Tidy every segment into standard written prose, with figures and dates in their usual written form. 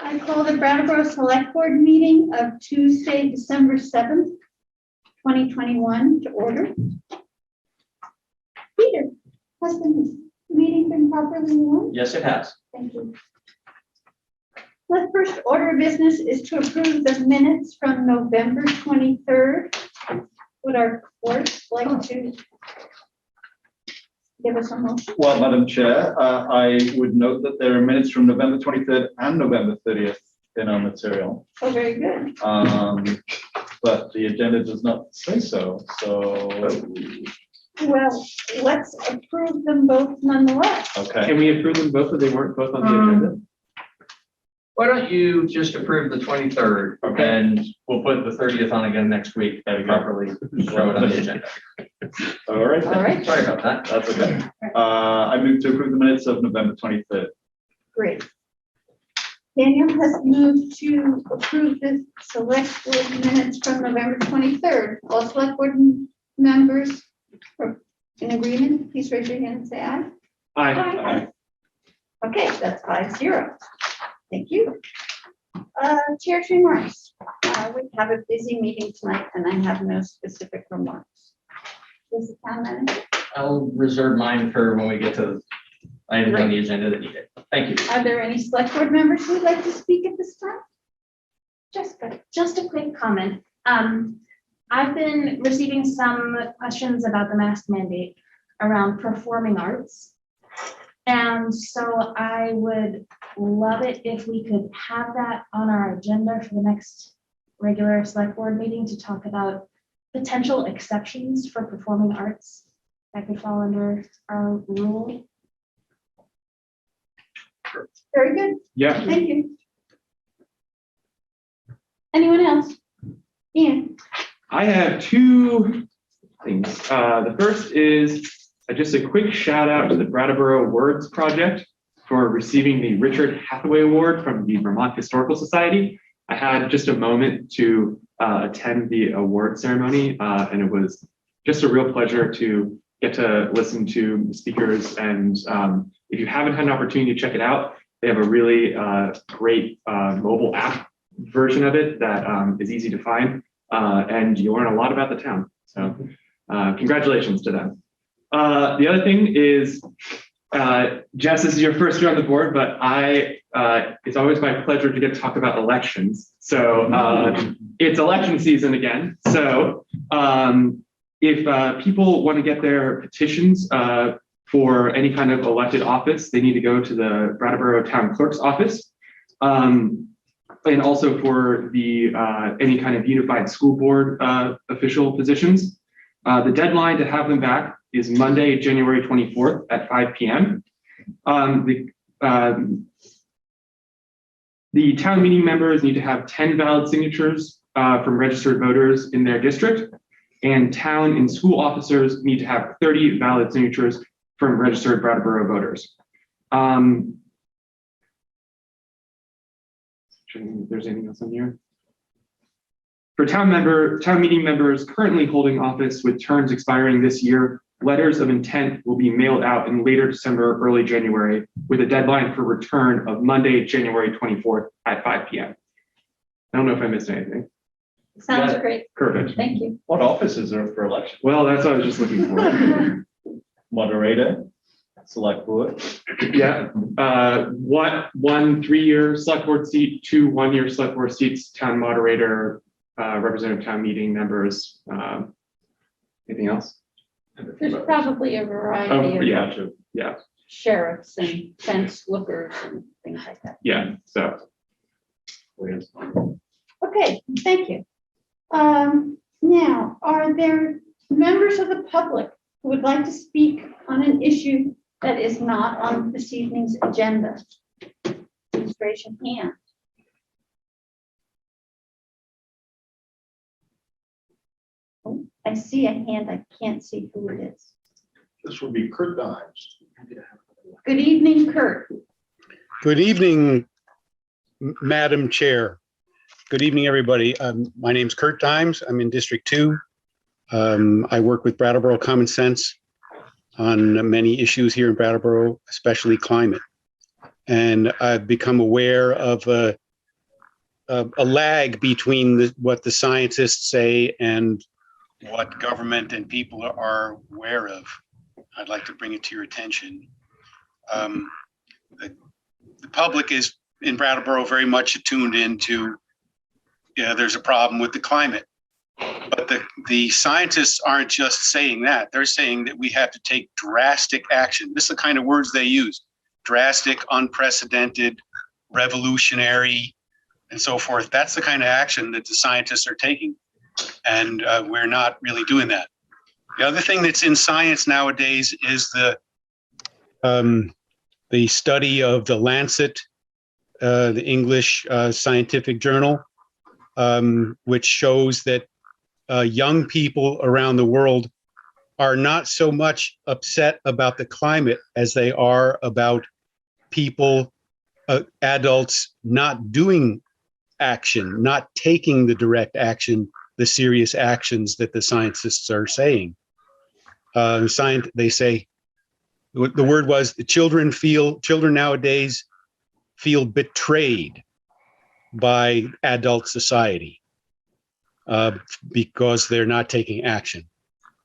I call the Brattleboro Select Board meeting of Tuesday, December 7th, 2021 to order. Peter, has the meeting been properly warned? Yes, it has. Thank you. The first order of business is to approve the minutes from November 23rd. Would our clerk like to give us a motion? Well, Madam Chair, I would note that there are minutes from November 23rd and November 30th in our material, Oh, very good. but the agenda does not say so. So, Well, let's approve them both nonetheless. okay. Can we approve them both if they weren't both on the agenda? Why don't you just approve the 23rd, Okay. and we'll put the 30th on again next week and properly throw it on the agenda. All right. All right. Sorry about that. That's okay. I move to approve the minutes of November 23rd. Great. Daniel has moved to approve the select board minutes from November 23rd. All select board members are in agreement, please raise your hand and say aye. Aye. Aye. Okay, that's 5-0. Thank you. Chair's remarks. We have a busy meeting tonight and I have no specific remarks. Does the town manager? I'll reserve mine for when we get to items on the agenda that you did. Thank you. Are there any select board members who would like to speak at this time? Jessica. Just a quick comment. I've been receiving some questions about the mask mandate around performing arts. And so I would love it if we could have that on our agenda for the next regular select board meeting to talk about potential exceptions for performing arts that could fall under our rule. Very good. Yeah. Thank you. Anyone else? Ian? I have two things. The first is just a quick shout out to the Brattleboro Words Project for receiving the Richard Hathaway Award from the Vermont Historical Society. I had just a moment to attend the award ceremony, and it was just a real pleasure to get to listen to the speakers. And if you haven't had an opportunity to check it out, they have a really great mobile app version of it that is easy to find, and you learn a lot about the town. So congratulations to them. The other thing is, Jess, this is your first year on the board, but it's always my pleasure to get to talk about elections. So it's election season again. So if people want to get their petitions for any kind of elected office, they need to go to the Brattleboro Town Clerk's office. And also for the any kind of unified school board official positions. The deadline to have them back is Monday, January 24th at 5 p.m. The town meeting members need to have 10 valid signatures from registered voters in their district, and town and school officers need to have 30 valid signatures from registered Brattleboro voters. If there's anything else on here. For town meeting members currently holding office with terms expiring this year, letters of intent will be mailed out in later December, early January, with a deadline for return of Monday, January 24th at 5 p.m. I don't know if I missed anything. Sounds great. Perfect. Thank you. What offices are for election? Well, that's what I was just looking for. Moderator, select board. Yeah. One 3-year select board seat, 2 1-year select board seats, town moderator, representative town meeting members. Anything else? There's probably a variety of Yeah. sheriffs and fence lookers and things like that. Yeah. So. Okay, thank you. Now, are there members of the public who would like to speak on an issue that is not on this evening's agenda? Please raise your hand. Oh, I see a hand. I can't see who it is. This would be Kurt Dimes. Good evening, Kurt. Good evening, Madam Chair. Good evening, everybody. My name's Kurt Dimes. I'm in District 2. I work with Brattleboro Common Sense on many issues here in Brattleboro, especially climate. And I've become aware of a lag between what the scientists say and what government and people are aware of. I'd like to bring it to your attention. The public is in Brattleboro very much attuned into, there's a problem with the climate. But the scientists aren't just saying that. They're saying that we have to take drastic action. This is the kind of words they use: drastic, unprecedented, revolutionary, and so forth. That's the kind of action that the scientists are taking. And we're not really doing that. The other thing that's in science nowadays is the study of the Lancet, the English scientific journal, which shows that young people around the world are not so much upset about the climate as they are about people, adults, not doing action, not taking the direct action, the serious actions that the scientists are saying. They say, the word was, children nowadays feel betrayed by adult society because they're not taking action.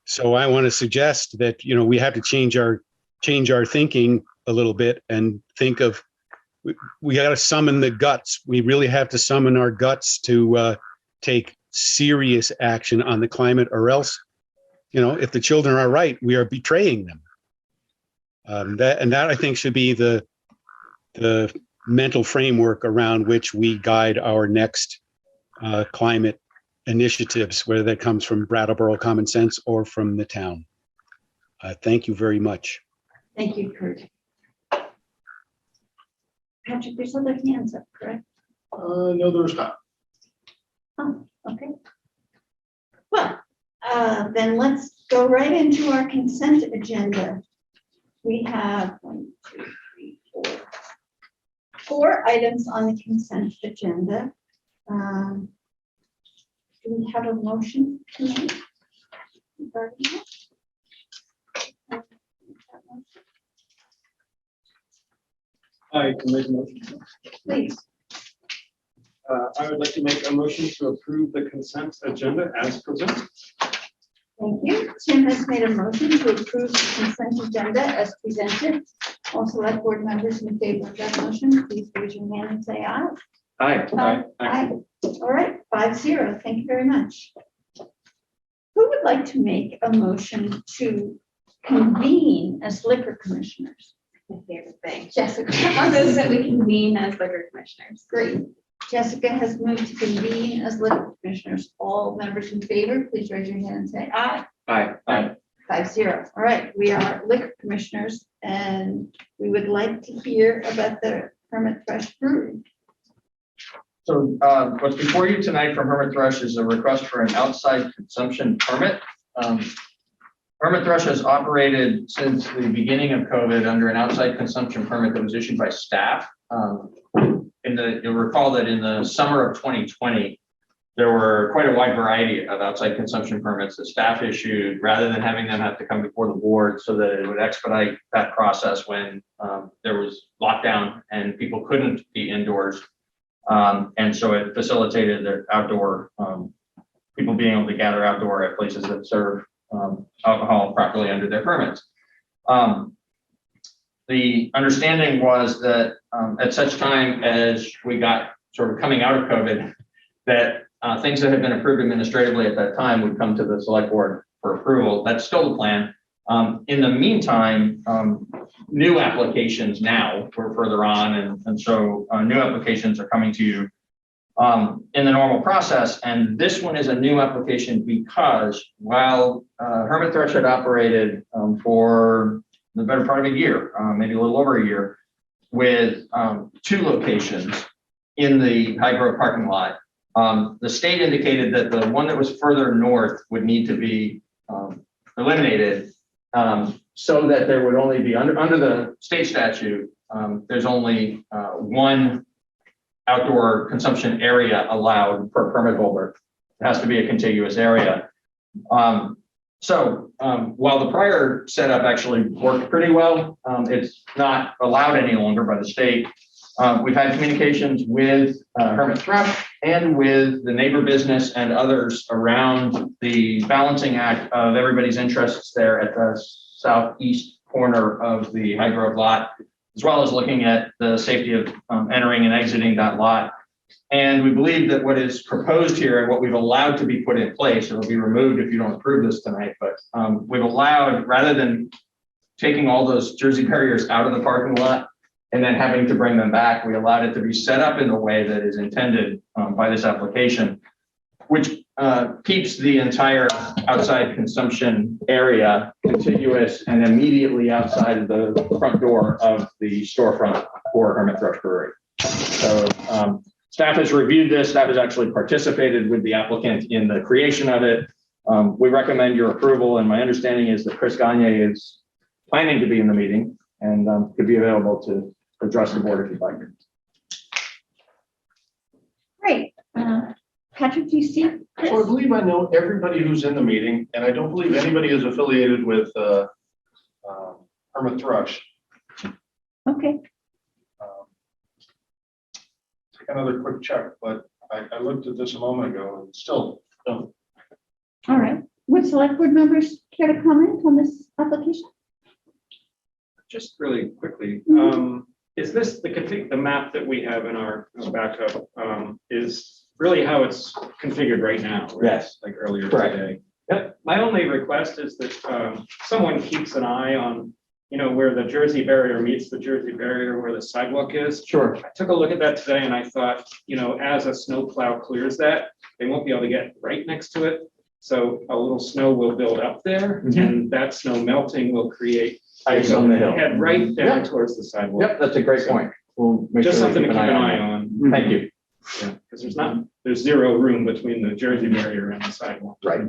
So I want to suggest that, we have to change our thinking a little bit and think of, we got to summon the guts. We really have to summon our guts to take serious action on the climate, or else, if the children are right, we are betraying them. That I think should be the mental framework around which we guide our next climate initiatives, whether that comes from Brattleboro Common Sense or from the town. Thank you very much. Thank you, Kurt. Patrick, there's other hands up, correct? No, there's not. Oh, okay. Well, then let's go right into our consent agenda. We have 4 items on the consent agenda. Do we have a motion to make regarding that? I can make a motion. Please. I would like to make a motion to approve the consent agenda as presented. Thank you. Tim has made a motion to approve the consent agenda as presented. All select board members in favor of that motion, please raise your hand and say aye. Aye. Aye. All right, 5-0. Thank you very much. Who would like to make a motion to convene as liquor commissioners? My favorite thing. Jessica. I move that we convene as liquor commissioners. Great. Jessica has moved to convene as liquor commissioners. All members in favor, please raise your hand and say aye. Aye. 5-0. All right, we are liquor commissioners, and we would like to hear about the Hermit Thrush Brewery. So what's before you tonight from Hermit Thrush is a request for an outside consumption permit. Hermit Thrush has operated since the beginning of COVID under an outside consumption permit that was issued by staff. You'll recall that in the summer of 2020, there were quite a wide variety of outside consumption permits that staff issued, rather than having them have to come before the board, so that it would expedite that process when there was lockdown and people couldn't be indoors. And so it facilitated the outdoor, people being able to gather outdoor at places that serve alcohol properly under their permits. The understanding was that at such time as we got sort of coming out of COVID, that things that had been approved administratively at that time would come to the select board for approval. That's still the plan. In the meantime, new applications now, we're further on, and so new applications are coming to you in the normal process. And this one is a new application because while Hermit Thrush had operated for the better part of a year, maybe a little over a year, with 2 locations in the High Grove parking lot, the state indicated that the one that was further north would need to be eliminated, so that there would only be, under the state statute, there's only 1 outdoor consumption area allowed per permit holder. It has to be a contiguous area. So while the prior setup actually worked pretty well, it's not allowed any longer by the state. We've had communications with Hermit Thrush, and with the neighbor business and others around the balancing act of everybody's interests there at the southeast corner of the high growth lot, as well as looking at the safety of entering and exiting that lot. And we believe that what is proposed here and what we've allowed to be put in place, it'll be removed if you don't approve this tonight, but we've allowed, rather than taking all those Jersey barriers out of the parking lot and then having to bring them back, we allowed it to be set up in the way that is intended by this application, which keeps the entire outside consumption area contiguous and immediately outside of the front door of the storefront for Hermit Thrush Brewery. So staff has reviewed this. Staff has actually participated with the applicant in the creation of it. We recommend your approval, and my understanding is that Chris Gagne is planning to be in the meeting and could be available to address the board if you'd like. Great. Patrick, do you see? Chris? So I believe I know everybody who's in the meeting, and I don't believe anybody is affiliated with Hermit Thrush. Okay. Take another quick check, but I looked at this a moment ago and still don't. All right. Would select board members care to comment on this application? Just really quickly, Mhm. is this the map that we have in our backup, is really how it's configured right now? Right? Yes. Like earlier Correct. today. Yep. My only request is that someone keeps an eye on, where the Jersey barrier meets the Jersey barrier, where the sidewalk is. Sure. I took a look at that today and I thought, as a snow plow clears that, they won't be able to get right next to it. So a little snow will build up there, Mhm. and that snow melting will create Ice on the hill. head right down Yep. towards the sidewalk. Yep, that's a great point. We'll make Just sure we something to keep an eye that. on. Thank you. Because there's zero room between the Jersey barrier and the sidewalk. Right.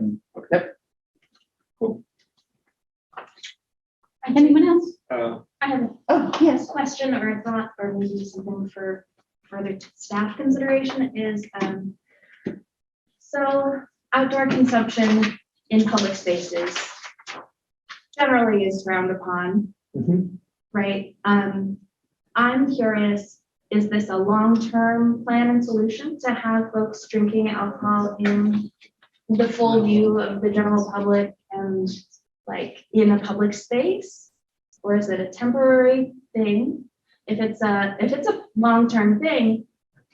Anyone else? I have Oh, yes. a question or a thought, or maybe something for further staff consideration is, so outdoor consumption in public spaces generally is frowned upon, Mhm. right? I'm curious, is this a long-term plan and solution to have folks drinking alcohol in the full view of the general public and like in a public space? Or is it a temporary thing? If it's a long-term thing,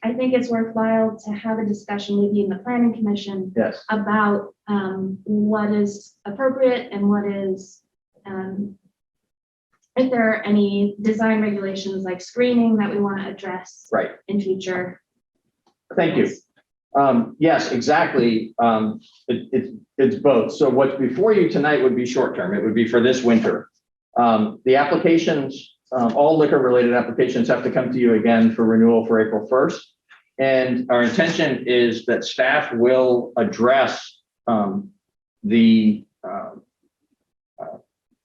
I think it's worthwhile to have a discussion maybe in the planning commission Yes. about what is appropriate and what is, if there are any design regulations like screening that we want to address Right. in future. Thank you. Yes, exactly. It's both. So what's before you tonight would be short-term. It would be for this winter. The applications, all liquor related applications have to come to you again for renewal for April 1st. And our intention is that staff will address the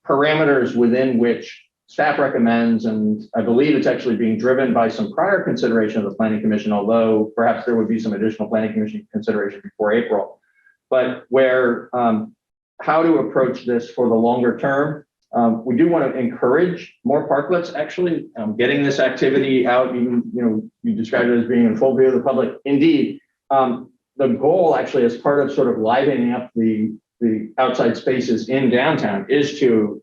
parameters within which staff recommends, and I believe it's actually being driven by some prior consideration of the Planning Commission, although perhaps there would be some additional Planning Commission consideration before April. But where, how to approach this for the longer term. We do want to encourage more parklets, actually, getting this activity out, even, you described it as being in full view of the public. Indeed, the goal actually as part of sort of livening up the outside spaces in downtown is to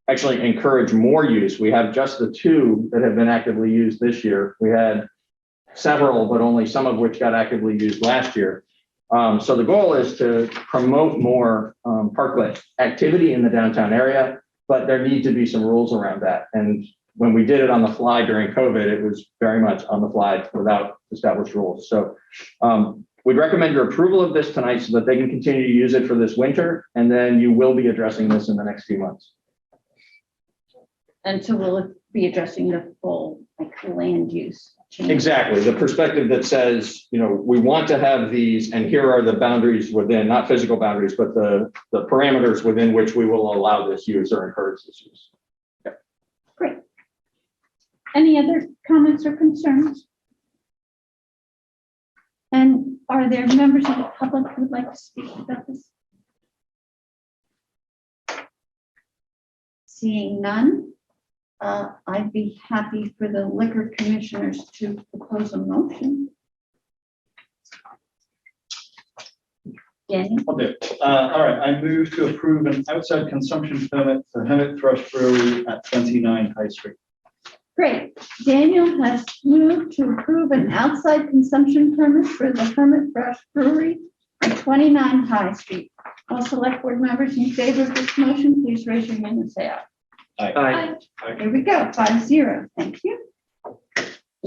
actually encourage more use. We have just the 2 that have been actively used this year. We had several, but only some of which got actively used last year. So the goal is to promote more parklet activity in the downtown area, but there need to be some rules around that. And when we did it on the fly during COVID, it was very much on the fly without established rules. So we'd recommend your approval of this tonight so that they can continue to use it for this winter. And then you will be addressing this in the next few months. And so we'll be addressing the full land use change. Exactly. The perspective that says, we want to have these, and here are the boundaries within, not physical boundaries, but the parameters within which we will allow this use or encourage this use. Great. Any other comments or concerns? And are there members of the public who would like to speak about this? Seeing none, I'd be happy for the liquor commissioners to propose a motion. Daniel? I'll do it. All right, I move to approve an outside consumption permit for Hermit Thrush Brewery at 29 High Street. Great. Daniel has moved to approve an outside consumption permit for the Hermit Thrush Brewery at 29 High Street. All select board members in favor of this motion, please raise your hand and say aye. Aye. There we go, 5-0. Thank you.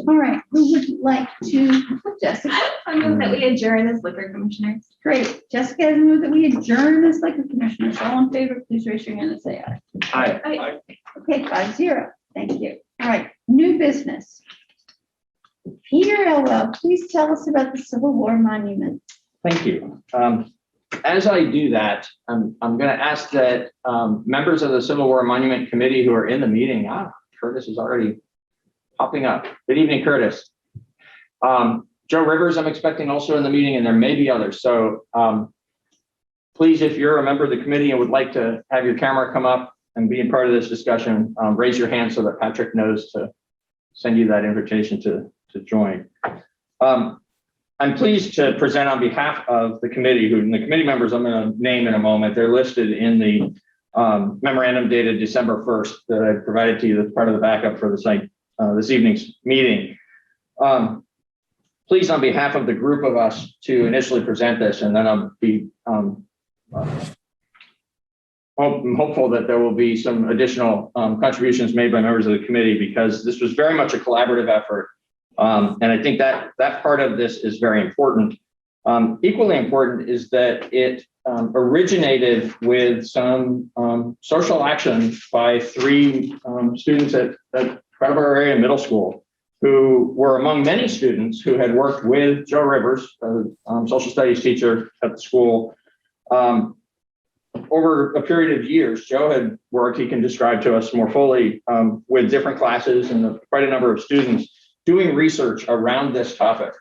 All right, who would like to, Jessica? I move that we adjourn as liquor commissioners. Great. Jessica has moved that we adjourn as liquor commissioners. All in favor, please raise your hand and say aye. Aye. Okay, 5-0. Thank you. All right, new business. Peter Elwell, please tell us about the Civil War Monument. Thank you. As I do that, I'm going to ask that members of the Civil War Monument Committee who are in the meeting, Curtis is already popping up. Good evening, Curtis. Joe Rivers, I'm expecting also in the meeting, and there may be others. So please, if you're a member of the committee and would like to have your camera come up and be a part of this discussion, raise your hand so that Patrick knows to send you that invitation to join. I'm pleased to present on behalf of the committee, and the committee members I'm going to name in a moment. They're listed in the memorandum dated December 1st that I provided to you as part of the backup for the site this evening's meeting. Pleased on behalf of the group of us to initially present this, and then I'll be I'm hopeful that there will be some additional contributions made by members of the committee, because this was very much a collaborative effort. And I think that part of this is very important. Equally important is that it originated with some social action by 3 students at Brattleboro area middle school, who were among many students who had worked with Joe Rivers, a social studies teacher at the school. Over a period of years, Joe had worked, he can describe to us more fully, with different classes and quite a number of students doing research around this topic,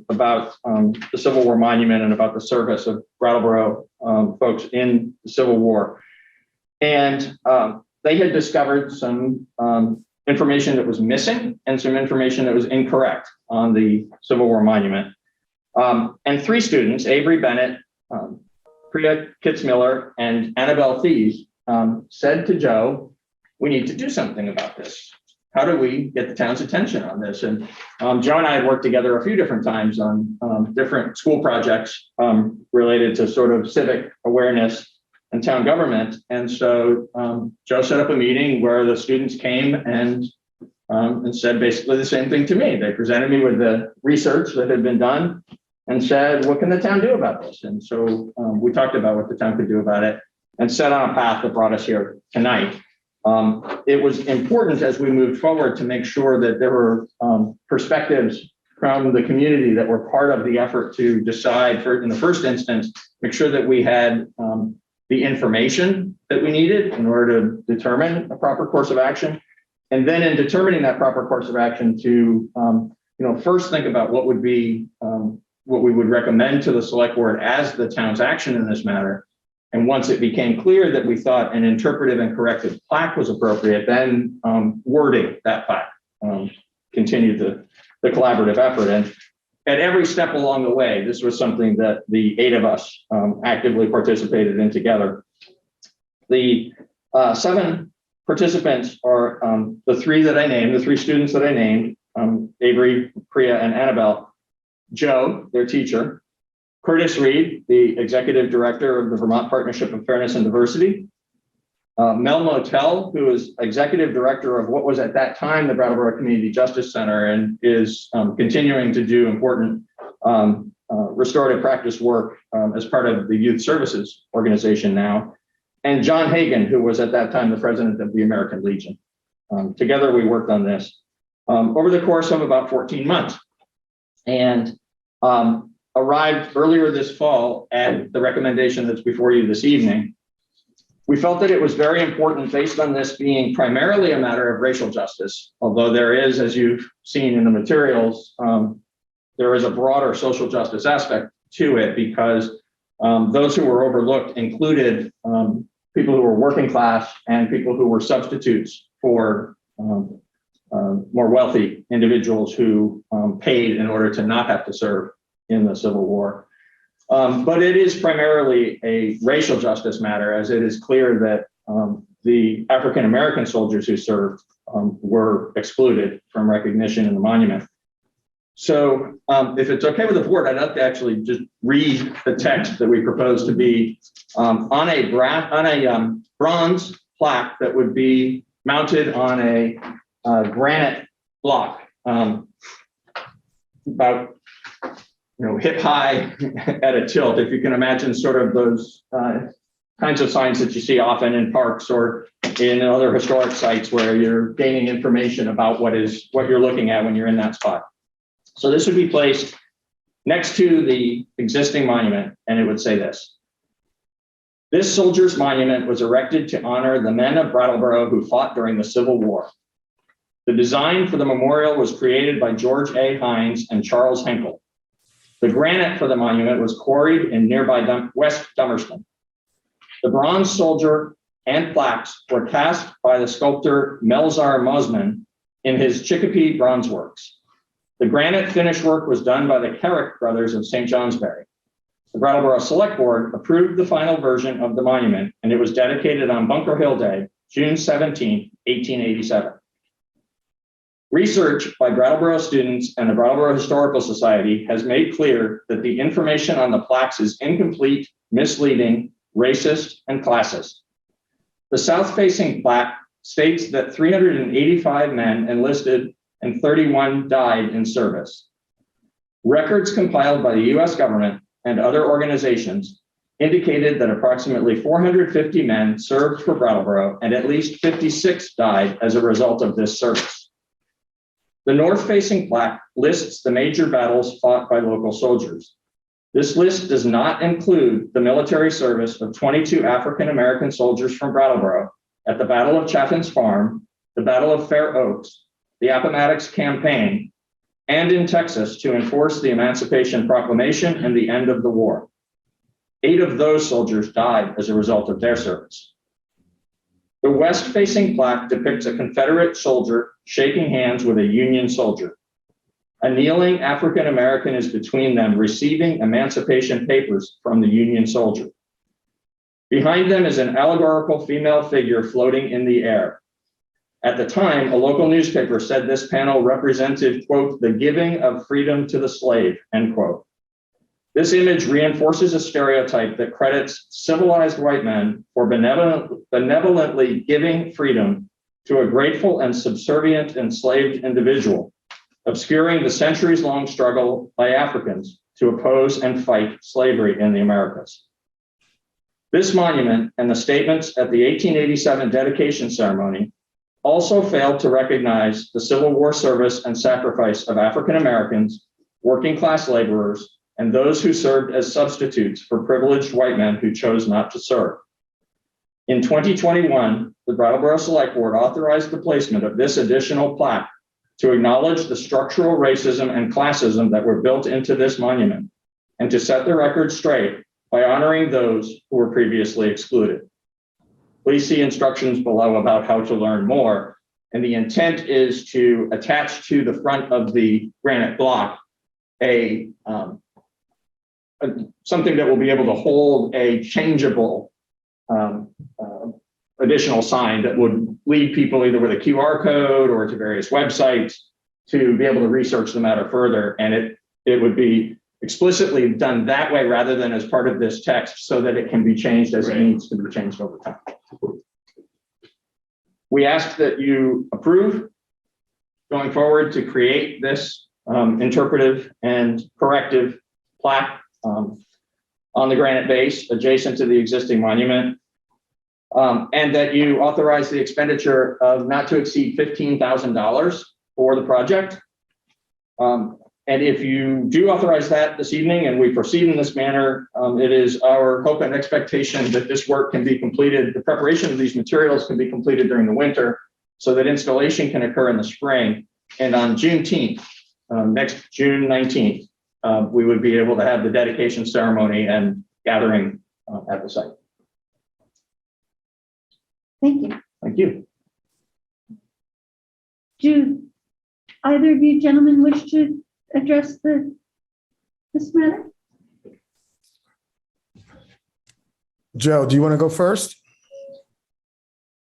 about the Civil War Monument and about the service of Brattleboro folks in the Civil War. And they had discovered some information that was missing and some information that was incorrect on the Civil War Monument. And 3 students, Avery Bennett, Priya Kitzmiller, and Annabelle Thies, said to Joe, we need to do something about this. How do we get the town's attention on this? And Joe and I had worked together a few different times on different school projects related to sort of civic awareness and town government. And so Joe set up a meeting where the students came and said basically the same thing to me. They presented me with the research that had been done and said, what can the town do about this? And so we talked about what the town could do about it and set on a path that brought us here tonight. It was important as we moved forward to make sure that there were perspectives from the community that were part of the effort to decide, in the first instance, make sure that we had the information that we needed in order to determine a proper course of action. And then in determining that proper course of action to first think about what would be what we would recommend to the select board as the town's action in this matter. And once it became clear that we thought an interpretive and corrective plaque was appropriate, then wording that plaque continued the collaborative effort. And at every step along the way, this was something that the 8 of us actively participated in together. The 7 participants are the 3 that I named, the 3 students that I named, Avery, Priya, and Annabelle. Joe, their teacher, Curtis Reed, the executive director of the Vermont Partnership of Fairness and Diversity, Mel Motel, who is executive director of what was at that time the Brattleboro Community Justice Center and is continuing to do important restorative practice work as part of the Youth Services Organization now, and John Hagan, who was at that time the president of the American Legion. Together we worked on this over the course of about 14 months. And arrived earlier this fall at the recommendation that's before you this evening. We felt that it was very important, based on this being primarily a matter of racial justice, although there is, as you've seen in the materials, there is a broader social justice aspect to it, because those who were overlooked included people who were working class and people who were substitutes for more wealthy individuals who paid in order to not have to serve in the Civil War. But it is primarily a racial justice matter, as it is clear that the African-American soldiers who served were excluded from recognition in the monument. So if it's okay with the board, I'd like to actually just read the text that we propose to be on a bronze plaque that would be mounted on a granite block, about hip high at a tilt. If you can imagine sort of those kinds of signs that you see often in parks or in other historic sites where you're gaining information about what you're looking at when you're in that spot. So this would be placed next to the existing monument, and it would say this: "This soldier's monument was erected to honor the men of Brattleboro who fought during the Civil War. The design for the memorial was created by George A. Hines and Charles Henkel. The granite for the monument was quarried in nearby West Dummerston. The bronze soldier and plaques were cast by the sculptor Melzar Mosman in his Chicopee Bronze Works. The granite finish work was done by the Carrick brothers of St. Johnsbury. The Brattleboro Select Board approved the final version of the monument, and it was dedicated on Bunker Hill Day, June 17, 1887. Research by Brattleboro students and the Brattleboro Historical Society has made clear that the information on the plaques is incomplete, misleading, racist, and classist. The south-facing plaque states that 385 men enlisted and 31 died in service. Records compiled by the U.S. government and other organizations indicated that approximately 450 men served for Brattleboro and at least 56 died as a result of this service. The north-facing plaque lists the major battles fought by local soldiers. This list does not include the military service of 22 African-American soldiers from Brattleboro at the Battle of Chaffin's Farm, the Battle of Fair Oaks, the Appomattox Campaign, and in Texas to enforce the Emancipation Proclamation and the end of the war. 8 of those soldiers died as a result of their service. The west-facing plaque depicts a Confederate soldier shaking hands with a Union soldier. A kneeling African-American is between them, receiving emancipation papers from the Union soldier. Behind them is an allegorical female figure floating in the air. At the time, a local newspaper said this panel represented, quote, the giving of freedom to the slave, end quote. This image reinforces a stereotype that credits civilized white men for benevolently giving freedom to a grateful and subservient enslaved individual, obscuring the centuries-long struggle by Africans to oppose and fight slavery in the Americas. This monument and the statements at the 1887 dedication ceremony also failed to recognize the Civil War service and sacrifice of African Americans, working class laborers, and those who served as substitutes for privileged white men who chose not to serve. In 2021, the Brattleboro Select Board authorized the placement of this additional plaque to acknowledge the structural racism and classism that were built into this monument, and to set the record straight by honoring those who were previously excluded. Please see instructions below about how to learn more. And the intent is to attach to the front of the granite block something that will be able to hold a changeable additional sign that would lead people either with a QR code or to various websites to be able to research the matter further. And it would be explicitly done that way rather than as part of this text, so that it can be changed as it needs to be changed over time. We ask that you approve going forward to create this interpretive and corrective plaque on the granite base adjacent to the existing monument, and that you authorize the expenditure of not to exceed $15,000 for the project. And if you do authorize that this evening and we proceed in this manner, it is our hope and expectation that this work can be completed, the preparation of these materials can be completed during the winter so that installation can occur in the spring. And on Juneteenth, next June 19th, we would be able to have the dedication ceremony and gathering at the site. Thank you. Thank you. Do either of you gentlemen wish to address this matter? Joe, do you want to go first?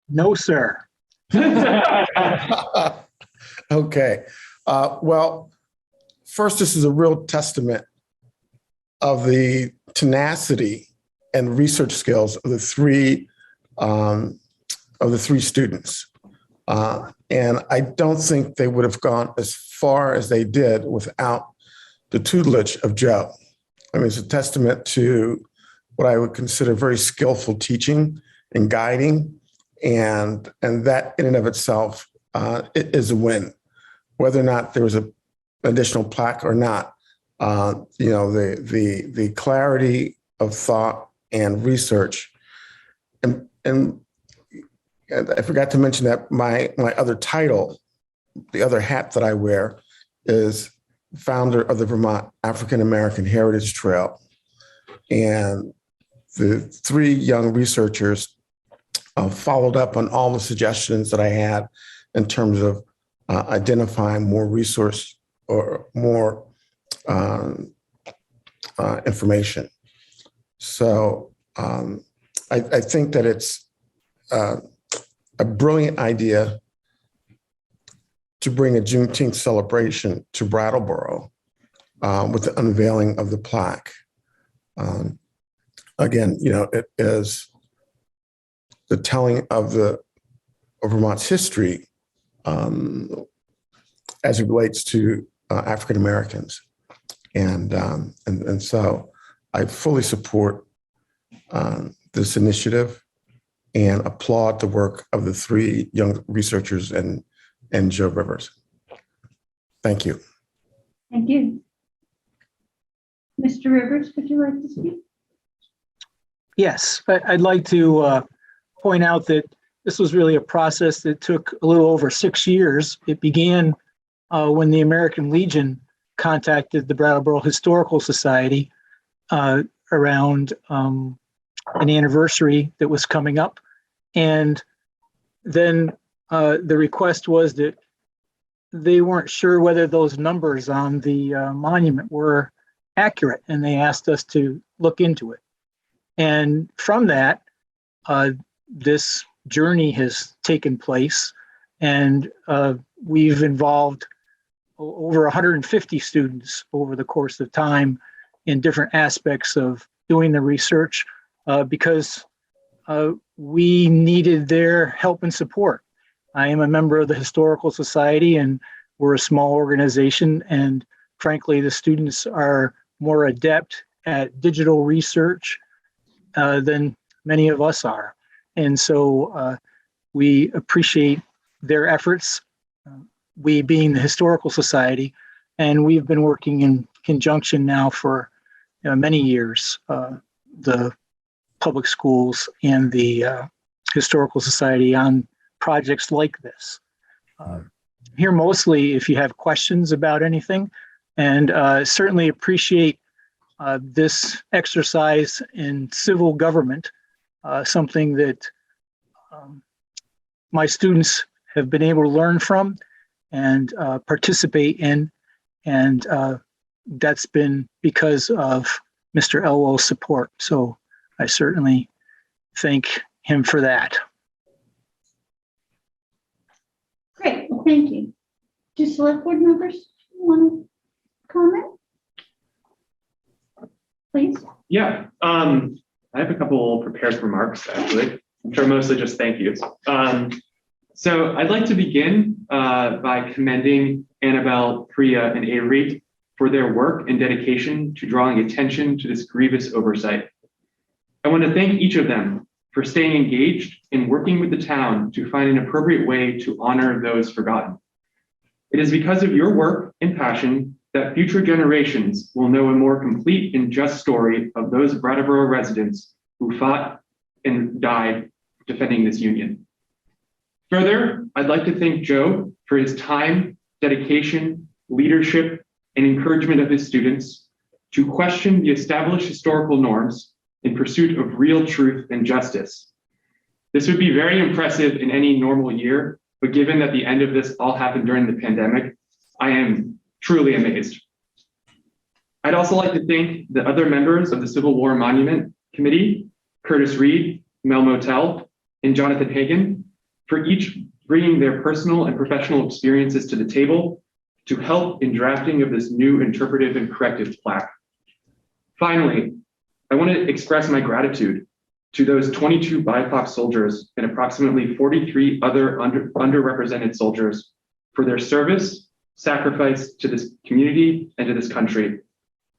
No, sir. Okay. Well, first, this is a real testament of the tenacity and research skills of the three students. And I don't think they would have gone as far as they did without the tutelage of Joe. I mean, it's a testament to what I would consider very skillful teaching and guiding. And that in and of itself it is a win. Whether or not there was an additional plaque or not, the clarity of thought and research. And I forgot to mention that my other title, the other hat that I wear, is founder of the Vermont African American Heritage Trail. And the three young researchers followed up on all the suggestions that I had in terms of identifying more resource or more information. So I think that it's a brilliant idea to bring a Juneteenth celebration to Brattleboro with the unveiling of the plaque. Again, it is the telling of Vermont's history as it relates to African Americans, and so I fully support this initiative and applaud the work of the three young researchers and Joe Rivers. Thank you. Thank you. Mr. Rivers, would you like to speak? Yes, I'd like to point out that this was really a process that took a little over 6 years. It began when the American Legion contacted the Brattleboro Historical Society around an anniversary that was coming up. And then the request was that they weren't sure whether those numbers on the monument were accurate, and they asked us to look into it. And from that, this journey has taken place, and we've involved over 150 students over the course of time in different aspects of doing the research because we needed their help and support. I am a member of the Historical Society, and we're a small organization, and frankly, the students are more adept at digital research than many of us are. And so we appreciate their efforts, we being the Historical Society, and we've been working in conjunction now for many years, the public schools and the Historical Society on projects like this. Here mostly if you have questions about anything, and certainly appreciate this exercise in civil government, something that my students have been able to learn from and participate in, and that's been because of Mr. Elwell's support. So I certainly thank him for that. Great, well, thank you. Do select board members want to comment? Please. Yeah, I have a couple prepared remarks, actually, which are mostly just thank yous. So I'd like to begin by commending Annabelle, Priya, and Avery for their work and dedication to drawing attention to this grievous oversight. I want to thank each of them for staying engaged and working with the town to find an appropriate way to honor those forgotten. It is because of your work and passion that future generations will know a more complete and just story of those Brattleboro residents who fought and died defending this union. Further, I'd like to thank Joe for his time, dedication, leadership, and encouragement of his students to question the established historical norms in pursuit of real truth and justice. This would be very impressive in any normal year, but given that the end of this all happened during the pandemic, I am truly amazed. I'd also like to thank the other members of the Civil War Monument Committee Curtis Reed, Mel Motel, and Jonathan Hagan for each bringing their personal and professional experiences to the table to help in drafting of this new interpretive and corrective plaque. Finally, I want to express my gratitude to those 22 BIPOC soldiers and approximately 43 other underrepresented soldiers for their service, sacrifice to this community and to this country.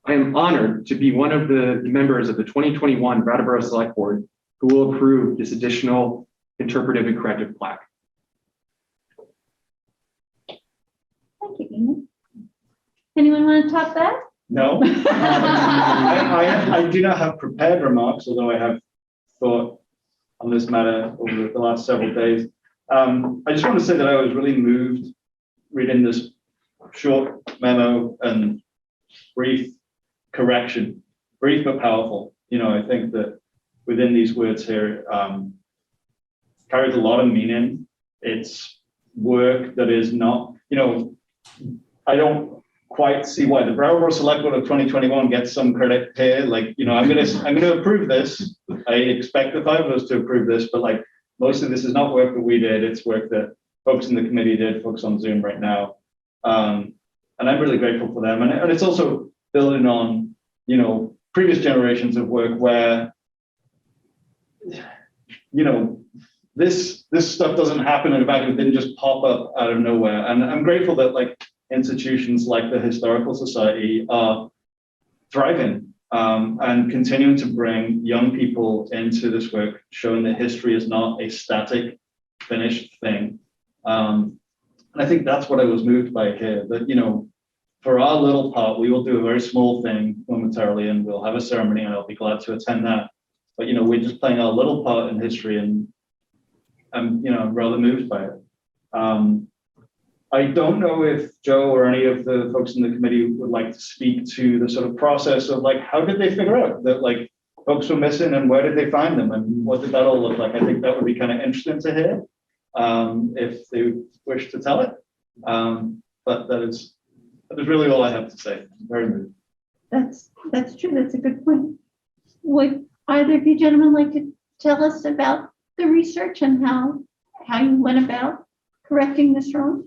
I am honored to be one of the members of the 2021 Brattleboro Select Board who will approve this additional interpretive and corrective plaque. Thank you, Ian. Anyone want to top that? No. I do not have prepared remarks, although I have thought on this matter over the last several days. I just want to say that I was really moved reading this short memo and brief correction, brief but powerful. You know, I think that within these words here carries a lot of meaning. It's work that is not, you know, I don't quite see why the Brattleboro Select Board of 2021 gets some credit here. Like, you know, I'm gonna approve this. I expect the 5 of us to approve this, but like most of this is not work that we did. It's work that folks in the committee did, folks on Zoom right now. And I'm really grateful for them. And it's also building on, you know, previous generations of work where, you know, this stuff doesn't happen in a vacuum. It didn't just pop up out of nowhere. And I'm grateful that like institutions like the Historical Society are thriving and continuing to bring young people into this work, showing that history is not a static, finished thing. And I think that's what I was moved by here, that, you know, for our little part, we will do a very small thing momentarily and we'll have a ceremony and I'll be glad to attend that. But, you know, we're just playing our little part in history and I'm, you know, rather moved by it. I don't know if Joe or any of the folks in the committee would like to speak to the sort of process of like, how did they figure out that like folks were missing and where did they find them and what did that all look like? I think that would be kind of interesting to hear if they wish to tell it. But that is really all I have to say. I'm very moved. That's true. That's a good point. Would either of you gentlemen like to tell us about the research and how you went about correcting this wrong?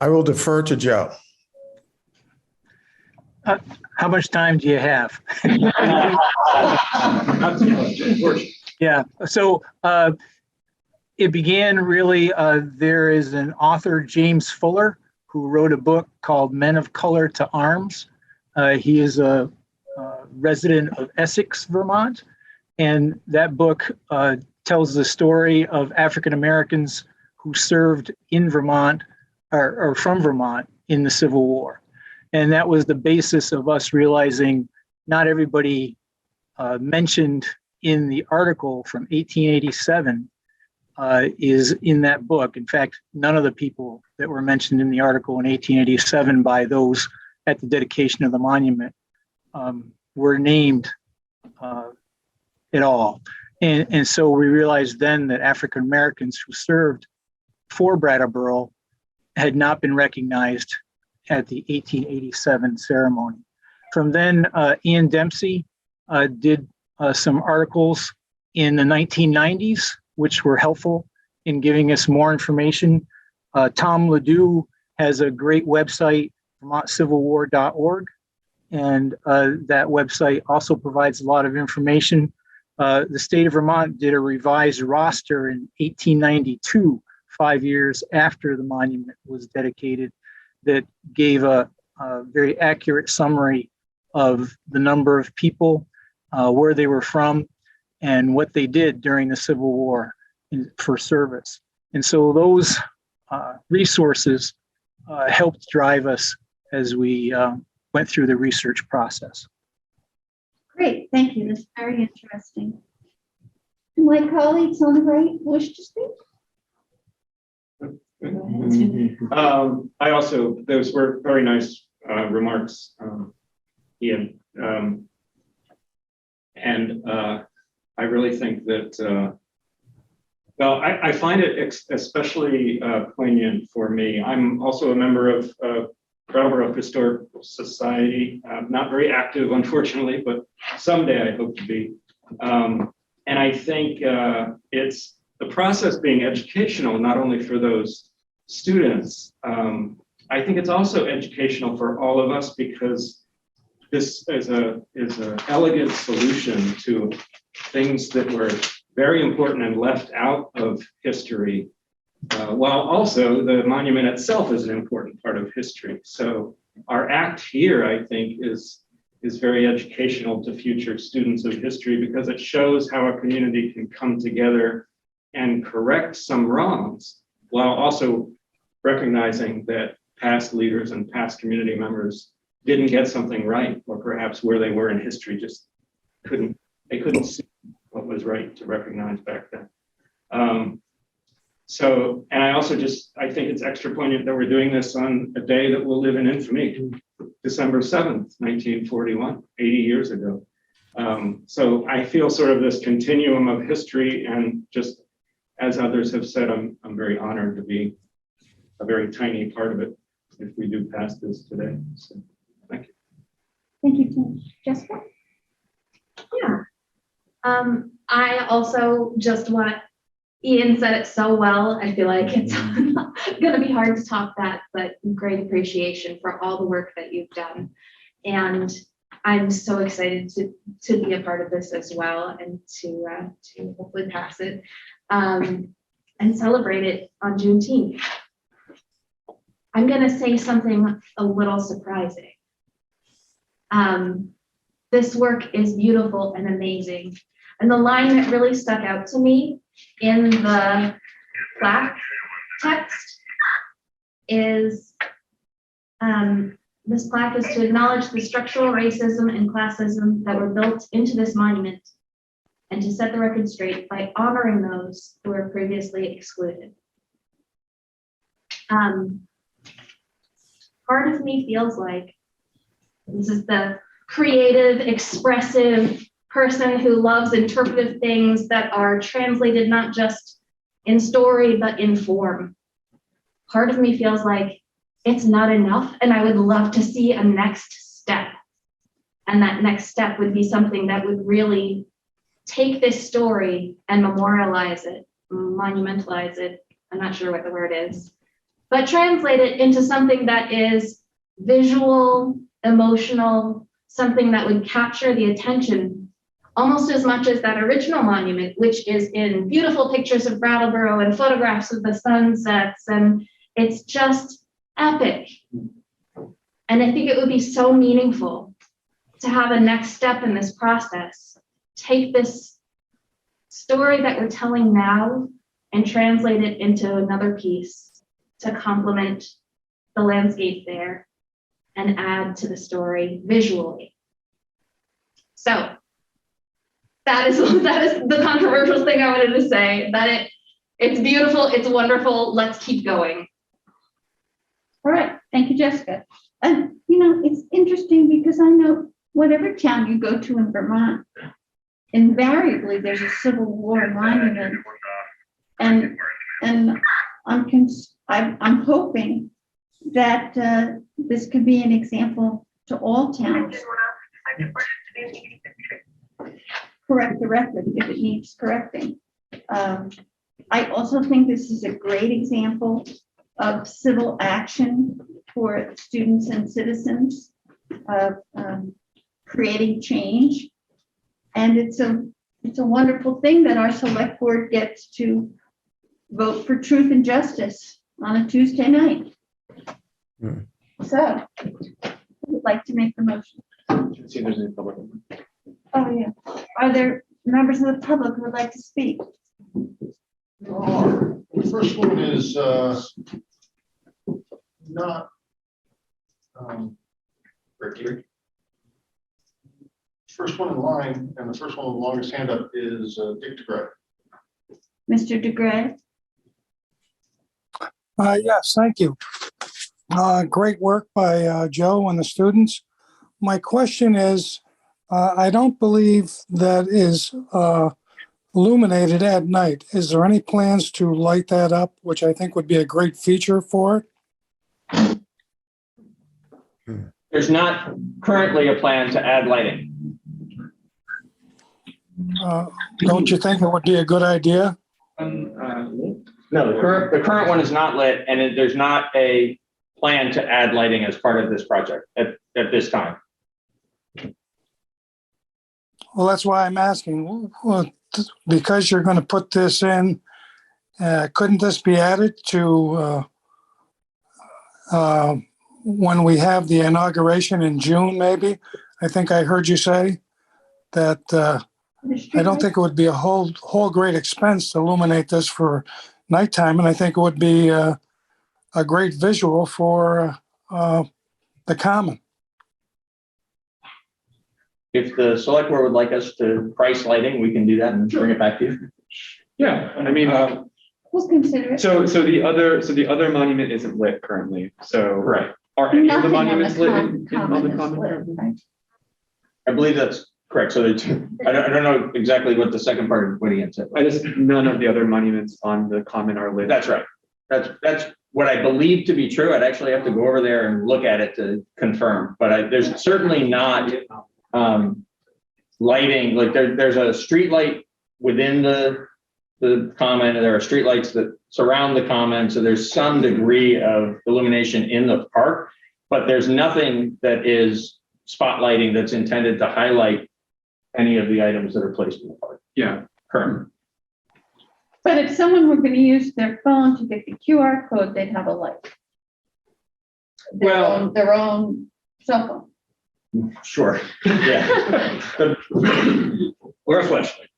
I will defer to Joe. How much time do you have? Yeah, so it began really, there is an author, James Fuller, who wrote a book called Men of Color to Arms. He is a resident of Essex, Vermont, and that book tells the story of African Americans who served in Vermont or from Vermont in the Civil War. And that was the basis of us realizing not everybody mentioned in the article from 1887 is in that book. In fact, none of the people that were mentioned in the article in 1887 by those at the dedication of the monument were named at all. And so we realized then that African Americans who served for Brattleboro had not been recognized at the 1887 ceremony. From then, Ian Dempsey did some articles in the 1990s, which were helpful in giving us more information. Tom Ledoux has a great website, vermontcivilwar.org, and that website also provides a lot of information. The state of Vermont did a revised roster in 1892, 5 years after the monument was dedicated, that gave a very accurate summary of the number of people, where they were from, and what they did during the Civil War for service. And so those resources helped drive us as we went through the research process. Great, thank you. That's very interesting. Do my colleagues on the right wish to speak? I also, those were very nice remarks, Ian. And I really think that, well, I find it especially poignant for me. I'm also a member of Brattleboro Historical Society, not very active, unfortunately, but someday I hope to be. And I think it's the process being educational, not only for those students. I think it's also educational for all of us because this is a elegant solution to things that were very important and left out of history, while also the monument itself is an important part of history. So our act here, I think, is very educational to future students of history because it shows how a community can come together and correct some wrongs while also recognizing that past leaders and past community members didn't get something right, or perhaps where they were in history just couldn't see what was right to recognize back then. So, and I also I think it's extra poignant that we're doing this on a day that will live in infamy, December 7th, 1941, 80 years ago. So I feel sort of this continuum of history, and just as others have said, I'm very honored to be a very tiny part of it if we do pass this today. So, thank you. Thank you, Tim. Jessica? Yeah. I also just want, Ian said it so well. I feel like it's going to be hard to top that, but great appreciation for all the work that you've done. And I'm so excited to be a part of this as well and to hopefully pass it and celebrate it on Juneteenth. I'm going to say something a little surprising. This work is beautiful and amazing. And the line that really stuck out to me in the plaque text is, this plaque is to acknowledge the structural racism and classism that were built into this monument and to set the record straight by honoring those who were previously excluded. Part of me feels like this is the creative, expressive person who loves interpretive things that are translated not just in story, but in form. Part of me feels like it's not enough, and I would love to see a next step. And that next step would be something that would really take this story and memorialize it, monumentalize it. I'm not sure what the word is, but translate it into something that is visual, emotional, something that would capture the attention almost as much as that original monument, which is in beautiful pictures of Brattleboro and photographs of the sunsets, and it's just epic. And I think it would be so meaningful to have a next step in this process. Take this story that we're telling now and translate it into another piece to complement the landscape there and add to the story visually. So that is the controversial thing I wanted to say, that it's beautiful, it's wonderful, let's keep going. All right, thank you, Jessica. And it's interesting because I know whatever town you go to in Vermont, invariably there's a Civil War monument, and I'm hoping that this could be an example to all towns. Correct the record if it needs correcting. I also think this is a great example of civil action for students and citizens, of creating change. And it's a wonderful thing that our select board gets to vote for truth and justice on a Tuesday night. So I would like to make the motion. Let's see if there's any public. Oh, yeah. Are there members of the public who would like to speak? The first one is not Ricky. First one in line, and the first one with the longest hand up is Dick DeGray. Mr. DeGray? Yes, thank you. Great work by Joe and the students. My question is, I don't believe that is illuminated at night. Is there any plans to light that up, which I think would be a great feature for it? There's not currently a plan to add lighting. Don't you think it would be a good idea? No, the current one is not lit, and there's not a plan to add lighting as part of this project at this time. Well, that's why I'm asking. Well, because you're going to put this in, couldn't this be added to when we have the inauguration in June, maybe? I think I heard you say that I don't think it would be a whole great expense to illuminate this for nighttime, and I think it would be a great visual for the common. If the select board would like us to price lighting, we can do that and bring it back to you. Yeah, I mean, We'll consider it. so the other monument isn't lit currently, so. Right. Are any of the Nothing on monuments lit on the common is common? lit, currently? right? I believe that's correct. So I don't know exactly what the second part of putting it said. None of the other monuments on the common are lit. That's right. That's what I believe to be true. I'd actually have to go over there and look at it to confirm, but there's certainly not lighting, like there's a street light within the common, and there are street lights that surround the common. So there's some degree of illumination in the park, but there's nothing that is spotlighting that's intended to highlight any of the items that are placed in the park. Yeah. Currently. But if someone were going to use their phone to get the QR code, they'd have a light. Their own cell phone. Sure. Yeah. Or a flashlight.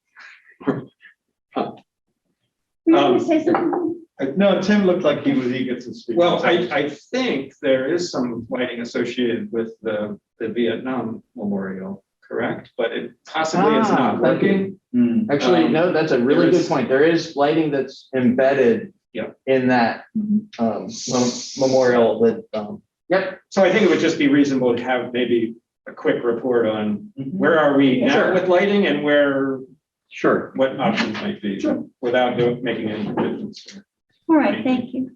You want to say something? No, Tim looked like he was eager to speak. Well, I think there is some lighting associated with the Vietnam Memorial, correct? But it possibly it's not working. Actually, no, that's a really good point. There is lighting that's embedded in that memorial that, yep. So I think it would just be reasonable to have maybe a quick report on where are we now with lighting and what options might be without making any predictions. All right, thank you.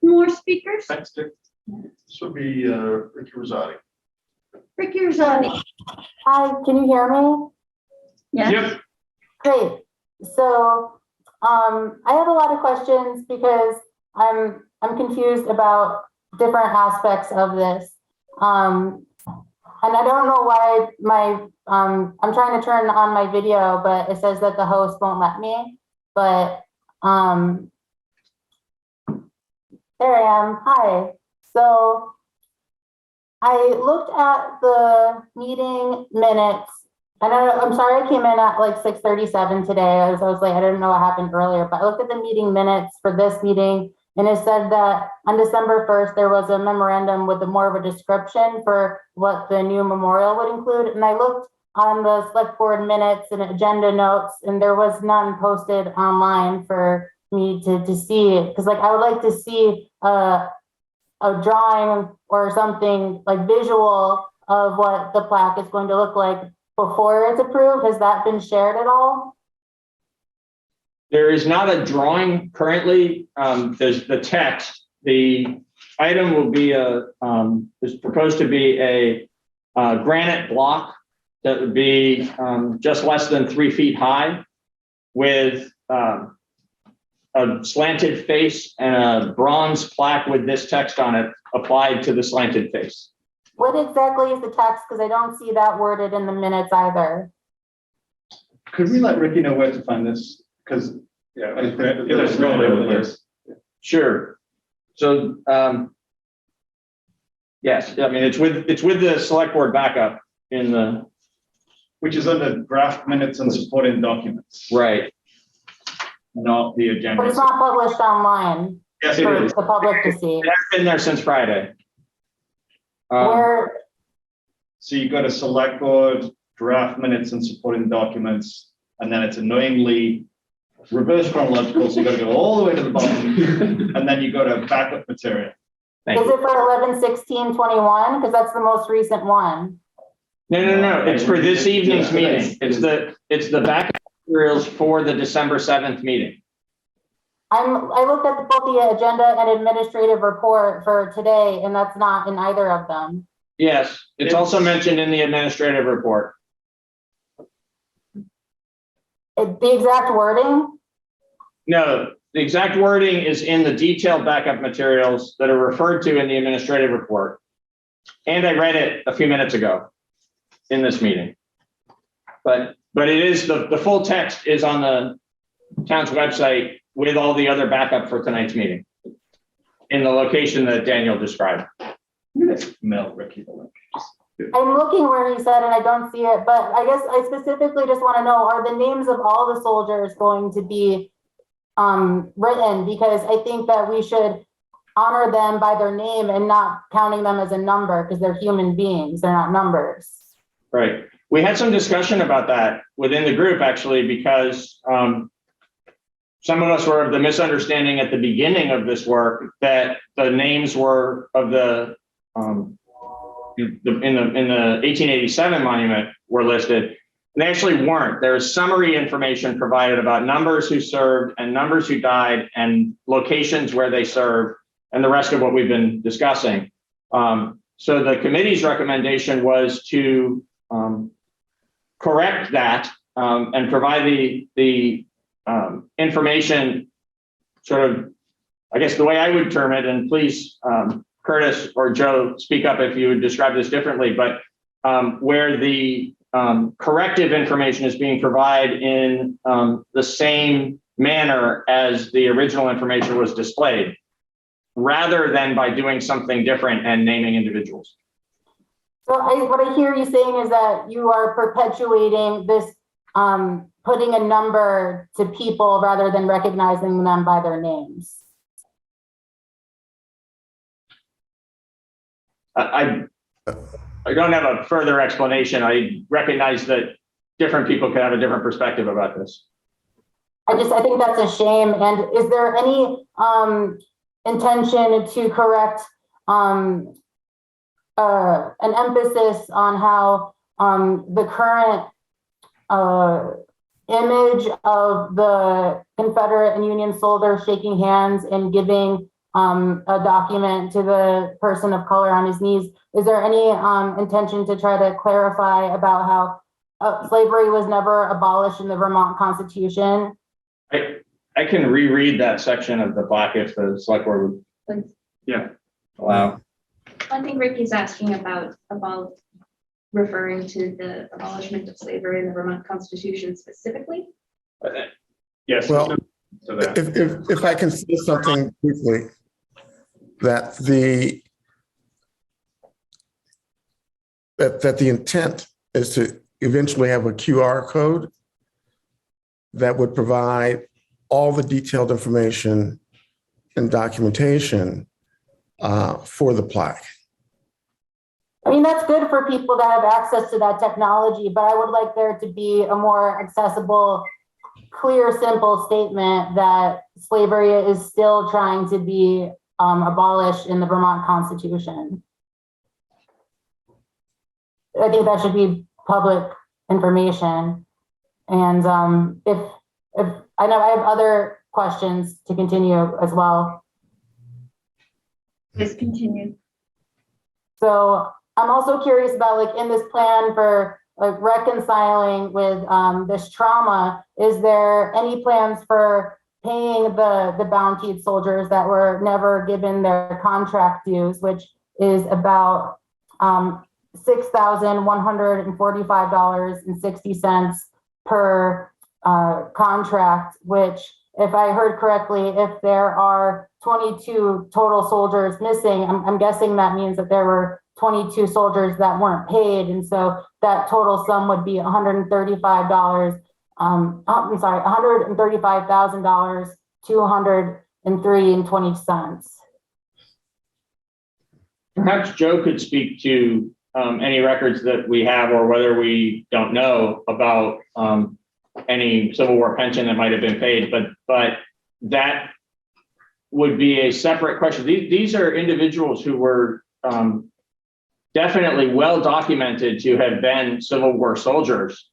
More speakers? Thanks, Dick. This would be Ricky Rosati. Ricky Rosati. Hi, can you hear me? Yes. Yep. Great. So I have a lot of questions because I'm confused about different aspects of this. And I don't know why I'm trying to turn on my video, but it says that the host won't let me. But there I am. Hi. So I looked at the meeting minutes, and I'm sorry I came in at like 6:37 today. I was late. I didn't know what happened earlier, but I looked at the meeting minutes for this meeting, and it said that on December 1st, there was a memorandum with more of a description for what the new memorial would include. And I looked on the select board minutes and agenda notes, and there was none posted online for me to see. Because like I would like to see a drawing or something like visual of what the plaque is going to look like before it's approved. Has that been shared at all? There is not a drawing currently. There's the text. The item will be is proposed to be a granite block that would be just less than 3 feet high with a slanted face and a bronze plaque with this text on it applied to the slanted face. What exactly is the text? Because I don't see that worded in the minutes either. Could we let Ricky know where to find this? Because Sure. So yes, I mean it's with the select board backup in the, which is under draft minutes and supporting documents, right? Not the agenda. But it's not published online Yes, it for is. the public to see. It has been there since Friday. Where, So you go to select board, draft minutes and supporting documents, and then it's annoyingly reverse chronological. So you got to go all the way to the bottom, and then you go to backup material. Thank is you. it for 11/16/21? Because that's the most recent one. No. It's for this evening's meeting. It's the backup materials for the December 7th meeting. I looked at both the agenda and administrative report for today, and that's not in either of them. Yes, it's also mentioned in the administrative report. The exact wording? No, the exact wording is in the detailed backup materials that are referred to in the administrative report. And I read it a few minutes ago in this meeting. But it is, the full text is on the town's website with all the other backup for tonight's meeting in the location that Daniel described. Mail Ricky the link. I'm looking where he said, and I don't see it, but I guess I specifically just want to know, are the names of all the soldiers going to be written? Because I think that we should honor them by their name and not counting them as a number, because they're human beings, they're not numbers. Right. We had some discussion about that within the group, actually, because some of us were of the misunderstanding at the beginning of this work that the names were of the in the 1887 monument were listed. And they actually weren't. There's summary information provided about numbers who served and numbers who died and locations where they served and the rest of what we've been discussing. So the committee's recommendation was to correct that and provide the information sort of, I guess the way I would term it, and please, Curtis or Joe, speak up if you would describe this differently, but where the corrective information is being provided in the same manner as the original information was displayed, rather than by doing something different and naming individuals. So what I hear you saying is that you are perpetuating this, putting a number to people rather than recognizing them by their names. I don't have a further explanation. I recognize that different people could have a different perspective about this. I think that's a shame. And is there any intention to correct an emphasis on how the current image of the Confederate and Union soldier shaking hands and giving a document to the person of color on his knees? Is there any intention to try to clarify about how slavery was never abolished in the Vermont Constitution? I can reread that section of the plaque if the select board would. Yeah. Allow. I think Ricky's asking about referring to the abolishment of slavery in the Vermont Constitution specifically. Yes. Well, if I can say something briefly, that the intent is to eventually have a QR code that would provide all the detailed information and documentation for the plaque. I mean, that's good for people that have access to that technology, but I would like there to be a more accessible, clear, simple statement that slavery is still trying to be abolished in the Vermont Constitution. I think that should be public information. And if I know I have other questions to continue as well. Please continue. So I'm also curious about, like, in this plan for like reconciling with this trauma, is there any plans for paying the bountied soldiers that were never given their contract dues, which is about $6,145.60 per contract, which, if I heard correctly, if there are 22 total soldiers missing, I'm guessing that means that there were 22 soldiers that weren't paid. And so that total sum would be $135. I'm sorry, $135,000, $203.20. Perhaps Joe could speak to any records that we have or whether we don't know about any Civil War pension that might have been paid, but that would be a separate question. These are individuals who were definitely well documented to have been Civil War soldiers,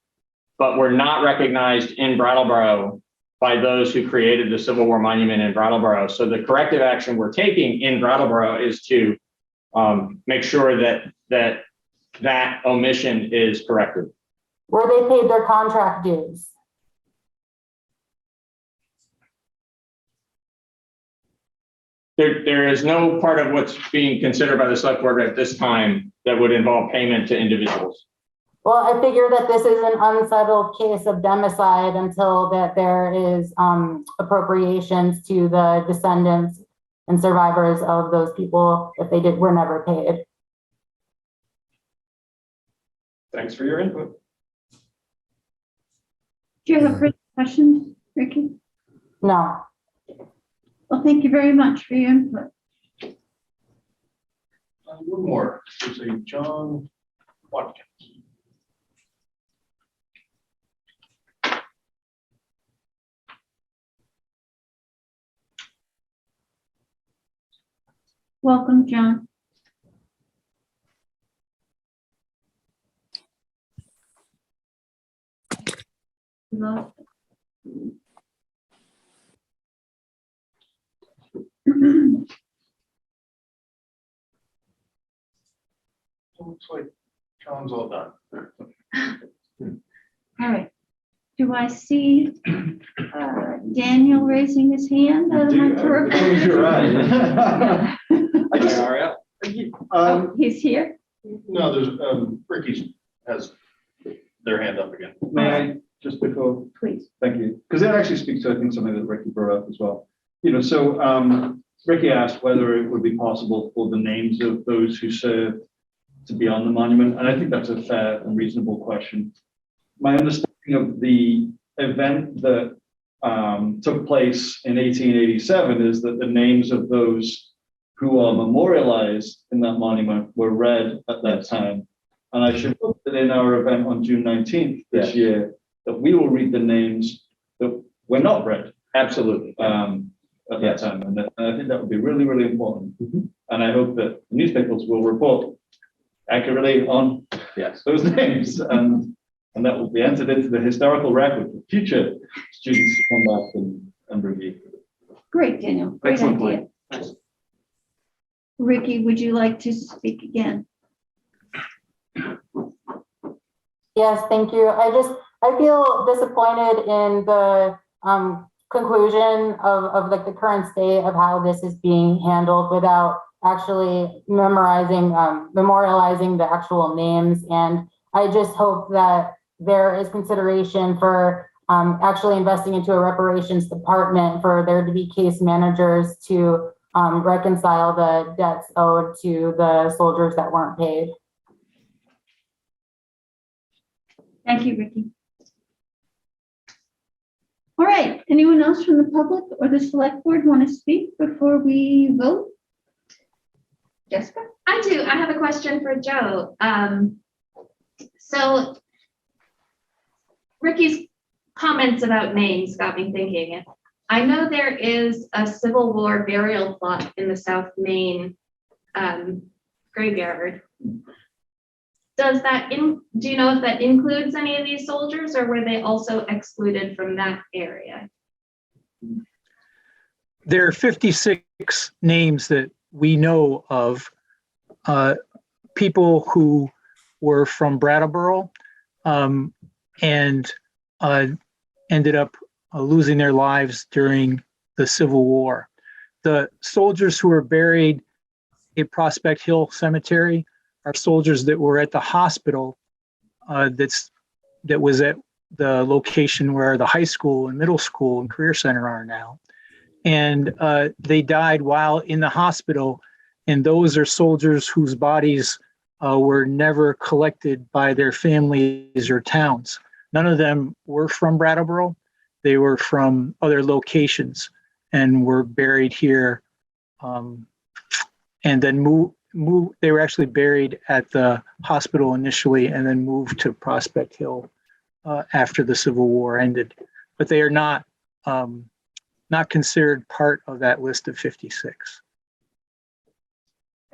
but were not recognized in Brattleboro by those who created the Civil War monument in Brattleboro. So the corrective action we're taking in Brattleboro is to make sure that omission is corrected. Were they paid their contract dues? There is no part of what's being considered by the select board at this time that would involve payment to individuals. Well, I figure that this is an unsettled case of democide until that there is appropriations to the descendants and survivors of those people if they were never paid. Thanks for your input. Do you have further questions, Ricky? No. Well, thank you very much for your input. One more, there's a John Watkins. Welcome, John. Hello. Looks like John's all done. All right. Do I see Daniel raising his hand? Am I correct? You're right. I just, Oh, he's here? No, there's, Ricky's has their hand up again. may I, just before, Please. thank you, because that actually speaks to, I think, something that Ricky brought up as well. You know, so Ricky asked whether it would be possible for the names of those who served to be on the monument, and I think that's a fair and reasonable question. My understanding of the event that took place in 1887 is that the names of those who are memorialized in that monument were read at that time. And I should hope that in our event on June 19th this year, that we will read the names that were not read. Absolutely. At that time. And I think that would be really, really important. And I hope that the newspapers will report accurately on those names. And that will be entered into the historical record for future students to come back and review. Great, Daniel. Great Excellent idea. point. Ricky, would you like to speak again? Yes, thank you. I feel disappointed in the conclusion of like the current state of how this is being handled without actually memorializing the actual names. And I just hope that there is consideration for actually investing into a reparations department for there to be case managers to reconcile the debts owed to the soldiers that weren't paid. Thank you, Ricky. All right, anyone else from the public or the select board want to speak before we vote? Jessica? I do. I have a question for Joe. So Ricky's comments about names got me thinking. I know there is a Civil War burial plot in the South Main graveyard. Do you know if that includes any of these soldiers, or were they also excluded from that area? There are 56 names that we know of, people who were from Brattleboro and ended up losing their lives during the Civil War. The soldiers who were buried at Prospect Hill Cemetery are soldiers that were at the hospital that was at the location where the high school and middle school and career center are now. And they died while in the hospital. And those are soldiers whose bodies were never collected by their families or towns. None of them were from Brattleboro. They were from other locations and were buried here. And then they were actually buried at the hospital initially and then moved to Prospect Hill after the Civil War ended. But they are not considered part of that list of 56.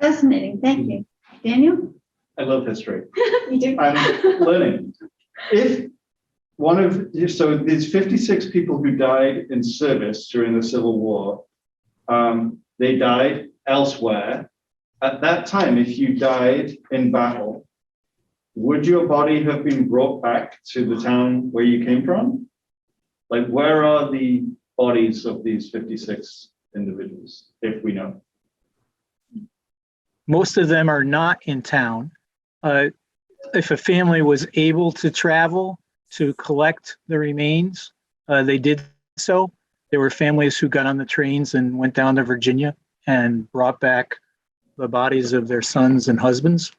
Fascinating, thank you. Daniel? I love history. You do? I'm learning. If so these 56 people who died in service during the Civil War, they died elsewhere. At that time, if you died in battle, would your body have been brought back to the town where you came from? Like, where are the bodies of these 56 individuals, if we know? Most of them are not in town. If a family was able to travel to collect the remains, they did so. There were families who got on the trains and went down to Virginia and brought back the bodies of their sons and husbands.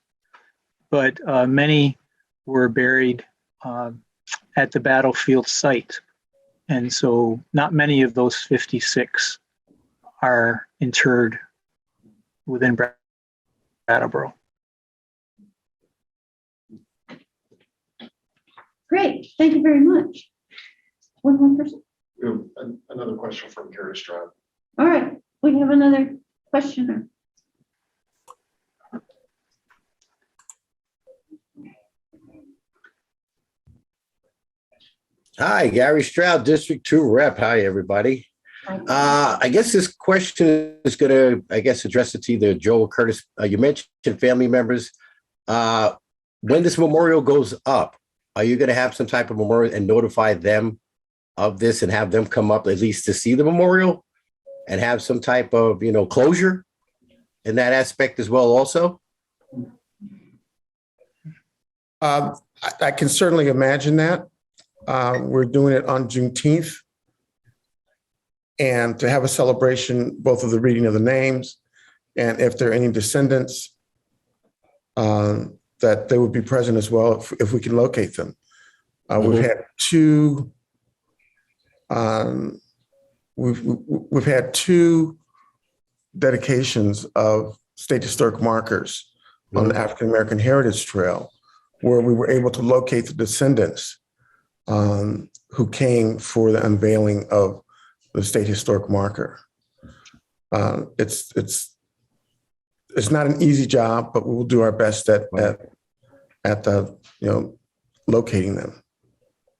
But many were buried at the battlefield site. And so not many of those 56 are interred within Brattleboro. Great, thank you very much. One more person. We have another question from Gary Stroud. All right, we have another questioner. Hi, Gary Stroud, District 2 Rep. Hi, everybody. I guess this question is going to, address it to either Joe or Curtis. You mentioned family members. When this memorial goes up, are you going to have some type of memorial and notify them of this and have them come up at least to see the memorial and have some type of, closure in that aspect as well also? I can certainly imagine that. We're doing it on Juneteenth. And to have a celebration, both of the reading of the names and if there are any descendants, that they would be present as well if we can locate them. We've had two, we've had two dedications of state historic markers on the African American Heritage Trail, where we were able to locate the descendants who came for the unveiling of the state historic marker. It's not an easy job, but we will do our best at locating them.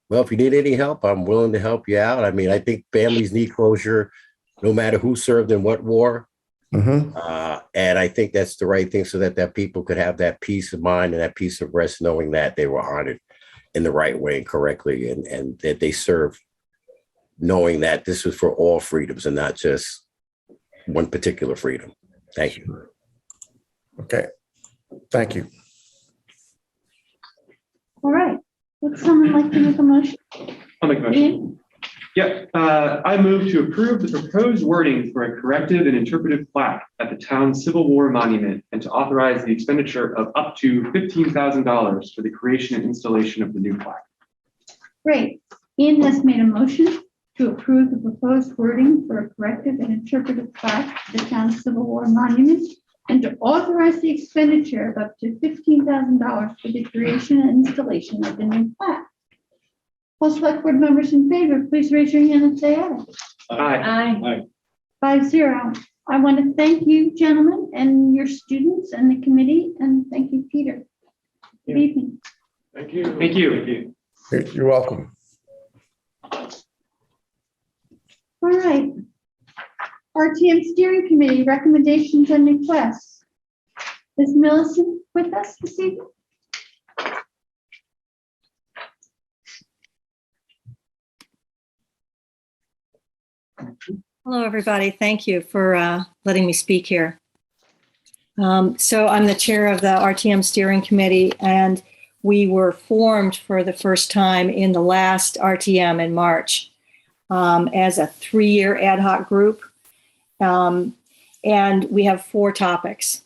Well, if you need any help, I'm willing to help you out. I mean, I think families need closure, no matter who served in what war. And I think that's the right thing, so that people could have that peace of mind and that peace of rest, knowing that they were honored in the right way and correctly, and that they served, knowing that this was for all freedoms and not just one particular freedom. Thank you. Okay, thank you. All right, would someone like to make a motion? I'll make a motion. Yep, I move to approve the proposed wording for a corrective and interpretive plaque at the town's Civil War monument, and to authorize the expenditure of up to $15,000 for the creation and installation of the new plaque. Great. Ian has made a motion to approve the proposed wording for a corrective and interpretive plaque at the town's Civil War monument, and to authorize the expenditure of up to $15,000 for the creation and installation of the new plaque. All select board members in favor, please raise your hand and say aye. Aye. 5-0. I want to thank you, gentlemen, and your students and the committee, and thank you, Peter. Good evening. Thank you. Thank you. You're welcome. All right. RTM Steering Committee recommendations and requests. Is Millicent with us this evening? Hello, everybody. Thank you for letting me speak here. So I'm the chair of the RTM Steering Committee, and we were formed for the first time in the last RTM in March as a 3-year ad hoc group. And we have 4 topics: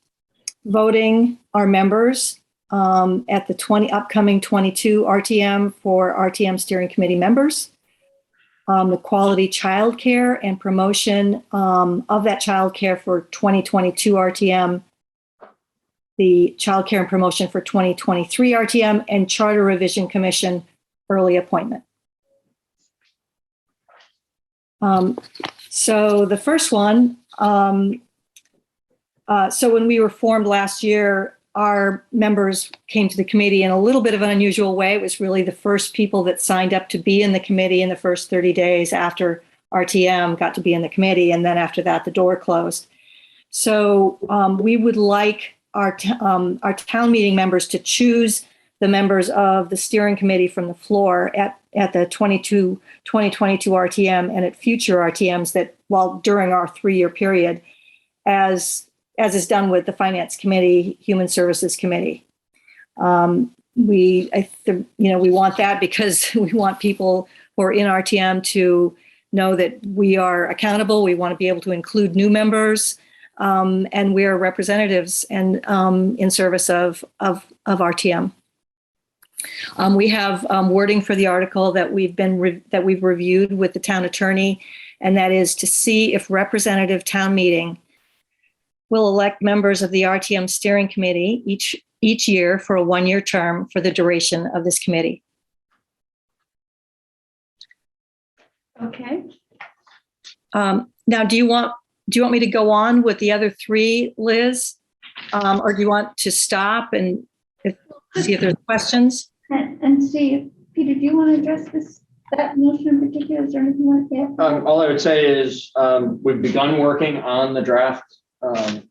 voting our members at the upcoming 22 RTM for RTM Steering Committee members, the quality childcare and promotion of that childcare for 2022 RTM, the childcare and promotion for 2023 RTM, and Charter Revision Commission early appointment. So the first one, so when we were formed last year, our members came to the committee in a little bit of an unusual way. It was really the first people that signed up to be in the committee in the first 30 days after RTM got to be in the committee. And then after that, the door closed. So we would like our town meeting members to choose the members of the steering committee from the floor at the 2022 RTM and at future RTMs that during our 3-year period, as is done with the Finance Committee, Human Services Committee. We want that because we want people who are in RTM to know that we are accountable. We want to be able to include new members, and we are representatives and in service of RTM. We have wording for the article that we've reviewed with the town attorney, and that is to see if representative town meeting will elect members of the RTM steering committee each year for a 1-year term for the duration of this committee. Okay. Now, do you want me to go on with the other 3, Liz? Or do you want to stop and see if there's questions? And see, if Peter, do you want to address that motion in particular? Is there anything like that? All I would say is we've begun working on the draft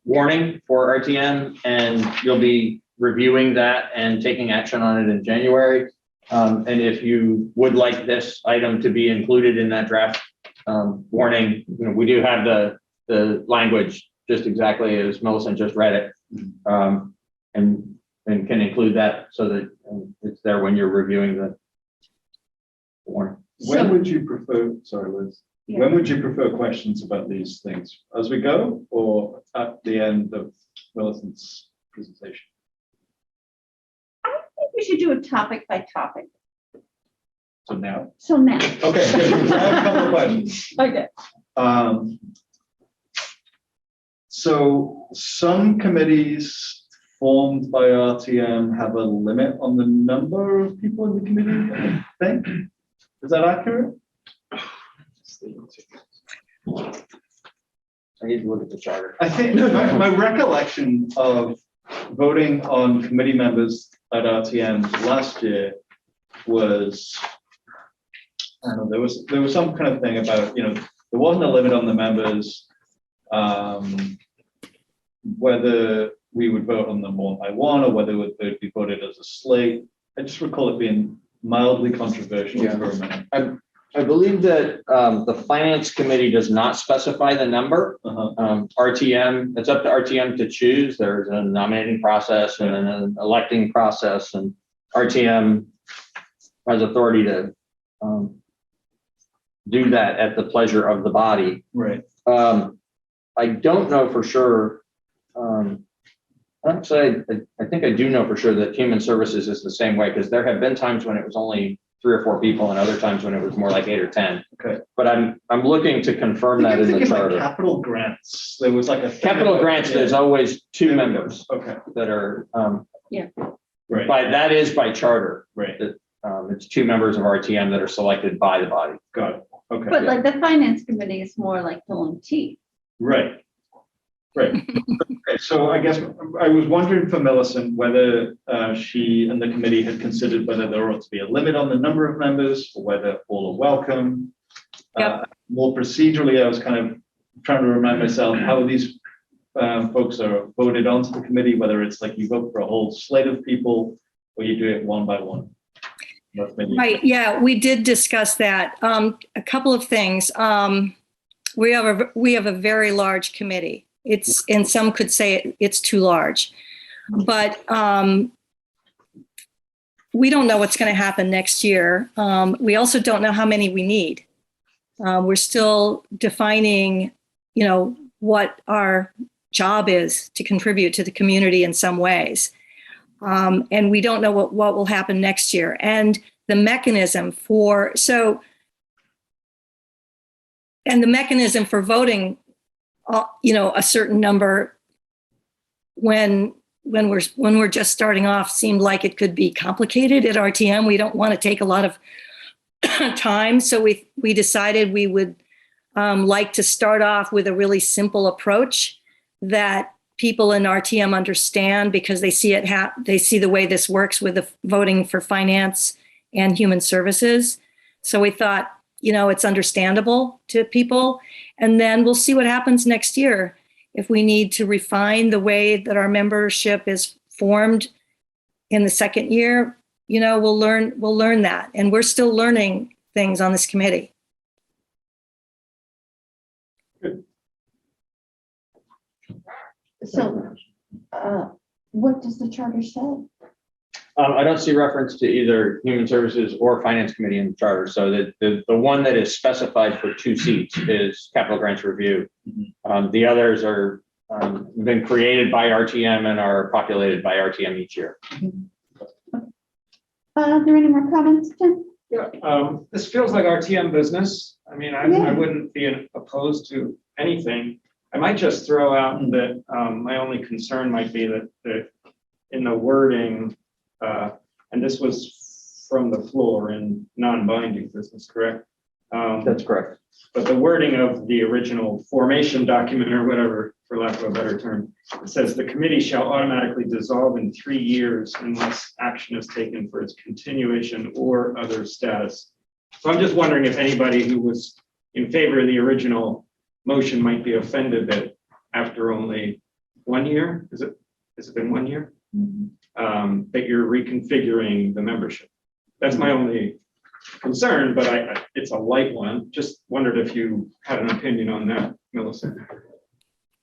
warning for RTM, and you'll be reviewing that and taking action on it in January. And if you would like this item to be included in that draft warning, we do have the language just exactly as Millicent just read it, and can include that so that it's there when you're reviewing the warning. When would you prefer, sorry, Liz, Yeah. when would you prefer questions about these things? As we go or at the end of Millicent's presentation? I think we should do it topic by topic. So now? So now. Okay, good. I have a couple of questions. Okay. So some committees formed by RTM have a limit on the number of people in the committee, I think. Is that accurate? I need to look at the charter. I think my recollection of voting on committee members at RTM last year was, I don't know, there was some kind of thing about, there wasn't a limit on the members, whether we would vote on them one by one or whether they'd be voted as a slate. I just recall it being mildly controversial for a minute. I believe that the Finance Committee does not specify the number. RTM, it's up to RTM to choose. There's a nominating process and an electing process, and RTM has authority to do that at the pleasure of the body. Right. I don't know for sure. Actually, I think I do know for sure that Human Services is the same way, because there have been times when it was only 3 or 4 people and other times when it was more like 8 or 10. Okay. But I'm looking to confirm that in the charter. Like capital grants, there was like a Capital grants, there's always 2 members. Okay. That are, right. That is by charter. Right. It's 2 members of RTM that are selected by the body. Got it. Okay. But like the finance committee is more like pulling teeth. Right. Right. Okay, so I guess I was wondering for Millicent whether she and the committee had considered whether there ought to be a limit on the number of members or whether all are welcome. More procedurally, I was kind of trying to remind myself how these folks are voted onto the committee, whether it's like you vote for a whole slate of people or you do it one by one. Right, yeah, we did discuss that. A couple of things. We have a very large committee. And some could say it's too large, but we don't know what's going to happen next year. We also don't know how many we need. We're still defining, what our job is to contribute to the community in some ways. And we don't know what will happen next year. And the mechanism for voting, a certain number when we're just starting off seemed like it could be complicated at RTM. We don't want to take a lot of time. So we decided we would like to start off with a really simple approach that people in RTM understand, because they see they see the way this works with the voting for finance and human services. So we thought, it's understandable to people. And then we'll see what happens next year. If we need to refine the way that our membership is formed in the second year, we'll learn that. And we're still learning things on this committee. So, what does the charter say? I don't see reference to either Human Services or Finance Committee in the charter. So the one that is specified for 2 seats is Capital Grants Review. The others are been created by RTM and are populated by RTM each year. Are there any more comments, Tim? Yeah, this feels like RTM business. I mean, I wouldn't be opposed to anything. I might just throw out that my only concern might be that in the wording, and this was from the floor in non-binding business, correct? That's correct. But the wording of the original formation document or whatever, for lack of a better term, it says the committee shall automatically dissolve in 3 years unless action is taken for its continuation or other status. So I'm just wondering if anybody who was in favor of the original motion might be offended that after only 1 year, has it been 1 year? That you're reconfiguring the membership. That's my only concern, but it's a light one. Just wondered if you had an opinion on that, Millicent.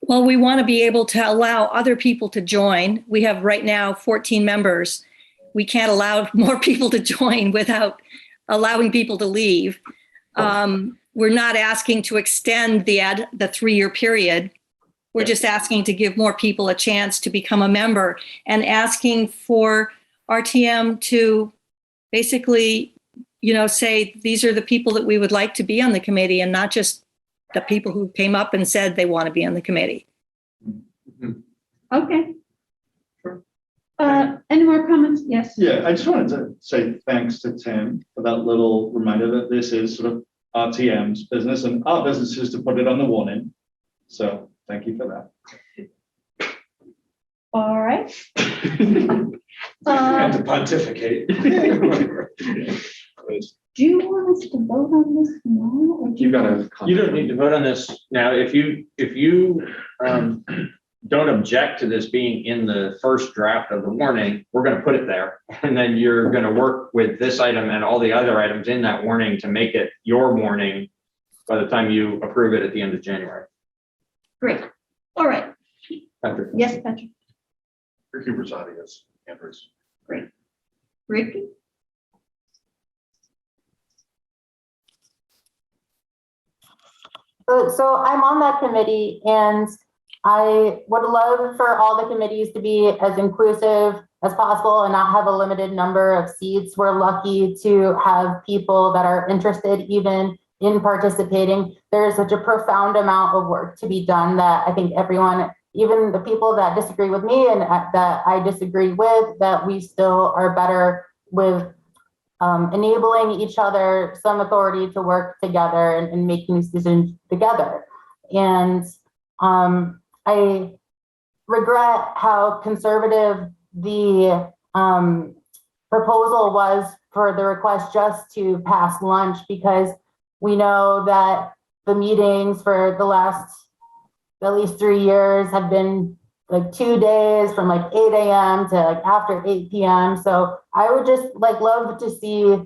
Well, we want to be able to allow other people to join. We have right now 14 members. We can't allow more people to join without allowing people to leave. We're not asking to extend the 3-year period. We're just asking to give more people a chance to become a member and asking for RTM to basically, say, these are the people that we would like to be on the committee and not just the people who came up and said they want to be on the committee. Okay. Sure. Any more comments? Yes. Yeah, I just wanted to say thanks to Tim for that little reminder that this is sort of RTM's business and our business is to put it on the warning. So thank you for that. All right. Have to pontificate. Do you want us to vote on this now? Or do You gotta. You don't need to vote on this now. If you don't object to this being in the first draft of the warning, we're going to put it there. And then you're going to work with this item and all the other items in that warning to make it your warning by the time you approve it at the end of January. Great. All right. Patrick. Yes, Patrick. Ricky Rosati, yes, Andrews. Great. Ricky? So I'm on that committee and I would love for all the committees to be as inclusive as possible and not have a limited number of seats. We're lucky to have people that are interested even in participating. There is such a profound amount of work to be done that I think everyone, even the people that disagree with me and that I disagree with, that we still are better with enabling each other some authority to work together and making these decisions together. And I regret how conservative the proposal was for the request just to pass lunch, because we know that the meetings for the last at least 3 years have been like 2 days from like 8 a.m. to like after 8 p.m. So I would just like love to see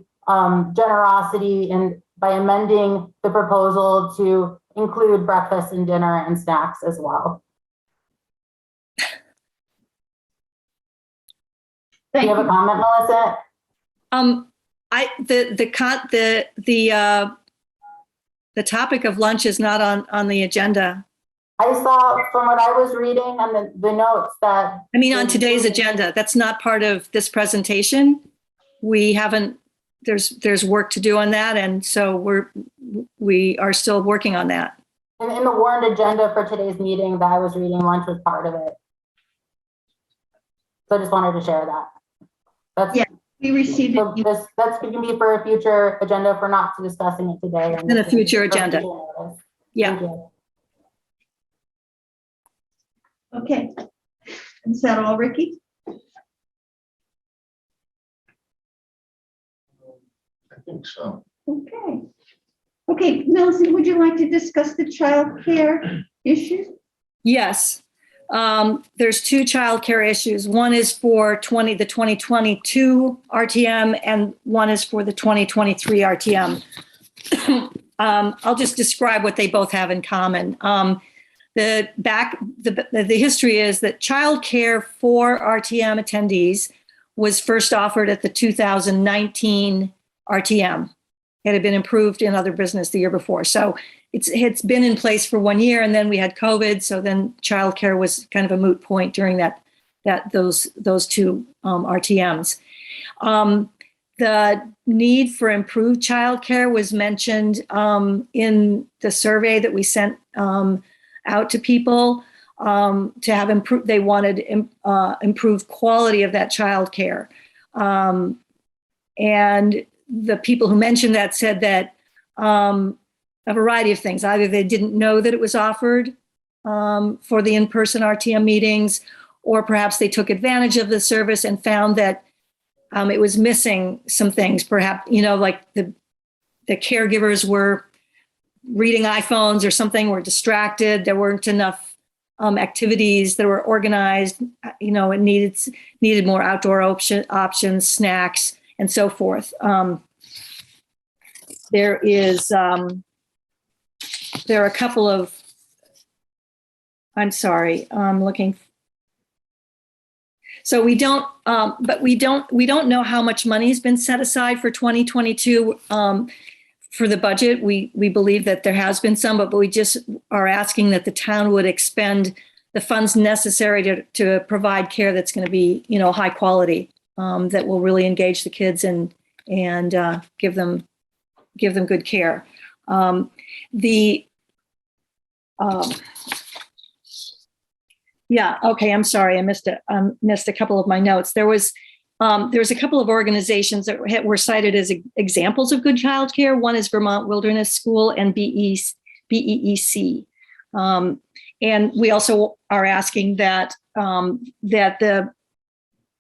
generosity and by amending the proposal to include breakfast and dinner and snacks as well. Do you have a comment, Melissa? The topic of lunch is not on the agenda. I saw from what I was reading on the notes that. I mean, on today's agenda, that's not part of this presentation. We haven't, there's work to do on that. And so we are still working on that. In the warned agenda for today's meeting that I was reading, lunch was part of it. So I just wanted to share that. Yeah, we received it. That's going to be for a future agenda for not discussing it today. In a future agenda. Yeah. Okay. Is that all, Ricky? I think so. Okay. Okay, Millicent, would you like to discuss the child care issue? Yes. there's two childcare issues. One is for the 2022 RTM, and one is for the 2023 RTM. I'll just describe what they both have in common. The history is that childcare for RTM attendees was first offered at the 2019 RTM. It had been improved in other business the year before. So it's been in place for 1 year, and then we had COVID. So then childcare was kind of a moot point during those two RTMs. The need for improved childcare was mentioned in the survey that we sent out to people to have improved. They wanted improved quality of that childcare, and the people who mentioned that said that a variety of things. Either they didn't know that it was offered for the in-person RTM meetings, or perhaps they took advantage of the service and found that it was missing some things. Perhaps, like the caregivers were reading iPhones or something, were distracted. There weren't enough activities that were organized. It needed more outdoor options, snacks, and so forth. There are a couple of, I'm sorry, I'm looking. So we don't know how much money has been set aside for 2022 for the budget. We believe that there has been some, but we just are asking that the town would expend the funds necessary to provide care that's going to be, high quality, that will really engage the kids and give them good care. I'm sorry, I missed a couple of my notes. There was a couple of organizations that were cited as examples of good childcare. One is Vermont Wilderness School and BEEC. And we also are asking that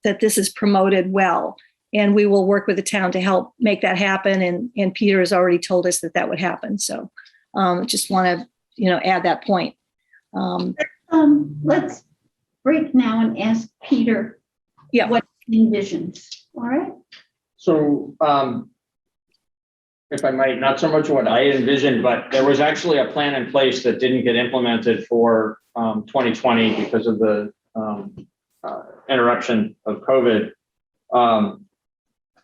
this is promoted well. And we will work with the town to help make that happen. And Peter has already told us that would happen. So just want to, add that point. Let's break now and ask Peter what he envisions. All right. So, if I might, not so much what I envisioned, but there was actually a plan in place that didn't get implemented for 2020 because of the interruption of COVID,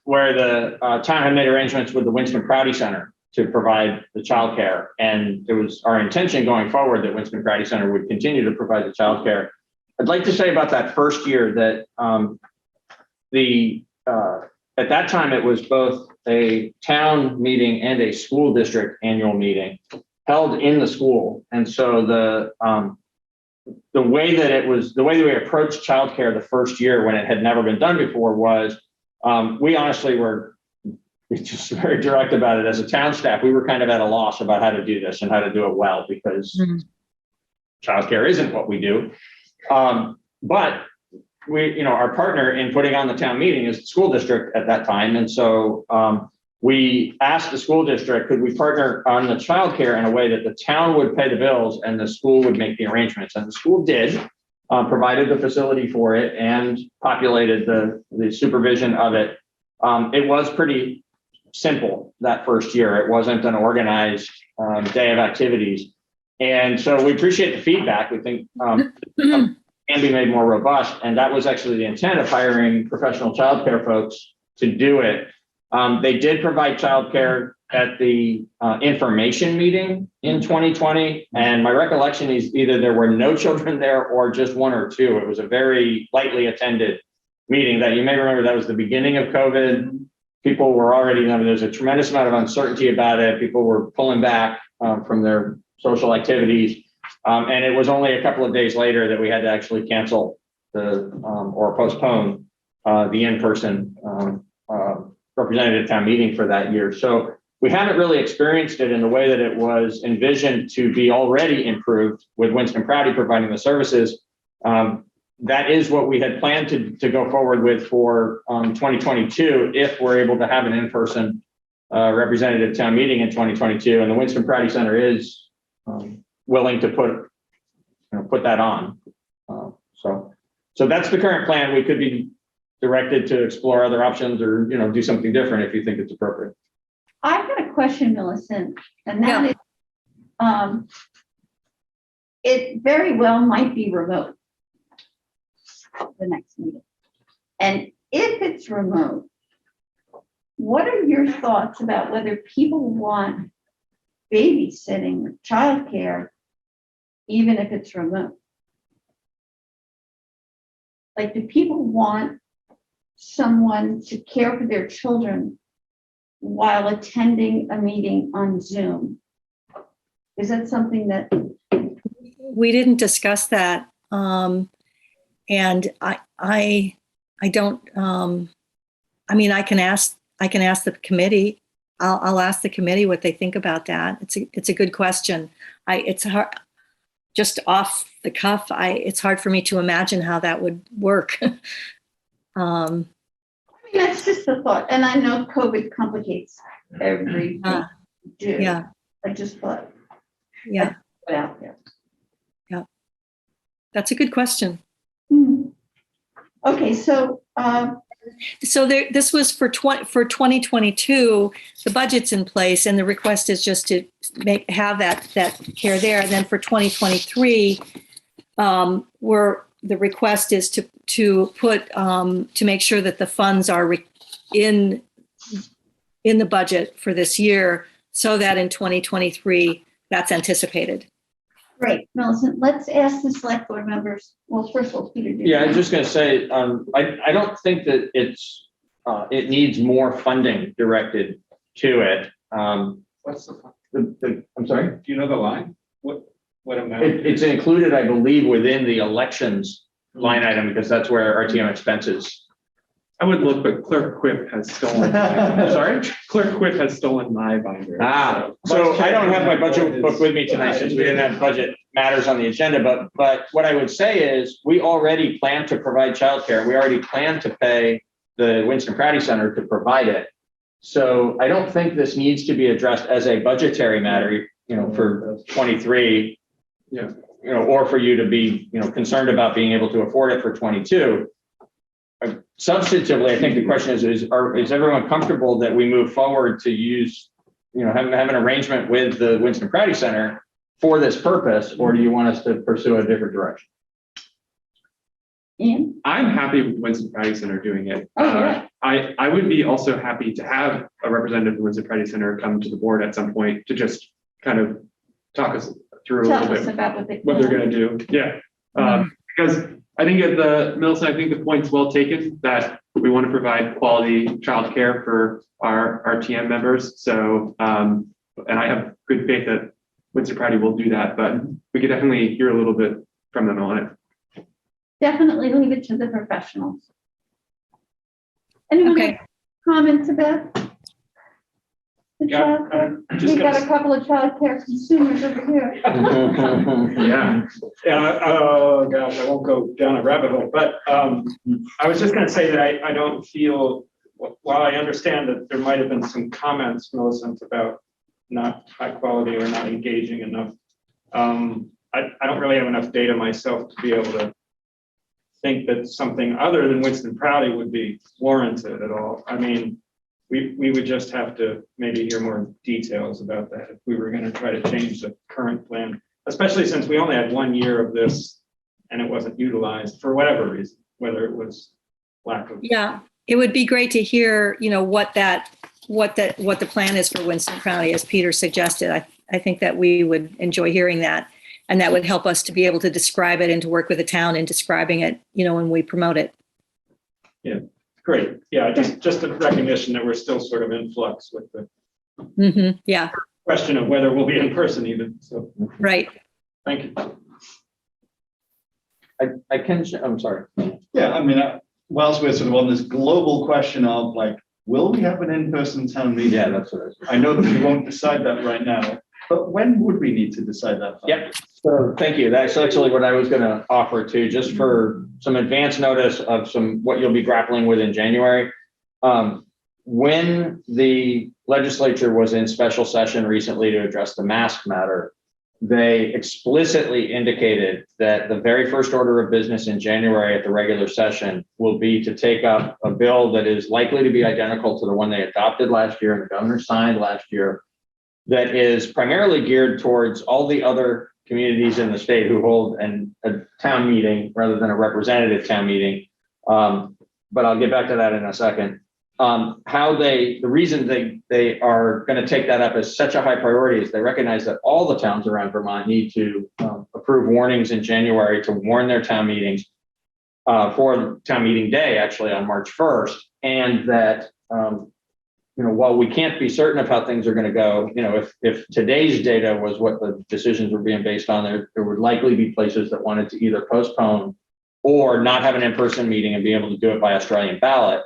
where the town had made arrangements with the Winston Crowdy Center to provide the childcare, and it was our intention going forward that Winston Crowdy Center would continue to provide the childcare. I'd like to say about that first year that at that time it was both a town meeting and a school district annual meeting held in the school, and so the way that we approached childcare the first year when it had never been done before was we honestly were just very direct about it. As a town staff, we were kind of at a loss about how to do this and how to do it well, because childcare isn't what we do. But we, our partner in putting on the town meeting is the school district at that time. And so we asked the school district, could we partner on the childcare in a way that the town would pay the bills and the school would make the arrangements? And the school did, provided the facility for it and populated the supervision of it. It was pretty simple that first year. It wasn't an organized day of activities. And so we appreciate the feedback. We think can be made more robust. And that was actually the intent of hiring professional childcare folks to do it. They did provide childcare at the information meeting in 2020. And my recollection is either there were no children there or just one or two. It was a very lightly attended meeting that you may remember. That was the beginning of COVID. People were already, there's a tremendous amount of uncertainty about it. People were pulling back from their social activities. And it was only a couple of days later that we had to actually cancel or postpone the in-person representative town meeting for that year. So we haven't really experienced it in the way that it was envisioned to be already improved with Winston Crowdy providing the services. That is what we had planned to go forward with for 2022, if we're able to have an in-person representative town meeting in 2022. And the Winston Crowdy Center is willing to put that on. So that's the current plan. We could be directed to explore other options or, you know, do something different if you think it's appropriate. I've got a question, Millicent, and that is, it very well might be remote, the next meeting. And if it's remote, what are your thoughts about whether people want babysitting or childcare, even if it's remote? Like, do people want someone to care for their children while attending a meeting on Zoom? Is that something that? We didn't discuss that. And I don't, I mean, I can ask the committee. I'll ask the committee what they think about that. It's a good question. It's hard, just off the cuff. It's hard for me to imagine how that would work. I mean, that's just a thought, and I know COVID complicates everything. Yeah. I just thought. Yeah. I'd put it out there. Yeah. That's a good question. Hmm. Okay, so. So this was for 2022. The budget's in place, and the request is just to have that care there. And then for 2023, where the request is to put to make sure that the funds are in the budget for this year, so that in 2023 that's anticipated. Great, Millicent, let's ask the select board members. Well, first of all, Peter. Yeah, I was just going to say, I don't think that it needs more funding directed to it. What's the I'm sorry? Do you know the line? What amount? It's included, I believe, within the elections line item because that's where RTM expenses. I would look, but Clerk Quip has stolen. Sorry? Clerk Quip has stolen my binder. So I don't have my budget book with me tonight since we didn't have budget matters on the agenda, but what I would say is we already plan to provide childcare. We already plan to pay the Winston Pratty Center to provide it. So I don't think this needs to be addressed as a budgetary matter, you know, for 23, yeah, you know, or for you to be, you know, concerned about being able to afford it for 22. Substantively, I think the question is everyone comfortable that we move forward to use, you know, have an arrangement with the Winston Pratty Center for this purpose, or do you want us to pursue a different direction? Ian? I'm happy with Winston Pratty Center doing it. Oh, yeah. I would be also happy to have a representative of the Winston Pratty Center come to the board at some point to just kind of talk us through a little bit about what they're going to do. Yeah, because I think Millicent, I think the point's well taken that we want to provide quality childcare for our RTM members. So, and I have good faith that Winston Pratty will do that, but we could definitely hear a little bit from them on it. Definitely leave it to the professionals. Anyone have comments about the childcare? We've got a couple of childcare consumers over here. Yeah. Oh gosh, I won't go down a rabbit hole, but I was just going to say that I don't feel, while I understand that there might have been some comments, Millicent, about not high quality or not engaging enough. I don't really have enough data myself to be able to think that something other than Winston Pratty would be warranted at all. I mean, we would just have to maybe hear more details about that if we were going to try to change the current plan, especially since we only had 1 year of this and it wasn't utilized for whatever reason, whether it was lack of. Yeah, it would be great to hear, you know, what the plan is for Winston Pratty, as Peter suggested. I think that we would enjoy hearing that, and that would help us to be able to describe it and to work with the town in describing it, you know, when we promote it. Yeah, great. Yeah, just a recognition that we're still sort of in flux with the yeah, question of whether we'll be in person even. So right. Thank you. I'm sorry. Yeah, I mean, whilst we're sort of on this global question of like, will we have an in-person town meeting? Yeah, that's what I know that we won't decide that right now, but when would we need to decide that? Yep. So thank you. That's actually what I was going to offer too, just for some advance notice of what you'll be grappling with in January. When the legislature was in special session recently to address the mask matter, they explicitly indicated that the very first order of business in January at the regular session will be to take up a bill that is likely to be identical to the one they adopted last year and the governor signed last year, that is primarily geared towards all the other communities in the state who hold a town meeting rather than a representative town meeting. But I'll get back to that in a second. The reason they are going to take that up as such a high priority is they recognize that all the towns around Vermont need to approve warnings in January to warn their town meetings for town meeting day, actually on March 1st. And that, while we can't be certain of how things are going to go, if today's data was what the decisions were being based on, there would likely be places that wanted to either postpone or not have an in-person meeting and be able to do it by Australian ballot.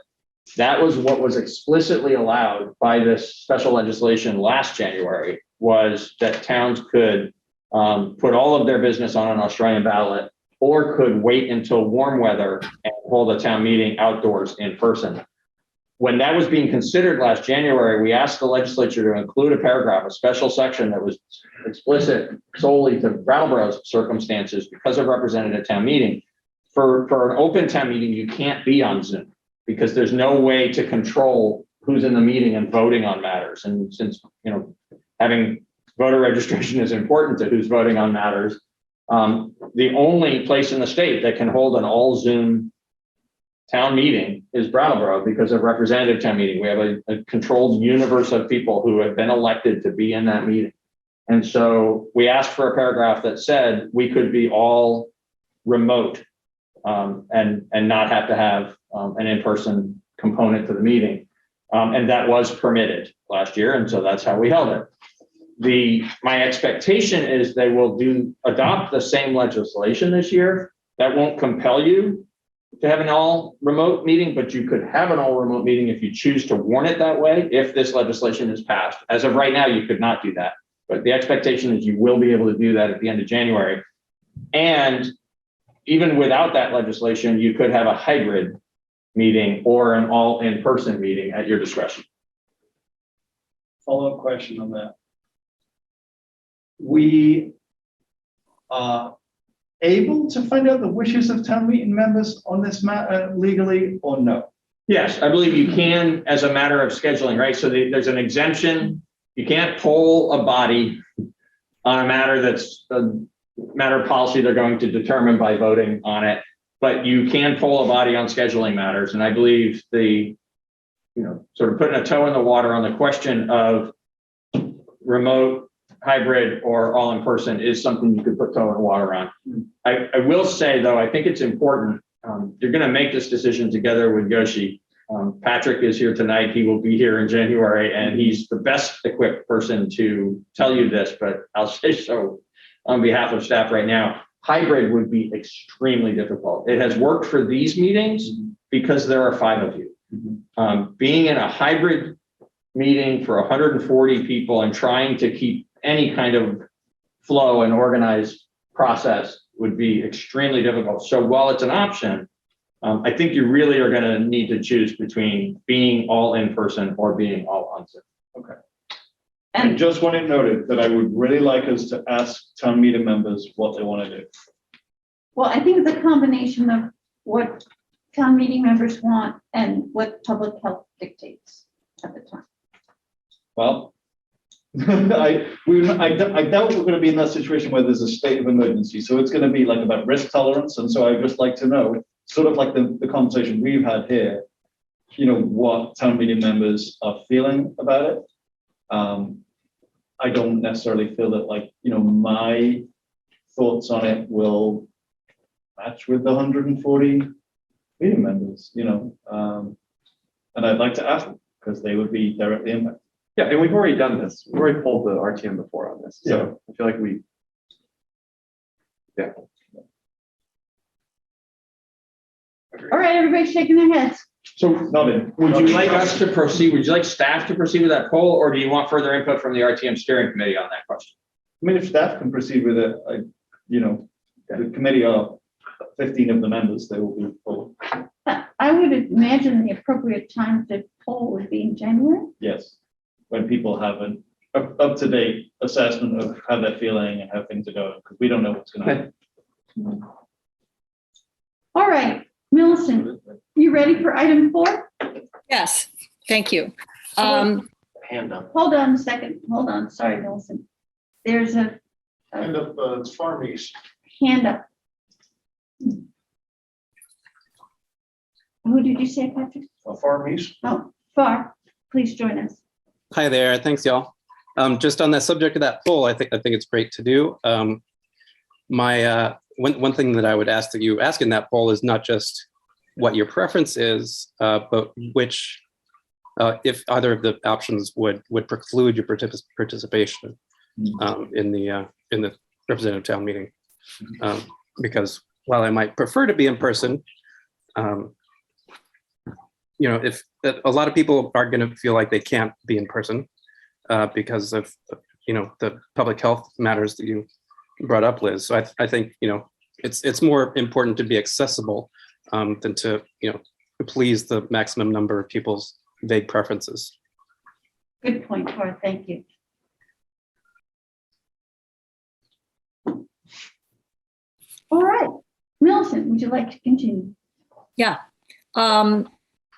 That was what was explicitly allowed by this special legislation last January, was that towns could put all of their business on an Australian ballot or could wait until warm weather and hold a town meeting outdoors in person. When that was being considered last January, we asked the legislature to include a paragraph, a special section that was explicit solely to Brattleboro's circumstances because of representative town meeting. For an open town meeting, you can't be on Zoom because there's no way to control who's in the meeting and voting on matters. And since, having voter registration is important to who's voting on matters, the only place in the state that can hold an all Zoom town meeting is Brattleboro because of representative town meeting. We have a controlled universe of people who have been elected to be in that meeting. And so we asked for a paragraph that said we could be all remote and not have to have an in-person component to the meeting. And that was permitted last year. And so that's how we held it. My expectation is they will adopt the same legislation this year. That won't compel you to have an all remote meeting, but you could have an all remote meeting if you choose to warn it that way, if this legislation is passed. As of right now, you could not do that. But the expectation is you will be able to do that at the end of January. And even without that legislation, you could have a hybrid meeting or an all in-person meeting at your discretion. Follow-up question on that. We are able to find out the wishes of town meeting members on this matter legally or no? Yes, I believe you can as a matter of scheduling, right? So there's an exemption. You can't poll a body on a matter that's a matter of policy they're going to determine by voting on it, but you can poll a body on scheduling matters. And I believe sort of putting a toe in the water on the question of remote, hybrid, or all in person is something you could put toe in the water on. I will say though, I think it's important. You're going to make this decision together with Yoshi. Patrick is here tonight. He will be here in January, and he's the best equipped person to tell you this, but I'll say so on behalf of staff right now. Hybrid would be extremely difficult. It has worked for these meetings because there are 5 of you. Being in a hybrid meeting for 140 people and trying to keep any kind of flow and organized process would be extremely difficult. So while it's an option, I think you really are going to need to choose between being all in person or being all on Zoom. Okay. And just want it noted that I would really like us to ask town meeting members what they want to do. Well, I think it's a combination of what town meeting members want and what public health dictates at the time. Well, I doubt we're going to be in that situation where there's a state of emergency. So it's going to be like about risk tolerance. And so I'd just like to know, sort of like the conversation we've had here, what town meeting members are feeling about it. I don't necessarily feel that my thoughts on it will match with the 140 meeting members, and I'd like to ask them because they would be directly impacted. Yeah, and we've already done this. We've already pulled the RTM before on this. So I feel like All right, everybody's shaking their heads. So would you like us to proceed? Would you like staff to proceed with that poll, or do you want further input from the RTM steering committee on that question? I mean, if staff can proceed with it, the committee are 15 of the members, they will be full. I would imagine the appropriate time to poll would be in January. Yes, when people have up-to-date assessment of how they're feeling and how things are going, because we don't know what's going to happen. All right, Millicent, you ready for item 4? Yes, thank you. Hand up. Hold on a second. Hold on. Sorry, Millicent. There's a End up, it's Farm East. hand up. Who did you say, Patrick? Farm East. Oh, Far. Please join us. Hi there. Thanks, y'all. Just on the subject of that poll, I think it's great to do. One thing that I would ask that you ask in that poll is not just what your preference is, but which, if either of the options would preclude your participation in the representative town meeting. Because while I might prefer to be in person, if a lot of people are going to feel like they can't be in person because of the public health matters that you brought up, Liz. So I think it's more important to be accessible than to please the maximum number of people's vague preferences. Good point, Far. Thank you. All right, Millicent, would you like to continue? Yeah.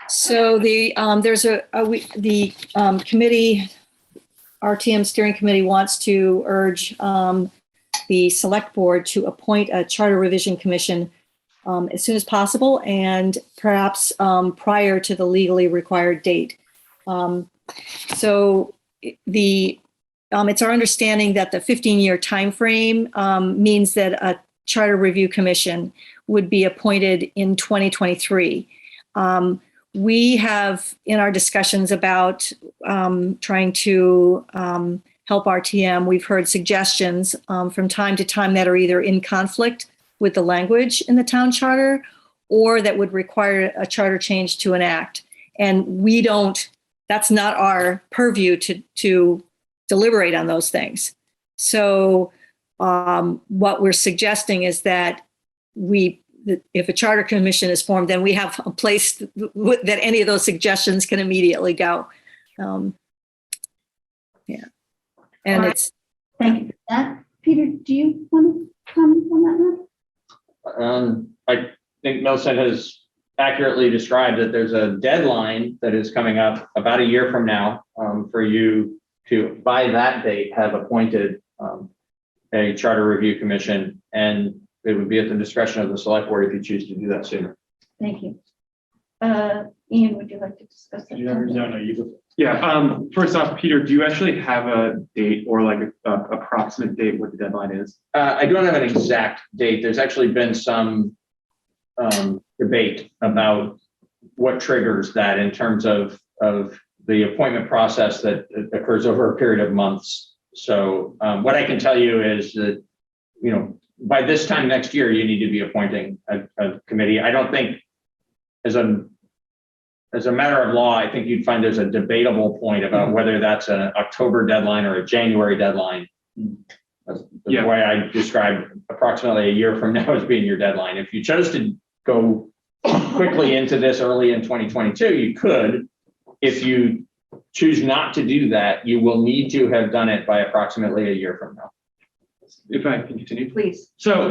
So there's the committee, RTM steering committee wants to urge the select board to appoint a charter revision commission as soon as possible and perhaps prior to the legally required date. So it's our understanding that the 15-year timeframe means that a charter review commission would be appointed in 2023. We have, in our discussions about trying to help RTM, we've heard suggestions from time to time that are either in conflict with the language in the town charter or that would require a charter change to enact. And that's not our purview to deliberate on those things. So what we're suggesting is that if a charter commission is formed, then we have a place that any of those suggestions can immediately go. Yeah. And Right. Thank you for that. Peter, do you want to comment on that one? I think Millicent has accurately described that there's a deadline that is coming up about a year from now for you to, by that date, have appointed a charter review commission, and it would be at the discretion of the select board if you choose to do that sooner. Thank you. Ian, would you like to discuss that? No, you go. Yeah, first off, Peter, do you actually have a date or like a approximate date what the deadline is? I don't have an exact date. There's actually been some debate about what triggers that in terms of the appointment process that occurs over a period of months. So what I can tell you is that, by this time next year, you need to be appointing a committee. I don't think as a matter of law, I think you'd find there's a debatable point about whether that's an October deadline or a January deadline. That's the way I described approximately a year from now as being your deadline. If you chose to go quickly into this early in 2022, you could. If you choose not to do that, you will need to have done it by approximately a year from now. If I can continue. Please. So,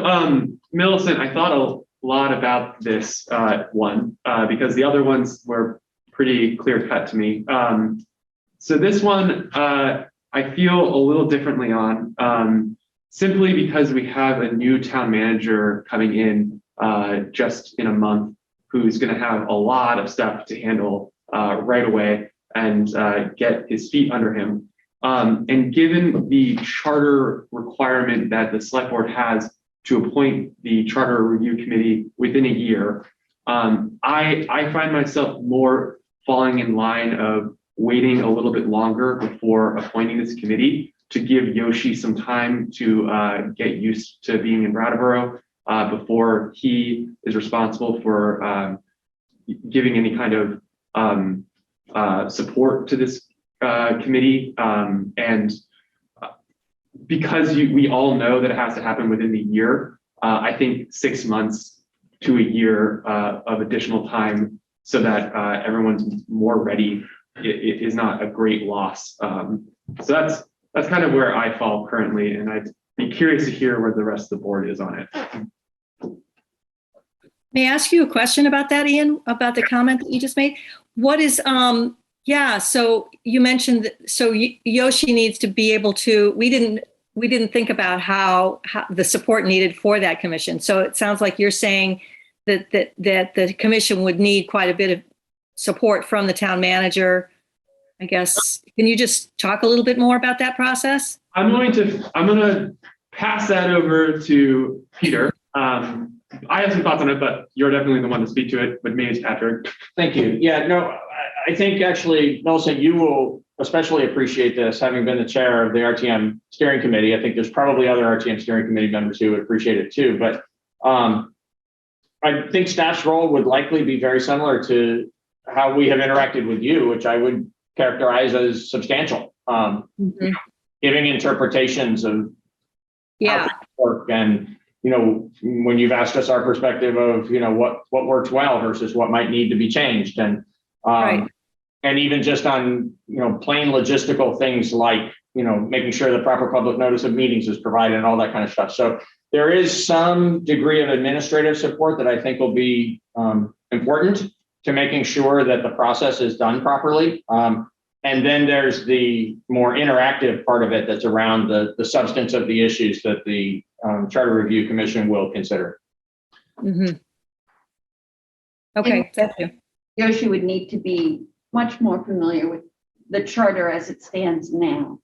Millicent, I thought a lot about this one because the other ones were pretty clear cut to me. So this one, I feel a little differently on, simply because we have a new town manager coming in just in a month, who's going to have a lot of stuff to handle right away and get his feet under him. And given the charter requirement that the select board has to appoint the charter review committee within a year, I find myself more falling in line of waiting a little bit longer before appointing this committee to give Yoshi some time to get used to being in Brattleboro before he is responsible for giving any kind of support to this committee. And because we all know that it has to happen within the year, I think 6 months to a year of additional time so that everyone's more ready is not a great loss. So that's kind of where I fall currently, and I'd be curious to hear where the rest of the board is on it. May I ask you a question about that, Ian, about the comment that you just made? What is, yeah, so you mentioned, so Yoshi needs to be able to, we didn't think about how the support needed for that commission. So it sounds like you're saying that the commission would need quite a bit of support from the town manager. I guess, can you just talk a little bit more about that process? I'm going to pass that over to Peter. I have some thoughts on it, but you're definitely the one to speak to it with me as Patrick. Thank you. Yeah, no, I think actually, Nelson, you will especially appreciate this, having been the chair of the RTM steering committee. I think there's probably other RTM steering committee members who would appreciate it too. But I think staff's role would likely be very similar to how we have interacted with you, which I would characterize as substantial. Giving interpretations of how things work, and when you've asked us our perspective of what works well versus what might need to be changed, and and even just on plain logistical things like making sure the proper public notice of meetings is provided and all that kind of stuff. So there is some degree of administrative support that I think will be important to making sure that the process is done properly. And then there's the more interactive part of it that's around the substance of the issues that the Charter Review Commission will consider. Okay, thank you. Yoshi would need to be much more familiar with the charter as it stands now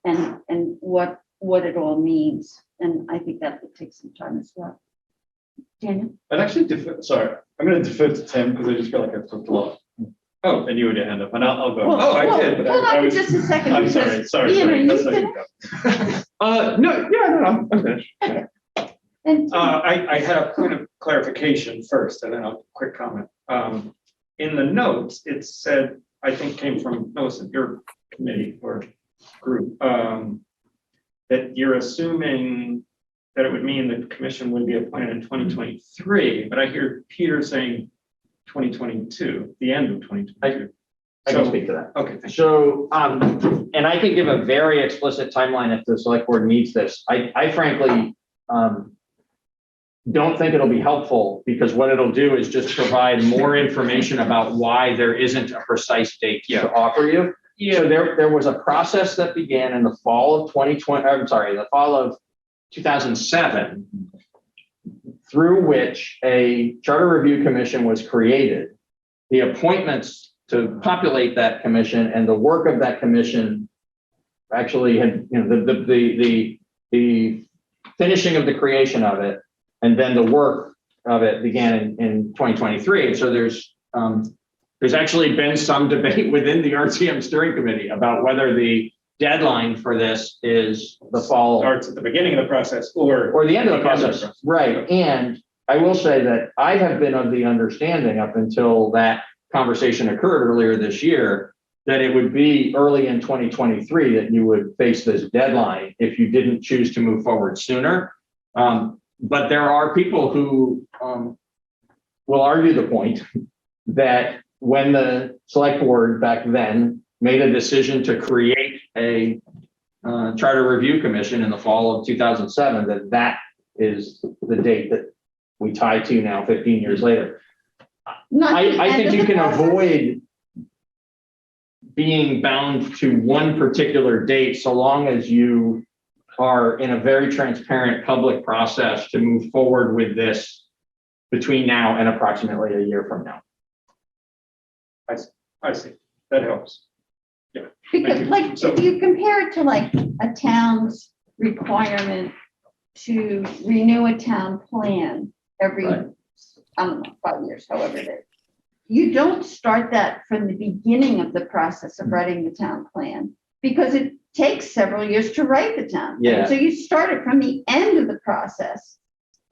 and what it all means. And I think that would take some time as well. Daniel? I'd actually sorry, I'm going to defer to Tim because I just feel like I've talked a lot. Oh, and you had your hand up, and I'll go. Well, I did, but hold I on was, for just a second. I'm sorry. Ian, are you That's finished? No, I'm finished. And I had a point of clarification first, and then a quick comment. In the notes, it said, I think came from Millicent, your committee or group, that you're assuming that it would mean the commission would be a plan in 2023, but I hear Peter saying 2022, the end of 2022. I can speak to that. Okay. Thank you. So, and I can give a very explicit timeline if the select board needs this. I frankly don't think it'll be helpful, because what it'll do is just provide more information about why there isn't a precise date to offer you. So there was a process that began in the fall of 2020, I'm sorry, the fall of 2007, through which a charter review commission was created. The appointments to populate that commission and the work of that commission actually had, the finishing of the creation of it, and then the work of it began in 2023. And so there's actually been some debate within the RTM steering committee about whether the deadline for this is the fall. Starts at the beginning of the process or the end of the process. Right. And I will say that I have been of the understanding up until that conversation occurred earlier this year that it would be early in 2023 that you would face this deadline if you didn't choose to move forward sooner. But there are people who will argue the point that when the select board back then made a decision to create a charter review commission in the fall of 2007, that is the date that we tie to now 15 years later. I think you can avoid being bound to one particular date so long as you are in a very transparent public process to move forward with this between now and approximately a year from now. I see. That helps. Yeah. because if you compare it to like a town's requirement to renew a town plan every, I don't know, 5 years, however it is. You don't start that from the beginning of the process of writing the town plan, because it takes several years to write the town plan. Yeah. So you start it from the end of the process.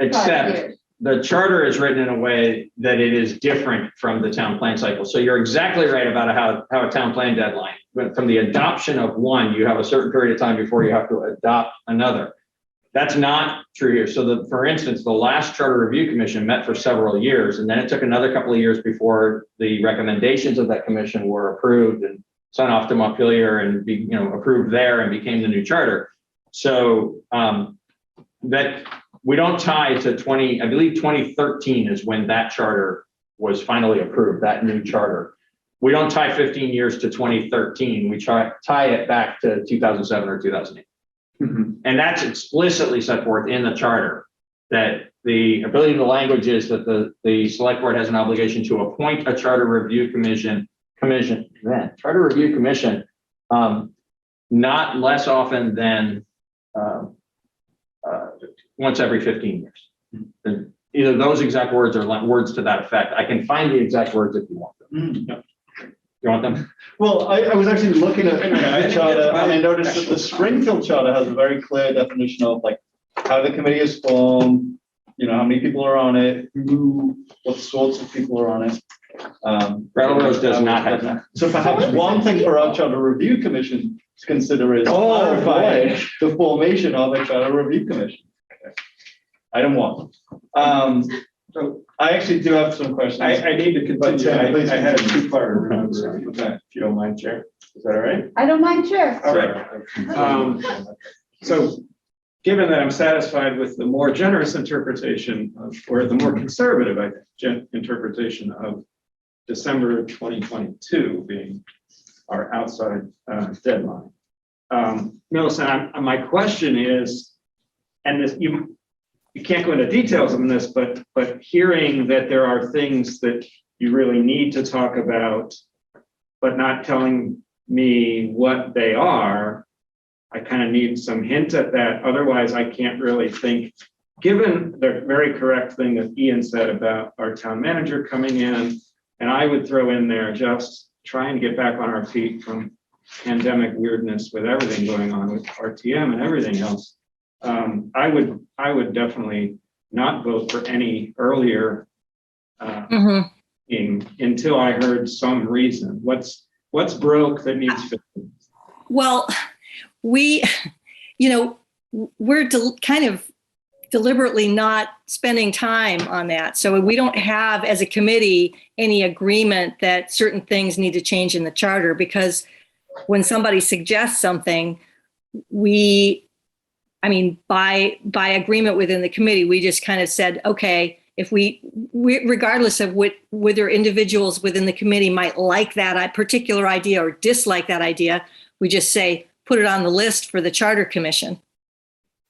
Except the charter is written in a way that it is different from the town plan cycle. So you're exactly right about how a town plan deadline, but from the adoption of one, you have a certain period of time before you have to adopt another. That's not true here. So for instance, the last Charter Review Commission met for several years, and then it took another couple of years before the recommendations of that commission were approved and sign off to Montpelier and be, approved there and became the new charter. So that we don't tie to I believe 2013 is when that charter was finally approved, that new charter. We don't tie 15 years to 2013. We tie it back to 2007 or 2008. And that's explicitly set forth in the charter that the ability of the language is that the select board has an obligation to appoint a charter review commission, not less often than once every 15 years. Either those exact words or words to that effect. I can find the exact words if you want them. You want them? Well, I was actually looking at the charter and I noticed that the Springfield charter has a very clear definition of like how the committee is formed, how many people are on it, what sorts of people are on it. Brattleboro does not have that. So perhaps one thing for our charter review commission to consider is clarifying the formation of a charter review commission. Item 1. So I actually do have some questions. I need to continue. I had a two-part answer, if you don't mind, Chair. Is that all right? I don't mind, Chair. All right. So given that I'm satisfied with the more generous interpretation or the more conservative interpretation of December 2022 being our outside deadline. Millicent, my question is, and this you can't go into details on this, but hearing that there are things that you really need to talk about, but not telling me what they are, I kind of need some hint at that. Otherwise, I can't really think, given the very correct thing that Ian said about our town manager coming in, and I would throw in there just trying to get back on our feet from pandemic weirdness with everything going on with RTM and everything else. I would definitely not vote for any earlier until I heard some reason. What's broke that needs fixing? Well, we're kind of deliberately not spending time on that. So we don't have, as a committee, any agreement that certain things need to change in the charter, because when somebody suggests something, by agreement within the committee, we just kind of said, okay, if we regardless of whether individuals within the committee might like that particular idea or dislike that idea, we just say, put it on the list for the Charter Commission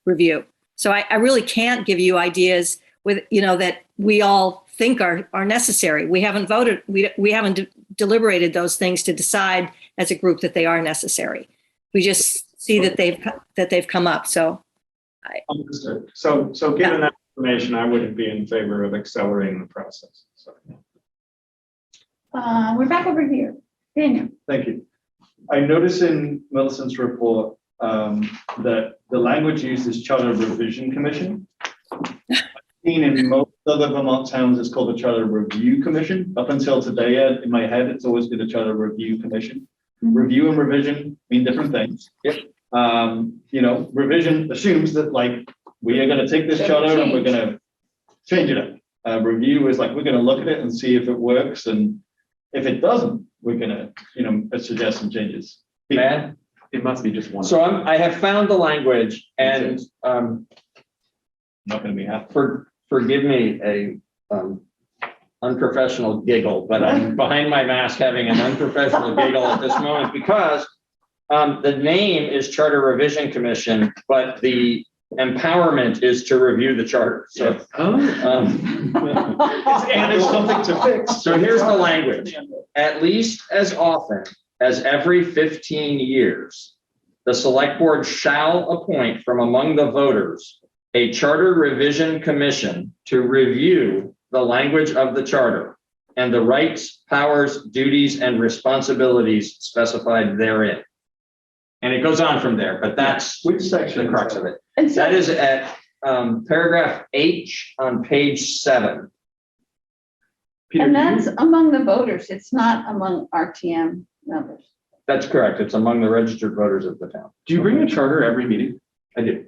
review. So I really can't give you ideas that we all think are necessary. We haven't voted, we haven't deliberated those things to decide as a group that they are necessary. We just see that they've come up. So understood. So given that information, I wouldn't be in favor of accelerating the process. So. We're back over here. Daniel. Thank you. I noticed in Millicent's report that the language used is Charter Revision Commission. I've seen in most other Vermont towns, it's called the Charter Review Commission. Up until today, in my head, it's always been a Charter Review Commission. Review and revision mean different things. Yep. Revision assumes that we are going to take this charter and we're going to change it up. Review is we're going to look at it and see if it works, and if it doesn't, we're going to suggest some changes. Man, it must be just one. So I have found the language, and not going to be happy. Forgive me a unprofessional giggle, but I'm behind my mask having an unprofessional giggle at this moment because the name is Charter Revision Commission, but the empowerment is to review the charter. So, and there's something to fix. So here's the language. At least as often as every 15 years, the select board shall appoint from among the voters a charter revision commission to review the language of the charter and the rights, powers, duties, and responsibilities specified therein. And it goes on from there, but that's which section the crux of it. And so, that is at paragraph H on page 7. Peter, and that's among the voters. It's not among RTM members. That's correct. It's among the registered voters of the town. Do you bring a charter every meeting? I do.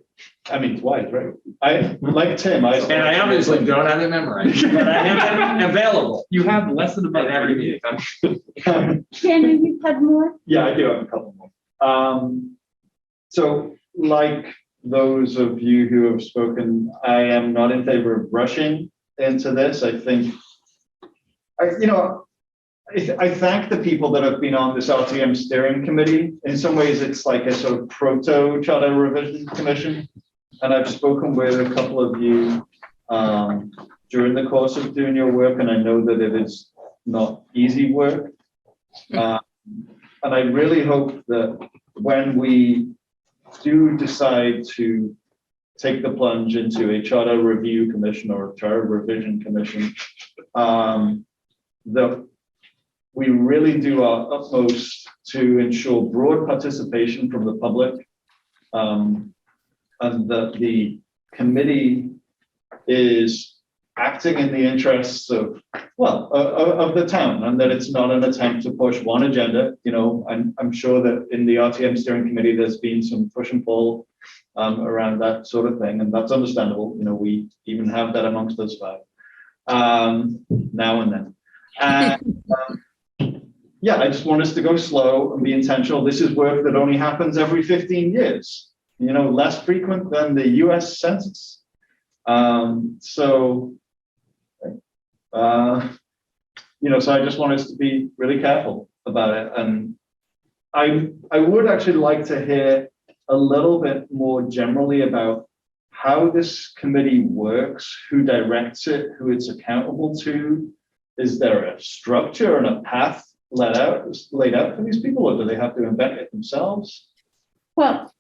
I mean, twice, right? I, like Tim, I. And I obviously don't have it memorized, but I have it available. You have less than about At every every meeting. Shannon, you've had more? Yeah, I do have a couple more. So like those of you who have spoken, I am not in favor of rushing into this. I think, I thank the people that have been on this RTM steering committee. In some ways, it's like a sort of proto charter revision commission. And I've spoken with a couple of you during the course of doing your work, and I know that it is not easy work. And I really hope that when we do decide to take the plunge into a charter review commission or a charter revision commission, that we really do our utmost to ensure broad participation from the public, and that the committee is acting in the interests of, of the town, and that it's not an attempt to push one agenda. I'm sure that in the RTM steering committee, there's been some push and pull around that sort of thing, and that's understandable. We even have that amongst us five now and then. And yeah, I just want us to go slow and be intentional. This is work that only happens every 15 years. Less frequent than the US Census. So I just want us to be really careful about it. And I would actually like to hear a little bit more generally about how this committee works, who directs it, who it's accountable to. Is there a structure and a path laid out for these people, or do they have to invent it themselves? Well,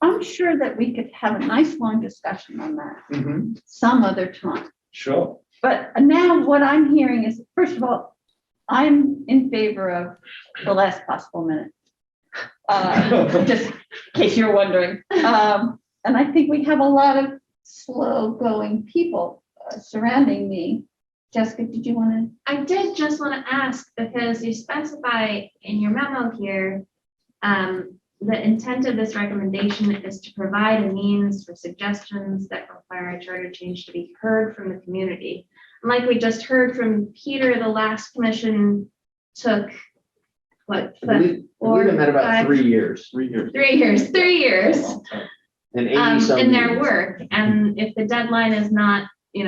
I'm sure that we could have a nice long discussion on that Mm-hmm. some other time. Sure. But now what I'm hearing is, first of all, I'm in favor of the last possible minute. Just in case you're wondering. And I think we have a lot of slow going people surrounding me. Jessica, did you want to? I did just want to ask, because you specify in your memo here, the intent of this recommendation is to provide a means for suggestions that require a charter change to be heard from the community. And like we just heard from Peter, the last commission took, what? I believe it met about 3 years. 3 years. 3 years. And 80 some in their meetings. work. And if the deadline is not,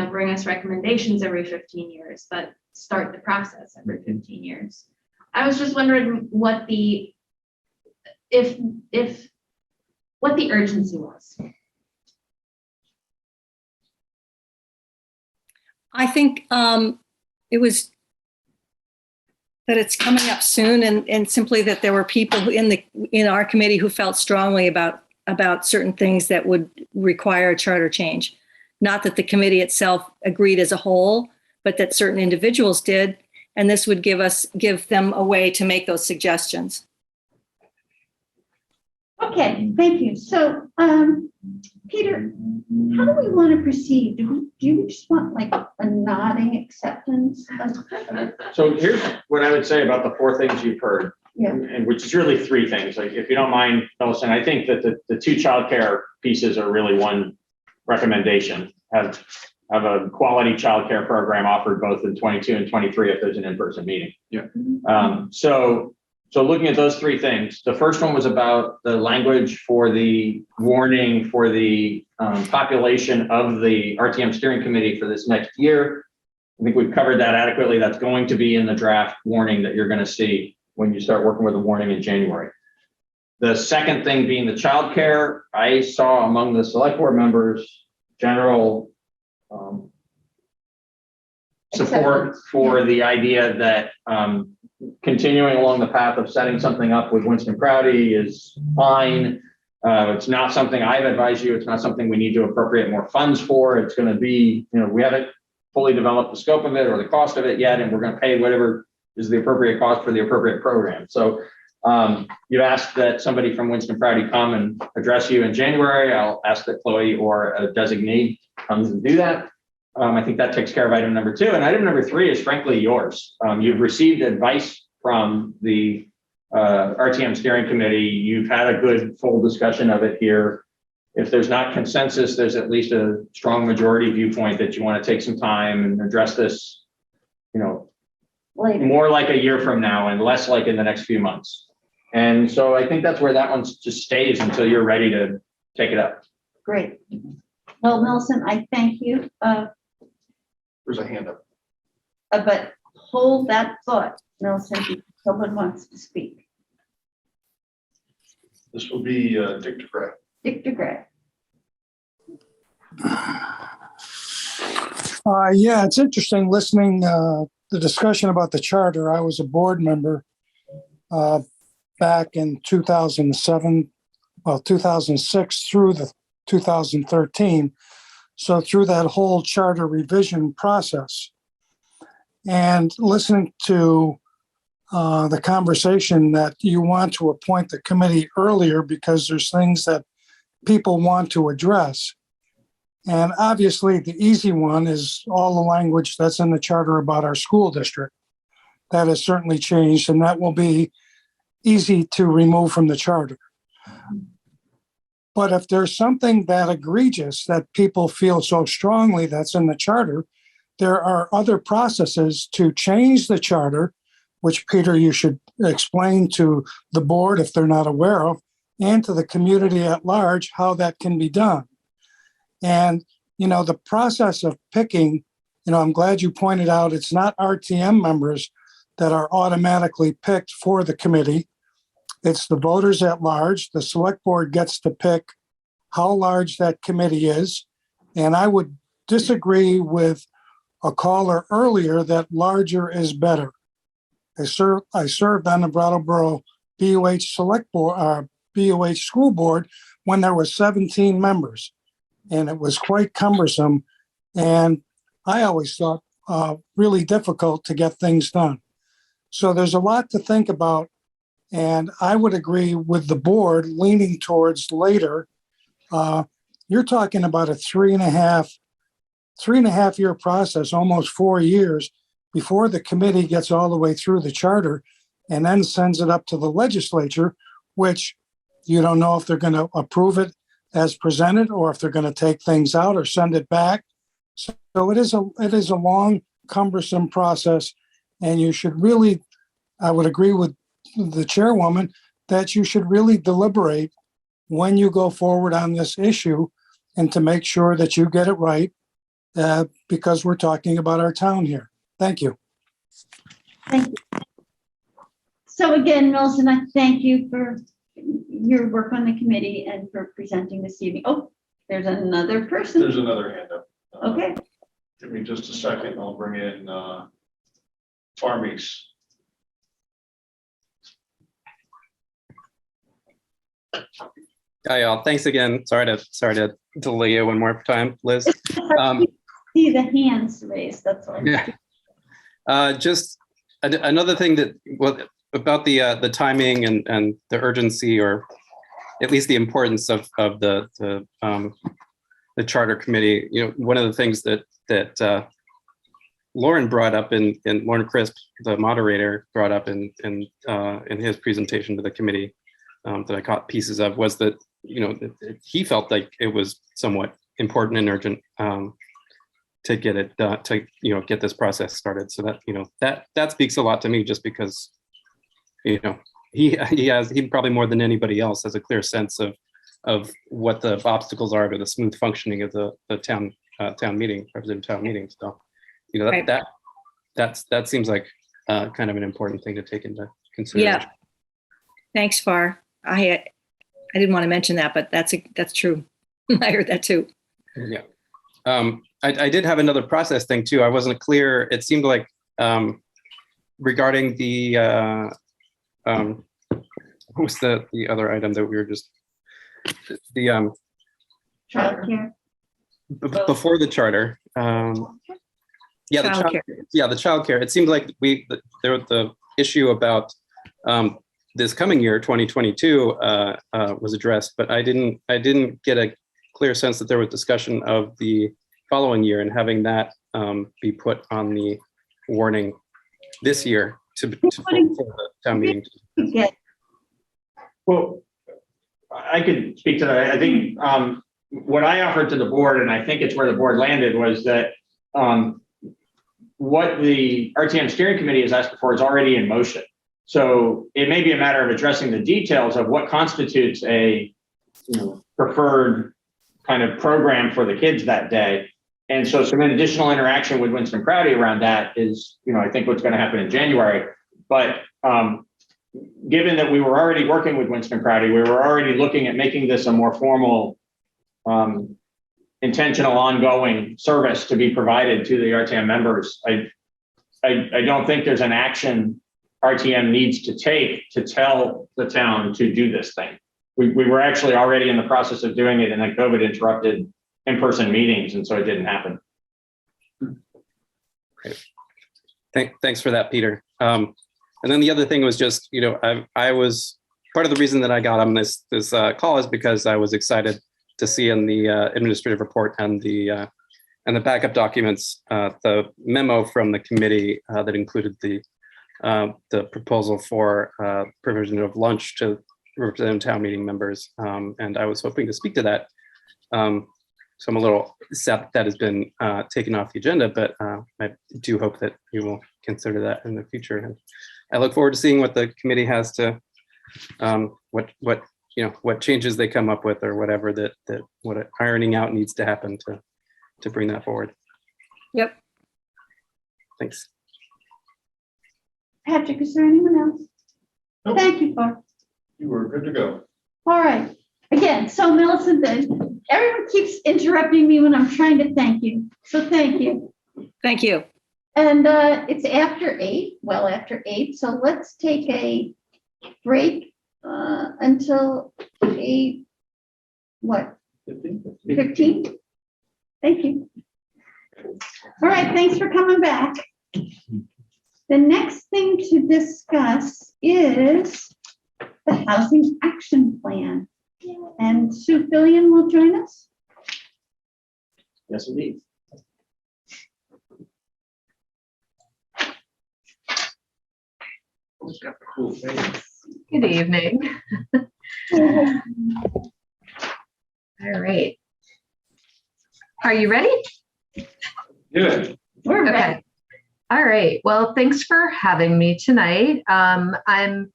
bring us recommendations every 15 years, but start the process every 15 years. I was just wondering what the urgency was. I think it was that it's coming up soon, and simply that there were people in our committee who felt strongly about certain things that would require a charter change. Not that the committee itself agreed as a whole, but that certain individuals did, and this would give them a way to make those suggestions. Okay, thank you. So, Peter, how do we want to proceed? Do you just want like a nodding acceptance? So here's what I would say about the 4 things you've heard, Yeah. and which is really 3 things. Like, if you don't mind, Nelson, I think that the 2 childcare pieces are really one recommendation. Have a quality childcare program offered both in 22 and 23 if there's an in-person meeting. Yeah. So looking at those 3 things, the first one was about the language for the warning for the population of the RTM steering committee for this next year. I think we've covered that adequately. That's going to be in the draft warning that you're going to see when you start working with the warning in January. The second thing being the childcare, I saw among the select board members general support for the idea that continuing along the path of setting something up with Winston Prouty is fine. It's not something I've advised you. It's not something we need to appropriate more funds for. It's going to be, we haven't fully developed the scope of it or the cost of it yet, and we're going to pay whatever is the appropriate cost for the appropriate program. So you asked that somebody from Winston Prouty come and address you in January. I'll ask that Chloe or a designee comes and do that. I think that takes care of item number 2. And item number 3 is frankly yours. You've received advice from the RTM steering committee. You've had a good full discussion of it here. if there's not consensus, there's at least a strong majority viewpoint that you want to take some time and address this, more like a year from now and less like in the next few months. And so I think that's where that one just stays until you're ready to take it up. Great. Well, Nelson, I thank you. There's a hand up. But hold that thought, Nelson, because someone wants to speak. This will be Dick DeGray. Dick DeGray. Yeah, it's interesting listening the discussion about the charter. I was a board member back in 2007, 2006 through the 2013. So through that whole charter revision process, and listening to the conversation that you want to appoint the committee earlier because there's things that people want to address. And obviously, the easy one is all the language that's in the charter about our school district. That has certainly changed, and that will be easy to remove from the charter. But if there's something that egregious that people feel so strongly that's in the charter, there are other processes to change the charter, which, Peter, you should explain to the board if they're not aware of, and to the community at large how that can be done. And, the process of picking, I'm glad you pointed out it's not RTM members that are automatically picked for the committee. It's the voters at large. The select board gets to pick how large that committee is. And I would disagree with a caller earlier that larger is better. I served on the Brattleboro BUH select board, BUH school board when there were 17 members. And it was quite cumbersome. And I always thought really difficult to get things done. So there's a lot to think about. And I would agree with the board leaning towards later. You're talking about a three and a half year process, almost 4 years before the committee gets all the way through the charter and then sends it up to the legislature, which you don't know if they're going to approve it as presented or if they're going to take things out or send it back. So it is a long, cumbersome process. And you should really, I would agree with the chairwoman, that you should really deliberate when you go forward on this issue and to make sure that you get it right because we're talking about our town here. Thank you. Thank you. So again, Nelson, I thank you for your work on the committee and for presenting this evening. Oh, there's another person. There's another hand up. Okay. Give me just a second. I'll bring in Farmies. Hi, y'all. Thanks again. Sorry to delay you one more time, Liz. See the hands raised. That's all. Yeah. Just another thing about the timing and the urgency, or at least the importance of the charter committee. One of the things that Lauren brought up in Lauren Crisp, the moderator, brought up in his presentation to the committee that I caught pieces of was that he felt like it was somewhat important and urgent to get it to get this process started. So that speaks a lot to me, just because he probably more than anybody else has a clear sense of what the obstacles are to the smooth functioning of the town meeting, representative town meeting. So Right. that seems like kind of an important thing to take into consideration. Yeah. Thanks, Far. I didn't want to mention that, but that's true. I heard that too. Yeah. I did have another process thing too. I wasn't clear. It seemed like regarding the what was the other item that we were just the Childcare. before the charter. Yeah, the childcare. It seemed like there was the issue about this coming year, 2022, was addressed, but I didn't get a clear sense that there was discussion of the following year and having that be put on the warning this year for the town meeting. Well, I could speak to that. I think what I offered to the board, and I think it's where the board landed, was that what the RTM steering committee has asked for is already in motion. So it may be a matter of addressing the details of what constitutes a preferred kind of program for the kids that day. And so some additional interaction with Winston Crowdy around that is, I think what's going to happen in January. But given that we were already working with Winston Crowdy, we were already looking at making this a more formal, intentional, ongoing service to be provided to the RTM members. I don't think there's an action RTM needs to take to tell the town to do this thing. We were actually already in the process of doing it, and then COVID interrupted in-person meetings, and so it didn't happen. Great. Thanks for that, Peter. And then the other thing was just, I was part of the reason that I got on this call is because I was excited to see in the administrative report and the backup documents the memo from the committee that included the proposal for provision of lunch to representative town meeting members, and I was hoping to speak to that. So I'm a little sad that has been taken off the agenda, but I do hope that you will consider that in the future. And I look forward to seeing what the committee has to, what changes they come up with, or whatever what ironing out needs to happen to bring that forward. Yep. Thanks. Patrick, is there anyone else? Nope. Thank you, Barb. You were good to go. All right. Again, so Millicent, everyone keeps interrupting me when I'm trying to thank you. So thank you. Thank you. And it's after 8, well after 8. So let's take a break until 8, what? 15? Thank you. All right, thanks for coming back. The next thing to discuss is the Housing Action Plan. And Sue Fillion will join us. Yes, indeed. Good evening. All right. Are you ready? Good. We're ready. Okay. All right. Well, thanks for having me tonight. I'm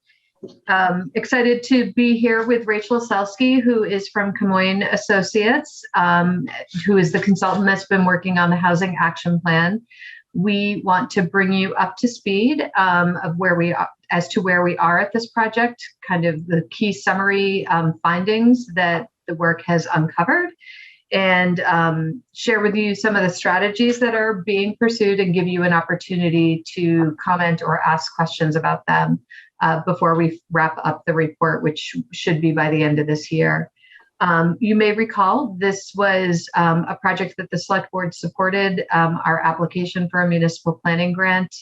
excited to be here with Rachel Selsky, who is from Camoin Associates, who is the consultant that's been working on the Housing Action Plan. We want to bring you up to speed of where we are, as to where we are at this project, kind of the key summary findings that the work has uncovered, and share with you some of the strategies that are being pursued and give you an opportunity to comment or ask questions about them before we wrap up the report, which should be by the end of this year. You may recall this was a project that the select board supported, our application for a municipal planning grant,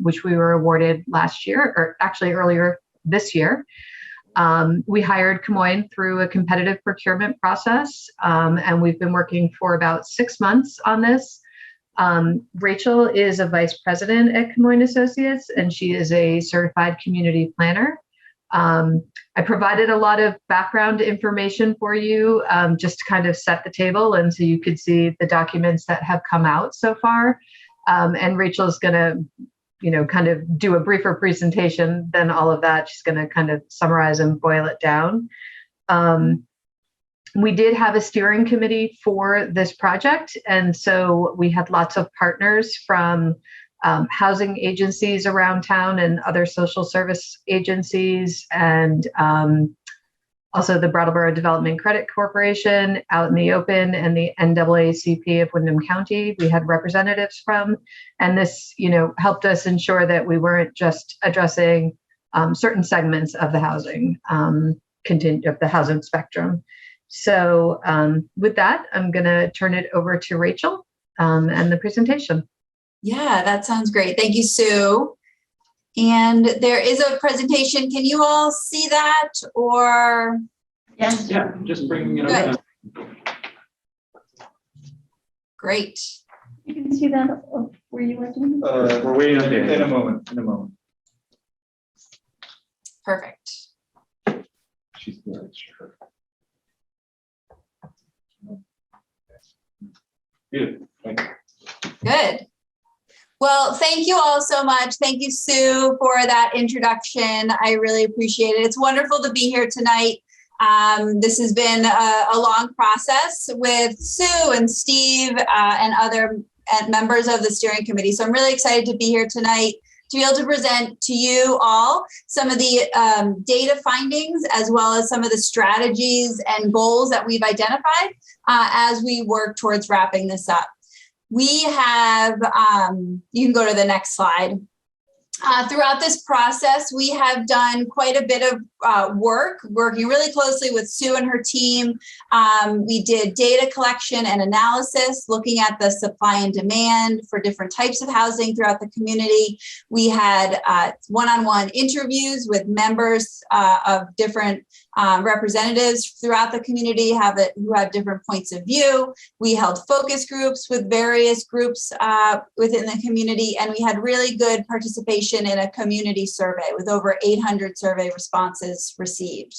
which we were awarded last year, or actually earlier this year. We hired Camoin through a competitive procurement process, and we've been working for about 6 months on this. Rachel is a vice president at Camoin Associates, and she is a certified community planner. I provided a lot of background information for you, just to kind of set the table, and so you could see the documents that have come out so far. And Rachel's going to, kind of do a briefer presentation than all of that. She's going to kind of summarize and boil it down. We did have a steering committee for this project, and so we had lots of partners from housing agencies around town and other social service agencies, and also the Brattleboro Development Credit Corporation out in the open, and the NAACP of Windham County we had representatives from. And this, helped us ensure that we weren't just addressing certain segments of the housing, of the housing spectrum. So with that, I'm going to turn it over to Rachel and the presentation. Yeah, that sounds great. Thank you, Sue. And there is a presentation. Can you all see that, or? Yes. Yeah, just bringing it up. Great. You can see that where you are doing. We're waiting in a moment. Perfect. Good. Well, thank you all so much. Thank you, Sue, for that introduction. I really appreciate it. It's wonderful to be here tonight. This has been a long process with Sue and Steve and other members of the steering committee. So I'm really excited to be here tonight to be able to present to you all some of the data findings, as well as some of the strategies and goals that we've identified as we work towards wrapping this up. We have, you can go to the next slide. Throughout this process, we have done quite a bit of work, working really closely with Sue and her team. We did data collection and analysis, looking at the supply and demand for different types of housing throughout the community. We had one-on-one interviews with members of different representatives throughout the community who have different points of view. We held focus groups with various groups within the community, and we had really good participation in a community survey with over 800 survey responses received.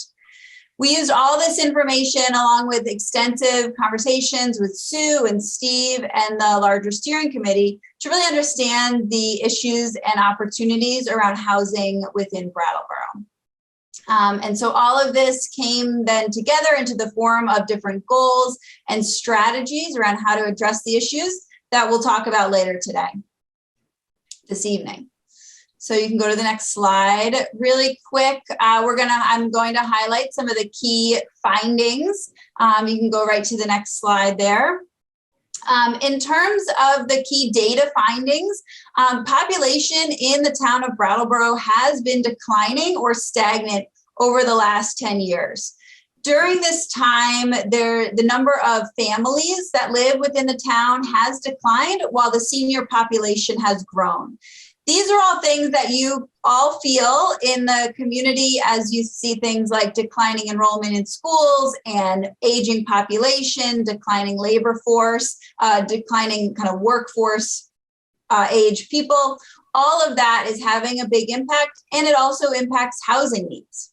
We used all this information along with extensive conversations with Sue and Steve and the larger steering committee to really understand the issues and opportunities around housing within Brattleboro. And so all of this came then together into the form of different goals and strategies around how to address the issues that we'll talk about later today, this evening. So you can go to the next slide really quick. I'm going to highlight some of the key findings. You can go right to the next slide there. In terms of the key data findings, population in the town of Brattleboro has been declining or stagnant over the last 10 years. During this time, the number of families that live within the town has declined while the senior population has grown. These are all things that you all feel in the community as you see things like declining enrollment in schools and aging population, declining labor force, declining kind of workforce age people. All of that is having a big impact, and it also impacts housing needs.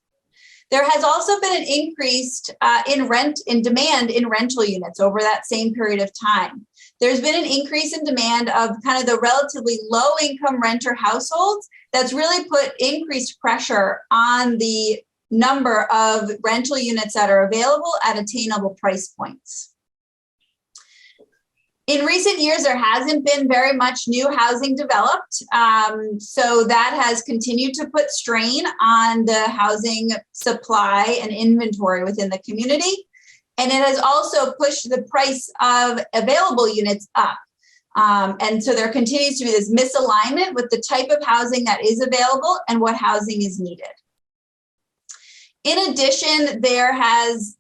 There has also been an increase in demand in rental units over that same period of time. There's been an increase in demand of kind of the relatively low income renter households that's really put increased pressure on the number of rental units that are available at attainable price points. In recent years, there hasn't been very much new housing developed. So that has continued to put strain on the housing supply and inventory within the community. And it has also pushed the price of available units up. And so there continues to be this misalignment with the type of housing that is available and what housing is needed. In addition,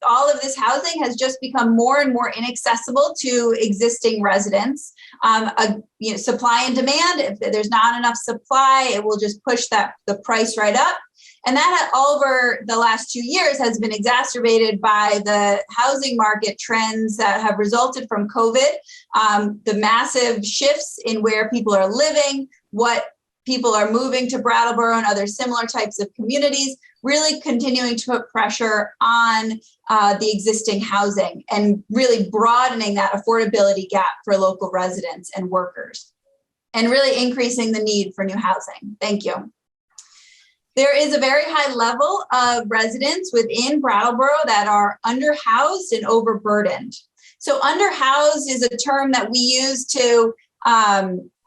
all of this housing has just become more and more inaccessible to existing residents. Supply and demand, if there's not enough supply, it will just push the price right up. And that over the last 2 years has been exacerbated by the housing market trends that have resulted from COVID, the massive shifts in where people are living, what people are moving to Brattleboro and other similar types of communities, really continuing to put pressure on the existing housing and really broadening that affordability gap for local residents and workers, and really increasing the need for new housing. Thank you. There is a very high level of residents within Brattleboro that are underhoused and overburdened. So underhoused is a term that we use to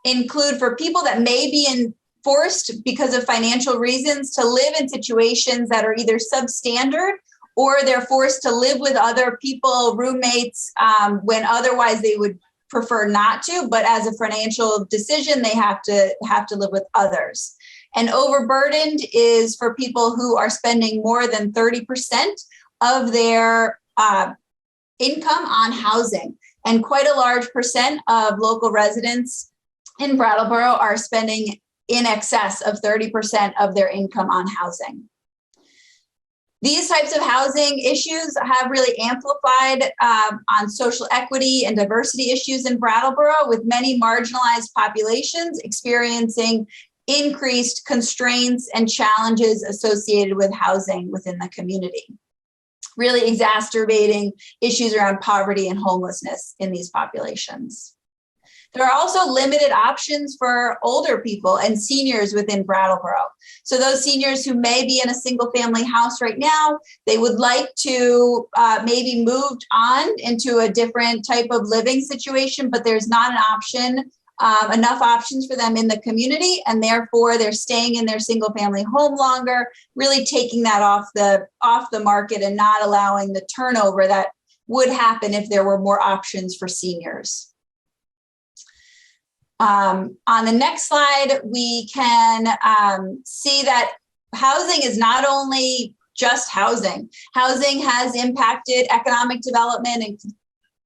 include for people that may be forced because of financial reasons to live in situations that are either substandard, or they're forced to live with other people, roommates, when otherwise they would prefer not to, but as a financial decision, they have to live with others. And overburdened is for people who are spending more than 30% of their income on housing. And quite a large percent of local residents in Brattleboro are spending in excess of 30% of their income on housing. These types of housing issues have really amplified on social equity and diversity issues in Brattleboro, with many marginalized populations experiencing increased constraints and challenges associated with housing within the community. really exacerbating issues around poverty and homelessness in these populations. There are also limited options for older people and seniors within Brattleboro. So those seniors who may be in a single family house right now, they would like to maybe move on into a different type of living situation, but there's not an option, enough options for them in the community, and therefore they're staying in their single family home longer, really taking that off the market and not allowing the turnover that would happen if there were more options for seniors. On the next slide, we can see that housing is not only just housing. Housing has impacted economic development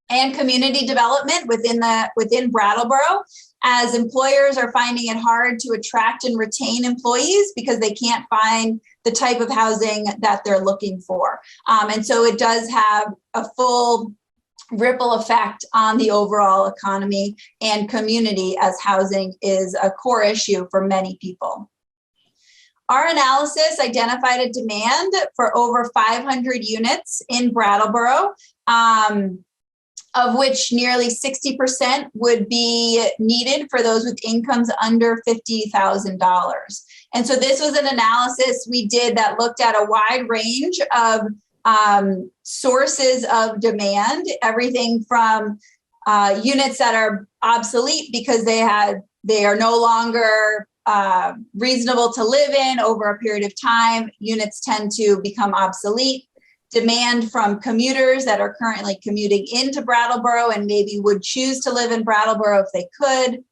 and community development within Brattleboro, as employers are finding it hard to attract and retain employees because they can't find the type of housing that they're looking for. And so it does have a full ripple effect on the overall economy and community, as housing is a core issue for many people. Our analysis identified a demand for over 500 units in Brattleboro, of which nearly 60% would be needed for those with incomes under $50,000. And so this was an analysis we did that looked at a wide range of sources of demand, everything from units that are obsolete because they are no longer reasonable to live in over a period of time. Units tend to become obsolete. Demand from commuters that are currently commuting into Brattleboro and maybe would choose to live in Brattleboro if they could.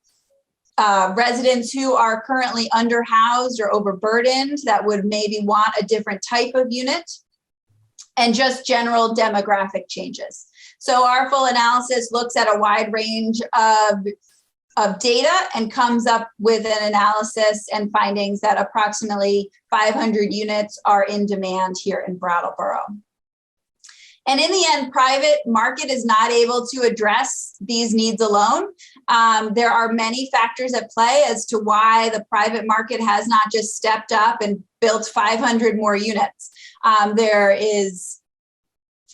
Residents who are currently underhoused or overburdened that would maybe want a different type of unit. And just general demographic changes. So our full analysis looks at a wide range of data and comes up with an analysis and findings that approximately 500 units are in demand here in Brattleboro. And in the end, private market is not able to address these needs alone. There are many factors at play as to why the private market has not just stepped up and built 500 more units. There is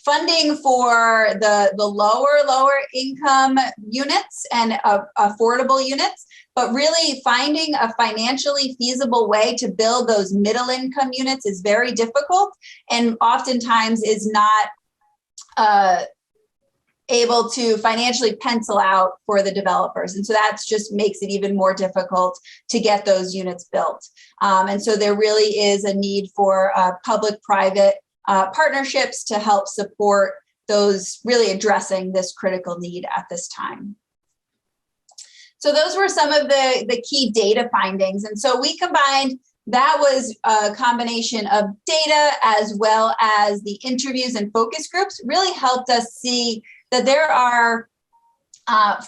funding for the lower income units and affordable units, but really finding a financially feasible way to build those middle income units is very difficult and oftentimes is not able to financially pencil out for the developers. And so that just makes it even more difficult to get those units built. And so there really is a need for public-private partnerships to help support those really addressing this critical need at this time. So those were some of the key data findings. And so we combined, that was a combination of data as well as the interviews and focus groups really helped us see that there are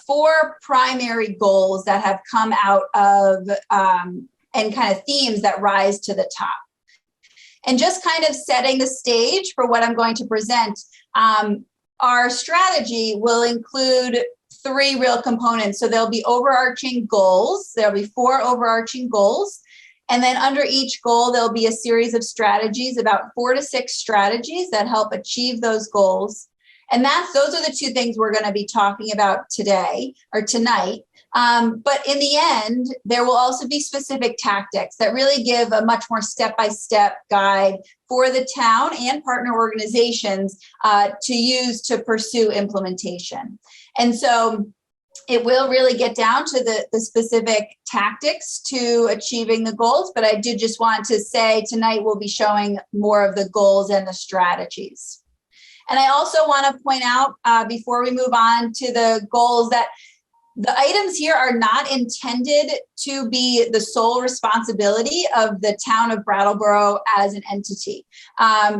4 primary goals that have come out of and kind of themes that rise to the top. And just kind of setting the stage for what I'm going to present, our strategy will include 3 real components. So there'll be overarching goals. There'll be 4 overarching goals. And then under each goal, there'll be a series of strategies, about 4 to 6 strategies that help achieve those goals. And those are the 2 things we're going to be talking about today or tonight. But in the end, there will also be specific tactics that really give a much more step-by-step guide for the town and partner organizations to use to pursue implementation. And so it will really get down to the specific tactics to achieving the goals. But I did just want to say tonight we'll be showing more of the goals and the strategies. And I also want to point out before we move on to the goals that the items here are not intended to be the sole responsibility of the town of Brattleboro as an entity.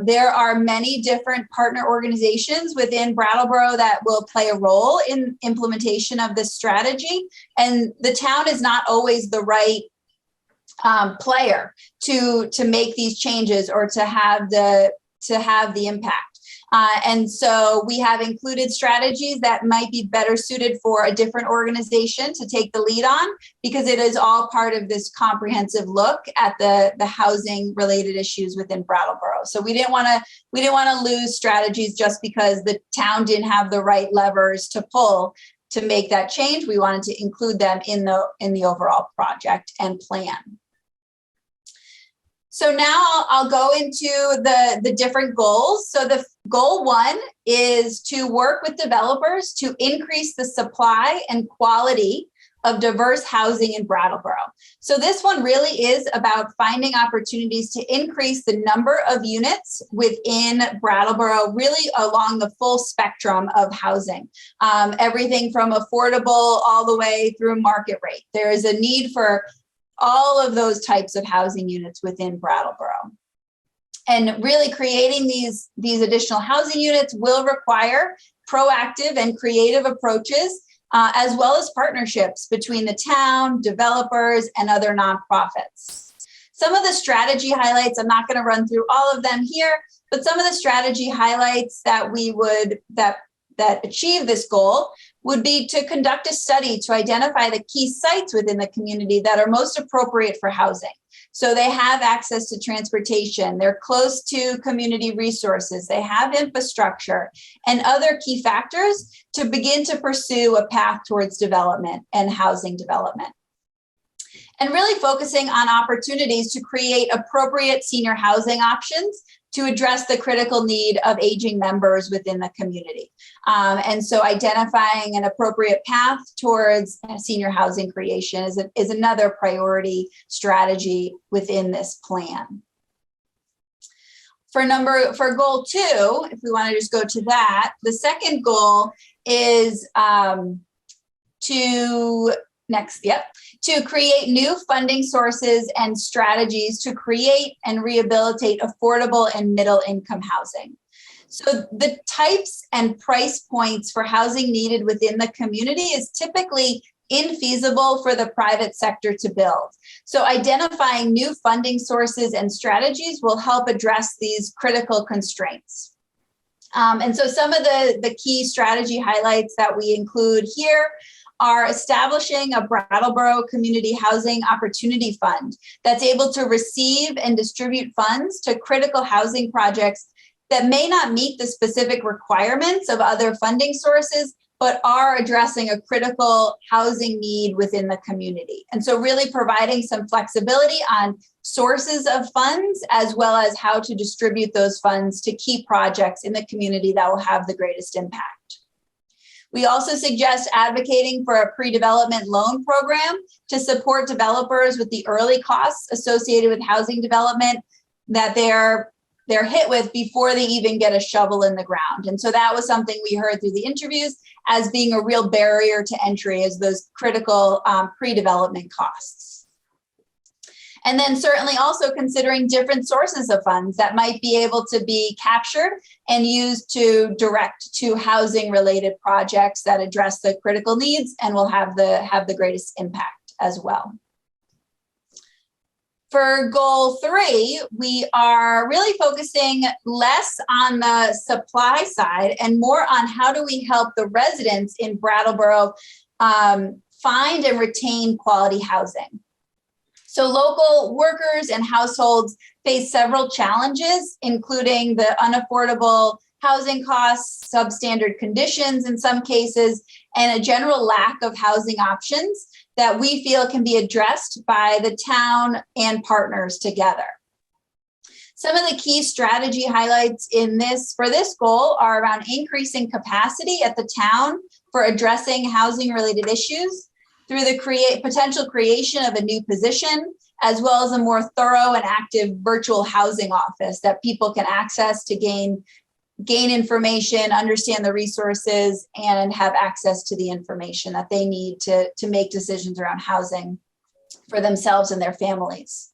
There are many different partner organizations within Brattleboro that will play a role in implementation of this strategy. And the town is not always the right player to make these changes or to have the impact. And so we have included strategies that might be better suited for a different organization to take the lead on, because it is all part of this comprehensive look at the housing related issues within Brattleboro. So we didn't want to lose strategies just because the town didn't have the right levers to pull to make that change. We wanted to include them in the overall project and plan. So now I'll go into the different goals. So the goal 1 is to work with developers to increase the supply and quality of diverse housing in Brattleboro. So this one really is about finding opportunities to increase the number of units within Brattleboro, really along the full spectrum of housing, everything from affordable all the way through market rate. There is a need for all of those types of housing units within Brattleboro. And really creating these additional housing units will require proactive and creative approaches, as well as partnerships between the town, developers, and other nonprofits. Some of the strategy highlights, I'm not going to run through all of them here, but some of the strategy highlights that we would, that achieve this goal would be to conduct a study to identify the key sites within the community that are most appropriate for housing. So they have access to transportation, they're close to community resources, they have infrastructure and other key factors to begin to pursue a path towards development and housing development. And really focusing on opportunities to create appropriate senior housing options to address the critical need of aging members within the community. And so identifying an appropriate path towards senior housing creation is another priority strategy within this plan. For goal 2, if we want to just go to that, the second goal is to create new funding sources and strategies to create and rehabilitate affordable and middle income housing. So the types and price points for housing needed within the community is typically infeasible for the private sector to build. So identifying new funding sources and strategies will help address these critical constraints. And so some of the key strategy highlights that we include here are establishing a Brattleboro Community Housing Opportunity Fund that's able to receive and distribute funds to critical housing projects that may not meet the specific requirements of other funding sources, but are addressing a critical housing need within the community. And so really providing some flexibility on sources of funds, as well as how to distribute those funds to key projects in the community that will have the greatest impact. We also suggest advocating for a pre-development loan program to support developers with the early costs associated with housing development that they're hit with before they even get a shovel in the ground. And so that was something we heard through the interviews as being a real barrier to entry, as those critical pre-development costs. And then certainly also considering different sources of funds that might be able to be captured and used to direct to housing related projects that address the critical needs and will have the greatest impact as well. For goal 3, we are really focusing less on the supply side and more on how do we help the residents in Brattleboro find and retain quality housing. So local workers and households face several challenges, including the unaffordable housing costs, substandard conditions in some cases, and a general lack of housing options that we feel can be addressed by the town and partners together. Some of the key strategy highlights for this goal are around increasing capacity at the town for addressing housing related issues through the potential creation of a new position, as well as a more thorough and active virtual housing office that people can access to gain information, understand the resources, and have access to the information that they need to make decisions around housing for themselves and their families.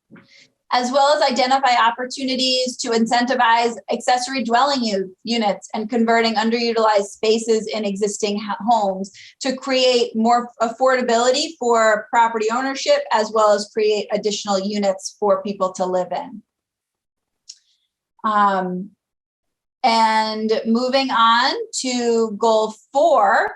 As well as identify opportunities to incentivize accessory dwelling units and converting underutilized spaces in existing homes to create more affordability for property ownership, as well as create additional units for people to live in. And moving on to goal 4,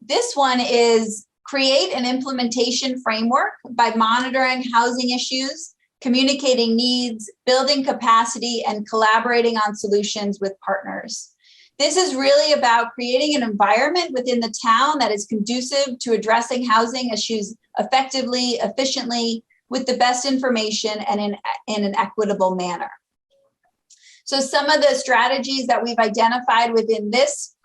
this one is create an implementation framework by monitoring housing issues, communicating needs, building capacity, and collaborating on solutions with partners. This is really about creating an environment within the town that is conducive to addressing housing issues effectively, efficiently, with the best information and in an equitable manner. So some of the strategies that we've identified within this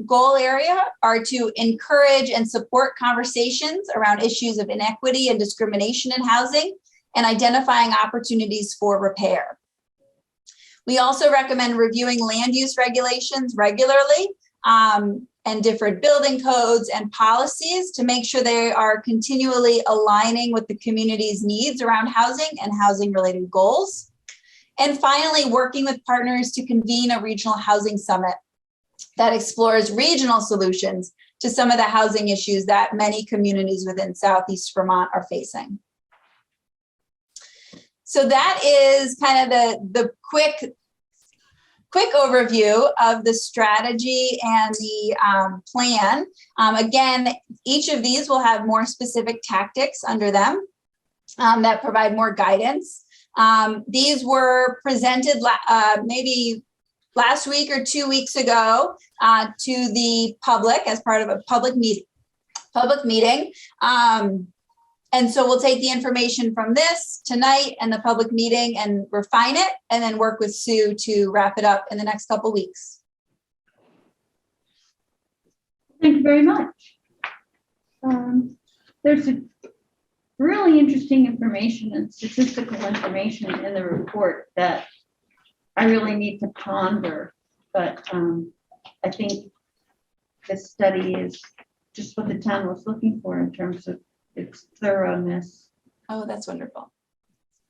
goal area are to encourage and support conversations around issues of inequity and discrimination in housing and identifying opportunities for repair. We also recommend reviewing land use regulations regularly and different building codes and policies to make sure they are continually aligning with the community's needs around housing and housing related goals. And finally, working with partners to convene a regional housing summit that explores regional solutions to some of the housing issues that many communities within Southeast Vermont are facing. So that is kind of the quick overview of the strategy and the plan. Again, each of these will have more specific tactics under them that provide more guidance. These were presented maybe last week or 2 weeks ago to the public as part of a public meeting. And so we'll take the information from this tonight and the public meeting and refine it, and then work with Sue to wrap it up in the next couple weeks. Thank you very much. There's a really interesting information and statistical information in the report that I really need to ponder, but I think this study is just what the town was looking for in terms of its thoroughness. Oh, that's wonderful.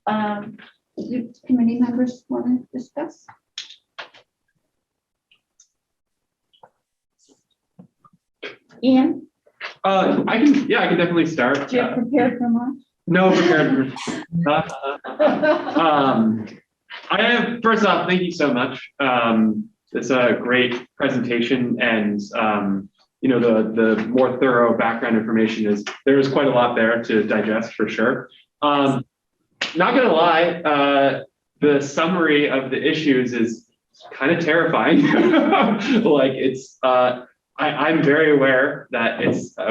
Do committee members want to discuss? Ian? I can definitely start. Do you have prepared for much? No, prepared for I have, first off, thank you so much. It's a great presentation, and the more thorough background information there's quite a lot there to digest for sure. Not gonna lie, the summary of the issues is kind of terrifying. Like I'm very aware that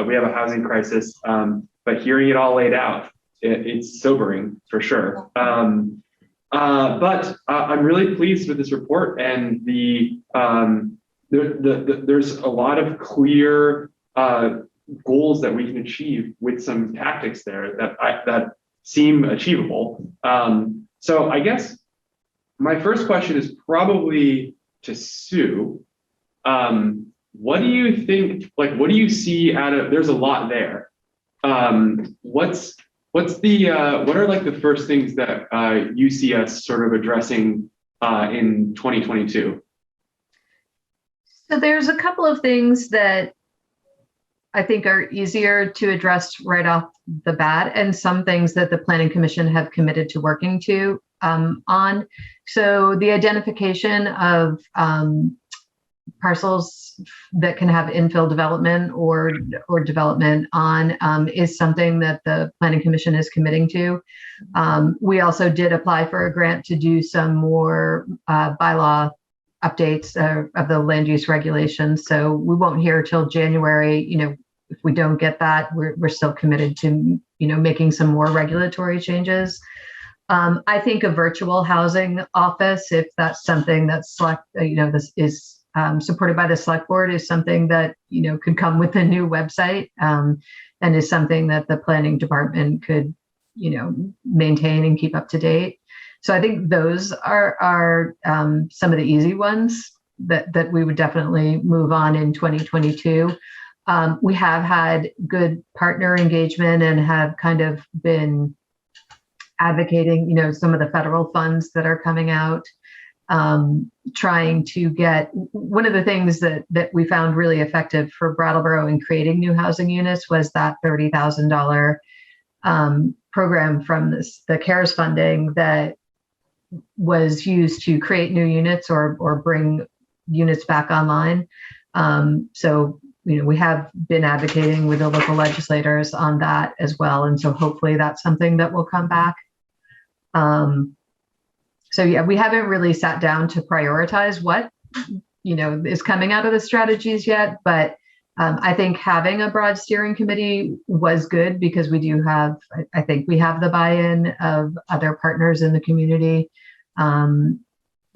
we have a housing crisis, but hearing it all laid out, it's sobering for sure. But I'm really pleased with this report, and there's a lot of clear goals that we can achieve with some tactics there that seem achievable. So I guess my first question is probably to Sue. What do you think, what do you see there's a lot there. What are like the first things that you see us sort of addressing in 2022? So there's a couple of things that I think are easier to address right off the bat, and some things that the Planning Commission have committed to working to on. So the identification of parcels that can have infill development or development on is something that the Planning Commission is committing to. We also did apply for a grant to do some more bylaw updates of the land use regulations. So we won't hear till January. If we don't get that, we're still committed to making some more regulatory changes. I think a virtual housing office, if that's something that's this is supported by the select board, is something that could come with a new website, and is something that the planning department could maintain and keep up to date. So I think those are some of the easy ones that we would definitely move on in 2022. We have had good partner engagement and have kind of been advocating, some of the federal funds that are coming out, trying to get, one of the things that we found really effective for Brattleboro in creating new housing units was that $30,000 program from the CARES funding that was used to create new units or bring units back online. So, we have been advocating with the local legislators on that as well. And so hopefully that's something that will come back. So yeah, we haven't really sat down to prioritize what, is coming out of the strategies yet, but I think having a broad steering committee was good because we do have, I think we have the buy-in of other partners in the community.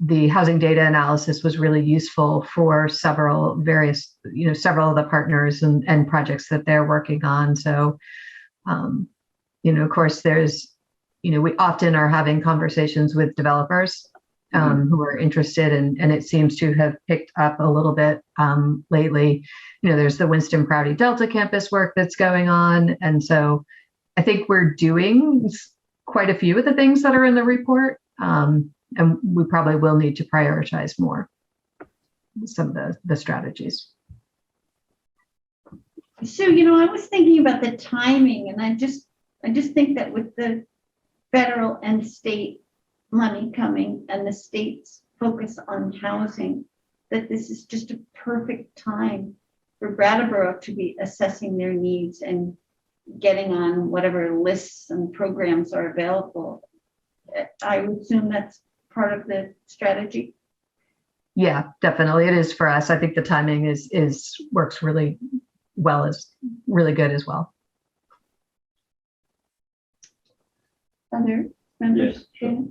The housing data analysis was really useful for several of the partners and projects that they're working on. So, of course, there's, we often are having conversations with developers who are interested, and it seems to have picked up a little bit lately. There's the Winston Prouty Delta campus work that's going on. And so I think we're doing quite a few of the things that are in the report. And we probably will need to prioritize more some of the strategies. So, I was thinking about the timing, and I just think that with the federal and state money coming and the state's focus on housing, that this is just a perfect time for Brattleboro to be assessing their needs and getting on whatever lists and programs are available. I would assume that's part of the strategy. Yeah, definitely. It is for us. I think the timing works really well, is really good as well. Other members? Yes.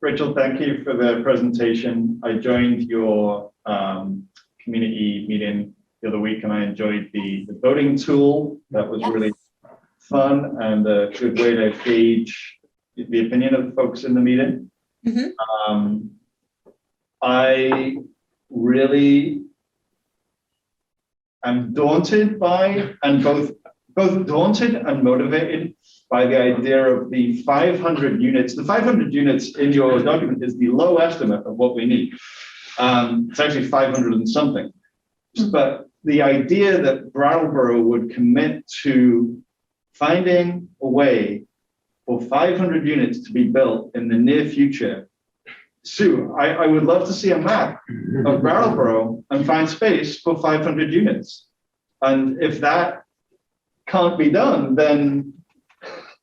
Rachel, thank you for the presentation. I joined your community meeting the other week and I enjoyed the voting tool. That was really fun and a good way to gauge the opinion of the folks in the meeting. I really am daunted by, and both daunted and motivated by the idea of the 500 units. The 500 units in your document is the low estimate of what we need. It's actually 500 and something. But the idea that Brattleboro would commit to finding a way for 500 units to be built in the near future. Sue, I would love to see a map of Brattleboro and find space for 500 units. And if that can't be done, then,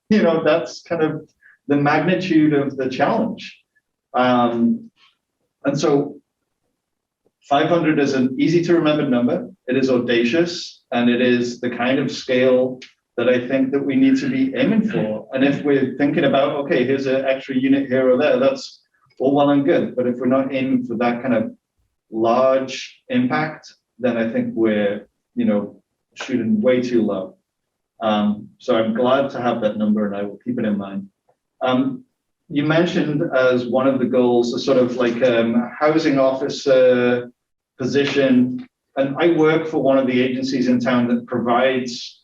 that's kind of the magnitude of the challenge. And so 500 is an easy to remember number. It is audacious, and it is the kind of scale that I think that we need to be aiming for. And if we're thinking about, okay, here's an extra unit here or there, that's all well and good. But if we're not aiming for that kind of large impact, then I think we're, shooting way too low. So I'm glad to have that number and I will keep it in mind. You mentioned as one of the goals, a sort of like housing officer position. And I work for one of the agencies in town that provides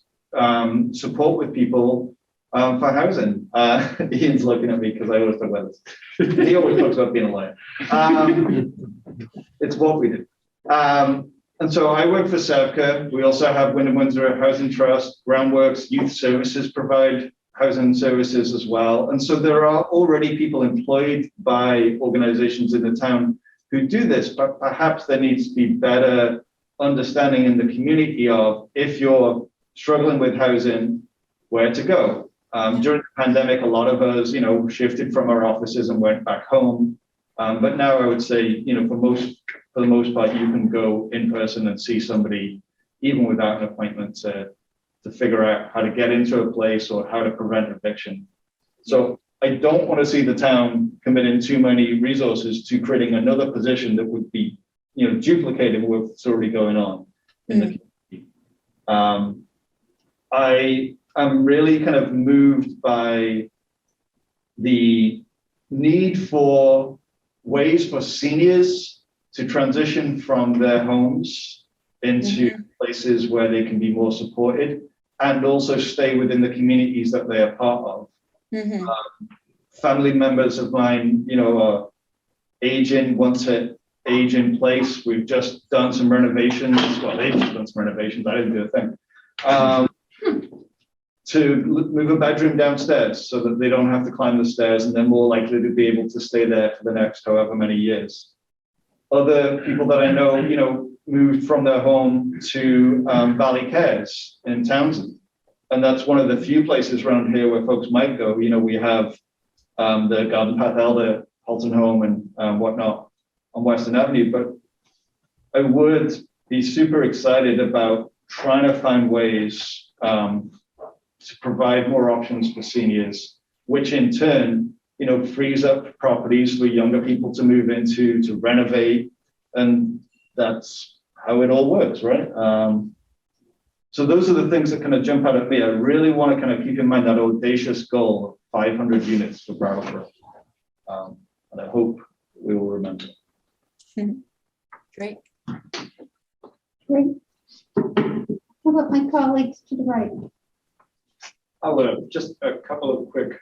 support with people for housing. Ian's looking at me because I always talk about this. He always talks about being a lawyer. It's what we do. And so I work for SEVCA. We also have Wyndham Windsor Housing Trust, Groundworks, Youth Services provide housing services as well. And so there are already people employed by organizations in the town who do this, but perhaps there needs to be better understanding in the community of, if you're struggling with housing, where to go. During the pandemic, a lot of us, shifted from our offices and went back home. But now I would say, for the most part, you can go in person and see somebody, even without an appointment, to figure out how to get into a place or how to prevent eviction. So I don't want to see the town committing too many resources to creating another position that would be, duplicated with what's already going on in the community. I am really kind of moved by the need for ways for seniors to transition from their homes into places where they can be more supported and also stay within the communities that they are part of. Family members of mine, are aging, want to age in place. We've just done some renovations. Well, they've just done some renovations. I didn't do a thing. to move a bedroom downstairs so that they don't have to climb the stairs and they're more likely to be able to stay there for the next however many years. Other people that I know, moved from their home to Valley Cares in Townsend. And that's one of the few places around here where folks might go. We have the Garden Path Elder, Halton Home and whatnot on Western Avenue. But I would be super excited about trying to find ways to provide more options for seniors, which in turn, frees up properties for younger people to move into, to renovate. And that's how it all works, right? So those are the things that kind of jump out at me. I really want to kind of keep in mind that audacious goal of 500 units for Brattleboro. And I hope we will remember. Great. Great. How about my colleagues to the right? I'll just a couple of quick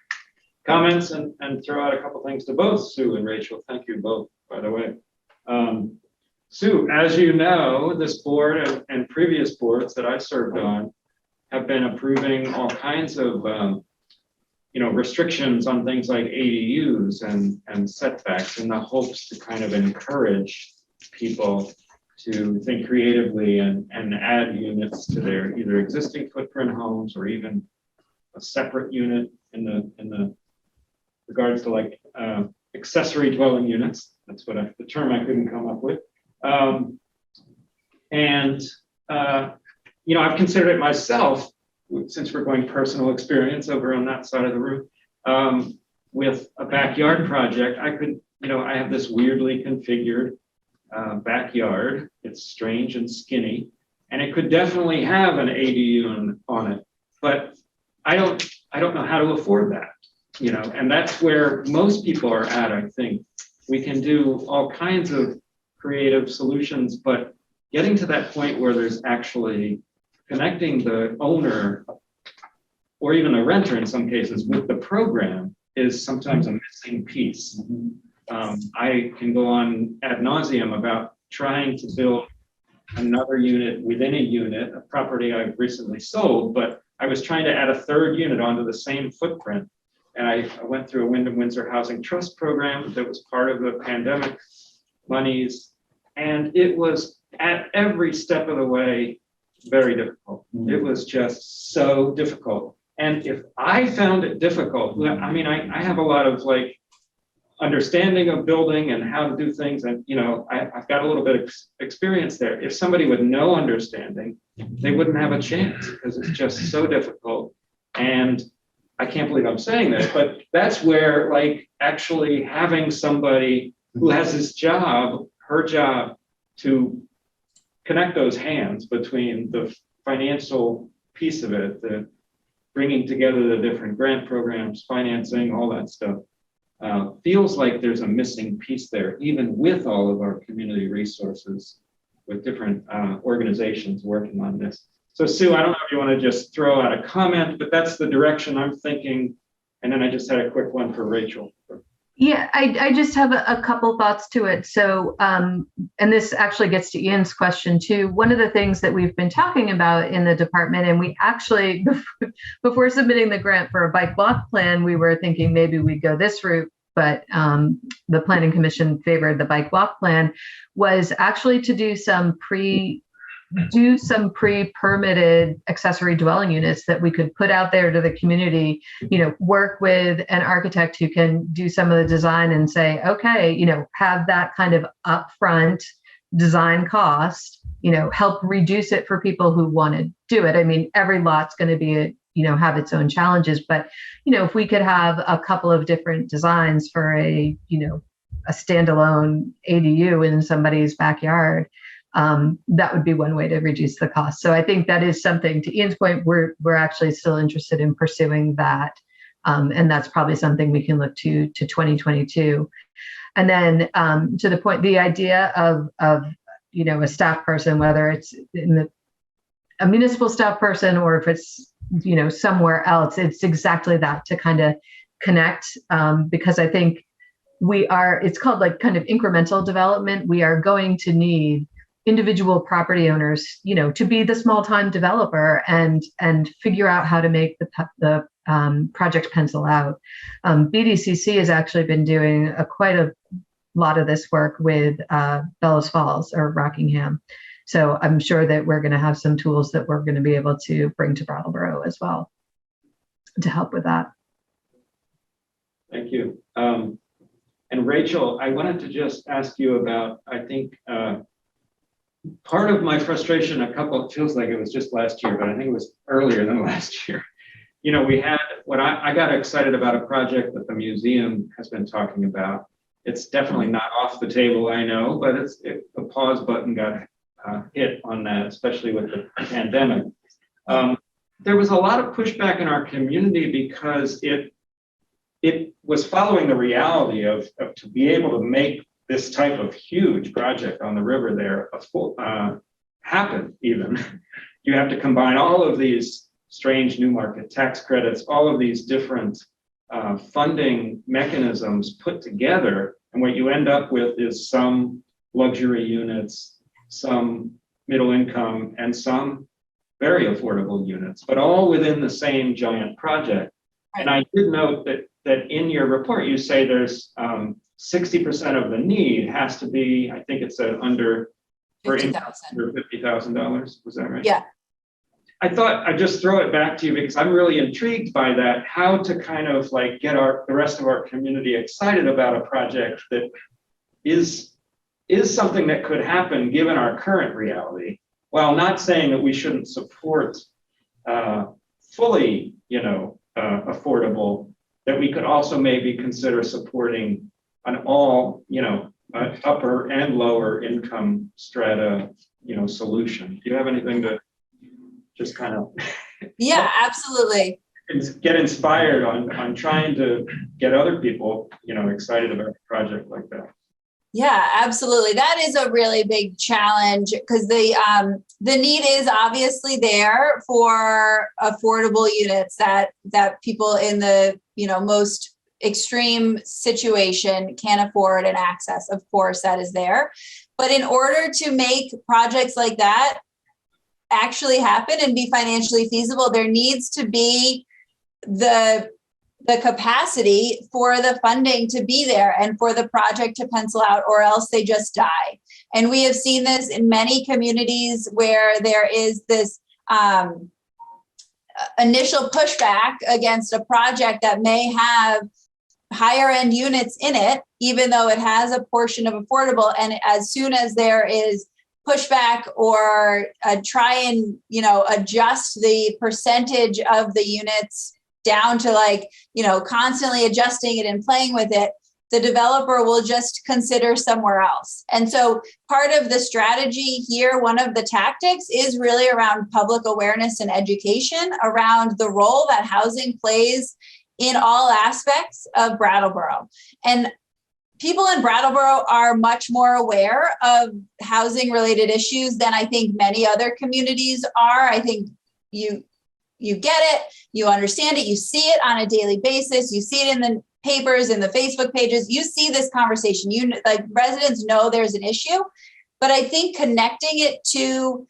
comments and throw out a couple things to both Sue and Rachel. Thank you both, by the way. Sue, as you know, this board and previous boards that I served on have been approving all kinds of restrictions on things like ADUs and setbacks in the hopes to kind of encourage people to think creatively and add units to their either existing footprint homes or even a separate unit in the regards to like accessory dwelling units. That's what the term I couldn't come up with. I've considered it myself, since we're going personal experience over on that side of the room, with a backyard project. I have this weirdly configured backyard. It's strange and skinny, and it could definitely have an ADU on it, but I don't know how to afford that, and that's where most people are at. I think we can do all kinds of creative solutions, but getting to that point where there's actually connecting the owner or even the renter in some cases with the program is sometimes a missing piece. I can go on ad nauseum about trying to build another unit within a unit, a property I've recently sold, but I was trying to add a third unit onto the same footprint. And I went through a Wyndham Windsor Housing Trust program that was part of the pandemic monies. And it was at every step of the way, very difficult. It was just so difficult. And if I found it difficult, I have a lot of understanding of building and how to do things. And, I've got a little bit of experience there. If somebody with no understanding, they wouldn't have a chance because it's just so difficult. And I can't believe I'm saying this, but that's where actually having somebody who has his job, her job, to connect those hands between the financial piece of it, the bringing together the different grant programs, financing, all that stuff, feels like there's a missing piece there, even with all of our community resources, with different organizations working on this. So Sue, I don't know if you want to just throw out a comment, but that's the direction I'm thinking. And then I just had a quick one for Rachel. Yeah, I just have a couple thoughts to it. So, and this actually gets to Ian's question too. One of the things that we've been talking about in the department, and we actually, before submitting the grant for a bike block plan, we were thinking maybe we'd go this route, but the Planning Commission favored the bike block plan, was actually to do some pre-permitted accessory dwelling units that we could put out there to the community, work with an architect who can do some of the design and say, okay, have that kind of upfront design cost, help reduce it for people who want to do it. I mean, every lot's going to be, have its own challenges, but, if we could have a couple of different designs for a standalone ADU in somebody's backyard, that would be one way to reduce the cost. So I think that is something, to Ian's point, we're actually still interested in pursuing that. And that's probably something we can look to 2022. And then to the point, the idea of a staff person, whether it's a municipal staff person or if it's, somewhere else, it's exactly that, to kind of connect, because I think it's called kind of incremental development. We are going to need individual property owners, to be the small time developer and figure out how to make the project pencil out. BDCC has actually been doing quite a lot of this work with Bellows Falls or Rockingham. So I'm sure that we're going to have some tools that we're going to be able to bring to Brattleboro as well to help with that. Thank you. And Rachel, I wanted to just ask you about, I think, part of my frustration, it feels like it was just last year, but I think it was earlier than last year. We had, when I got excited about a project that the museum has been talking about. It's definitely not off the table, I know, but the pause button got hit on that, especially with the pandemic. There was a lot of pushback in our community because it was following the reality of to be able to make this type of huge project on the river there happen even. You have to combine all of these strange new market tax credits, all of these different funding mechanisms put together. And what you end up with is some luxury units, some middle income, and some very affordable units, but all within the same giant project. And I did note that in your report, you say there's 60% of the need has to be, I think it's under $50,000. Was that right? Yeah. I thought I'd just throw it back to you because I'm really intrigued by that, how to kind of like get the rest of our community excited about a project that is something that could happen given our current reality, while not saying that we shouldn't support fully, affordable, that we could also maybe consider supporting an all, upper and lower income strata, solution. Do you have anything to just kind of Yeah, absolutely. get inspired on trying to get other people, excited about a project like that? Yeah, absolutely. That is a really big challenge because the need is obviously there for affordable units that people in the most extreme situation can afford and access. Of course, that is there. But in order to make projects like that actually happen and be financially feasible, there needs to be the capacity for the funding to be there and for the project to pencil out, or else they just die. And we have seen this in many communities where there is this initial pushback against a project that may have higher end units in it, even though it has a portion of affordable. And as soon as there is pushback or try and adjust the percentage of the units down to constantly adjusting it and playing with it, the developer will just consider somewhere else. And so part of the strategy here, one of the tactics, is really around public awareness and education around the role that housing plays in all aspects of Brattleboro. And people in Brattleboro are much more aware of housing related issues than I think many other communities are. I think you get it, you understand it, you see it on a daily basis, you see it in the papers, in the Facebook pages, you see this conversation, residents know there's an issue, but I think connecting it to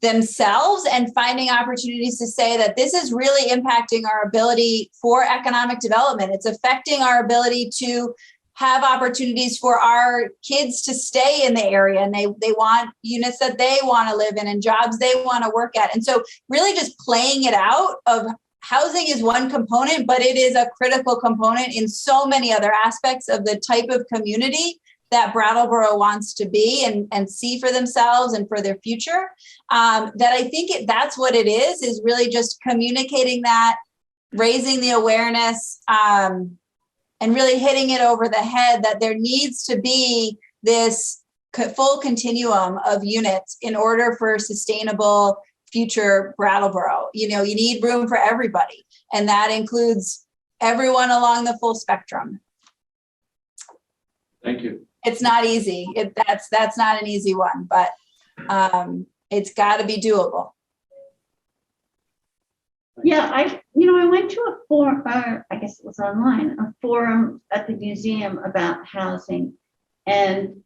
themselves and finding opportunities to say that this is really impacting our ability for economic development. It's affecting our ability to have opportunities for our kids to stay in the area, and they want units that they want to live in and jobs they want to work at. And so really just playing it out of housing is one component, but it is a critical component in so many other aspects of the type of community that Brattleboro wants to be and see for themselves and for their future. That I think that's what it is really just communicating that, raising the awareness, and really hitting it over the head that there needs to be this full continuum of units in order for sustainable future Brattleboro. You need room for everybody, and that includes everyone along the full spectrum. Thank you. It's not easy. That's not an easy one, but it's got to be doable. Yeah, I went to a forum, I guess it was online, a forum at the museum about housing, and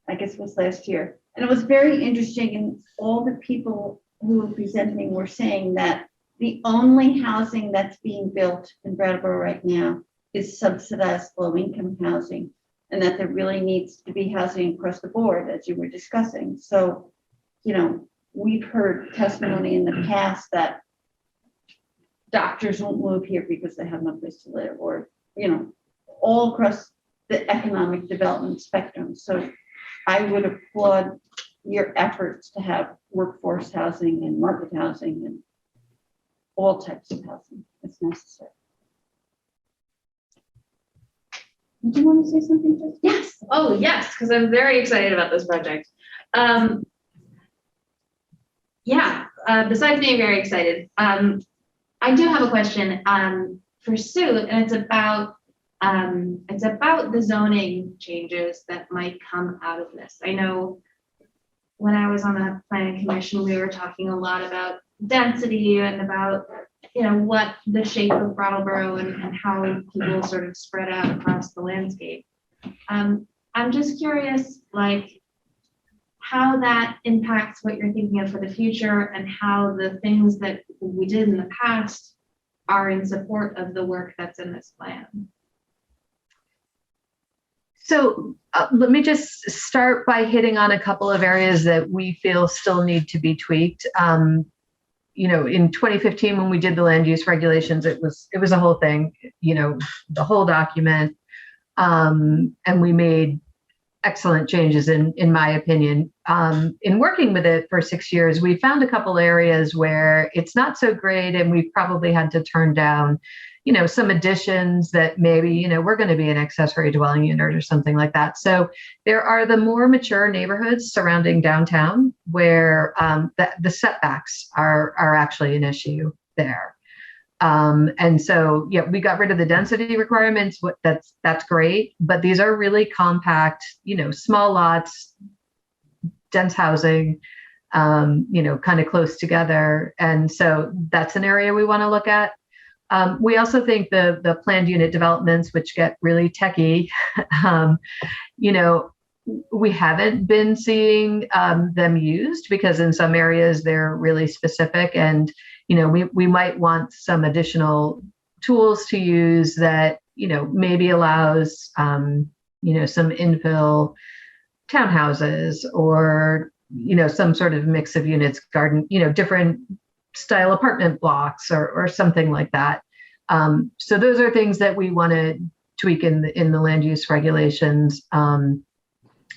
I guess it was last year. And it was very interesting, and all the people who were presenting were saying that the only housing that's being built in Brattleboro right now is subsidized low-income housing, and that there really needs to be housing across the board, as you were discussing. So, you know, we've heard testimony in the past that doctors won't move here because they have no place to live, or, you know, all across the economic development spectrum. So I would applaud your efforts to have workforce housing and market housing and all types of housing that's necessary. Did you want to say something, Jessica? Yes. Oh, yes, because I'm very excited about this project. Besides being very excited, I do have a question for Sue, and it's about the zoning changes that might come out of this. I know when I was on the planning commission, we were talking a lot about density and about, you know, what the shape of Brattleboro and how people sort of spread out across the landscape. I'm just curious, like, how that impacts what you're thinking of for the future, and how the things that we did in the past are in support of the work that's in this plan. So let me just start by hitting on a couple of areas that we feel still need to be tweaked. You know, in 2015, when we did the land use regulations, it was a whole thing, you know, the whole document. And we made excellent changes in my opinion. In working with it for 6 years, we found a couple areas where it's not so great, and we probably had to turn down, you know, some additions that maybe, you know, we're going to be an accessory dwelling unit or something like that. So there are the more mature neighborhoods surrounding downtown where the setbacks are actually an issue there. And so, yeah, we got rid of the density requirements. That's great, but these are really compact, you know, small lots, dense housing, you know, kind of close together. And so that's an area we want to look at. We also think the planned unit developments, which get really techy, you know, we haven't been seeing them used, because in some areas they're really specific, and you know, we might want some additional tools to use that, you know, maybe allows, you know, some infill townhouses, or, you know, some sort of mix of units, garden, you know, different style apartment blocks or something like that. So those are things that we want to tweak in the land use regulations.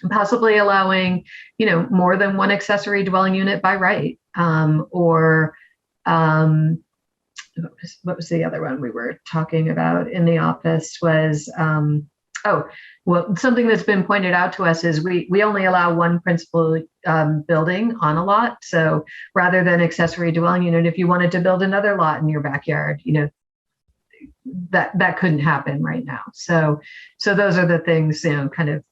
Possibly allowing, you know, more than one accessory dwelling unit by right, or what was the other one we were talking about in the office was, something that's been pointed out to us is we only allow one principal building on a lot. So rather than accessory dwelling unit, if you wanted to build another lot in your backyard, you know, that couldn't happen right now. So those are the things, you know, kind of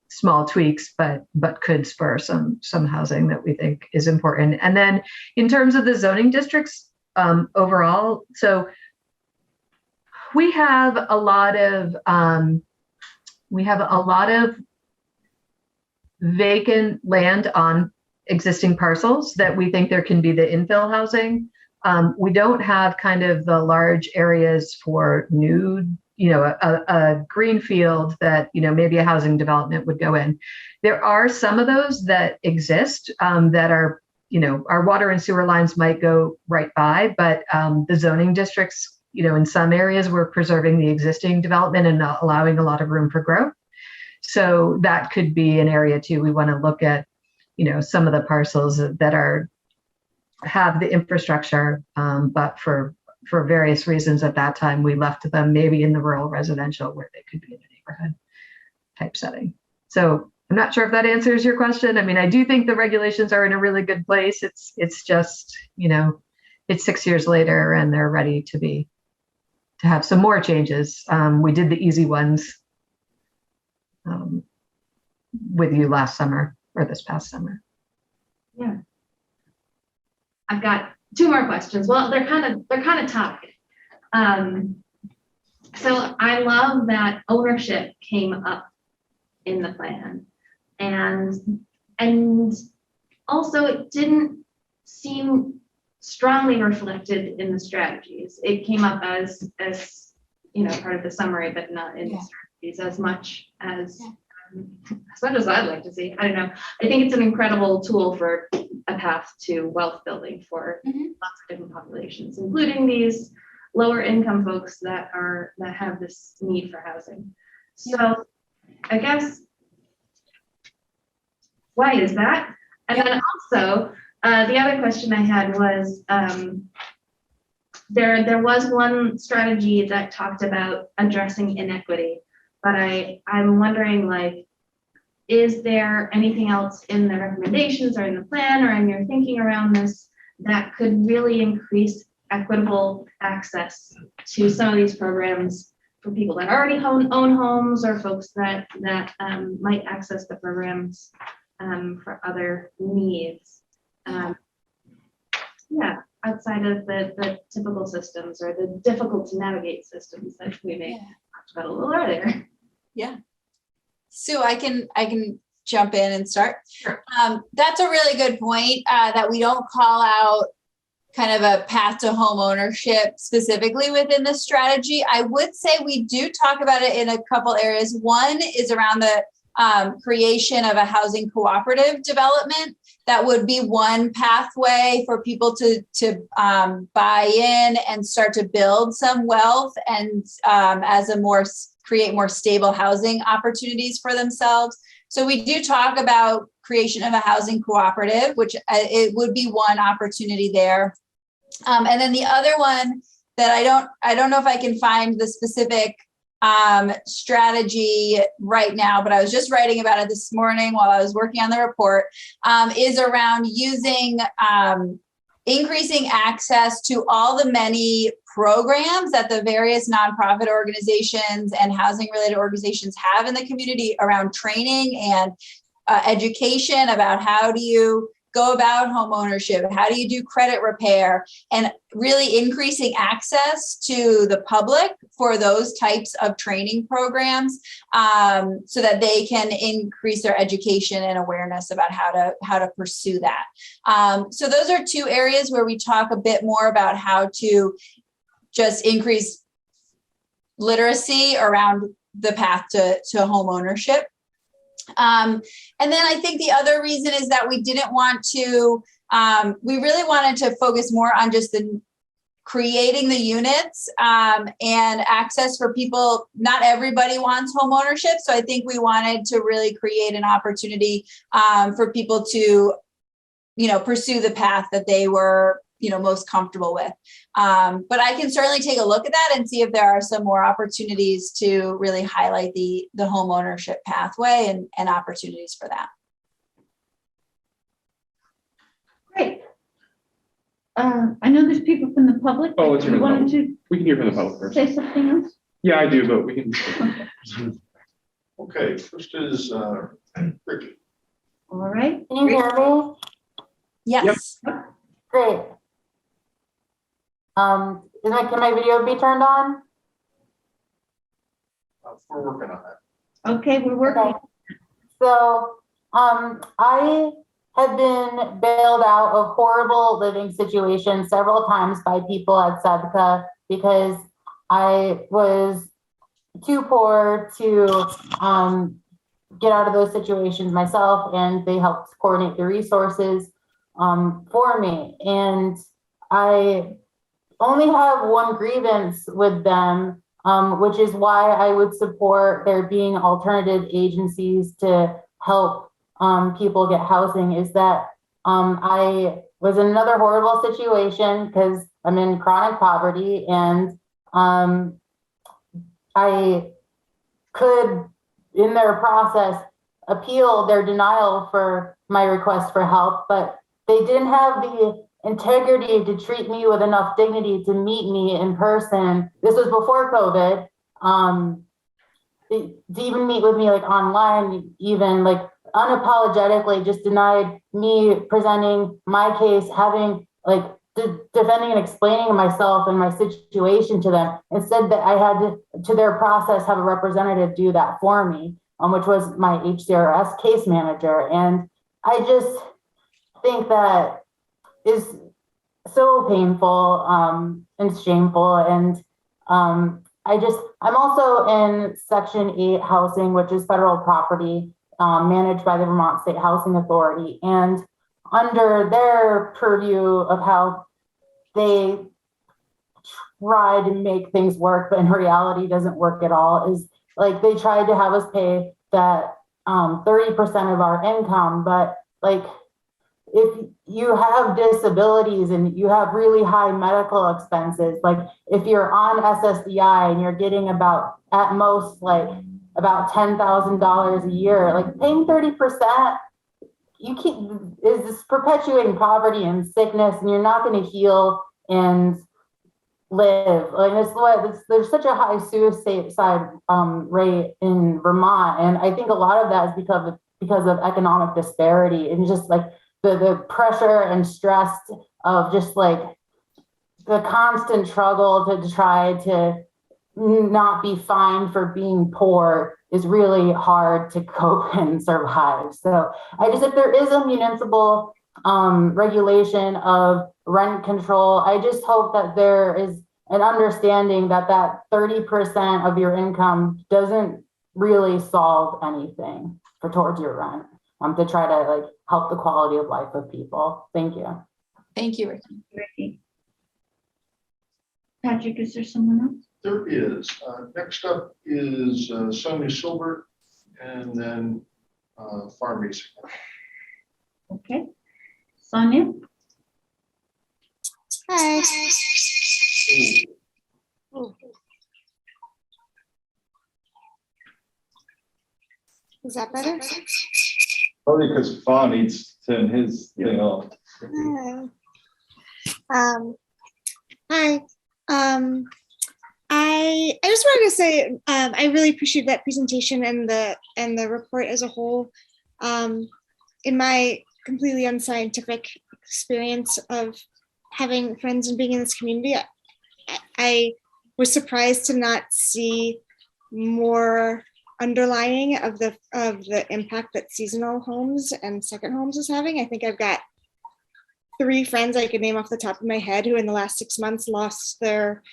small tweaks, but could spur some housing that we think is important. And then in terms of the zoning districts overall, so we have a lot of vacant land on existing parcels that we think there can be the infill housing. We don't have kind of the large areas for new, you know, a green field that, you know, maybe a housing development would go in. There are some of those that exist that are, you know, our water and sewer lines might go right by, but the zoning districts, you know, in some areas we're preserving the existing development and not allowing a lot of room for growth. So that could be an area too. We want to look at, you know, some of the parcels that have the infrastructure, but for various reasons at that time, we left them maybe in the rural residential where they could be in a neighborhood type setting. So I'm not sure if that answers your question. I mean, I do think the regulations are in a really good place. It's just, you know, it's 6 years later and they're ready to have some more changes. We did the easy ones with you last summer or this past summer. Yeah. I've got two more questions. Well, they're kind of tied. So I love that ownership came up in the plan, and And also, it didn't seem strongly reflected in the strategies. It came up as part of the summary, but not in the strategies as much as I'd like to see. I don't know. I think it's an incredible tool for a path to wealth building for lots of different populations, including these lower income folks that have this need for housing. So I guess, why is that? And then also, the other question I had was, there was one strategy that talked about addressing inequity, but I'm wondering, like, is there anything else in the recommendations or in the plan or in your thinking around this that could really increase equitable access to some of these programs for people that already own homes, or folks that might access the programs for other needs? Outside of the typical systems or the difficult to navigate systems that we may talk about a little earlier. Yeah. Sue, I can jump in and start. Sure. That's a really good point, that we don't call out kind of a path to home ownership specifically within the strategy. I would say we do talk about it in a couple areas. One is around the creation of a housing cooperative development. That would be one pathway for people to buy in and start to build some wealth and create more stable housing opportunities for themselves. So we do talk about creation of a housing cooperative, which it would be one opportunity there. And then the other one that I don't know if I can find the specific strategy right now, but I was just writing about it this morning while I was working on the report, is around using increasing access to all the many programs that the various nonprofit organizations and housing related organizations have in the community around training and education about how do you go about home ownership, how do you do credit repair, and really increasing access to the public for those types of training programs, so that they can increase their education and awareness about how to pursue that. So those are two areas where we talk a bit more about how to just increase literacy around the path to home ownership. And then I think the other reason is that we didn't want to, we really wanted to focus more on just creating the units and access for people. Not everybody wants home ownership. So I think we wanted to really create an opportunity for people to, pursue the path that they were, most comfortable with. But I can certainly take a look at that and see if there are some more opportunities to really highlight the home ownership pathway and opportunities for that. Great. I know there's people from the public. Oh, let's hear You from the wanted public. to We can hear from the public first. say something else? Yeah, I do, but we can. Okay, first is Ricky. All right. Can you hear me? Yes. Great. Can my video be turned on? We're working on that. Okay, we're working. Okay. So, I have been bailed out of horrible living situations several times by people at SEBCA because I was too poor to get out of those situations myself, and they helped coordinate the resources for me. And I only have one grievance with them, which is why I would support there being alternative agencies to help people get housing, is that I was in another horrible situation because I'm in chronic poverty, and I could, in their process, appeal their denial for my request for help, but they didn't have the integrity to treat me with enough dignity to meet me in person. This was before COVID. To even meet with me like online, even like unapologetically just denied me presenting my case, having like defending and explaining myself and my situation to them. Instead, that I had to their process have a representative do that for me, which was my HCRS case manager. And I just think that is so painful and shameful. And I'm also in Section 8 housing, which is federal property managed by the Vermont State Housing Authority. And under their purview of how they try to make things work, but in reality doesn't work at all, is like they tried to have us pay that 30% of our income. But like, if you have disabilities and you have really high medical expenses, like if you're on SSDI and you're getting about, at most, like about $10,000 a year, like paying 30%, is perpetuating poverty and sickness, and you're not going to heal and live. Like there's such a high suicide rate in Vermont, and I think a lot of that is because of economic disparity and just like the pressure and stress of just like the constant struggle to try to not be fined for being poor is really hard to cope and survive. So if there is a municipal regulation of rent control, I just hope that there is an understanding that 30% of your income doesn't really solve anything towards your rent, to try to like help the quality of life of people. Thank you. Thank you, Ricky. Patrick, is there someone else? There is. Next up is Sonia Silver, and then Farm Music. Okay. Sonia? Hi. Is that better? Probably because Fawn needs to turn his thing off. Hi. I just wanted to say I really appreciate that presentation and the report as a whole. In my completely unscientific experience of having friends and being in this community, I was surprised to not see more underlining of the impact that seasonal homes and second homes is having. I think I've got 3 friends I could name off the top of my head who in the last 6 months lost their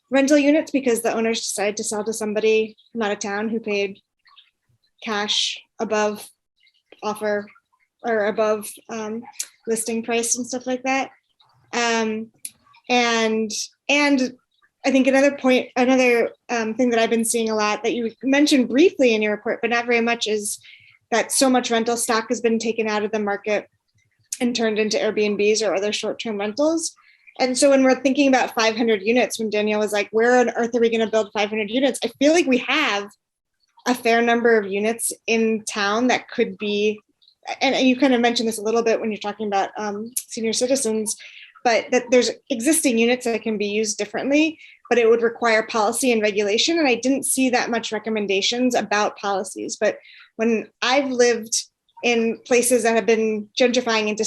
rental units because the owners decided to sell to somebody from out of town who paid cash above offer or above listing price and stuff like that. And I think another thing that I've been seeing a lot that you mentioned briefly in your report, but not very much, is that so much rental stock has been taken out of the market and turned into Airbnbs or other short-term rentals. And so when we're thinking about 500 units, when Danielle was like, where on earth are we going to build 500 units? I feel like we have a fair number of units in town that could be, and you kind of mentioned this a little bit when you're talking about senior citizens, but that there's existing units that can be used differently, but it would require policy and regulation. And I didn't see that much recommendations about policies. But when I've lived in places that have been gentrifying and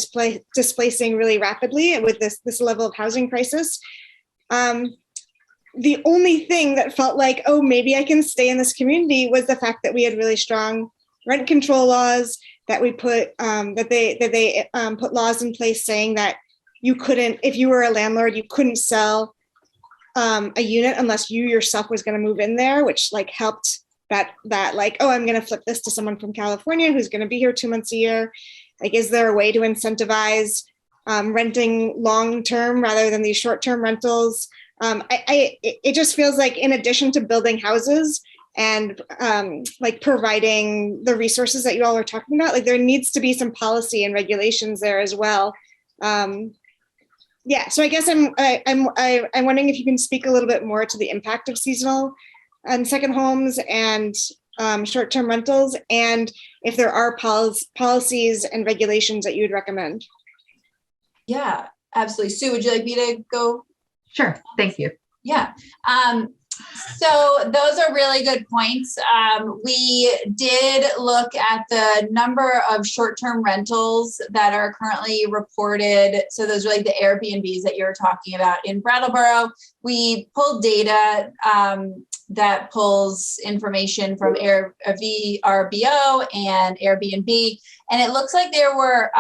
displacing really rapidly with this level of housing crisis, the only thing that felt like, oh, maybe I can stay in this community was the fact that we had really strong rent control laws, that we put they put laws in place saying that you couldn't, if you were a landlord, you couldn't sell a unit unless you yourself was going to move in there, which like helped that like, oh, I'm going to flip this to someone from California who's going to be here 2 months a year. Like, is there a way to incentivize renting long-term rather than these short-term rentals? It just feels like in addition to building houses and like providing the resources that you all are talking about, like there needs to be some policy and regulations there as well. Yeah, so I guess I'm wondering if you can speak a little bit more to the impact of seasonal and second homes and short-term rentals, and if there are policies and regulations that you would recommend. Yeah, absolutely. Sue, would you like me to go? Sure, thank you. Yeah. So those are really good points. We did look at the number of short-term rentals that are currently reported. So those are like the Airbnbs that you're talking about in Brattleboro. We pulled data that pulls information from VRBO and Airbnb, and it looks like there were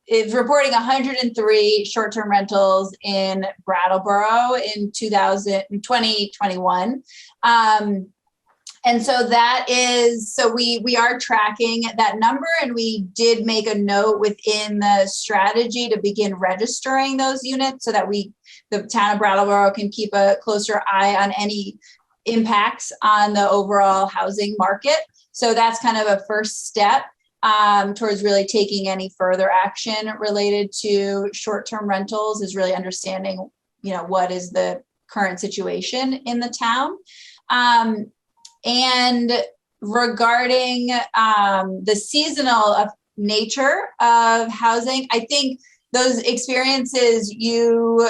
is reporting 103 short-term rentals in Brattleboro in 2021. And so that is, so we are tracking that number, and we did make a note within the strategy to begin registering those units so that the town of Brattleboro can keep a closer eye on any impacts on the overall housing market. So that's kind of a first step towards really taking any further action related to short-term rentals, is really understanding, what is the current situation in the town. And regarding the seasonal nature of housing, I think those experiences you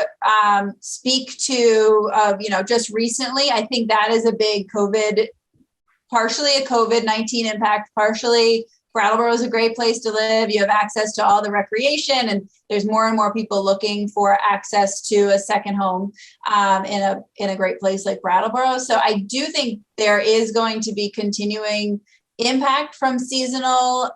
speak to, just recently, I think that is a big partially a COVID-19 impact, partially Brattleboro is a great place to live. You have access to all the recreation, and there's more and more people looking for access to a second home in a great place like Brattleboro. So I do think there is going to be continuing impact from seasonal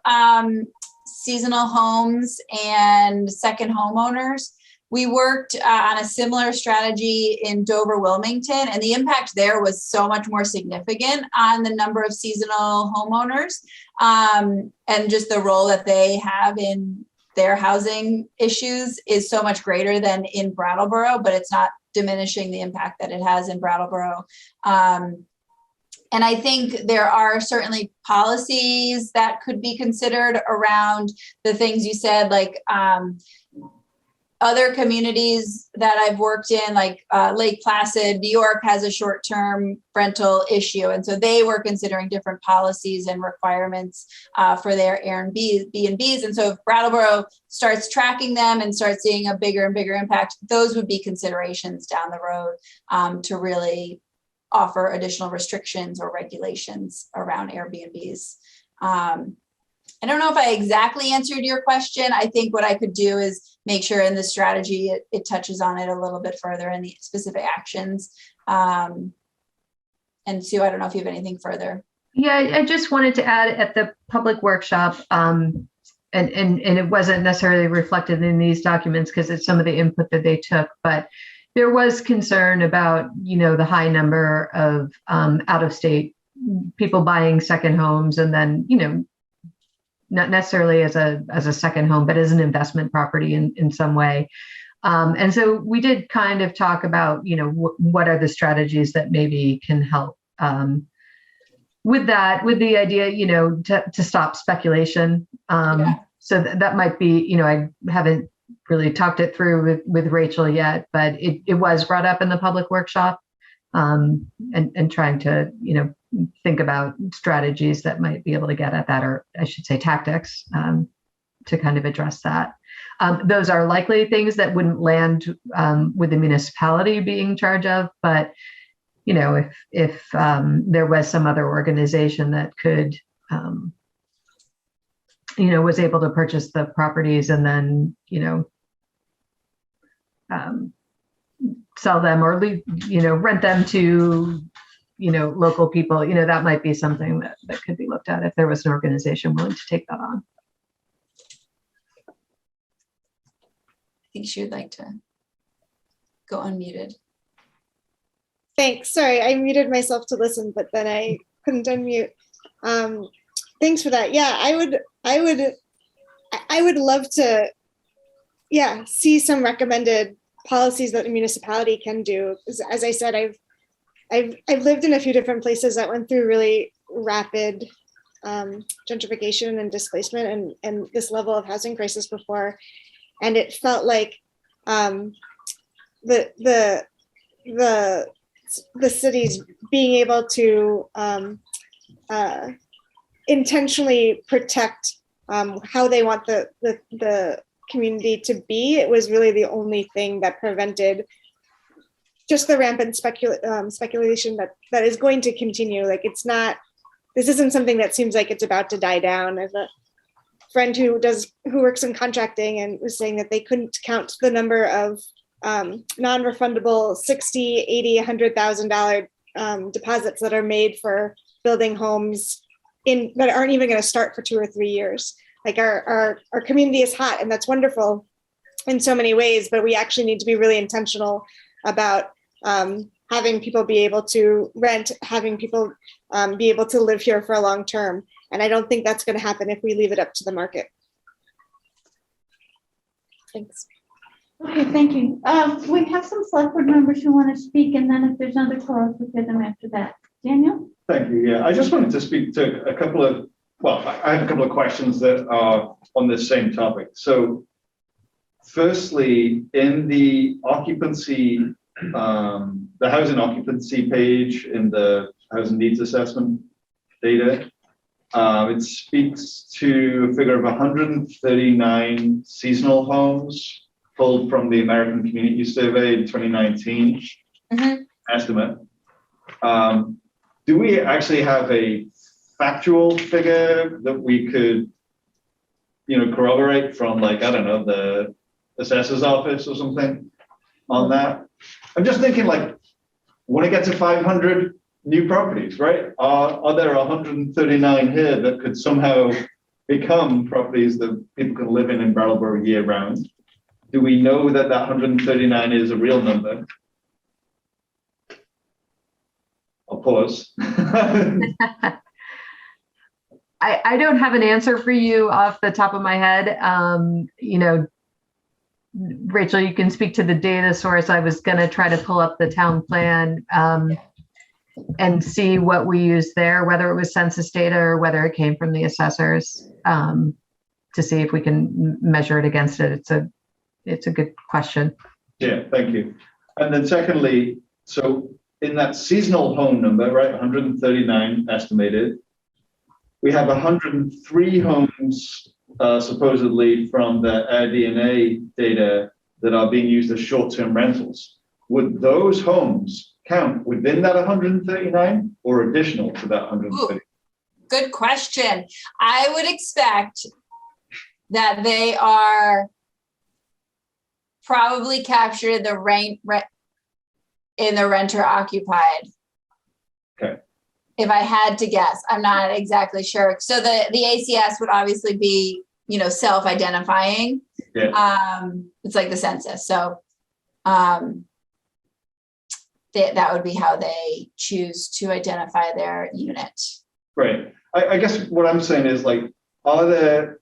homes and second homeowners. We worked on a similar strategy in Dover, Wilmington, and the impact there was so much more significant on the number of seasonal homeowners and just the role that they have in their housing issues is so much greater than in Brattleboro, but it's not diminishing the impact that it has in Brattleboro. And I think there are certainly policies that could be considered around the things you said, like other communities that I've worked in, like Lake Placid, New York has a short-term rental issue. And so they were considering different policies and requirements for their Airbnbs. And so if Brattleboro starts tracking them and starts seeing a bigger and bigger impact, those would be considerations down the road to really offer additional restrictions or regulations around Airbnbs. I don't know if I exactly answered your question. I think what I could do is make sure in the strategy it touches on it a little bit further in the specific actions. And Sue, I don't know if you have anything further. Yeah, I just wanted to add at the public workshop, and it wasn't necessarily reflected in these documents because it's some of the input that they took, but there was concern about, the high number of out-of-state people buying second homes, and then, not necessarily as a second home, but as an investment property in some way. And so we did kind of talk about, what are the strategies that maybe can help with that, with the idea, to stop speculation. So that might be, I haven't really talked it through with Rachel yet, but it was brought up in the public workshop and trying to, think about strategies that might be able to get at that, or I should say tactics to kind of address that. Those are likely things that wouldn't land with the municipality being in charge of, but if there was some other organization that could, was able to purchase the properties and then, sell them or rent them to local people, that might be something that could be looked at if there was an organization willing to take that on. I think she would like to go unmuted. Thanks. Sorry, I muted myself to listen, but then I couldn't unmute. Thanks for that. Yeah, I would love to, see some recommended policies that the municipality can do. As I said, I've lived in a few different places that went through really rapid gentrification and displacement and this level of housing crisis before, and it felt like the cities being able to intentionally protect how they want the community to be. It was really the only thing that prevented just the rampant speculation that is going to continue. Like this isn't something that seems like it's about to die down. I have a friend who works in contracting and was saying that they couldn't count the number of non-refundable $60,000, $80,000, $100,000 deposits that are made for building homes that aren't even going to start for 2 or 3 years. Like our community is hot, and that's wonderful in so many ways, but we actually need to be really intentional about having people be able to rent, having people be able to live here for a long term. And I don't think that's going to happen if we leave it up to the market. Thanks. Okay, thank you. We have some select board members who want to speak, and then if there's other calls, we'll get them after that. Daniel? Thank you. Yeah, I just wanted to speak to a couple of, I have a couple of questions that are on this same topic. So firstly, in the occupancy, the housing occupancy page in the housing needs assessment data, it speaks to a figure of 139 seasonal homes pulled from the American Community Survey in 2019 estimate. Do we actually have a factual figure that we could, corroborate from, like, I don't know, the assessor's office or something on that? I'm just thinking, like, when it gets to 500 new properties, right? Are there 139 here that could somehow become properties that people can live in Brattleboro year round? Do we know that 139 is a real number? I'll pause. I don't have an answer for you off the top of my head. Rachel, you can speak to the data source. I was going to try to pull up the town plan and see what we used there, whether it was census data or whether it came from the assessors, to see if we can measure it against it. It's a good question. Yeah, thank you. And then secondly, so in that seasonal home number, right, 139 estimated, we have 103 homes supposedly from the AirDNA data that are being used as short-term rentals. Would those homes count within that 139 or additional to that 130? Ooh, good question. I would expect that they are probably captured the in the renter occupied. Okay. If I had to guess, I'm not exactly sure. So the ACS would obviously be, self-identifying. Yeah. It's like the census. So that would be how they choose to identify their unit. Right. I guess what I'm saying is, like, are there,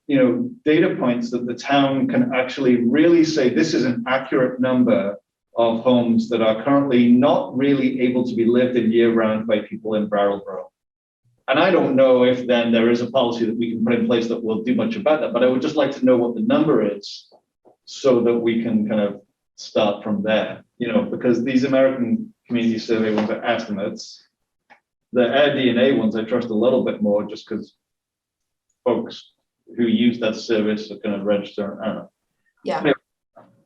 data points that the town can actually really say this is an accurate number of homes that are currently not really able to be lived in year round by people in Brattleboro? And I don't know if then there is a policy that we can put in place that will do much about that, but I would just like to know what the number is so that we can kind of start from there, because these American Community Survey ones are estimates. The AirDNA ones I trust a little bit more just because folks who use that service are going to register. I don't know. Yeah. Anyway,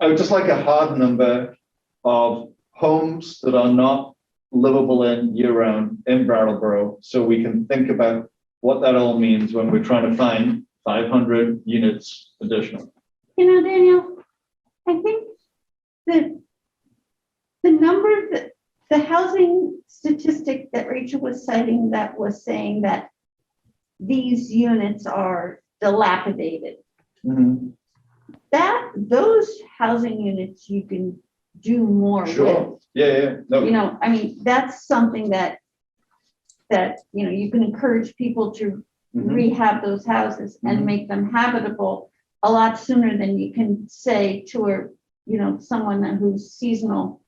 I would just like a hard number of homes that are not livable in year-round in Brattleboro, so we can think about what that all means when we're trying to find 500 units additional. Daniel, I think that the number that the housing statistic that Rachel was citing that was saying that these units are dilapidated, those housing units you can do more with. Yeah. No. That's something that you can encourage people to rehab those houses and make them habitable a lot sooner than you can say to someone who's seasonal,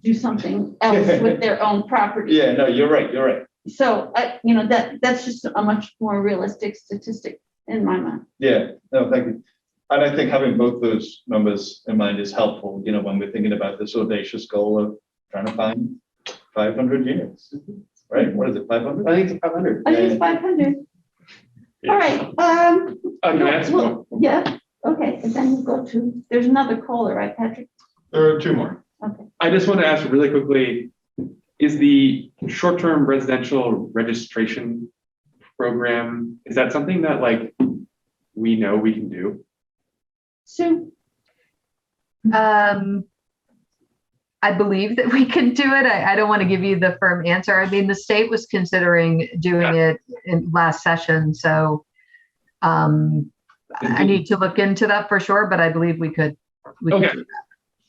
do something else with their own property. Yeah, no, you're right. So, that's just a much more realistic statistic in my mind. Yeah, no, thank you. And I think having both those numbers in mind is helpful, when we're thinking about this audacious goal of trying to find 500 units, right? What is it, 500? I think it's 500. I think it's 500. Yeah. All right. Can I ask one? Yeah. Okay. And then we'll go to, there's another caller, right, Patrick? There are two more. I just want to ask really quickly, is the short-term residential registration program, is that something that like we know we can do? Sue? I believe that we can do it. I don't want to give you the firm answer. I mean, the state was considering doing it in last session, so I need to look into that for sure, but I believe we could. Okay.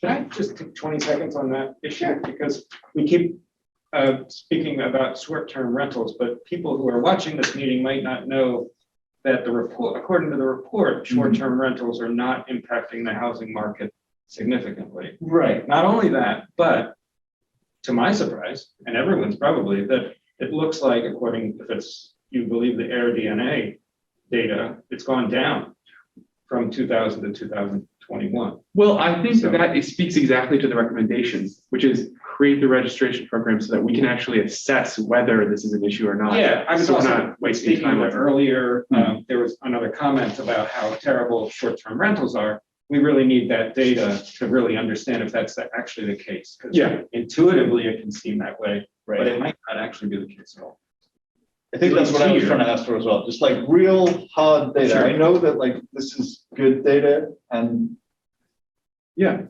Can I just take 20 seconds on that issue? Because we keep speaking about short-term rentals, but people who are watching this meeting might not know that the report, according to the report, short-term rentals are not impacting the housing market significantly. Right. Not only that, but to my surprise, and everyone's probably, that it looks like, according, if it's, you believe the AirDNA data, it's gone down from 2000 to 2021. Well, I think that it speaks exactly to the recommendations, which is create the registration program so that we can actually assess whether this is an issue or not. Yeah, I was so we're also not wasting speaking time of on it earlier. There was another comment about how terrible short-term rentals are. We really need that data to really understand if that's actually the case. 'Cause intuitively it can seem that way, but it might not actually be the case at all. I think that's what I was trying to ask for as well. Just like real hard data. Sure. I know that like this is good data and One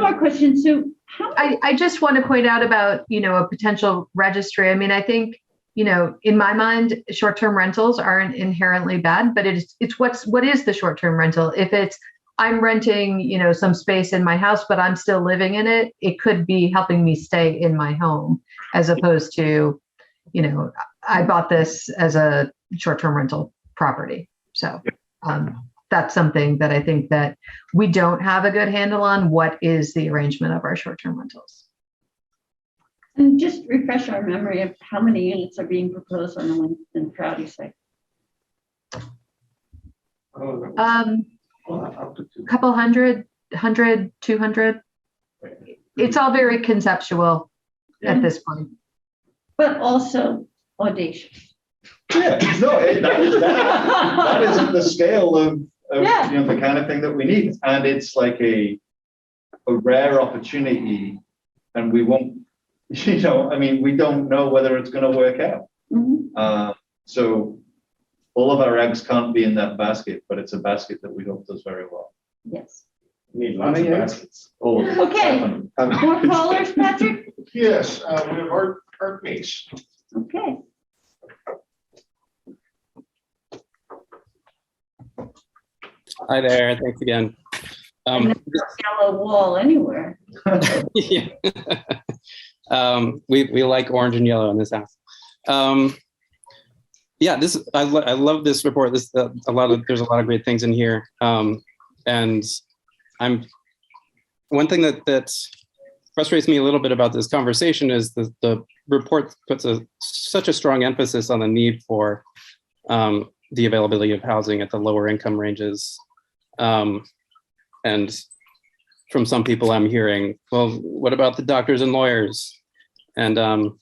more question, Sue. I just want to point out about, a potential registry. I mean, I think, in my mind, short-term rentals aren't inherently bad, but it's what is the short-term rental? If it's, I'm renting, some space in my house, but I'm still living in it, it could be helping me stay in my home as opposed to, I bought this as a short-term rental property. So that's something that I think that we don't have a good handle on. What is the arrangement of our short-term rentals? And just refresh our memory of how many units are being proposed on the Winston Prouty site. Couple hundred, 200. It's all very conceptual at this point. But also audacious. Yeah, no, that isn't the scale of the kind of thing that we need. And it's like a rare opportunity, and we won't, we don't know whether it's going to work out. So all of our eggs can't be in that basket, but it's a basket that we hope does very well. Yes. Need lots of baskets. Okay. More callers, Patrick? Yes, we have Art Meeks. Okay. Hi there, thanks again. Yellow wall anywhere. Yeah. We like orange and yellow in this house. Yeah, I love this report. There's a lot of great things in here. And one thing that frustrates me a little bit about this conversation is the report puts such a strong emphasis on the need for the availability of housing at the lower income ranges. And from some people I'm hearing, well, what about the doctors and lawyers? And I'm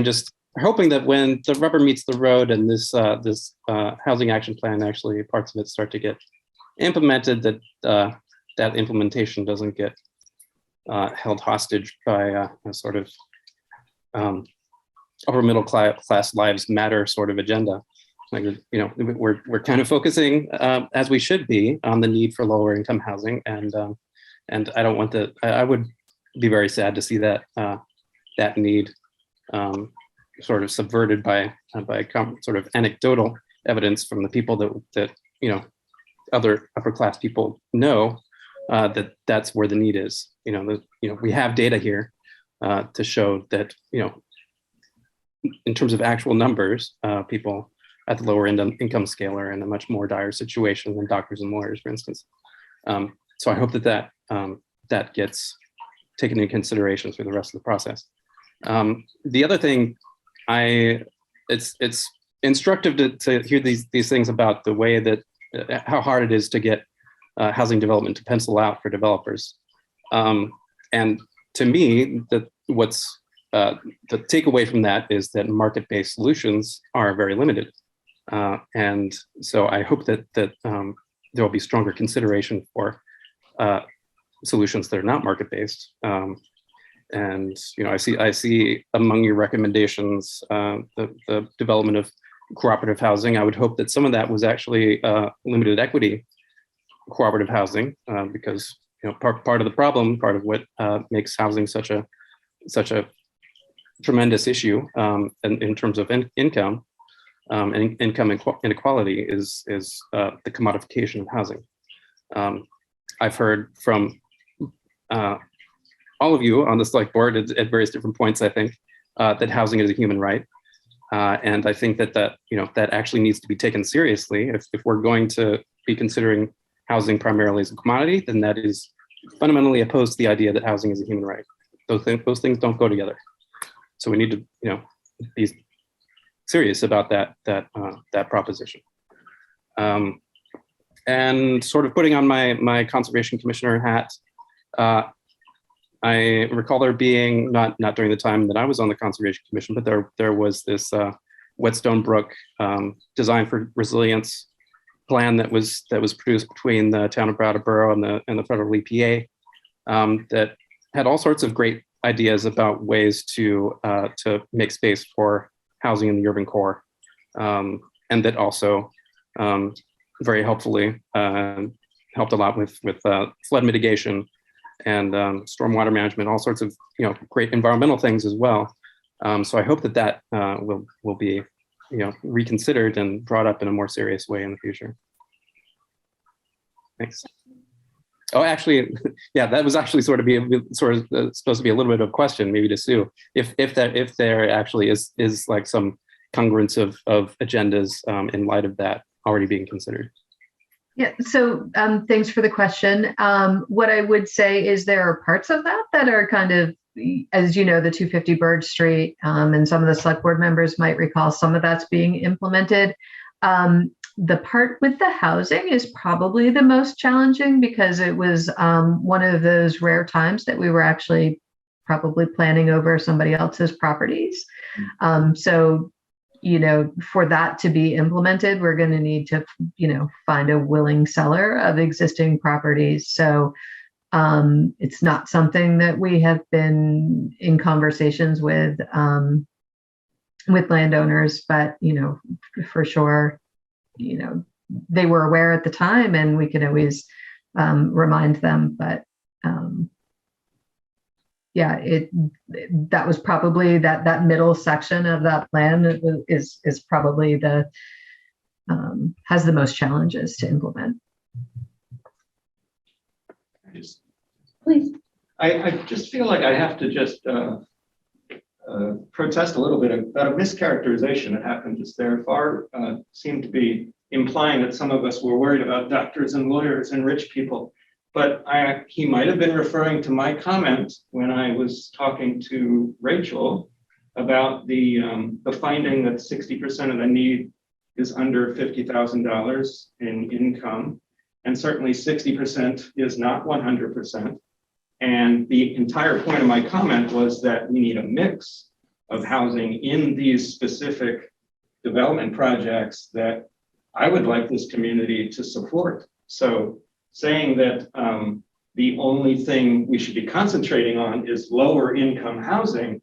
just hoping that when the rubber meets the road and this housing action plan, actually parts of it start to get implemented, that implementation doesn't get held hostage by a sort of upper middle class lives matter sort of agenda. Like, we're kind of focusing as we should be on the need for lower income housing, and I don't want I would be very sad to see that that need sort of subverted by sort of anecdotal evidence from the people that other upper class people know that that's where the need is. We have data here to show that in terms of actual numbers, people at the lower income scale are in a much more dire situation than doctors and lawyers, for instance. So I hope that gets taken into consideration through the rest of the process. The other thing, it's instructive to hear these things about the way that how hard it is to get housing development to pencil out for developers. And to me, what's the takeaway from that is that market-based solutions are very limited. And so I hope that there will be stronger consideration for solutions that are not market-based. And I see among your recommendations the development of cooperative housing. I would hope that some of that was actually limited equity cooperative housing, because part of the problem, part of what makes housing such a tremendous issue in terms of income and income inequality is the commodification of housing. I've heard from all of you on the select board at various different points, I think, that housing is a human right. And I think that actually needs to be taken seriously. If we're going to be considering housing primarily as a commodity, then that is fundamentally opposed to the idea that housing is a human right. Those things don't go together. So we need to be serious about that proposition. And sort of putting on my conservation commissioner hat, I recall there being, not during the time that I was on the Conservation Commission, but there was this Whetstone Brook Design for Resilience plan that was produced between the town of Brattleboro and the federal EPA that had all sorts of great ideas about ways to make space for housing in the urban core, and that also very helpfully helped a lot with flood mitigation and stormwater management, all sorts of great environmental things as well. So I hope that will be reconsidered and brought up in a more serious way in the future. Thanks. Oh, actually, yeah, that was actually supposed to be a little bit of a question, maybe to Sue, if there actually is like some congruence of agendas in light of that already being considered. Yeah, so thanks for the question. What I would say is there are parts of that are kind of, as you know, the 250 Bird Street, and some of the select board members might recall some of that's being implemented. The part with the housing is probably the most challenging because it was one of those rare times that we were actually probably planning over somebody else's properties. So for that to be implemented, we're going to need to, find a willing seller of existing properties. So it's not something that we have been in conversations with landowners, but, for sure, they were aware at the time and we can always remind them, but yeah, that was probably that middle section of that plan is probably has the most challenges to implement. Please. I just feel like I have to just protest a little bit about a mischaracterization that happened just there. FAR seemed to be implying that some of us were worried about doctors and lawyers and rich people. But he might have been referring to my comment when I was talking to Rachel about the finding that 60% of the need is under $50,000 in income, and certainly 60% is not 100%. And the entire point of my comment was that we need a mix of housing in these specific development projects that I would like this community to support. So saying that the only thing we should be concentrating on is lower income housing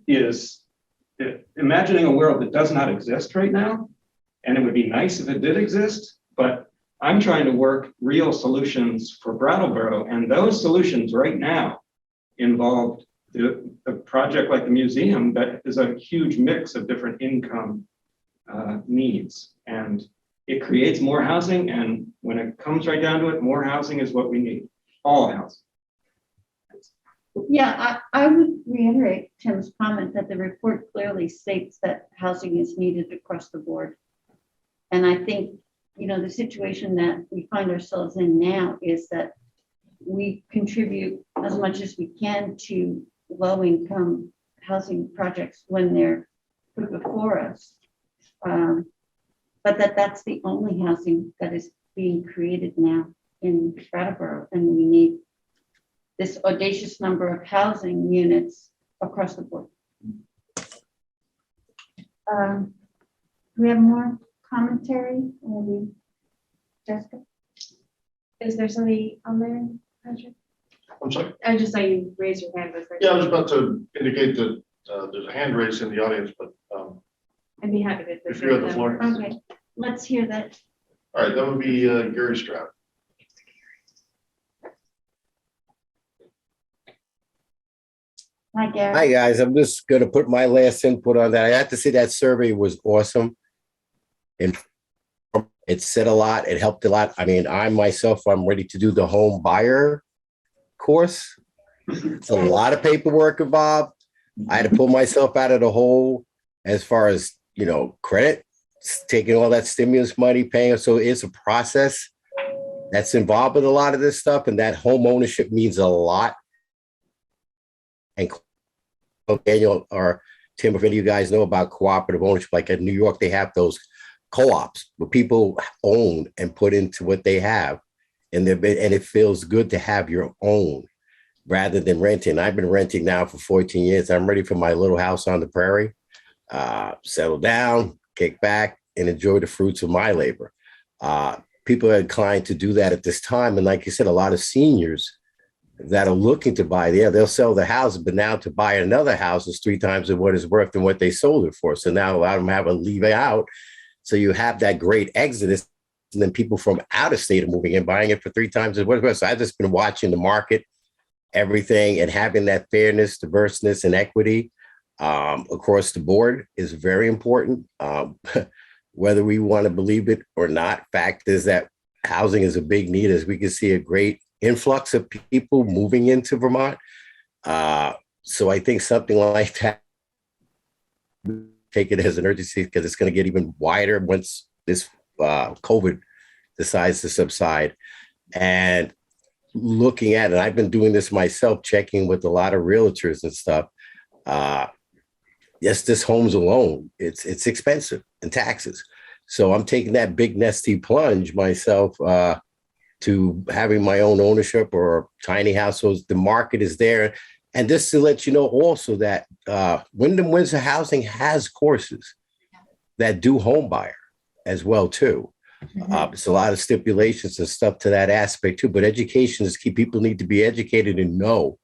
is imagining a world that does not exist right now. And it would be nice if it did exist, but I'm trying to work real solutions for Brattleboro, and those solutions right now involved a project like the museum that is a huge mix of different income needs. And it creates more housing, and when it comes right down to it, more housing is what we need, all housing. Yeah, I would reiterate Tim's comment that the report clearly states that housing is needed across the board. And I think, the situation that we find ourselves in now is that we contribute as much as we can to low-income housing projects when they're put before us. But that's the only housing that is being created now in Brattleboro, and we need this audacious number of housing units across the board. Do we have more commentary? Jessica? Is there somebody on there? I'm sorry. I just saw you raise your hand. Yeah, I was about to indicate that there's a hand raised in the audience, but I'd be happy to. if you have the floor. Okay, let's hear that. All right, that would be Gary Stroud. Hi, Gary. Hi, guys. I'm just going to put my last input on that. I have to say that survey was awesome. And it said a lot. It helped a lot. I mean, I'm ready to do the home buyer course. It's a lot of paperwork involved. I had to pull myself out of the hole as far as, credit, taking all that stimulus money, paying. So it's a process that's involved with a lot of this stuff. And that home ownership means a lot. And Daniel or Tim, if any of you guys know about cooperative ownership, like in New York, they have those co-ops where people own and put into what they have. And it feels good to have your own rather than renting. I've been renting now for 14 years. I'm ready for my little house on the prairie, settle down, kick back, and enjoy the fruits of my labor. People are inclined to do that at this time. And like you said, a lot of seniors that are looking to buy there, they'll sell the house, but now to buy another house is 3 times of what it's worth than what they sold it for. So now a lot of them have to leave it out. So you have that great exodus, and then people from out of state are moving in, buying it for 3 times as what it's worth. So I've just been watching the market, everything, and having that fairness, diverseness, and equity across the board is very important. Whether we want to believe it or not, fact is that housing is a big need, as we can see a great influx of people moving into Vermont. So I think something like that, take it as an urgency because it's going to get even wider once this COVID decides to subside. And looking at it, I've been doing this myself, checking with a lot of realtors and stuff. Yes, this homes alone, it's expensive and taxes. So I'm taking that big nesty plunge myself to having my own ownership or tiny households. The market is there. And just to let you know also that Wyndham Windsor Housing has courses that do home buyer as well too. It's a lot of stipulations and stuff to that aspect too, but education is key. People need to be educated and know,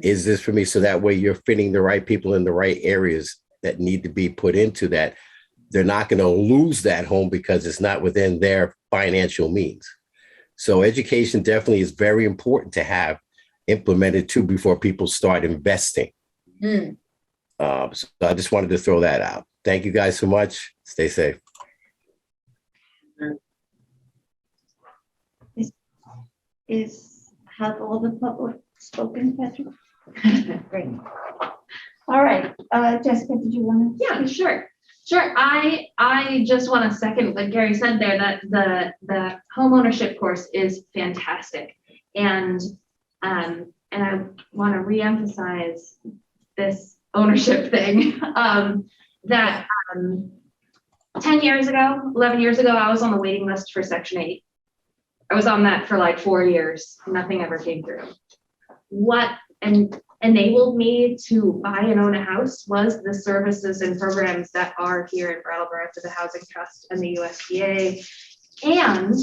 is this for me? So that way you're fitting the right people in the right areas that need to be put into that. They're not going to lose that home because it's not within their financial means. So education definitely is very important to have implemented too before people start investing. So I just wanted to throw that out. Thank you guys so much. Stay safe. Have all the public spoken, Patrick? Great. All right, Jessica, did you want to? Yeah, sure. Sure. I just want to second what Gary said there, that the home ownership course is fantastic. And I want to reemphasize this ownership thing, that 10 years ago, 11 years ago, I was on the waiting list for Section 8. I was on that for like 4 years. Nothing ever came through. What enabled me to buy and own a house was the services and programs that are here in Brattleboro through the Housing Trust and the USDA. And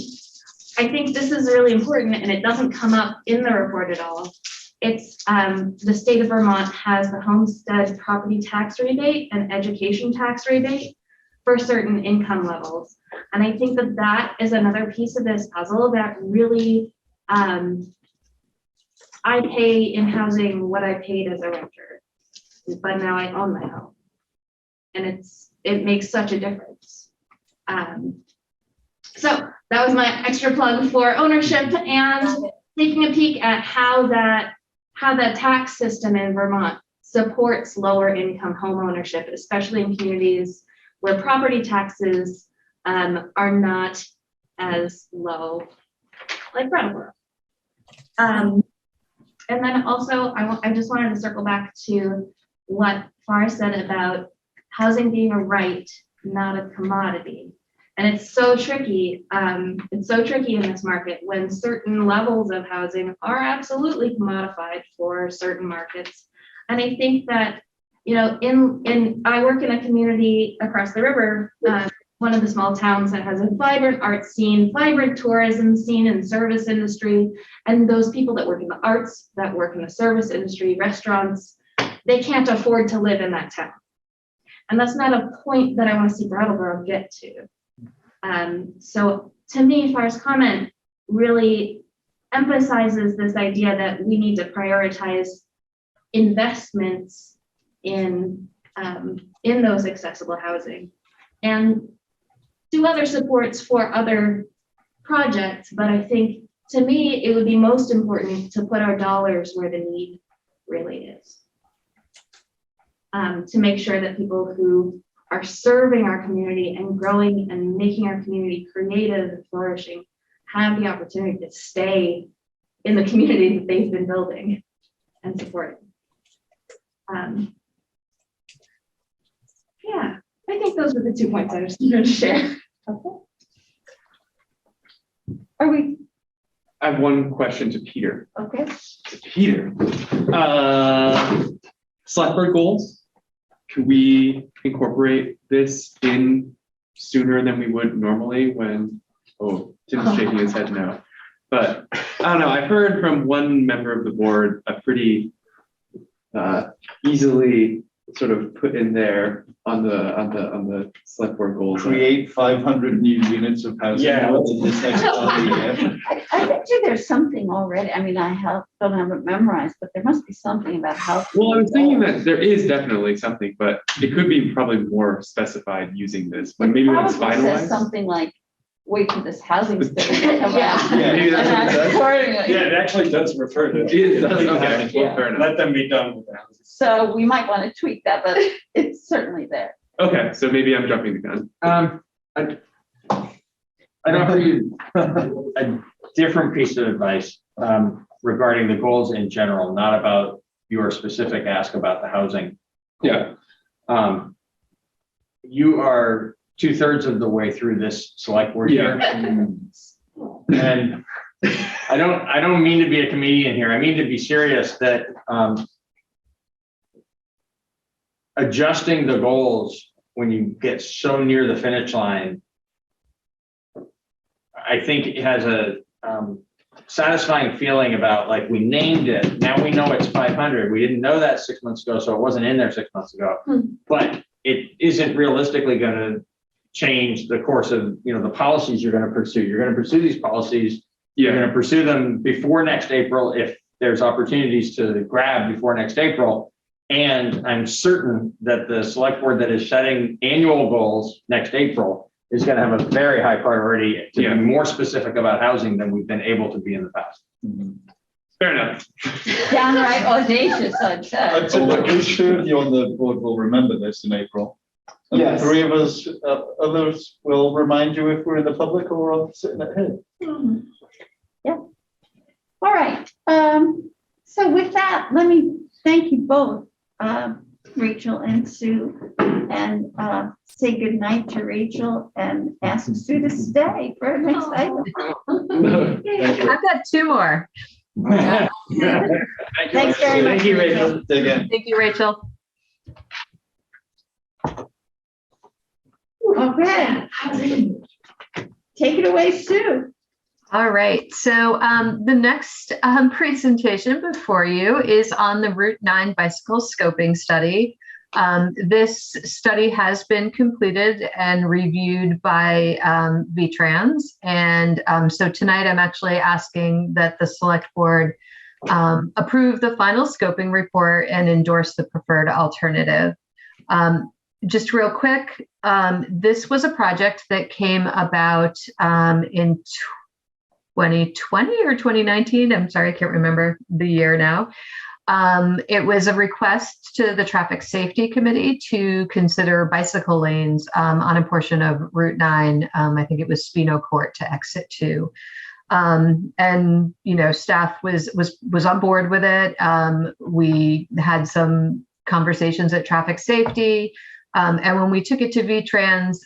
I think this is really important, and it doesn't come up in the report at all. It's the state of Vermont has the homestead property tax rebate and education tax rebate for certain income levels. And I think that that is another piece of this puzzle that really, I pay in housing what I paid as a renter, but now I own my home. And it makes such a difference. So that was my extra plug for ownership and taking a peek at how the tax system in Vermont supports lower income home ownership, especially in communities where property taxes are not as low, like Brattleboro. And then also, I just wanted to circle back to what Farr said about housing being a right, not a commodity. And it's so tricky. It's so tricky in this market when certain levels of housing are absolutely commodified for certain markets. And I think that, I work in a community across the river one of the small towns that has a vibrant art scene, vibrant tourism scene and service industry. And those people that work in the arts, that work in the service industry, restaurants, they can't afford to live in that town. And that's not a point that I want to see Brattleboro get to. So to me, Far's comment really emphasizes this idea that we need to prioritize investments in those accessible housing and do other supports for other projects. But I think, to me, it would be most important to put our dollars where the need really is. To make sure that people who are serving our community and growing and making our community creative and flourishing have the opportunity to stay in the community that they've been building and supporting. Yeah, I think those were the 2 points I was going to share. Okay. I have one question to Peter. Okay. Peter, Selectboard goals. Can we incorporate this in sooner than we would normally when, oh, Tim's shaking his head no. But I don't know, I've heard from one member of the board a pretty easily sort of put in there on the select board goals. Create 500 new units of housing. Yeah. In this next year. I bet you there's something already. I mean, don't have it memorized, but there must be something about how. Well, I was thinking that there is definitely something, but it could be probably more specified using this, but maybe when it's Probably says finalized. something like, wait for this housing study. Yeah. Maybe that's what it says. Accordingly. Yeah, it actually does refer to. It does, okay, Yeah. fair enough. Let them be done with that. So we might want to tweak that, but it's certainly there. Okay, so maybe I'm jumping the gun. I'd offer you a different piece of advice regarding the goals in general, not about your specific ask about the housing. Yeah. You are 2/3 of the way through this select board year. And I don't mean to be a comedian here. I mean to be serious that adjusting the goals when you get so near the finish line, I think it has a satisfying feeling about, like, we named it, now we know it's 500. We didn't know that 6 months ago, so it wasn't in there 6 months ago. But it isn't realistically going to change the course of, the policies you're going to pursue. You're going to pursue these policies. You're going to pursue them before next April if there's opportunities to grab before next April. And I'm certain that the select board that is setting annual goals next April is going to have a very high priority to be more specific about housing than we've been able to be in the past. Fair enough. Downright audacious, I'd say. I'd say, look, I'm sure you on the board will remember this in April. And Yes. the 3 of us, others will remind you if we're in the public or we're sitting at home. Yeah. All right. So with that, let me thank you both, Rachel and Sue, and say goodnight to Rachel and ask Sue to stay for the next item. I've got 2 more. Thanks very much. Thank you, Rachel. Thank you, Rachel. Okay. Take it away, Sue. All right, so the next presentation before you is on the Route 9 bicycle scoping study. This study has been completed and reviewed by VTrans. And so tonight I'm actually asking that the select board approve the final scoping report and endorse the preferred alternative. Just real quick, this was a project that came about in 2020 or 2019. I'm sorry, I can't remember the year now. It was a request to the Traffic Safety Committee to consider bicycle lanes on a portion of Route 9. I think it was Spino Court to exit 2. And staff was on board with it. We had some conversations at Traffic Safety. And when we took it to VTrans,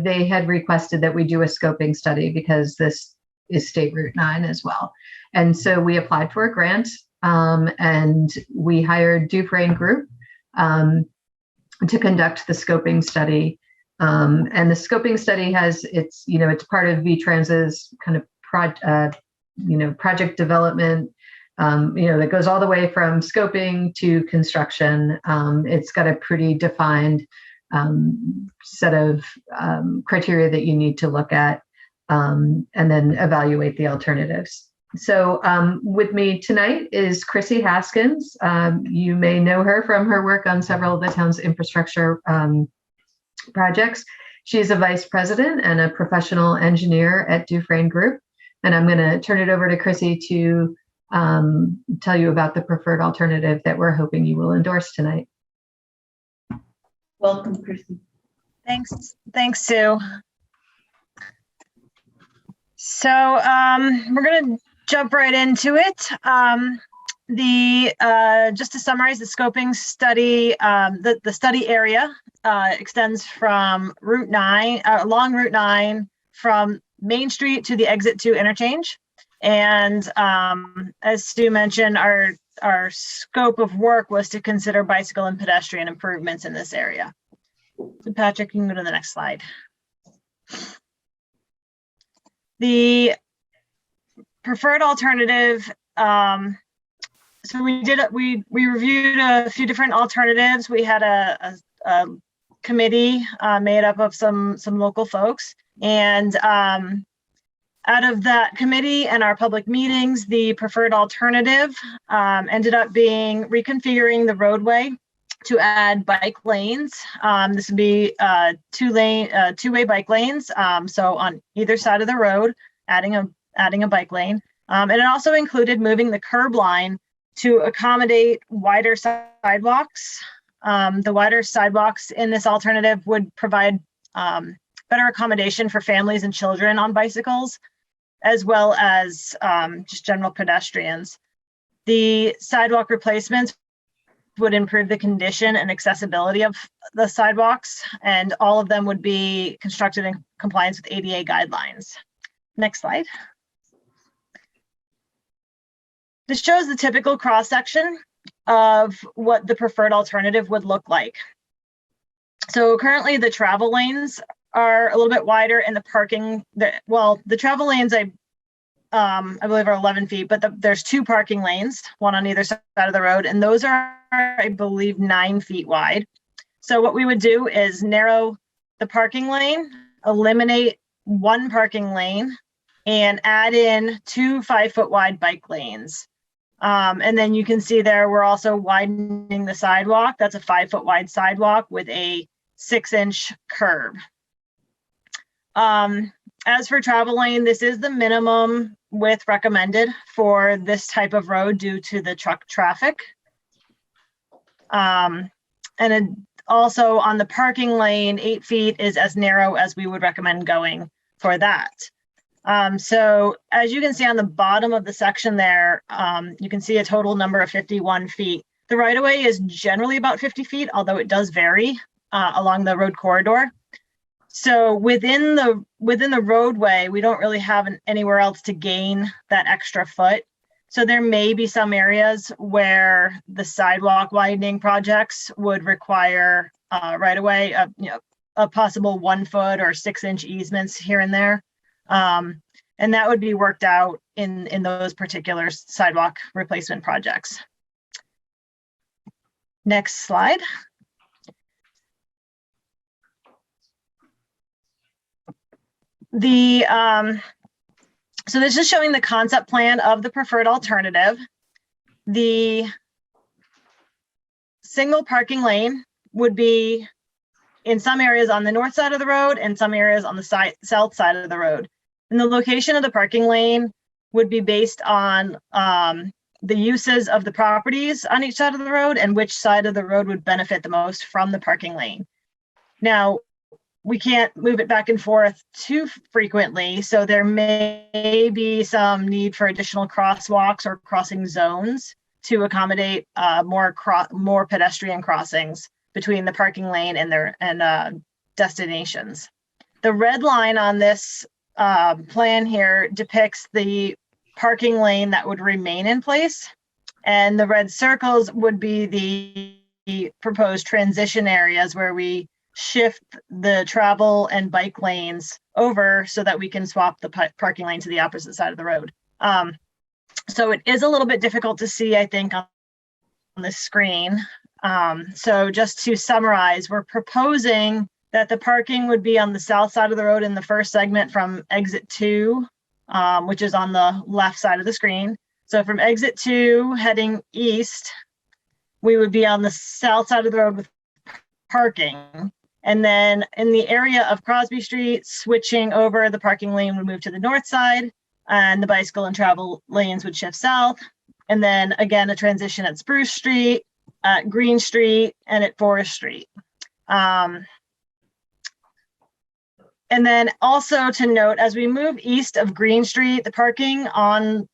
they had requested that we do a scoping study because this is State Route 9 as well. And so we applied for a grant and we hired Dufresne Group to conduct the scoping study. And the scoping study has it's part of VTrans's kind of project development, that goes all the way from scoping to construction. It's got a pretty defined set of criteria that you need to look at, and then evaluate the alternatives. So with me tonight is Chrissy Haskins. You may know her from her work on several of the town's infrastructure projects. She's a vice president and a professional engineer at Dufresne Group. And I'm going to turn it over to Chrissy to tell you about the preferred alternative that we're hoping you will endorse tonight. Welcome, Chrissy. Thanks, Sue. So we're going to jump right into it. Just to summarize the scoping study, the study area extends from Route 9, along Route 9 from Main Street to the exit 2 interchange. And as Stu mentioned, our scope of work was to consider bicycle and pedestrian improvements in this area. So Patrick, you can go to the next slide. The preferred alternative, so we reviewed a few different alternatives. We had a committee made up of some local folks, and out of that committee and our public meetings, the preferred alternative ended up being reconfiguring the roadway to add bike lanes. This would be two-way bike lanes. So on either side of the road, adding a bike lane. And it also included moving the curb line to accommodate wider sidewalks. The wider sidewalks in this alternative would provide better accommodation for families and children on bicycles, as well as just general pedestrians. The sidewalk replacements would improve the condition and accessibility of the sidewalks, and all of them would be constructed in compliance with ADA guidelines. Next slide. This shows the typical cross-section of what the preferred alternative would look like. So currently the travel lanes are a little bit wider, and the parking, the travel lanes I believe are 11 feet, but there's 2 parking lanes, one on either side of the road, and those are, I believe, 9 feet wide. So what we would do is narrow the parking lane, eliminate 1 parking lane, and add in 2 5-foot wide bike lanes. And then you can see there, we're also widening the sidewalk. That's a 5-foot wide sidewalk with a 6-inch curb. As for travel lane, this is the minimum width recommended for this type of road due to the truck traffic. And also on the parking lane, 8 feet is as narrow as we would recommend going for that. So as you can see on the bottom of the section there, you can see a total number of 51 feet. The right-of-way is generally about 50 feet, although it does vary along the road corridor. So within the roadway, we don't really have anywhere else to gain that extra foot. So there may be some areas where the sidewalk widening projects would require right-of-way, a possible 1 foot or 6-inch easements here and there. And that would be worked out in those particular sidewalk replacement projects. Next slide. So this is showing the concept plan of the preferred alternative. The single parking lane would be in some areas on the north side of the road and some areas on the south side of the road. And the location of the parking lane would be based on the uses of the properties on each side of the road and which side of the road would benefit the most from the parking lane. Now, we can't move it back and forth too frequently, so there may be some need for additional crosswalks or crossing zones to accommodate more pedestrian crossings between the parking lane and their destinations. The red line on this plan here depicts the parking lane that would remain in place, and the red circles would be the proposed transition areas where we shift the travel and bike lanes over so that we can swap the parking lane to the opposite side of the road. So it is a little bit difficult to see, I think, on the screen. So just to summarize, we're proposing that the parking would be on the south side of the road in the first segment from exit 2, which is on the left side of the screen. So from exit 2 heading east, we would be on the south side of the road with parking. And then in the area of Crosby Street, switching over, the parking lane would move to the north side and the bicycle and travel lanes would shift south. And then again, a transition at Spruce Street, at Green Street, and at Forest Street. And then also to note, as we move east of Green Street, the parking on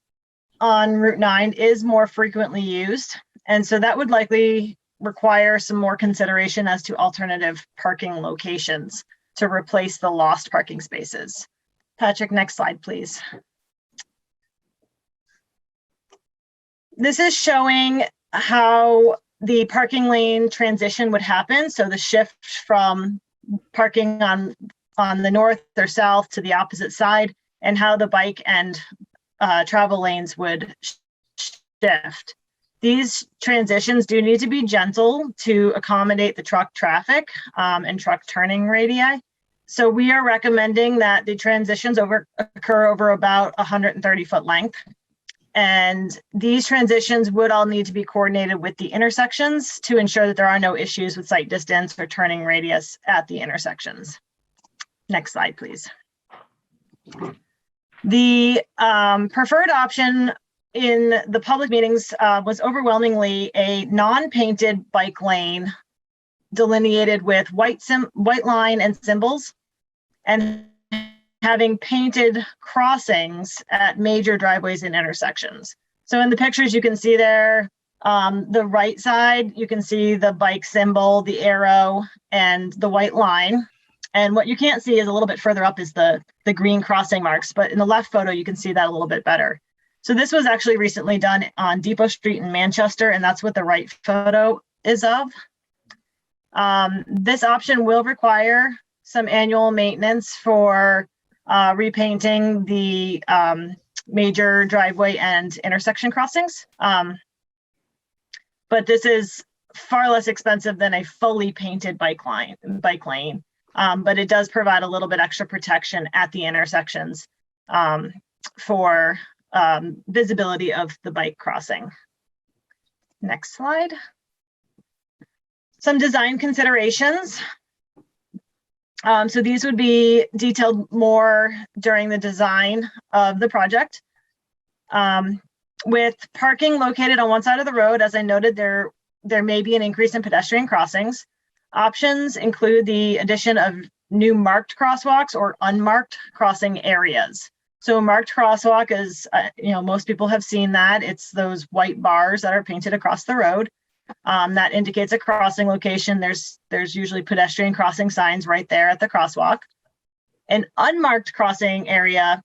Route 9 is more frequently used. And so that would likely require some more consideration as to alternative parking locations to replace the lost parking spaces. Patrick, next slide, please. This is showing how the parking lane transition would happen. So the shift from parking on the north or south to the opposite side, and how the bike and travel lanes would shift. These transitions do need to be gentle to accommodate the truck traffic and truck turning radii. So we are recommending that the transitions occur over about 130-foot length. And these transitions would all need to be coordinated with the intersections to ensure that there are no issues with sight distance or turning radius at the intersections. Next slide, please. The preferred option in the public meetings was overwhelmingly a non-painted bike lane delineated with white line and symbols, and having painted crossings at major driveways and intersections. So in the pictures you can see there, the right side, you can see the bike symbol, the arrow, and the white line. And what you can't see is a little bit further up is the green crossing marks, but in the left photo, you can see that a little bit better. So this was actually recently done on Depot Street in Manchester, and that's what the right photo is of. This option will require some annual maintenance for repainting the major driveway and intersection crossings. But this is far less expensive than a fully painted bike lane. But it does provide a little bit extra protection at the intersections for visibility of the bike crossing. Next slide. Some design considerations. So these would be detailed more during the design of the project. With parking located on one side of the road, as I noted, there may be an increase in pedestrian crossings. Options include the addition of new marked crosswalks or unmarked crossing areas. So a marked crosswalk is, most people have seen that. It's those white bars that are painted across the road. That indicates a crossing location. There's usually pedestrian crossing signs right there at the crosswalk. An unmarked crossing area,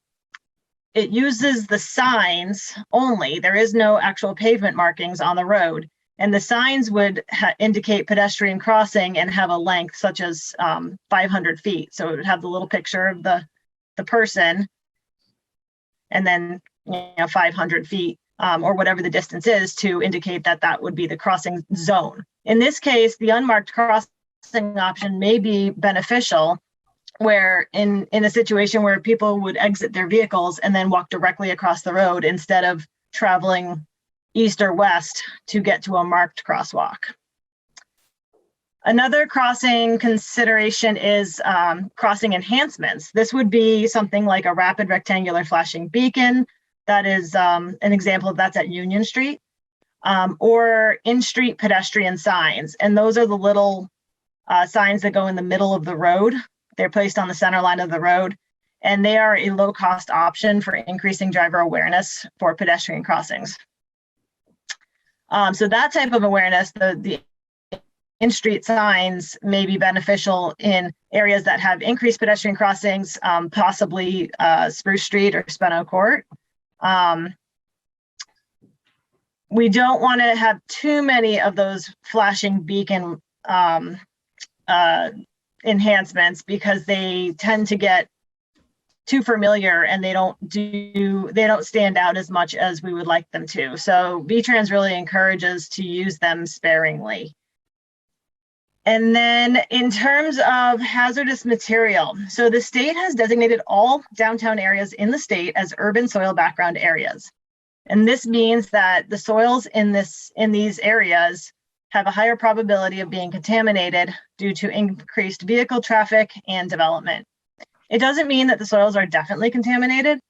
it uses the signs only. There is no actual pavement markings on the road. And the signs would indicate pedestrian crossing and have a length such as 500 feet. So it would have the little picture of the person, and then 500 feet or whatever the distance is to indicate that that would be the crossing zone. In this case, the unmarked crossing option may be beneficial, where in a situation where people would exit their vehicles and then walk directly across the road instead of traveling east or west to get to a marked crosswalk. Another crossing consideration is crossing enhancements. This would be something like a rapid rectangular flashing beacon. That is an example of that's at Union Street, or in-street pedestrian signs. And those are the little signs that go in the middle of the road. They're placed on the center line of the road, and they are a low-cost option for increasing driver awareness for pedestrian crossings. So that type of awareness, the in-street signs may be beneficial in areas that have increased pedestrian crossings, possibly Spruce Street or Spennow Court. We don't want to have too many of those flashing beacon enhancements because they tend to get too familiar and they don't stand out as much as we would like them to. So VTrans really encourages to use them sparingly. And then in terms of hazardous material, so the state has designated all downtown areas in the state as urban soil background areas. And this means that the soils in these areas have a higher probability of being contaminated due to increased vehicle traffic and development. It doesn't mean that the soils are definitely contaminated.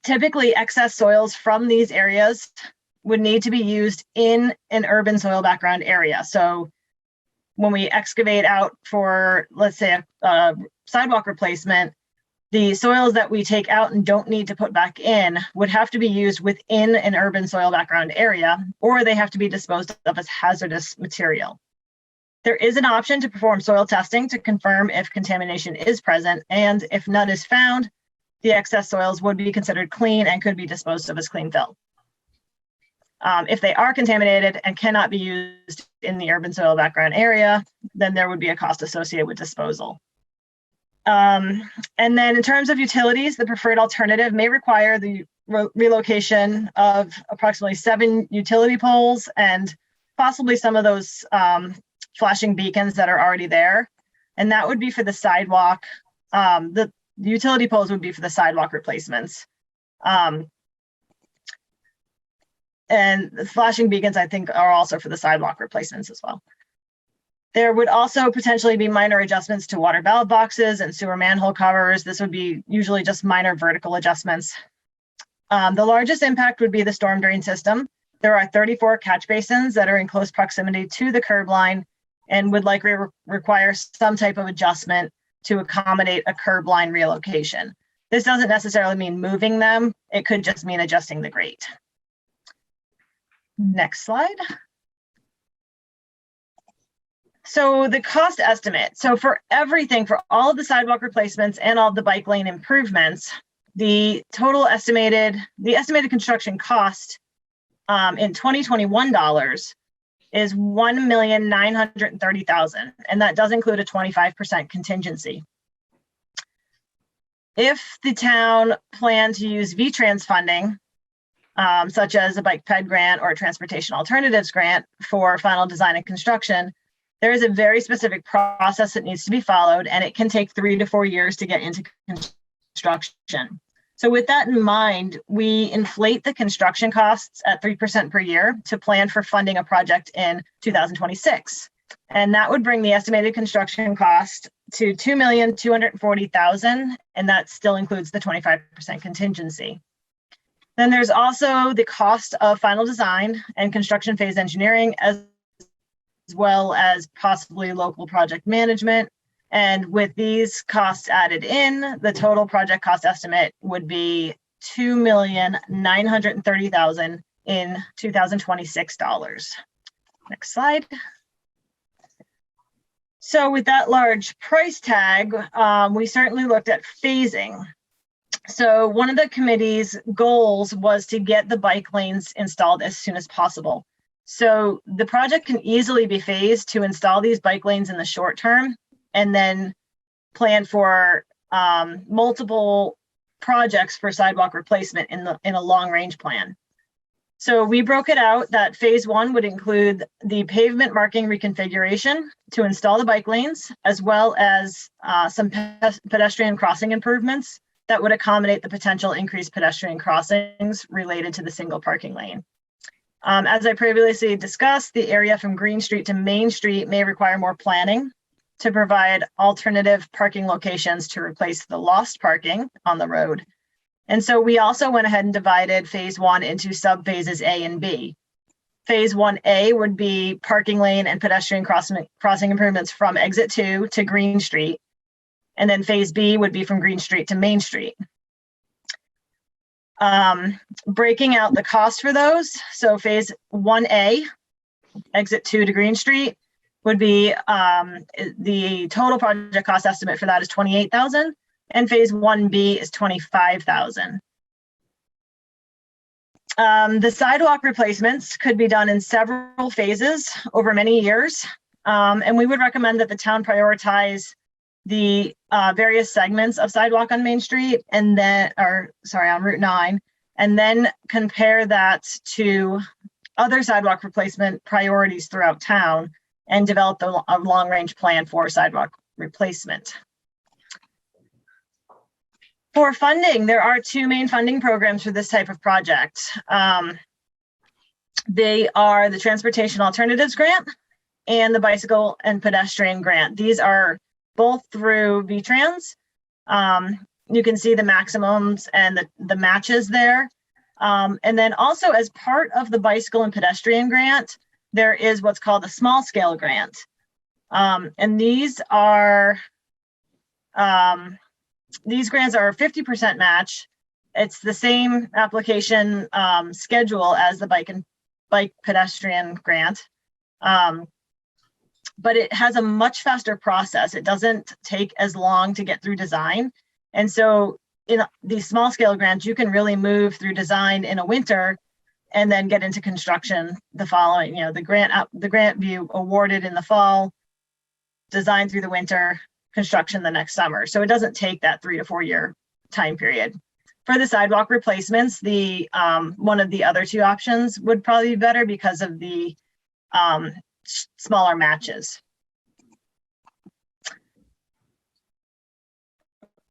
Typically, excess soils from these areas would need to be used in an urban soil background area. So when we excavate out for, let's say, a sidewalk replacement, the soils that we take out and don't need to put back in would have to be used within an urban soil background area, or they have to be disposed of as hazardous material. There is an option to perform soil testing to confirm if contamination is present, and if none is found, the excess soils would be considered clean and could be disposed of as clean fill. If they are contaminated and cannot be used in the urban soil background area, then there would be a cost associated with disposal. And then in terms of utilities, the preferred alternative may require the relocation of approximately 7 utility poles and possibly some of those flashing beacons that are already there. And that would be for the sidewalk. The utility poles would be for the sidewalk replacements. And the flashing beacons, I think, are also for the sidewalk replacements as well. There would also potentially be minor adjustments to water valve boxes and sewer manhole covers. This would be usually just minor vertical adjustments. The largest impact would be the storm drain system. There are 34 catch basins that are in close proximity to the curb line and would likely require some type of adjustment to accommodate a curb line relocation. This doesn't necessarily mean moving them. It could just mean adjusting the grate. Next slide. So the cost estimate. So for everything, for all of the sidewalk replacements and all of the bike lane improvements, the estimated construction cost in 2021 dollars is $1,930,000, and that does include a 25% contingency. If the town planned to use VTrans funding, such as a bike ped grant or a transportation alternatives grant for final design and construction, there is a very specific process that needs to be followed, and it can take 3 to 4 years to get into construction. So with that in mind, we inflate the construction costs at 3% per year to plan for funding a project in 2026. And that would bring the estimated construction cost to $2,240,000, and that still includes the 25% contingency. Then there's also the cost of final design and construction phase engineering, as well as possibly local project management. And with these costs added in, the total project cost estimate would be $2,930,000 in 2026 dollars. Next slide. So with that large price tag, we certainly looked at phasing. So one of the committee's goals was to get the bike lanes installed as soon as possible. So the project can easily be phased to install these bike lanes in the short term and then plan for multiple projects for sidewalk replacement in a long range plan. So we broke it out that phase 1 would include the pavement marking reconfiguration to install the bike lanes, as well as some pedestrian crossing improvements that would accommodate the potential increased pedestrian crossings related to the single parking lane. As I previously discussed, the area from Green Street to Main Street may require more planning to provide alternative parking locations to replace the lost parking on the road. And so we also went ahead and divided phase 1 into sub-phases A and B. Phase 1A would be parking lane and pedestrian crossing improvements from exit 2 to Green Street. And then phase B would be from Green Street to Main Street. Breaking out the cost for those. So phase 1A, exit 2 to Green Street, would be the total project cost estimate for that is $28,000, and phase 1B is $25,000. The sidewalk replacements could be done in several phases over many years. And we would recommend that the town prioritize the various segments of sidewalk on Main Street and then, or sorry, on Route 9, and then compare that to other sidewalk replacement priorities throughout town and develop a long-range plan for sidewalk replacement. For funding, there are two main funding programs for this type of project. They are the Transportation Alternatives Grant and the Bicycle and Pedestrian Grant. These are both through VTrans. You can see the maximums and the matches there. And then also as part of the Bicycle and Pedestrian Grant, there is what's called a small scale grant. And these grants are 50% match. It's the same application schedule as the bike pedestrian grant. But it has a much faster process. It doesn't take as long to get through design. And so in these small scale grants, you can really move through design in a winter and then get into construction the following, the grant view awarded in the fall, design through the winter, construction the next summer. So it doesn't take that 3 to 4 year time period. For the sidewalk replacements, the one of the other two options would probably be better because of the smaller matches.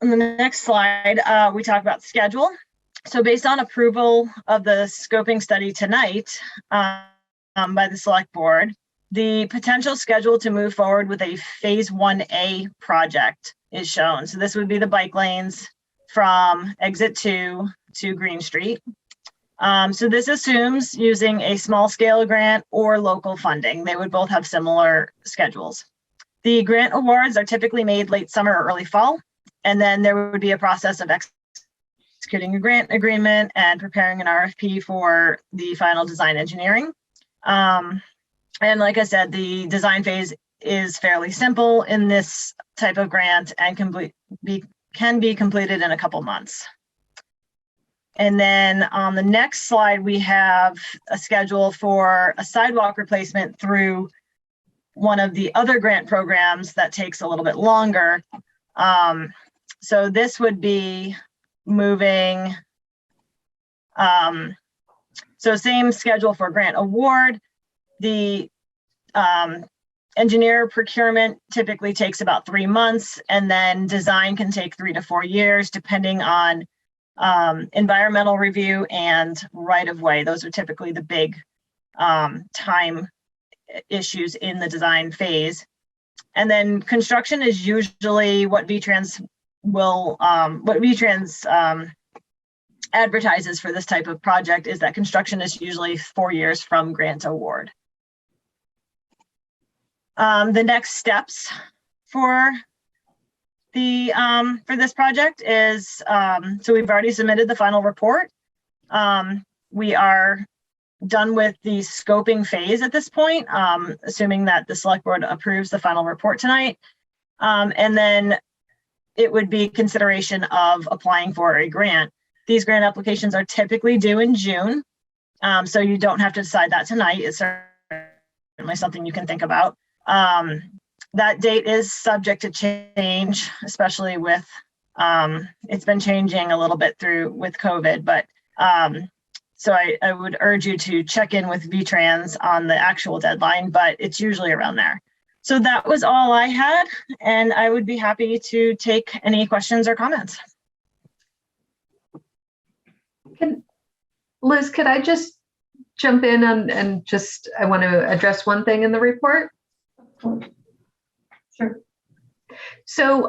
On the next slide, we talk about schedule. So based on approval of the scoping study tonight by the select board, the potential schedule to move forward with a phase 1A project is shown. So this would be the bike lanes from exit 2 to Green Street. So this assumes using a small scale grant or local funding. They would both have similar schedules. The grant awards are typically made late summer or early fall. And then there would be a process of executing a grant agreement and preparing an RFP for the final design engineering. And like I said, the design phase is fairly simple in this type of grant and can be completed in a couple months. And then on the next slide, we have a schedule for a sidewalk replacement through one of the other grant programs that takes a little bit longer. So this would be moving, so same schedule for grant award. The engineer procurement typically takes about 3 months, and then design can take 3 to 4 years, depending on environmental review and right-of-way. Those are typically the big time issues in the design phase. And then construction is usually what VTrans advertises for this type of project, is that construction is usually 4 years from grant award. The next steps for this project is, so we've already submitted the final report. We are done with the scoping phase at this point, assuming that the select board approves the final report tonight. And then it would be consideration of applying for a grant. These grant applications are typically due in June. So you don't have to decide that tonight. It's certainly something you can think about. That date is subject to change, especially with, it's been changing a little bit with COVID, but so I would urge you to check in with VTrans on the actual deadline, but it's usually around there. So that was all I had, and I would be happy to take any questions or comments. Liz, could I just jump in and just, I want to address one thing in the report? Sure. So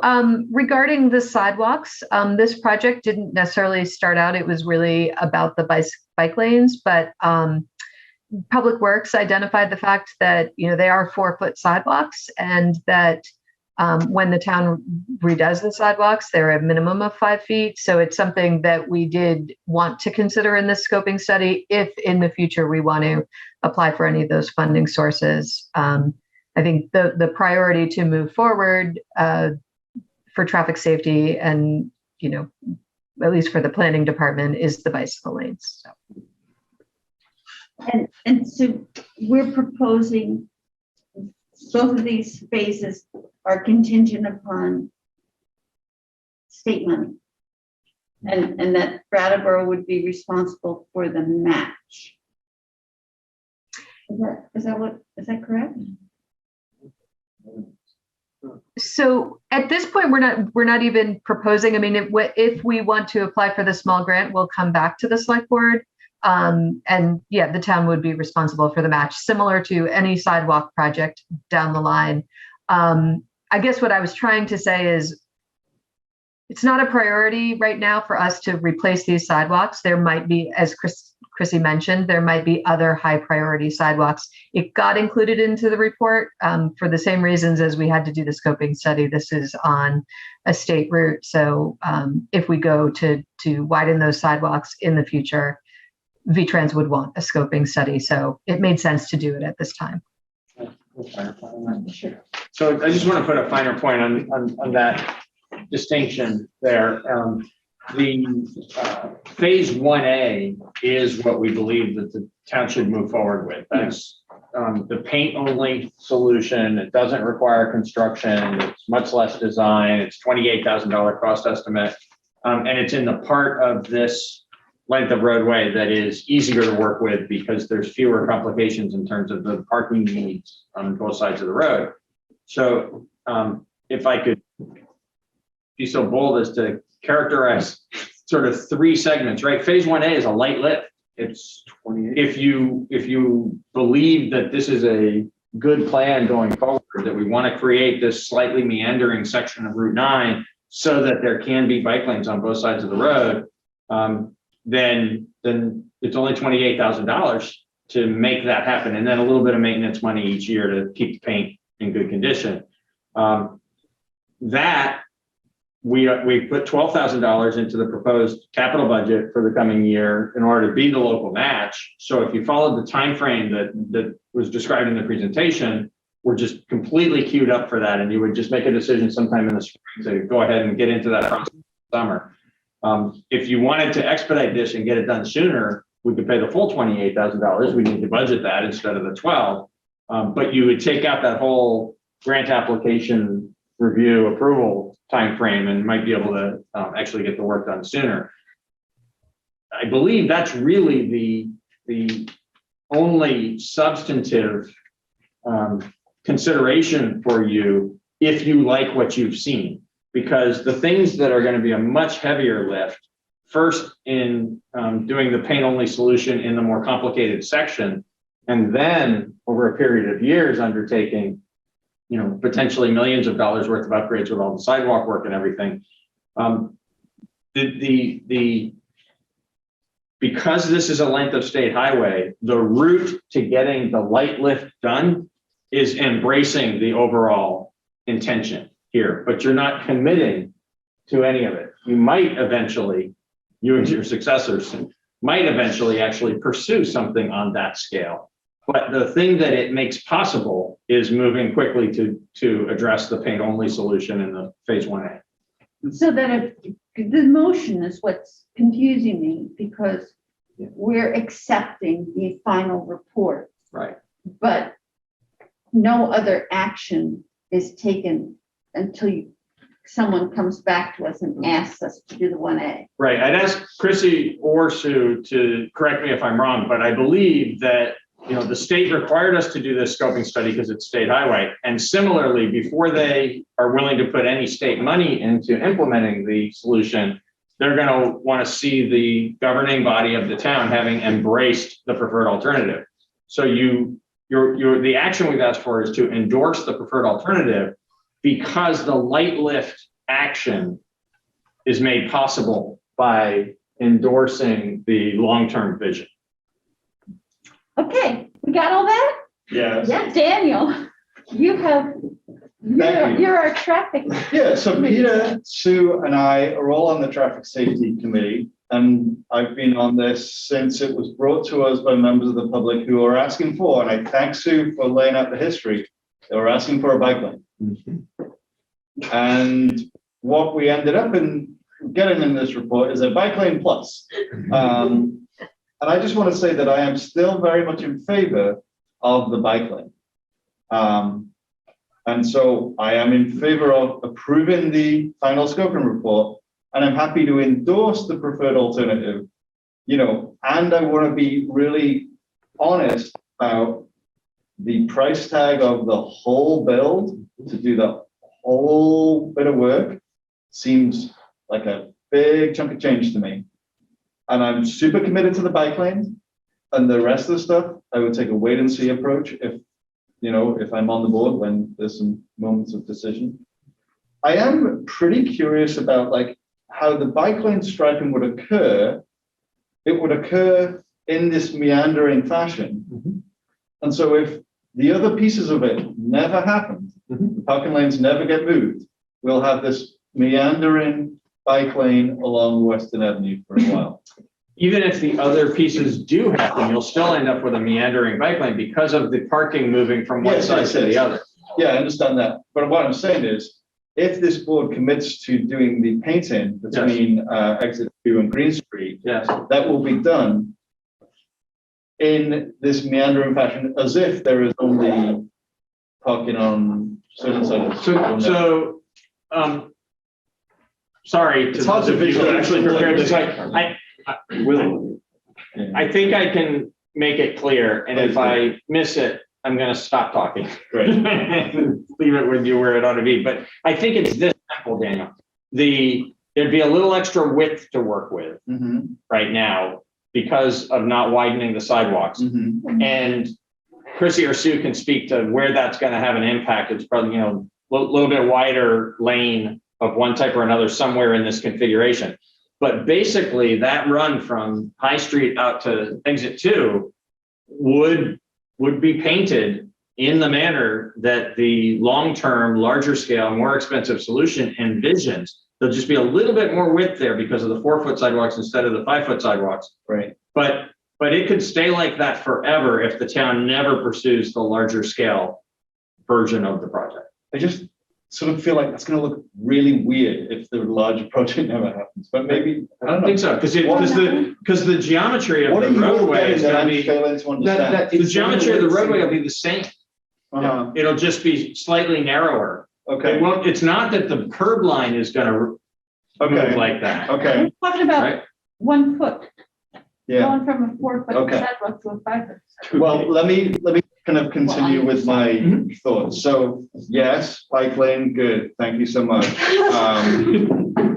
regarding the sidewalks, this project didn't necessarily start out, it was really about the bike lanes, but Public Works identified the fact that, they are 4-foot sidewalks, and that when the town redoes the sidewalks, they're a minimum of 5 feet. So it's something that we did want to consider in this scoping study if in the future we want to apply for any of those funding sources. I think the priority to move forward for traffic safety and, at least for the planning department, is the bicycle lanes. So. And so we're proposing both of these phases are contingent upon state money. And that Brattleboro would be responsible for the match. Is that correct? So at this point, we're not even proposing. I mean, if we want to apply for the small grant, we'll come back to the select board. And yeah, the town would be responsible for the match, similar to any sidewalk project down the line. I guess what I was trying to say is it's not a priority right now for us to replace these sidewalks. There might be, as Chrissy mentioned, there might be other high priority sidewalks. It got included into the report for the same reasons as we had to do the scoping study. This is on a state route. So if we go to widen those sidewalks in the future, VTrans would want a scoping study. So it made sense to do it at this time. Sure. So I just want to put a finer point on that distinction there. The phase 1A is what we believe that the town should move forward with. That's the paint only solution. It doesn't require construction. It's much less design. It's $28,000 cost estimate. And it's in the part of this length of roadway that is easier to work with because there's fewer complications in terms of the parking needs on both sides of the road. So if I could be so bold as to characterize sort of three segments, right? Phase 1A is a light lift. It's 28. If you believe that this is a good plan going forward, that we want to create this slightly meandering section of Route 9 so that there can be bike lanes on both sides of the road, then it's only $28,000 to make that happen. And then a little bit of maintenance money each year to keep the paint in good condition. That we put $12,000 into the proposed capital budget for the coming year in order to be the local match. So if you followed the time frame that was described in the presentation, we're just completely queued up for that. And you would just make a decision sometime in the spring to go ahead and get into that process in the summer. If you wanted to expedite this and get it done sooner, we could pay the full $28,000. We need to budget that instead of the 12. But you would take out that whole grant application review approval timeframe and might be able to actually get the work done sooner. I believe that's really the only substantive consideration for you if you like what you've seen, because the things that are going to be a much heavier lift, first in doing the paint only solution in the more complicated section, and then over a period of years undertaking potentially millions of dollars worth of upgrades with all the sidewalk work and everything. Because this is a length of state highway, the route to getting the light lift done is embracing the overall intention here, but you're not committing to any of it. You might eventually, you and your successors might eventually actually pursue something on that scale. But the thing that it makes possible is moving quickly to address the paint only solution in the phase 1A. So that the motion is what's confusing me, because we're accepting the final report. Right. But no other action is taken until someone comes back to us and asks us to do the 1A. Right. I'd ask Chrissy or Sue to correct me if I'm wrong, but I believe that the state required us to do this scoping study because it's state highway. And similarly, before they are willing to put any state money into implementing the solution, they're going to want to see the governing body of the town having embraced the preferred alternative. So the action we've asked for is to endorse the preferred alternative because the light lift action is made possible by endorsing the long-term vision. Okay, we got all that? Yes. Yeah, Daniel, you're our traffic. Yeah, so Peter, Sue, and I are all on the traffic safety committee, and I've been on this since it was brought to us by members of the public who are asking for, and I thank Sue for laying out the history, they were asking for a bike lane. Mm-hmm. And what we ended up getting in this report is a bike lane plus. And I just want to say that I am still very much in favor of the bike lane. And so I am in favor of approving the final scoping report, and I'm happy to endorse the preferred alternative, you know, and I want to be really honest about the price tag of the whole build to do the whole bit of work seems like a big chunk of change to me. And I'm super committed to the bike lane, and the rest of the stuff, I would take a wait and see approach if, you know, if I'm on the board when there's some moments of decision. I am pretty curious about like how the bike lane striping would occur. It would occur in this meandering fashion. And so if the other pieces of it never happen, the parking lanes never get moved, we'll have this meandering bike lane along Western Avenue for a while. Even if the other pieces do happen, you'll still end up with a meandering bike lane because of the parking moving from one side to the other. Yeah, I understand that. But what I'm saying is, if this board commits to doing the painting between Exit 2 and Green Street, that will be done in this meandering fashion, as if there is only parking on certain sides. Sorry to those of you who actually prepared this. I think I can make it clear, and if I miss it, I'm going to stop talking. Right. Leave it with you where it ought to be. But I think it's this simple, Daniel. There'd be a little extra width to work with right now because of not widening the sidewalks. And Chrissy or Sue can speak to where that's going to have an impact. It's probably, you know, a little bit wider lane of one type or another somewhere in this configuration. But basically that run from High Street out to Exit 2 would be painted in the manner that the long-term, larger scale, more expensive solution envisions. There'll just be a little bit more width there because of the 4-foot sidewalks instead of the 5-foot sidewalks. Right. But it could stay like that forever if the town never pursues the larger scale version of the project. I just sort of feel like that's going to look really weird if the larger project never happens. But maybe I don't think so, because the geometry of the roadway is going to be the geometry of the roadway will be the same. It'll just be slightly narrower. Okay. It's not that the curb line is going to move like that. Okay. We're talking about 1 foot. Yeah. Going from a 4-foot sidewalk to a 5-foot. Well, let me kind of continue with my thoughts. So yes, bike lane, good. Thank you so much.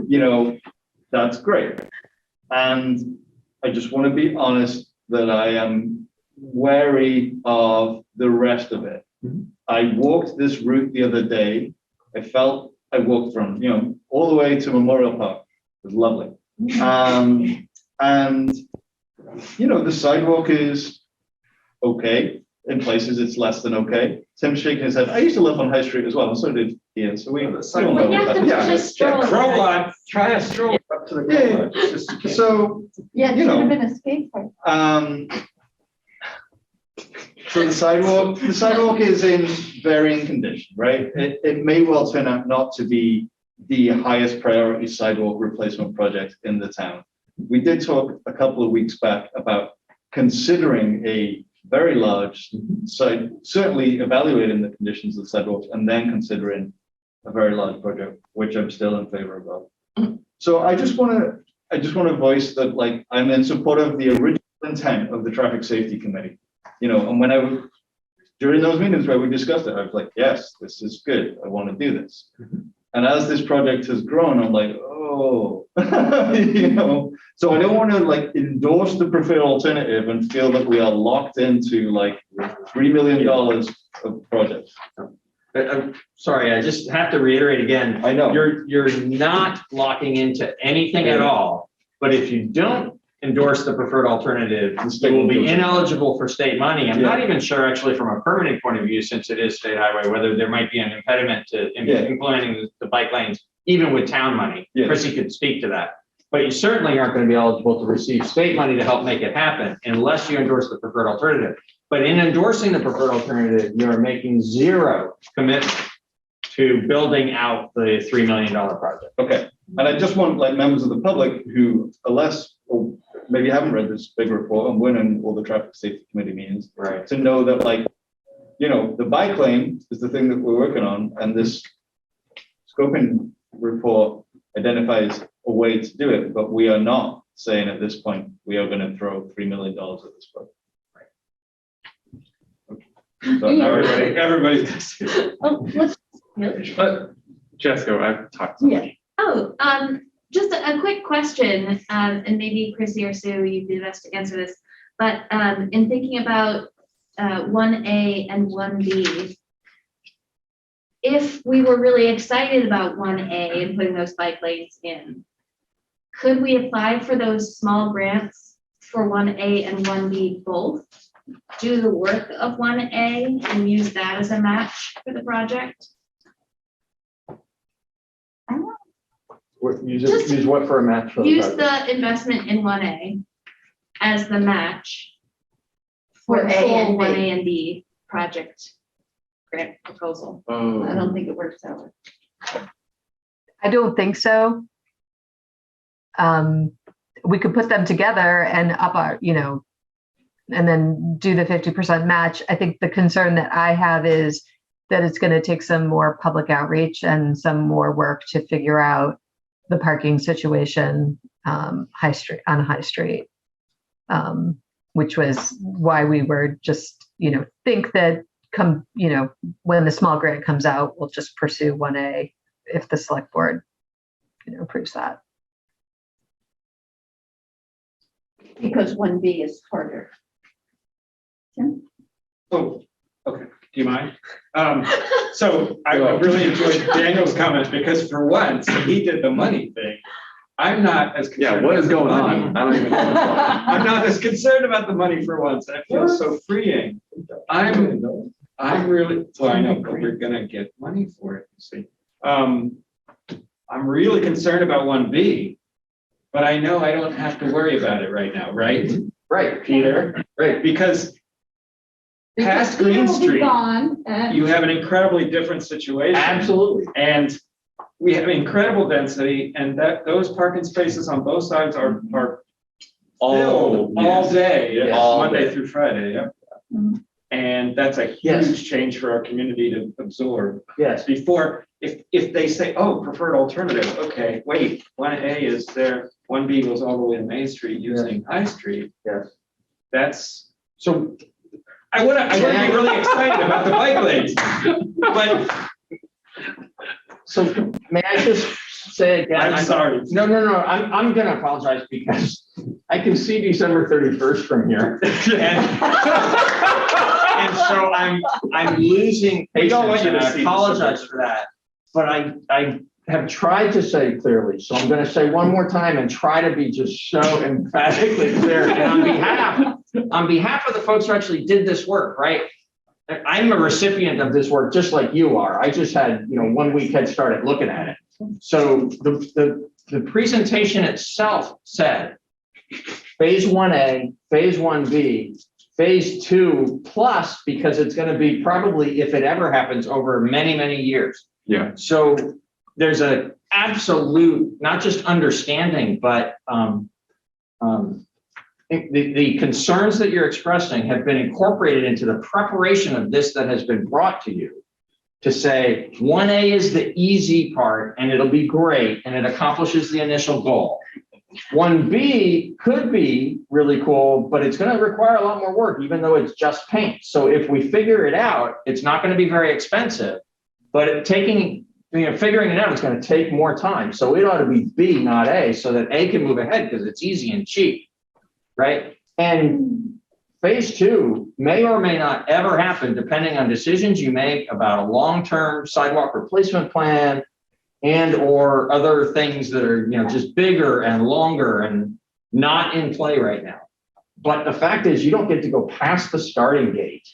You know, that's great. And I just want to be honest that I am wary of the rest of it. I walked this route the other day. I felt I walked from, you know, all the way to Memorial Park. It was lovely. And, you know, the sidewalk is okay. In places, it's less than okay. Tim's shaking his head. I used to live on High Street as well, and so did Ian. So we all know that. Crow line, try a stroll up to the crow line. So, yeah, it you should know, have been a skate park. So the sidewalk is in varying condition, right? It may well turn out not to be the highest priority sidewalk replacement project in the town. We did talk a couple of weeks back about considering a very large site, certainly evaluating the conditions of the sidewalks and then considering a very large project, which I'm still in favor of. So I just want to voice that, like, I'm in support of the original intent of the Traffic Safety Committee. You know, and when during those meetings where we discussed it, I was like, yes, this is good. I want to do this. And as this project has grown, I'm like, oh, you know, so I don't want to like endorse the preferred alternative and feel that we are locked into like $3 million of projects. I'm sorry, I just have to reiterate again. I know you're not locking into anything at all. But if you don't endorse the preferred alternative, you will be ineligible for state money. I'm not even sure actually from a permitting point of view, since it is state highway, whether there might be an impediment to implementing the bike lanes, even with town money. Chrissy could speak to that. But you certainly aren't going to be eligible to receive state money to help make it happen unless you endorse the preferred alternative. But in endorsing the preferred alternative, you are making zero commitment to building out the $3 million project. Okay. And I just want like members of the public who are less, or maybe haven't read this big report and weren't in all the Traffic Safety Committee meetings, to know that like you know, the bike lane is the thing that we're working on, and this scoping report identifies a way to do it, but we are not saying at this point, we are gonna throw $3 million at this project. So now everybody's. Oh, let's. But Jessica, I've talked to you. Oh, just a quick question, and maybe Chrissy or Sue, you'd be the best to answer this. But in thinking about 1A and 1B, if we were really excited about 1A and putting those bike lanes in, could we apply for those small grants for 1A and 1B both? Do the work of 1A and use that as a match for the project? Use what for a match? For the Use project? the investment in 1A as the match for For the A full and B. 1A and B project grant proposal. Oh. I don't think it works that way. I don't think so. We could put them together and up our, and then do the 50% match. I think the concern that I have is that it's going to take some more public outreach and some more work to figure out the parking situation on High Street, which was why we were just, think that when the small grant comes out, we'll just pursue 1A if the select board, approves that. Because 1B is harder. Tim? Oh, okay. Do you mind? So I really enjoyed Daniel's comments because for once he did the money thing. I'm not as concerned. Yeah, what is about the going money. on? I don't even know. I'm not as concerned about the money for once. That feels so freeing. I'm really, well, I know, but we're gonna get money for it, you see. I'm really concerned about 1B, but I know I don't have to worry about it right now, right? Right. Peter, right, because past Green Street, you have an incredibly different situation. Absolutely. And we have incredible density, and those parking spaces on both sides are filled all day, Yes. Monday through Friday, yeah. Mhm. And that's a huge change for our community to absorb. Yes. Before, if they say, oh, preferred alternative, okay, wait, 1A is there, 1B goes all the way to Main Street using High Street. Yes. That's, so I wanna be really excited about the bike lanes, but. So may I just say again? I'm sorry. No. I'm going to apologize because I can see December 31st from here. And so I'm losing patience. And I apologize for that. But I have tried to say clearly. So I'm going to say one more time and try to be just so emphatically clear. And on behalf of the folks who actually did this work, right? I'm a recipient of this work just like you are. I just had, 1 week head start at looking at it. So the presentation itself said phase 1A, phase 1B, phase 2 plus, because it's going to be probably, if it ever happens, over many, many years. Yeah. So there's a absolute, not just understanding, but the concerns that you're expressing have been incorporated into the preparation of this that has been brought to you to say 1A is the easy part and it'll be great and it accomplishes the initial goal. 1B could be really cool, but it's going to require a lot more work, even though it's just paint. So if we figure it out, it's not going to be very expensive, but figuring it out is going to take more time. So it ought to be B, not A, so that A can move ahead because it's easy and cheap. Right. And phase 2 may or may not ever happen, depending on decisions you make about a long-term sidewalk replacement plan and or other things that are, just bigger and longer and not in play right now. But the fact is you don't get to go past the starting gate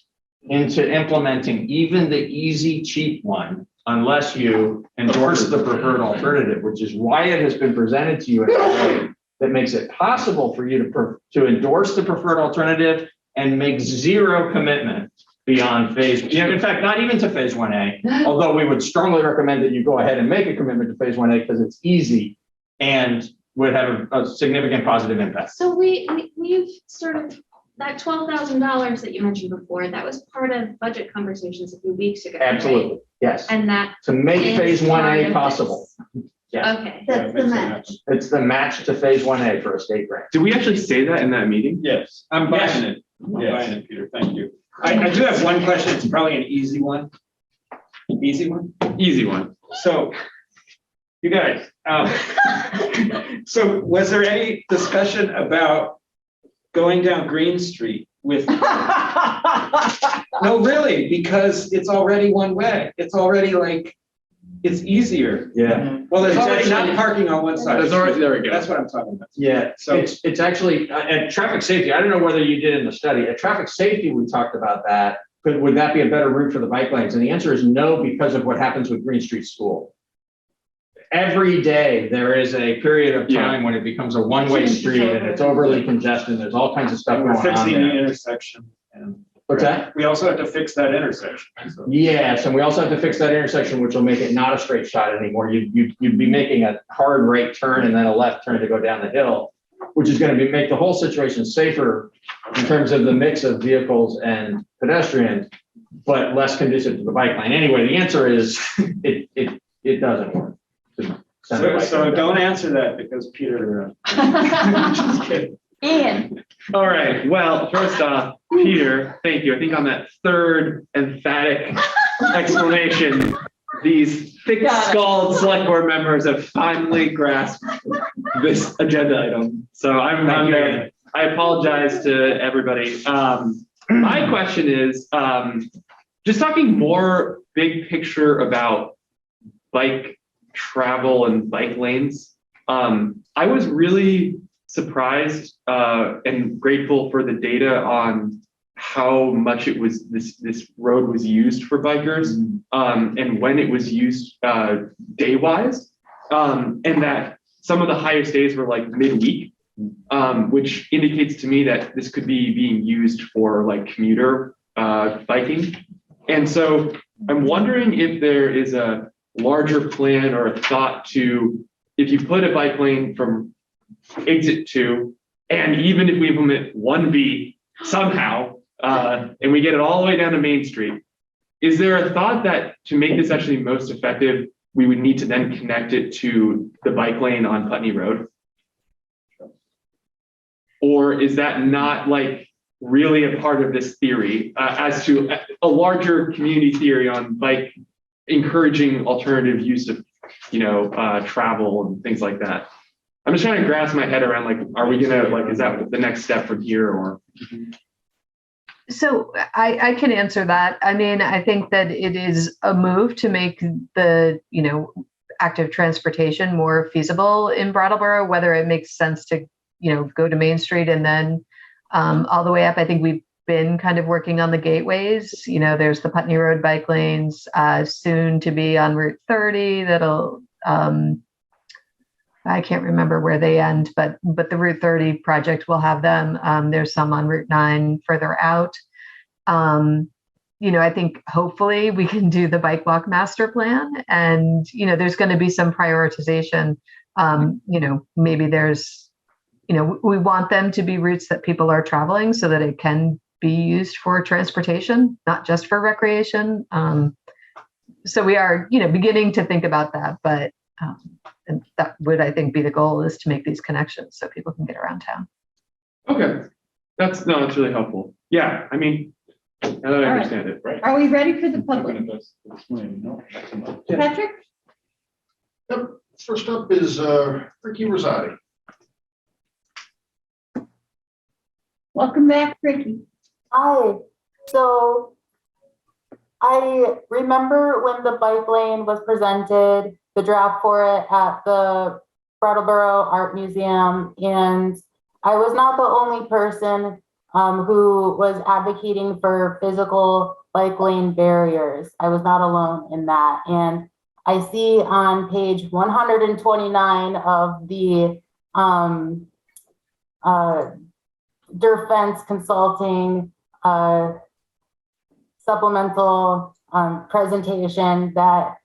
into implementing even the easy, cheap one unless you endorse the preferred alternative, which is why it has been presented to you in a way that makes it possible for you to endorse the preferred alternative and make zero commitment beyond phase. In fact, not even to phase 1A, although we would strongly recommend that you go ahead and make a commitment to phase 1A because it's easy and would have a significant positive impact. So we've sort of that $12,000 that you mentioned before, that was part of budget conversations a few weeks ago. right? Absolutely, yes. And that. To make is phase part 1A of possible. this. Yes. Okay. That's the match. It's the match to phase 1A for a state grant. Did we actually say that in that meeting? Yes, I'm buying Yes. it. I'm Yes. buying it, Peter. Thank you. I do have one question. It's probably an easy one. Easy one? Easy one. So, you guys, so was there any discussion about going down Green Street with? No, really, because it's already one way. It's already like, it's easier. Yeah. Well, there's It's already not actually- parking on one side. There's already, there we go. That's what I'm talking about. Yeah, So- it's actually, at traffic safety, I don't know whether you did in the study, at traffic safety, we talked about that. Would that be a better route for the bike lanes? And the answer is no, because of what happens with Green Street School. Every day, there is a period of time when it becomes a one-way street and it's overly congested. There's all kinds of stuff And going we're on fixing the there. intersection. And What's that? we also have to fix that intersection. So- Yes, and we also have to fix that intersection, which will make it not a straight shot anymore. You'd be making a hard right turn and then a left turn to go down the hill, which is going to make the whole situation safer in terms of the mix of vehicles and pedestrians, but less conducive to the bike lane. Anyway, the answer is it doesn't work. So don't answer that because Peter. Just kidding. Ian. All right. Well, first off, Peter, thank you. I think on that third emphatic explanation, these thick-skulled select board members have finally grasped this agenda item. So I'm there. I apologize to everybody. My question is, just talking more big picture about bike travel and bike lanes. I was really surprised and grateful for the data on how much it was this road was used for bikers and when it was used day wise, and that some of the highest days were like midweek, which indicates to me that this could be being used for like commuter biking. And so I'm wondering if there is a larger plan or a thought to, if you put a bike lane from exit 2, and even if we implement 1B somehow, and we get it all the way down to Main Street, is there a thought that to make this actually most effective, we would need to then connect it to the bike lane on Putney Road? Or is that not like really a part of this theory as to a larger community theory on bike encouraging alternative use of, travel and things like that? I'm just trying to grasp my head around, like, are we gonna, like, is that the next step from here, or? So I can answer that. I mean, I think that it is a move to make the, active transportation more feasible in Brattleboro, whether it makes sense to, go to Main Street and then all the way up. I think we've been kind of working on the gateways. There's the Putney Road bike lanes, soon to be on Route 30. That'll, I can't remember where they end, but the Route 30 project will have them. There's some on Route 9 further out. I think hopefully we can do the bike walk master plan, and there's going to be some prioritization. Maybe there's, we want them to be routes that people are traveling so that it can be used for transportation, not just for recreation. So we are, beginning to think about that, but and that would, I think, be the goal, is to make these connections so people can get around town. Okay, that's really helpful. Yeah, I mean, now that I understand it, right? Are we ready for the public? Patrick? Yep, first up is Ricky Rosati. Welcome back, Ricky. Hi. So I remember when the bike lane was presented, the draft for it at the Brattleboro Art Museum, and I was not the only person who was advocating for physical bike lane barriers. I was not alone in that. And I see on page 129 of the Defense Consulting supplemental presentation that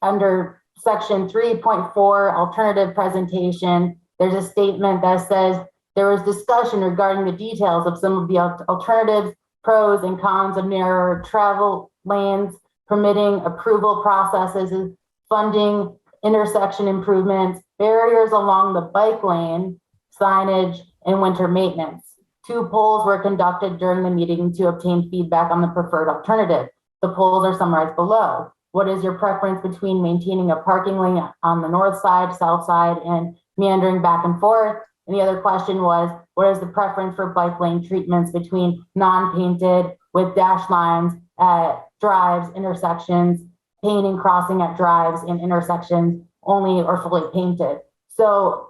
under section 3.4 alternative presentation, there's a statement that says There was discussion regarding the details of some of the alternatives, pros and cons of narrower travel lanes, permitting approval processes, funding, intersection improvements, barriers along the bike lane, signage, and winter maintenance. 2 polls were conducted during the meeting to obtain feedback on the preferred alternative. The polls are summarized below. What is your preference between maintaining a parking lane on the north side, south side, and meandering back and forth? And the other question was, what is the preference for bike lane treatments between non-painted with dash lines at drives, intersections, painting crossing at drives and intersections only or fully painted? So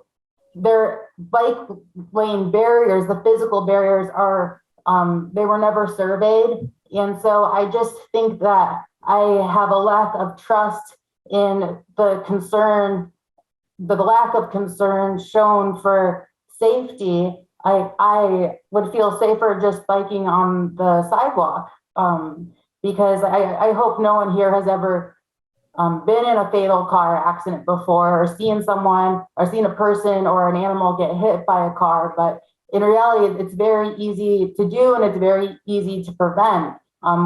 their bike lane barriers, the physical barriers are, they were never surveyed. And so I just think that I have a lack of trust in the concern, the lack of concern shown for safety. I would feel safer just biking on the sidewalk, because I hope no one here has ever been in a fatal car accident before, or seen someone or seen a person or an animal get hit by a car. But in reality, it's very easy to do, and it's very easy to prevent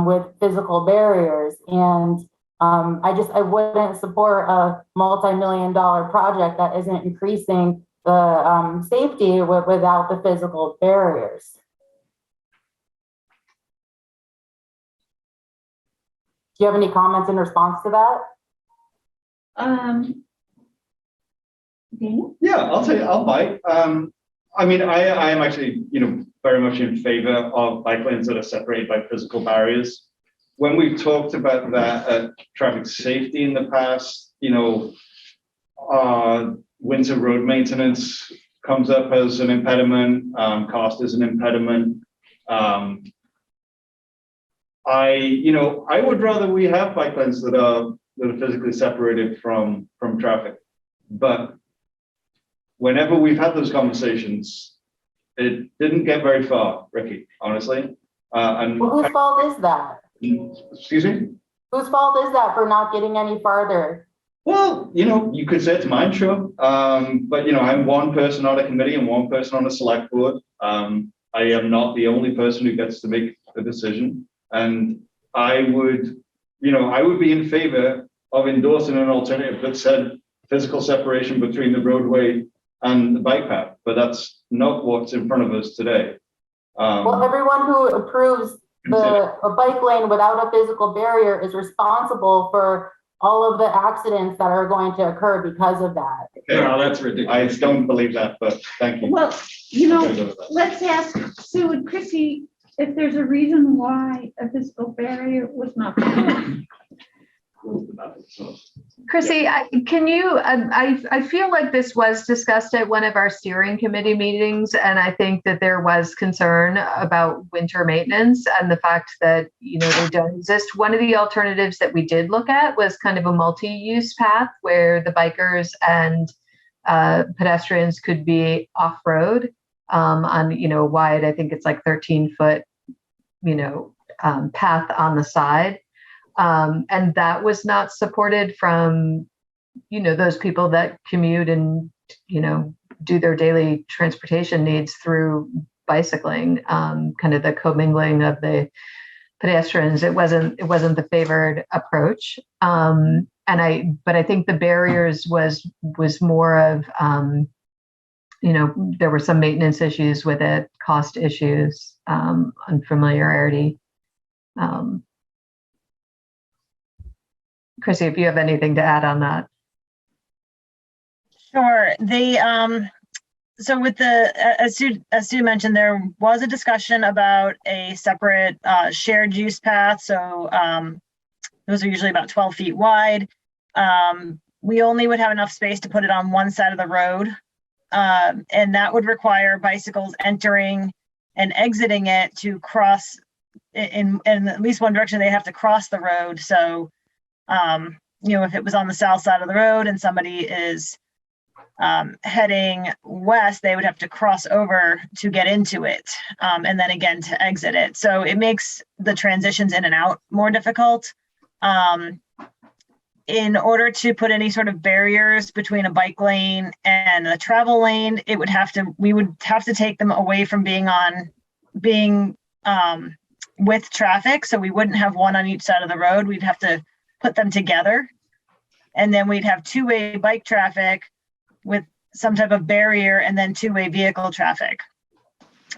with physical barriers. And I wouldn't support a multi-million-dollar project that isn't increasing the safety without the physical barriers. Do you have any comments in response to that? Daniel? Yeah, I'll tell you, I'll bike. I mean, I am actually, very much in favor of bike lanes that are separated by physical barriers. When we've talked about that traffic safety in the past, winter road maintenance comes up as an impediment. Cost is an impediment. I would rather we have bike lanes that are physically separated from traffic. But whenever we've had those conversations, it didn't get very far, Ricky, honestly. Well, whose fault is that? Excuse me? Whose fault is that for not getting any farther? Well, you could say it's mine, sure. But, I'm one person on a committee and one person on a select board. I am not the only person who gets to make the decision. And I would be in favor of endorsing an alternative that said physical separation between the roadway and the bike path, but that's not what's in front of us today. Well, everyone who approves a bike lane without a physical barrier is responsible for all of the accidents that are going to occur because of that. No, that's ridiculous. I don't believe that, but thank you. Well, let's ask Sue and Chrissy if there's a reason why a physical barrier was not put. Chrissy, can you, I feel like this was discussed at one of our steering committee meetings, and I think that there was concern about winter maintenance and the fact that, they don't exist. One of the alternatives that we did look at was kind of a multi-use path where the bikers and pedestrians could be off-road on, wide, I think it's like 13-foot, path on the side. And that was not supported from, those people that commute and, do their daily transportation needs through bicycling, kind of the commingling of the pedestrians. It wasn't the favored approach. But I think the barriers was more of, there were some maintenance issues with it, cost issues, unfamiliarity. Chrissy, if you have anything to add on that. Sure. So with as Sue mentioned, there was a discussion about a separate shared use path. So those are usually about 12 feet wide. We only would have enough space to put it on one side of the road. And that would require bicycles entering and exiting it to cross in at least one direction. They have to cross the road. So if it was on the south side of the road and somebody is heading west, they would have to cross over to get into it, and then again to exit it. So it makes the transitions in and out more difficult. in order to put any sort of barriers between a bike lane and a travel lane, we would have to take them away from being with traffic. So we wouldn't have one on each side of the road. We'd have to put them together. And then we'd have two-way bike traffic with some type of barrier, and then two-way vehicle traffic.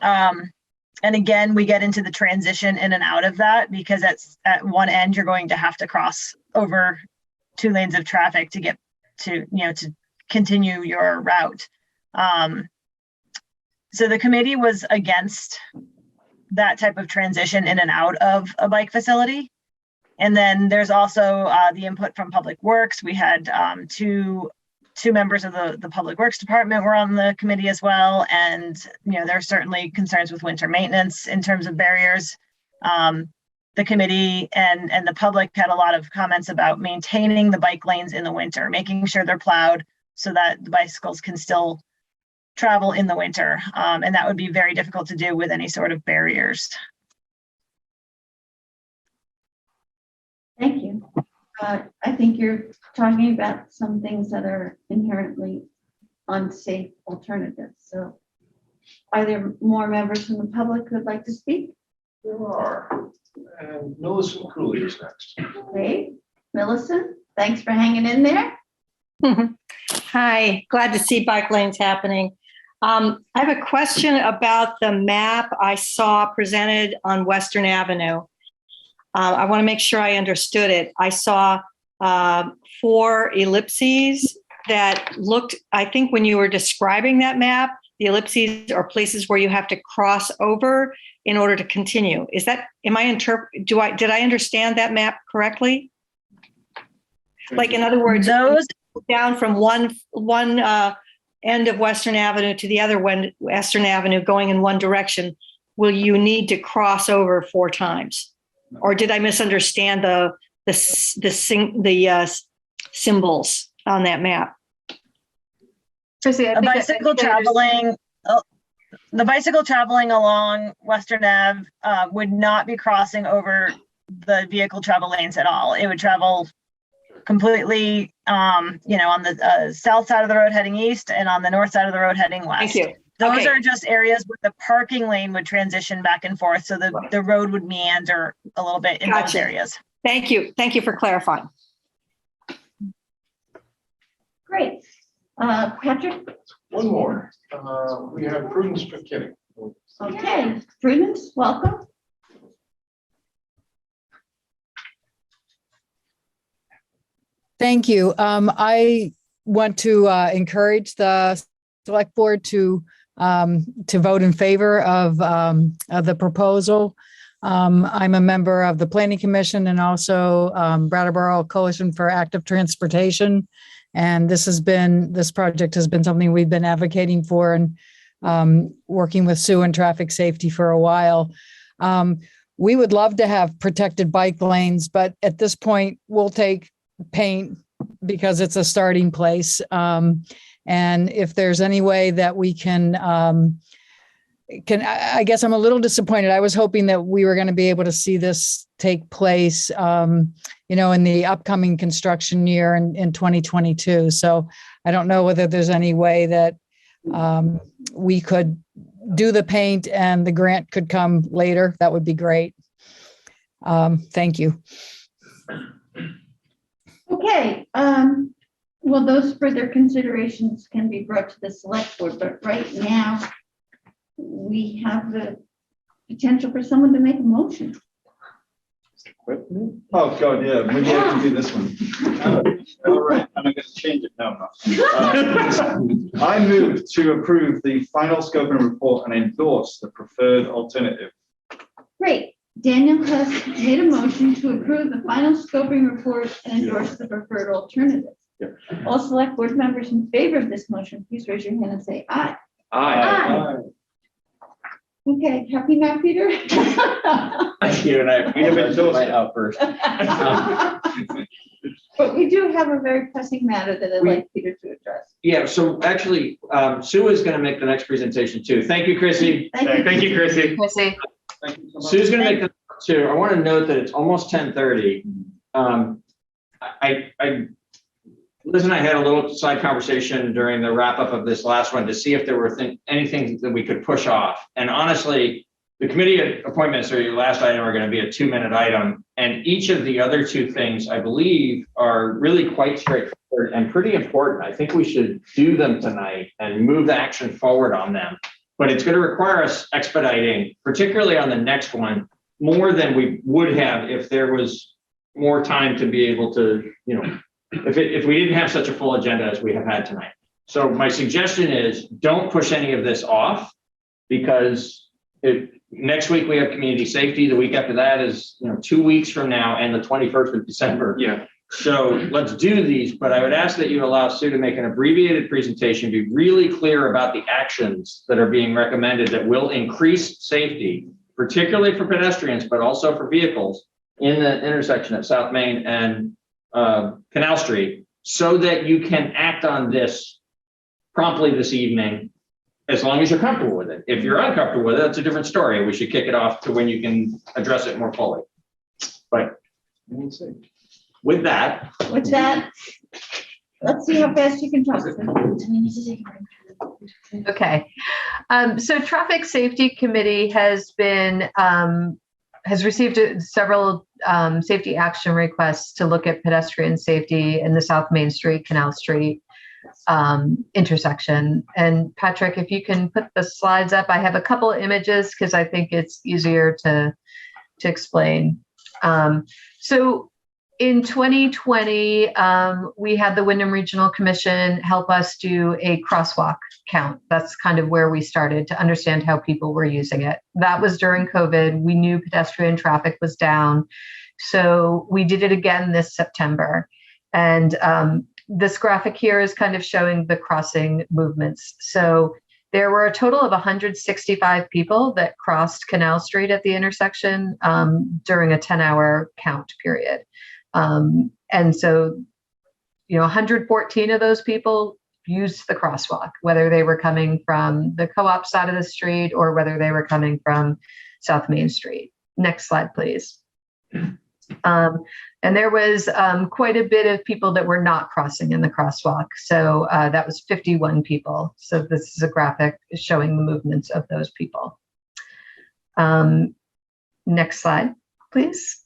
And again, we get into the transition in and out of that, because at one end, you're going to have to cross over 2 lanes of traffic to get to, to continue your route. So the committee was against that type of transition in and out of a bike facility. And then there's also the input from Public Works. We had two members of the Public Works Department were on the committee as well. And, there are certainly concerns with winter maintenance in terms of barriers. The committee and the public had a lot of comments about maintaining the bike lanes in the winter, making sure they're plowed so that the bicycles can still travel in the winter. And that would be very difficult to do with any sort of barriers. Thank you. I think you're talking about some things that are inherently unsafe alternatives. So are there more members from the public who would like to speak? There are. And Millicent Cooley is next. Okay, Millicent, thanks for hanging in there. Hi, glad to see bike lanes happening. I have a question about the map I saw presented on Western Avenue. I want to make sure I understood it. I saw 4 ellipses that looked, I think when you were describing that map, the ellipses are places where you have to cross over in order to continue. Is that, did I understand that map correctly? Like, in other words, those down from one end of Western Avenue to the other one, Western Avenue going in one direction, will you need to cross over 4 times? Or did I misunderstand the symbols on that map? The bicycle traveling along Western Ave would not be crossing over the vehicle travel lanes at all. It would travel completely, on the south side of the road heading east and on the north side of the road heading west. Thank you. Those are just areas where the parking lane would transition back and forth. So the road would meander a little bit in those areas. Thank you. Thank you for clarifying. Great. Patrick? One more. We have Prudence McKinney. Okay, Prudence, welcome. Thank you. I want to encourage the Select Board to vote in favor of the proposal. I'm a member of the Planning Commission and also Brattleboro Coalition for Active Transportation. And this project has been something we've been advocating for and working with Sue and traffic safety for a while. We would love to have protected bike lanes, but at this point we'll take paint because it's a starting place. And if there's any way that we can, I guess I'm a little disappointed. I was hoping that we were going to be able to see this take place, in the upcoming construction year in 2022. So I don't know whether there's any way that we could do the paint and the grant could come later. That would be great. Thank you. Okay, well, those further considerations can be brought to the Select Board, but right now we have the potential for someone to make a motion. Oh, God, yeah, maybe I can do this one. All right, and I'm going to change it now. I move to approve the final scoping report and endorse the preferred alternative. Great. Daniel has made a motion to approve the final scoping report and endorse the preferred alternative. All Select Board members in favor of this motion, please raise your hand and say aye. Aye. Okay, happy now, Peter? Thank you, and I appreciate my outburst. But we do have a very pressing matter that I'd like Peter to address. Yeah, so actually, Sue is going to make the next presentation too. Thank you, Chrissy. Thank you, Chrissy. Sue's going to make the too. I want to note that it's almost 10:30. Liz and I had a little side conversation during the wrap up of this last one to see if there were anything that we could push off. And honestly, the committee appointments are your last item are going to be a 2-minute item. And each of the other two things, I believe, are really quite straightforward and pretty important. I think we should do them tonight and move action forward on them. But it's going to require us expediting, particularly on the next one, more than we would have if there was more time to be able to, if we didn't have such a full agenda as we have had tonight. So my suggestion is don't push any of this off, because next week we have community safety. The week after that is 2 weeks from now and the 21st of December. Yeah. So let's do these, but I would ask that you allow Sue to make an abbreviated presentation, be really clear about the actions that are being recommended that will increase safety, particularly for pedestrians, but also for vehicles in the intersection at South Main and Canal Street, so that you can act on this promptly this evening, as long as you're comfortable with it. If you're uncomfortable with it, that's a different story. We should kick it off to when you can address it more fully. But with that, Let's see how fast you can talk. Okay. So Traffic Safety Committee has received several safety action requests to look at pedestrian safety in the South Main Street, Canal Street intersection. And Patrick, if you can put the slides up, I have a couple of images because I think it's easier to explain. So in 2020, we had the Wyndham Regional Commission help us do a crosswalk count. That's kind of where we started to understand how people were using it. That was during COVID. We knew pedestrian traffic was down. So we did it again this September. And this graphic here is kind of showing the crossing movements. So there were a total of 165 people that crossed Canal Street at the intersection during a 10-hour count period. And so, 114 of those people used the crosswalk, whether they were coming from the co-op side of the street or whether they were coming from South Main Street. Next slide, please. And there was quite a bit of people that were not crossing in the crosswalk. So that was 51 people. So this is a graphic showing the movements of those people. Next slide, please.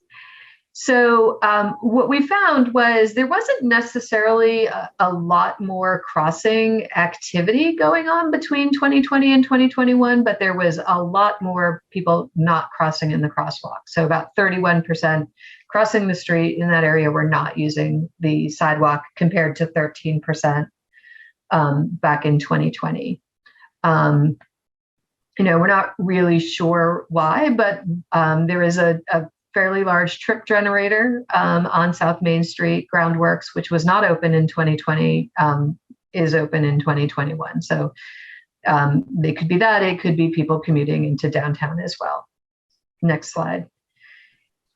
So what we found was there wasn't necessarily a lot more crossing activity going on between 2020 and 2021, but there was a lot more people not crossing in the crosswalk. So about 31% crossing the street in that area were not using the sidewalk, compared to 13% back in 2020. We're not really sure why, but there is a fairly large trip generator on South Main Street. Groundworks, which was not open in 2020, is open in 2021. So it could be that, it could be people commuting into downtown as well. Next slide.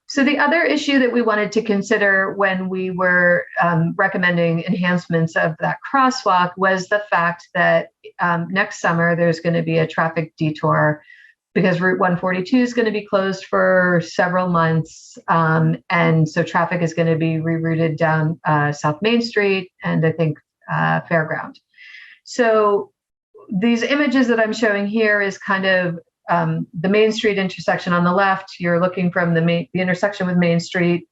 So the other issue that we wanted to consider when we were recommending enhancements of that crosswalk was the fact that next summer there's going to be a traffic detour because Route 142 is going to be closed for several months. And so traffic is going to be rerouted down South Main Street and I think Fairground. So these images that I'm showing here is kind of the Main Street intersection on the left. You're looking from the intersection with Main Street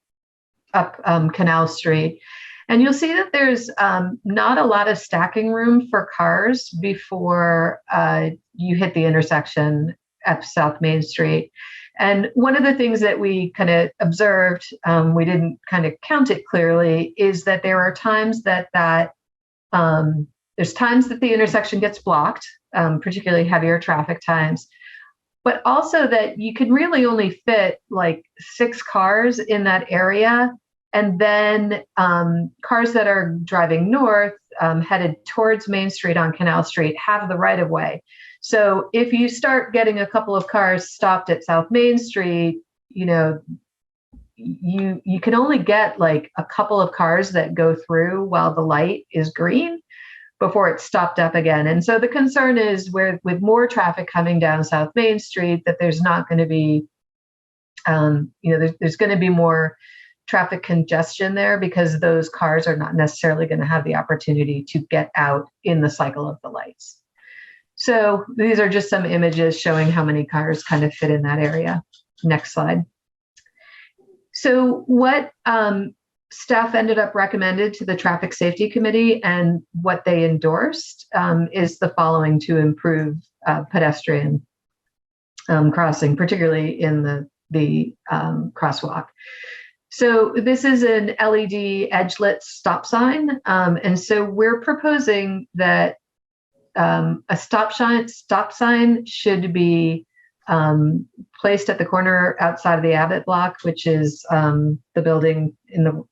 up Canal Street. And you'll see that there's not a lot of stacking room for cars before you hit the intersection at South Main Street. And one of the things that we kind of observed, we didn't kind of count it clearly, is that there are times that there's times that the intersection gets blocked, particularly heavier traffic times, but also that you can really only fit like 6 cars in that area. And then cars that are driving north, headed towards Main Street on Canal Street, have the right of way. So if you start getting a couple of cars stopped at South Main Street, you can only get like a couple of cars that go through while the light is green before it's stopped up again. And so the concern is with more traffic coming down South Main Street, that there's not going to be, there's going to be more traffic congestion there because those cars are not necessarily going to have the opportunity to get out in the cycle of the lights. So these are just some images showing how many cars kind of fit in that area. Next slide. So what staff ended up recommended to the Traffic Safety Committee and what they endorsed is the following to improve pedestrian crossing, particularly in the crosswalk. So this is an LED edge-lit stop sign. And so we're proposing that a stop sign should be placed at the corner outside of the Abbott block, which is the building in the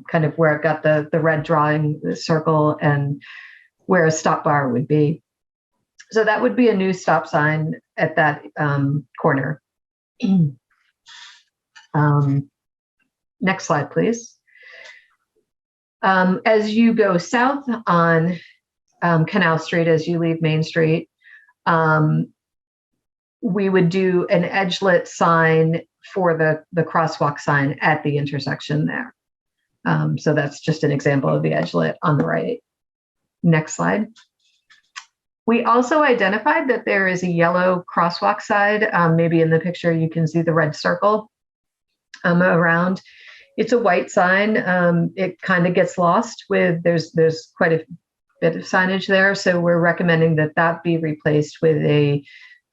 kind of where it got the red drawing circle and where a stop bar would be. So that would be a new stop sign at that corner. Next slide, please. As you go south on Canal Street, as you leave Main Street, we would do an edge-lit sign for the crosswalk sign at the intersection there. So that's just an example of the edge-lit on the right. Next slide. We also identified that there is a yellow crosswalk side. Maybe in the picture you can see the red circle around. It's a white sign. It kind of gets lost with, there's quite a bit of signage there. So we're recommending that that be replaced with a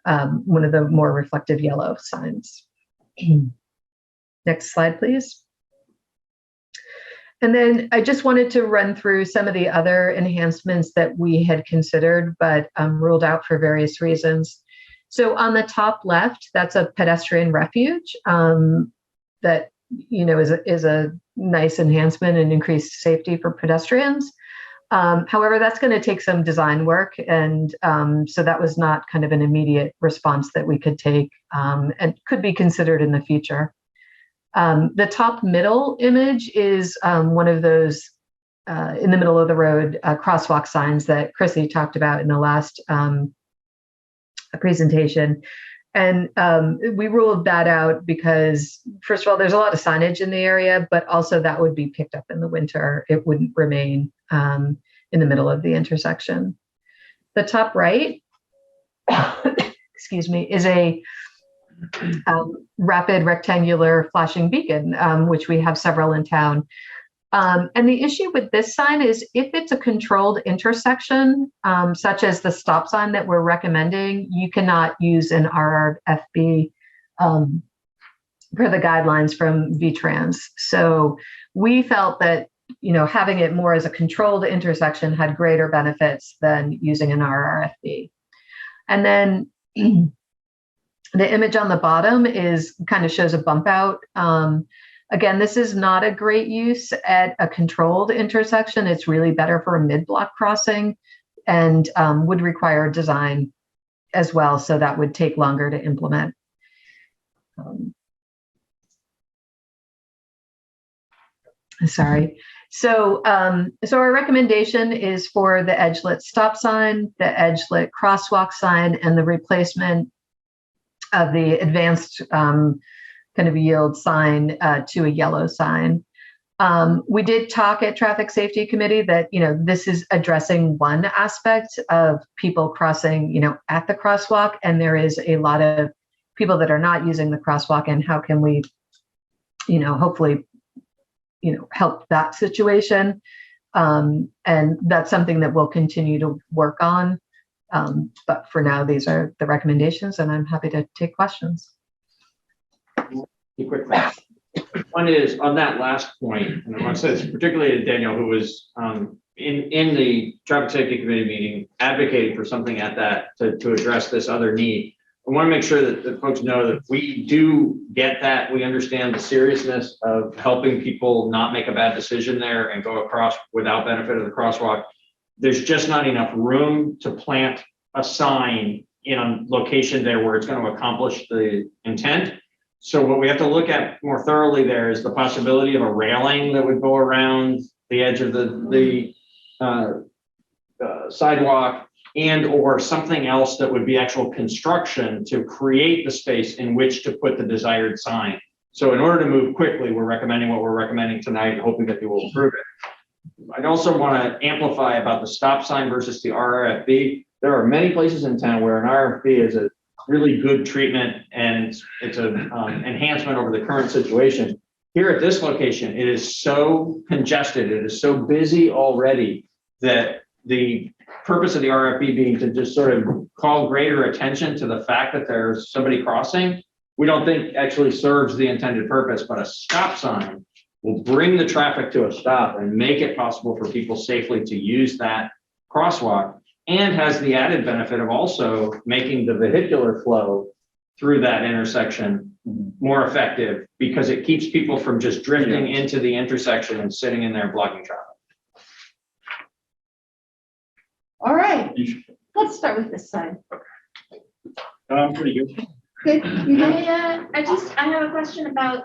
one of the more reflective yellow signs. Next slide, please. And then I just wanted to run through some of the other enhancements that we had considered, but ruled out for various reasons. So on the top left, that's a pedestrian refuge that, you know, is a nice enhancement and increased safety for pedestrians. However, that's going to take some design work. And so that was not kind of an immediate response that we could take and could be considered in the future. The top middle image is one of those in the middle of the road crosswalk signs that Chrissy talked about in the last presentation. And we ruled that out because, first of all, there's a lot of signage in the area, but also that would be picked up in the winter. It wouldn't remain in the middle of the intersection. The top right, excuse me, is a rapid rectangular flashing beacon, which we have several in town. And the issue with this sign is if it's a controlled intersection, such as the stop sign that we're recommending, you cannot use an RRFB per the guidelines from VTrans. So we felt that, you know, having it more as a controlled intersection had greater benefits than using an RRFB. And then the image on the bottom is kind of shows a bump out. Again, this is not a great use at a controlled intersection. It's really better for a mid-block crossing and would require design as well. So that would take longer to implement. Sorry. So our recommendation is for the edge-lit stop sign, the edge-lit crosswalk sign, and the replacement of the advanced kind of yield sign to a yellow sign. We did talk at Traffic Safety Committee that, you know, this is addressing one aspect of people crossing, you know, at the crosswalk, and there is a lot of people that are not using the crosswalk, and how can we, you know, hopefully, you know, help that situation. And that's something that we'll continue to work on. But for now, these are the recommendations, and I'm happy to take questions. Quick thing. One is on that last point, and I want to say this particularly to Daniel, who was in the Traffic Safety Committee meeting, advocating for something at that to address this other need. I want to make sure that folks know that we do get that. We understand the seriousness of helping people not make a bad decision there and go across without benefit of the crosswalk. There's just not enough room to plant a sign in a location there where it's going to accomplish the intent. So what we have to look at more thoroughly there is the possibility of a railing that would go around the edge of the sidewalk, and or something else that would be actual construction to create the space in which to put the desired sign. So in order to move quickly, we're recommending what we're recommending tonight, hoping that you will approve it. I'd also want to amplify about the stop sign versus the RRFB. There are many places in town where an RRFB is a really good treatment and it's an enhancement over the current situation. Here at this location, it is so congested, it is so busy already that the purpose of the RRFB being to just sort of call greater attention to the fact that there's somebody crossing, we don't think actually serves the intended purpose, but a stop sign will bring the traffic to a stop and make it possible for people safely to use that crosswalk, and has the added benefit of also making the vehicular flow through that intersection more effective, because it keeps people from just drifting into the intersection and sitting in there blocking traffic. All right, let's start with this side. Pretty good. Good, you know? I have a question about,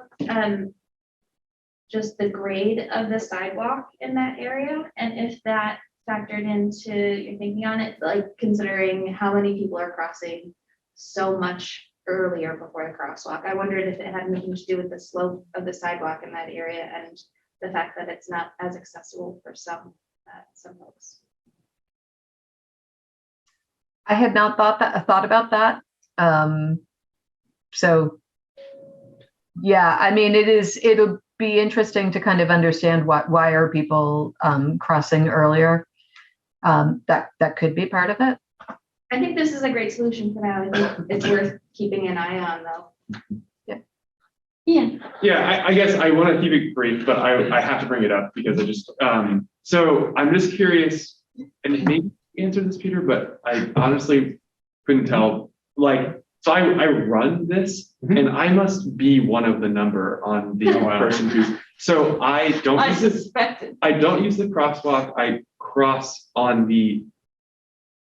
just the grade of the sidewalk in that area, and if that factored into your thinking on it, like considering how many people are crossing so much earlier before the crosswalk. I wondered if it had anything to do with the slope of the sidewalk in that area and the fact that it's not as accessible for some folks. I had not thought about that. So yeah, I mean, it'll be interesting to kind of understand why are people crossing earlier. That could be part of it. I think this is a great solution for now. I think it's worth keeping an eye on though. Yeah, I guess I want to keep it brief, but I have to bring it up because I just, so I'm just curious, and maybe answer this, Peter, but I honestly couldn't tell. Like, so I run this and I must be one of the number on the person who's, so I don't use the crosswalk. I cross on the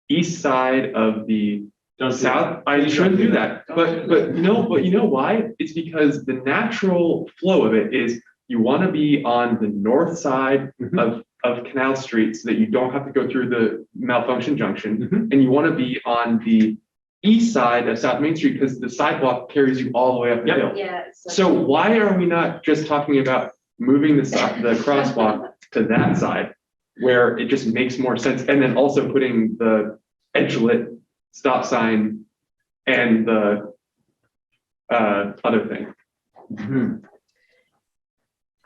east side of the south. I shouldn't do that. But you know why? It's because the natural flow of it is you want to be on the north side of Canal Street so that you don't have to go through the malfunction junction. And you want to be on the east side of South Main Street because the sidewalk carries you all the way up the hill. Yeah. So why are we not just talking about moving the crosswalk to that side where it just makes more sense, and then also putting the edgelit stop sign and the other thing?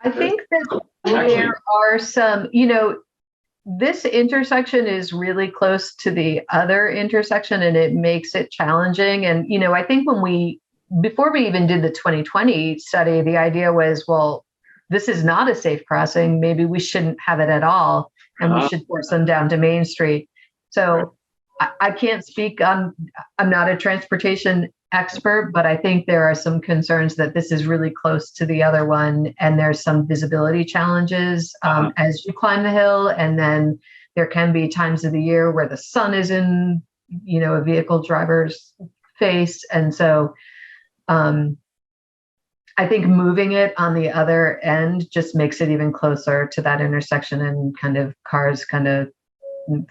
I think that there are some, this intersection is really close to the other intersection and it makes it challenging. And, I think before we even did the 2020 study, the idea was, well, this is not a safe crossing. Maybe we shouldn't have it at all. And we should force them down to Main Street. So I can't speak on, I'm not a transportation expert, but I think there are some concerns that this is really close to the other one. And there's some visibility challenges as you climb the hill. And then there can be times of the year where the sun is in, a vehicle driver's face. And so I think moving it on the other end just makes it even closer to that intersection and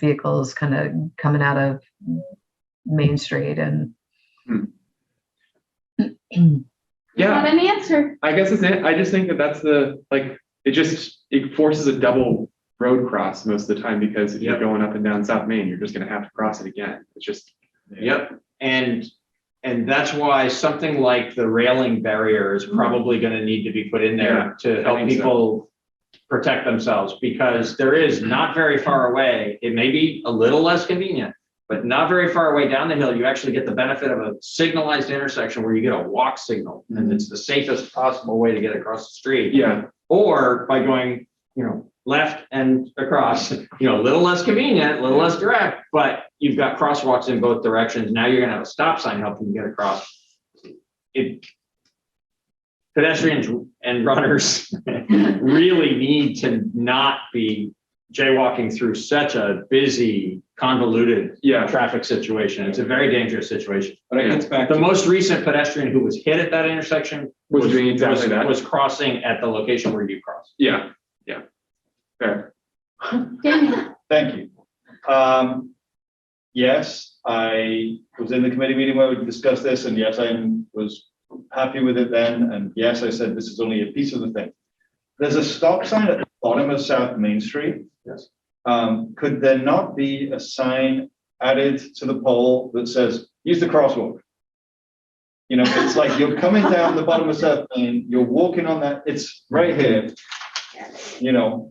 vehicles kind of coming out of Main Street and. Yeah, Not an answer. I guess it's it. I just think that that's it forces a double road cross most of the time, because if you're going up and down South Main, you're just going to have to cross it again. It's just. Yep. And that's why something like the railing barrier is probably going to need to be put in there to help people protect themselves, because there is not very far away. It may be a little less convenient, but not very far away down the hill, you actually get the benefit of a signalized intersection where you get a walk signal, and it's the safest possible way to get across the street. Yeah. Or by going, left and across, a little less convenient, a little less direct, but you've got crosswalks in both directions. Now you're going to have a stop sign helping you get across. Pedestrians and runners really need to not be jaywalking through such a busy, convoluted traffic situation. It's a very dangerous situation. But it gets back the most recent pedestrian who was hit at that intersection was doing exactly that. Was crossing at the location where you crossed. Yeah. Yeah. Fair. Thank you. Yes, I was in the committee meeting where we discussed this, and yes, I was happy with it then. And yes, I said this is only a piece of the thing. There's a stop sign at the bottom of South Main Street. Yes. Could there not be a sign added to the pole that says, use the crosswalk? You know, it's like you're coming down the bottom of South Main, you're walking on that, it's right here, you know.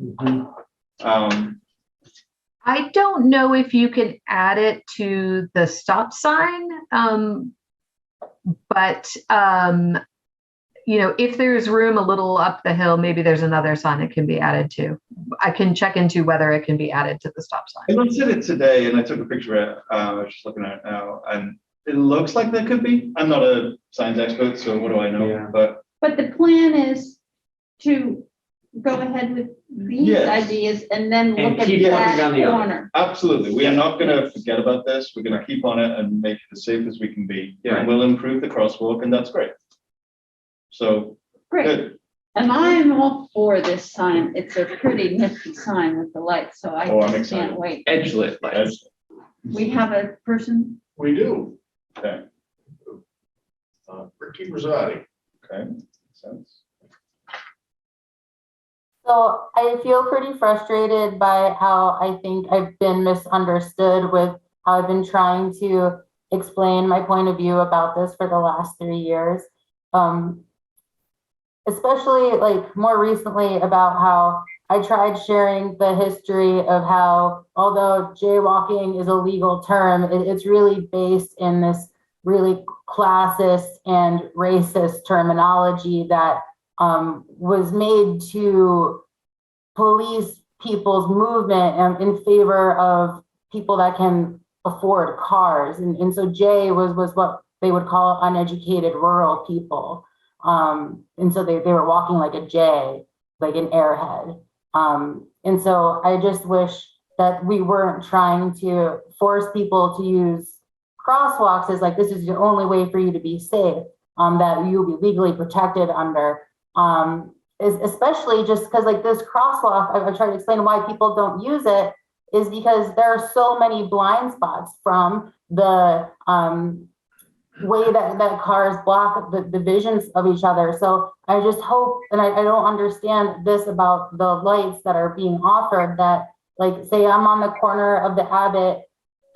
I don't know if you can add it to the stop sign, but you know, if there's room a little up the hill, maybe there's another sign that can be added to. I can check into whether it can be added to the stop sign. I looked at it today and I took a picture of it. I was just looking at it now, and it looks like there could be. I'm not a science expert, so what do I know? Yeah. But But the plan is to go ahead with these Yes. ideas and then And look at keep that working on the other. corner. absolutely, we are not going to forget about this. We're going to keep on it and make it as safe as we can be. Yeah. And we'll improve the crosswalk, and that's great. So, Great. good. And I'm all for this sign. It's a pretty nifty sign with the lights, so I Oh, I'm just can't excited. wait. Edge lit lights. We have a person, We do. Okay. Ricky Rosati. Okay. Makes sense. So I feel pretty frustrated by how I think I've been misunderstood with how I've been trying to explain my point of view about this for the last 3 years. Especially like more recently about how I tried sharing the history of how, although jaywalking is a legal term, it's really based in this really classist and racist terminology that was made to police people's movement in favor of people that can afford cars. And so Jay was what they would call uneducated rural people. And so they were walking like a J, like an airhead. And so I just wish that we weren't trying to force people to use crosswalks as like, this is the only way for you to be safe, that you'll be legally protected under. Especially just because like this crosswalk, I tried to explain why people don't use it, is because there are so many blind spots from the way that cars block the visions of each other. So I just hope, and I don't understand this about the lights that are being offered, that like, say I'm on the corner of the Abbott,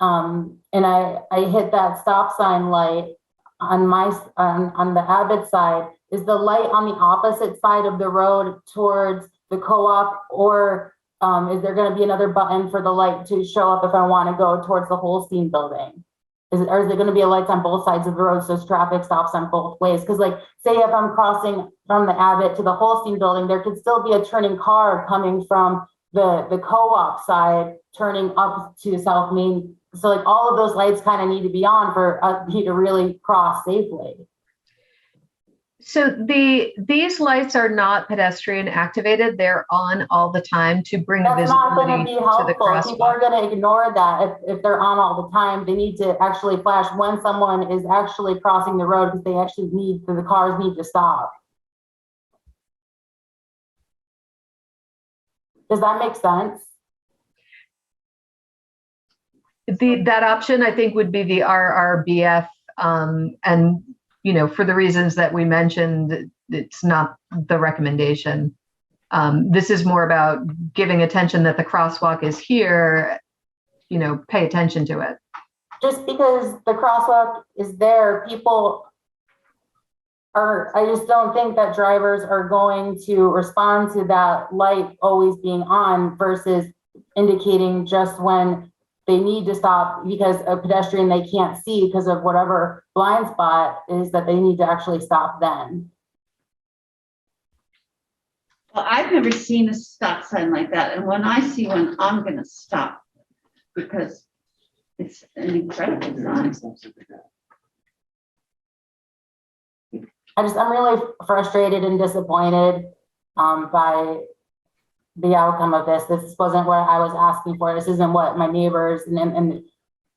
and I hit that stop sign light on the Abbott side. Is the light on the opposite side of the road towards the co-op, or is there going to be another button for the light to show up if I want to go towards the Holstein building? Or is there going to be a lights on both sides of the road so traffic stops on both ways? Because like, say if I'm crossing from the Abbott to the Holstein building, there could still be a turning car coming from the co-op side, turning up to South Main. So like all of those lights kind of need to be on for me to really cross safely. So these lights are not pedestrian activated. They're on all the time to bring That's not going to visibility be to the helpful. People are crosswalk. going to ignore that if they're on all the time. They need to actually flash when someone is actually crossing the road, because they actually the cars need to stop. Does that make sense? That option, I think, would be the RRBF, and you know, for the reasons that we mentioned, it's not the recommendation. This is more about giving attention that the crosswalk is here, you know, pay attention to it. Just because the crosswalk is there, I just don't think that drivers are going to respond to that light always being on versus indicating just when they need to stop because a pedestrian they can't see because of whatever blind spot is, that they need to actually stop then. well, I've never seen a stop sign like that. And when I see one, I'm going to stop because it's an incredible sign. I'm really frustrated and disappointed by the outcome of this. This wasn't what I was asking for. This isn't what my neighbors and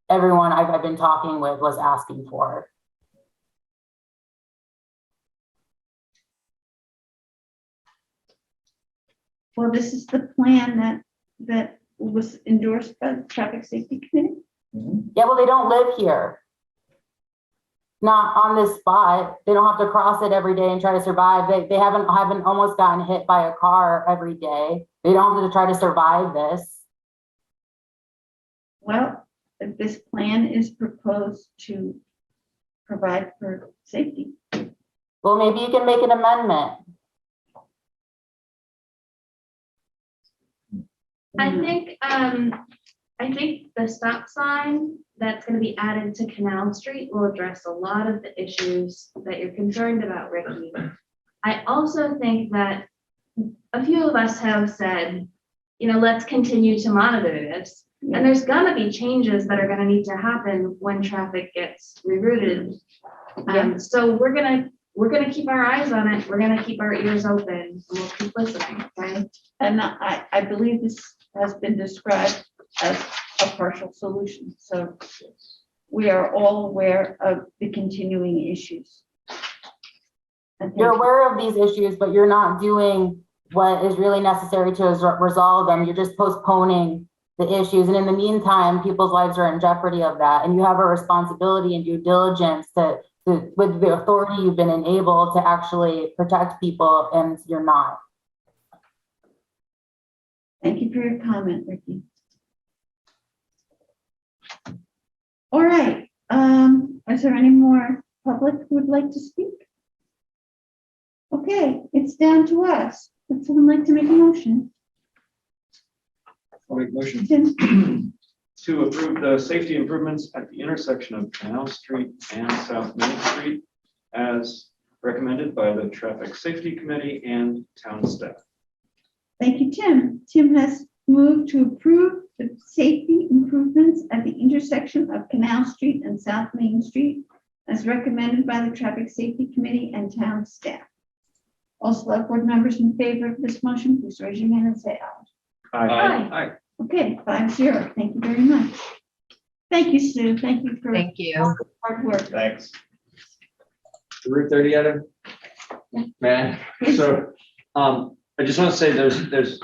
everyone I've been talking with was asking for. Well, this is the plan that was endorsed by the Traffic Safety Committee. Yeah, well, they don't live here. not on this spot. They don't have to cross it every day and try to survive. They haven't almost gotten hit by a car every day. They don't have to try to survive this. Well, if this plan is proposed to provide for safety. Well, maybe you can make an amendment. I think the stop sign that's going to be added to Canal Street will address a lot of the issues that you're concerned about, Ricky. I also think that a few of us have said, you know, let's continue to monitor this. And there's going to be changes that are going to need to happen when traffic gets rerouted. So we're going to keep our eyes on it. We're going to keep our ears open, and we'll keep listening. Okay. And I believe this has been described as a partial solution. So we are all aware of the continuing issues. You're aware of these issues, but you're not doing what is really necessary to resolve them. You're just postponing the issues. And in the meantime, people's lives are in jeopardy of that. And you have a responsibility and due diligence to with the authority you've been enabled to actually protect people, and you're not. Thank you for your comment, Ricky. All right. Is there any more public who would like to speak? Okay, it's down to us. Would someone like to make a motion? I'll make a motion to approve the safety improvements at the intersection of Canal Street and South Main Street as recommended by the Traffic Safety Committee and town staff. Thank you, Tim. Tim has moved to approve the safety improvements at the intersection of Canal Street and South Main Street as recommended by the Traffic Safety Committee and town staff. All select board members in favor of this motion, please raise your hand and say aye. Aye. Aye. Okay, 5-0. Thank you very much. Thank you, Sue. Thank you for Thank you. all the hard work. Thanks. Route 30 item? Man, so I just want to say there's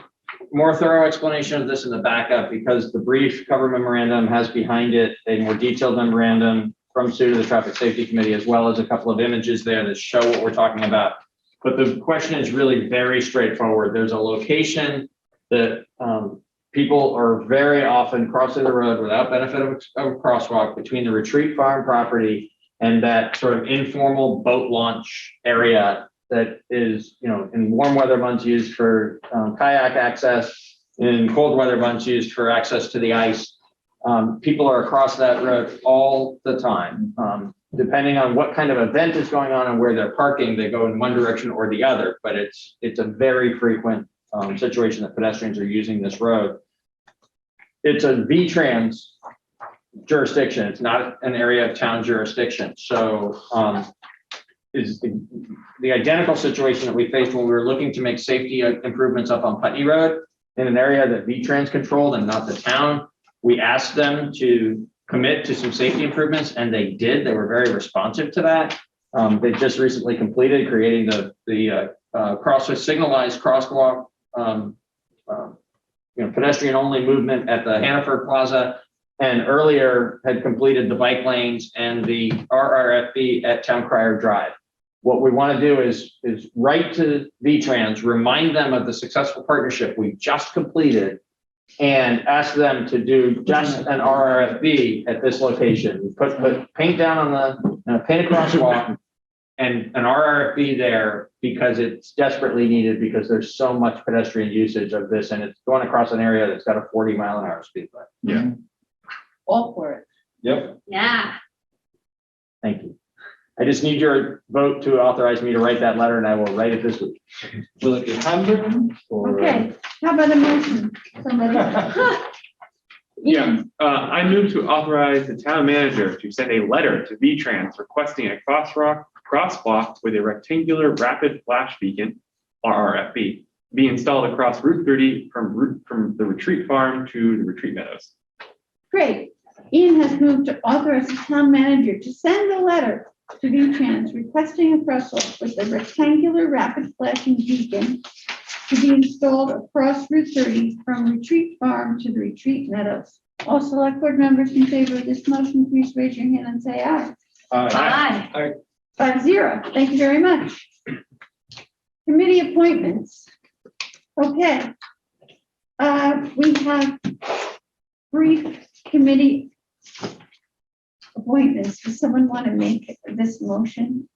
more thorough explanation of this in the backup because the brief cover memorandum has behind it a more detailed memorandum from Sue to the Traffic Safety Committee, as well as a couple of images there that show what we're talking about. But the question is really very straightforward. There's a location that people are very often crossing the road without benefit of a crosswalk between the Retreat Farm property and that sort of informal boat launch area that is, you know, in warm weather months used for kayak access, in cold weather months used for access to the ice. People are across that road all the time. Depending on what kind of event is going on and where they're parking, they go in one direction or the other, but it's a very frequent situation that pedestrians are using this road. It's a VTrans jurisdiction. It's not an area of town jurisdiction. So is the identical situation that we faced when we were looking to make safety improvements up on Putney Road in an area that VTrans controlled and not the town. We asked them to commit to some safety improvements and they did. They were very responsive to that. They just recently completed creating the signalized crosswalk, pedestrian only movement at the Hannaford Plaza, and earlier had completed the bike lanes and the RRFB at Town Crier Drive. What we want to do is write to VTrans, remind them of the successful partnership we just completed, and ask them to do just an RRFB at this location. Put paint down on paint a crosswalk and an RRFB there because it's desperately needed because there's so much pedestrian usage of this and it's going across an area that's got a 40-mile-an-hour speed limit. Yeah. All for it. Yep. Yeah. Thank you. I just need your vote to authorize me to write that letter and I will write it this week. Will it be handwritten or? Okay, how about a motion? Somebody. Yeah, I move to authorize the town manager to send a letter to VTrans requesting a crosswalk with a rectangular rapid flash beacon, RRFB, be installed across Route 30 from the Retreat Farm to the Retreat Meadows. Great. Ian has moved to authorize the town manager to send a letter to VTrans requesting a crosswalk with a rectangular rapid flashing beacon to be installed across Route 30 from Retreat Farm to the Retreat Meadows. All select board members in favor of this motion, please raise your hand and say aye. Aye. 5-0. Thank you very much. Committee appointments. Okay. We have brief committee appointments. Does someone want to make this motion?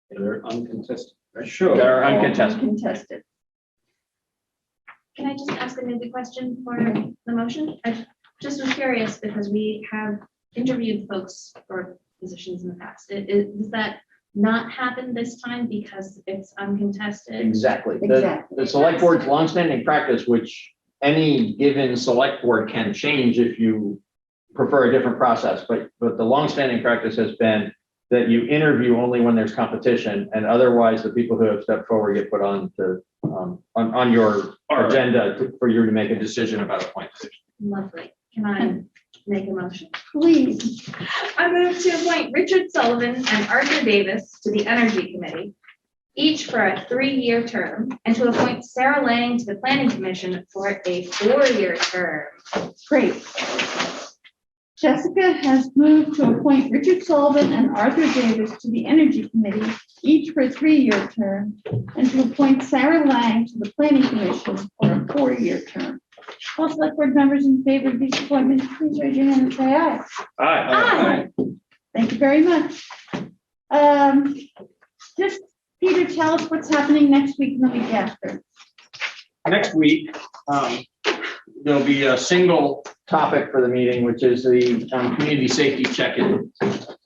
They're uncontested. Sure. They're uncontested. Uncontested. Can I just ask a maybe question for the motion? I just was curious because we have interviewed folks for positions in the past. Does that not happen this time because it's uncontested? Exactly. Exactly. The select board's longstanding practice, which any given select board can change if you prefer a different process, but the longstanding practice has been that you interview only when there's competition, and otherwise the people who have stepped forward get put on to on your agenda for you to make a decision about appointment. Lovely. Can I make a motion? Please. I move to appoint Richard Sullivan and Arthur Davis to the Energy Committee, each for a 3-year term, and to appoint Sarah Lang to the Planning Commission for a 4-year term. Great. Jessica has moved to appoint Richard Sullivan and Arthur Davis to the Energy Committee, each for a 3-year term, and to appoint Sarah Lang to the Planning Commission for a 4-year term. All select board members in favor of these appointments, please raise your hand and say aye. Aye. Thank you very much. Just, Peter, tell us what's happening next week and the week after. Next week, there'll be a single topic for the meeting, which is the community safety check-in.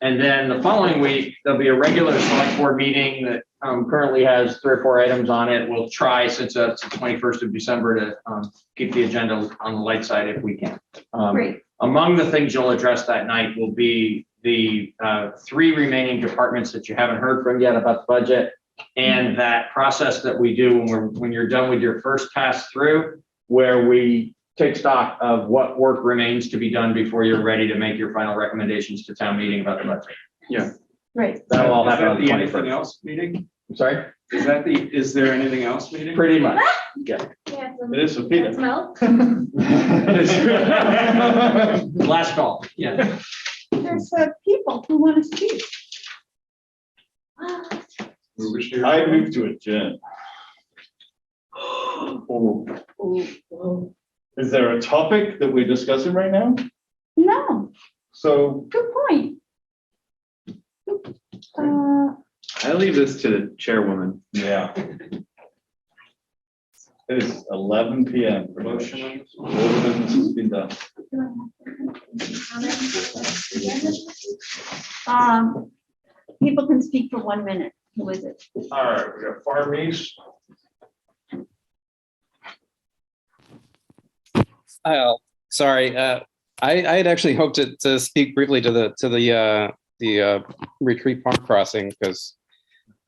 And then the following week, there'll be a regular select board meeting that currently has 3 or 4 items on it. We'll try, since it's the 21st of December, to keep the agenda on the light side if we can. Great. Among the things you'll address that night will be the 3 remaining departments that you haven't heard from yet about the budget, and that process that we do when you're done with your first pass through, where we take stock of what work remains to be done before you're ready to make your final recommendations to town meeting about the budget. Yeah. Great. That'll all happen on the Is that the anything 21st. else meeting? I'm sorry? Is there anything else meeting? Pretty much. Yeah. Yeah, It is for Peter. Smell? Last call. Yeah. There's people who want to speak. I move to adjourn. Is there a topic that we're discussing right now? No, So good point. I leave this to the chairwoman. yeah. It is 11 p.m. Motion. All the business has been done. People can speak for 1 minute. Who is it? All right, we got Farm East. Sorry, I had actually hoped to speak briefly to the retreat farm crossing because,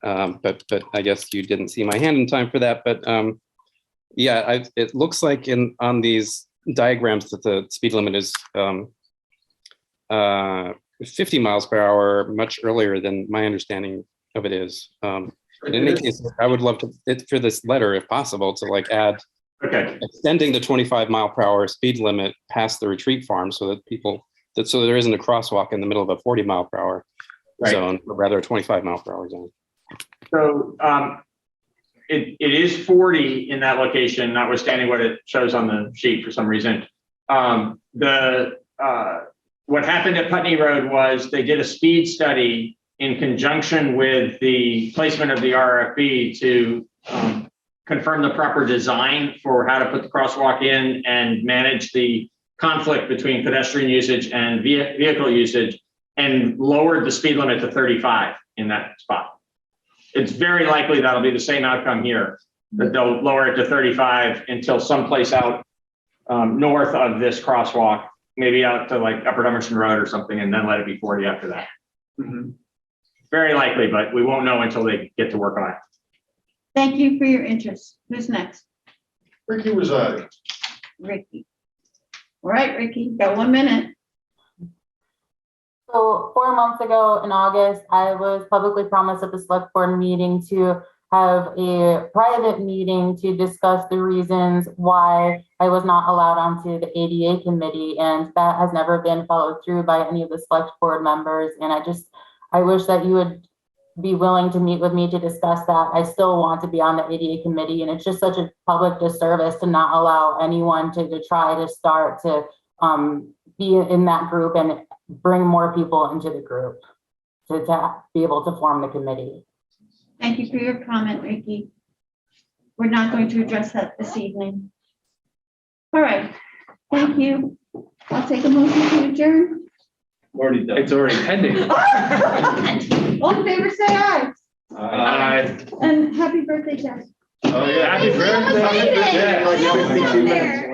but I guess you didn't see my hand in time for that. But yeah, it looks like on these diagrams that the speed limit is 50 miles per hour, much earlier than my understanding of it is. In any case, I would love to for this letter, if possible, to like add. Okay. Extending the 25 mile per hour speed limit past the retreat farm so that so there isn't a crosswalk in the middle of a 40 mile per hour zone, but rather a 25 mile per hour zone. So it is 40 in that location, notwithstanding what it shows on the sheet for some reason. What happened at Putney Road was they did a speed study in conjunction with the placement of the RRFB to confirm the proper design for how to put the crosswalk in and manage the conflict between pedestrian usage and vehicle usage, and lowered the speed limit to 35 in that spot. It's very likely that'll be the same outcome here, that they'll lower it to 35 until someplace out north of this crosswalk, maybe out to like Upper Emerson Road or something, and then let it be 40 after that. Mm-hmm. Very likely, but we won't know until they get to work on it. Thank you for your interest. Who's next? Ricky was Ricky. All right, Ricky, got 1 minute. So 4 months ago in August, I was publicly promised at the select board meeting to have a private meeting to discuss the reasons why I was not allowed onto the ADA committee, and that has never been followed through by any of the select board members. And I wish that you would be willing to meet with me to discuss that. I still want to be on the ADA committee, and it's just such a public disservice to not allow anyone to try to start to be in that group and bring more people into the group to be able to form the committee. Thank you for your comment, Ricky. We're not going to address that this evening. All right, thank you. I'll take a motion to adjourn. Already done. It's already pending. All in favor, say aye. Aye. And happy birthday, Jeff. Oh, yeah. Happy birthday. Happy birthday. Yeah.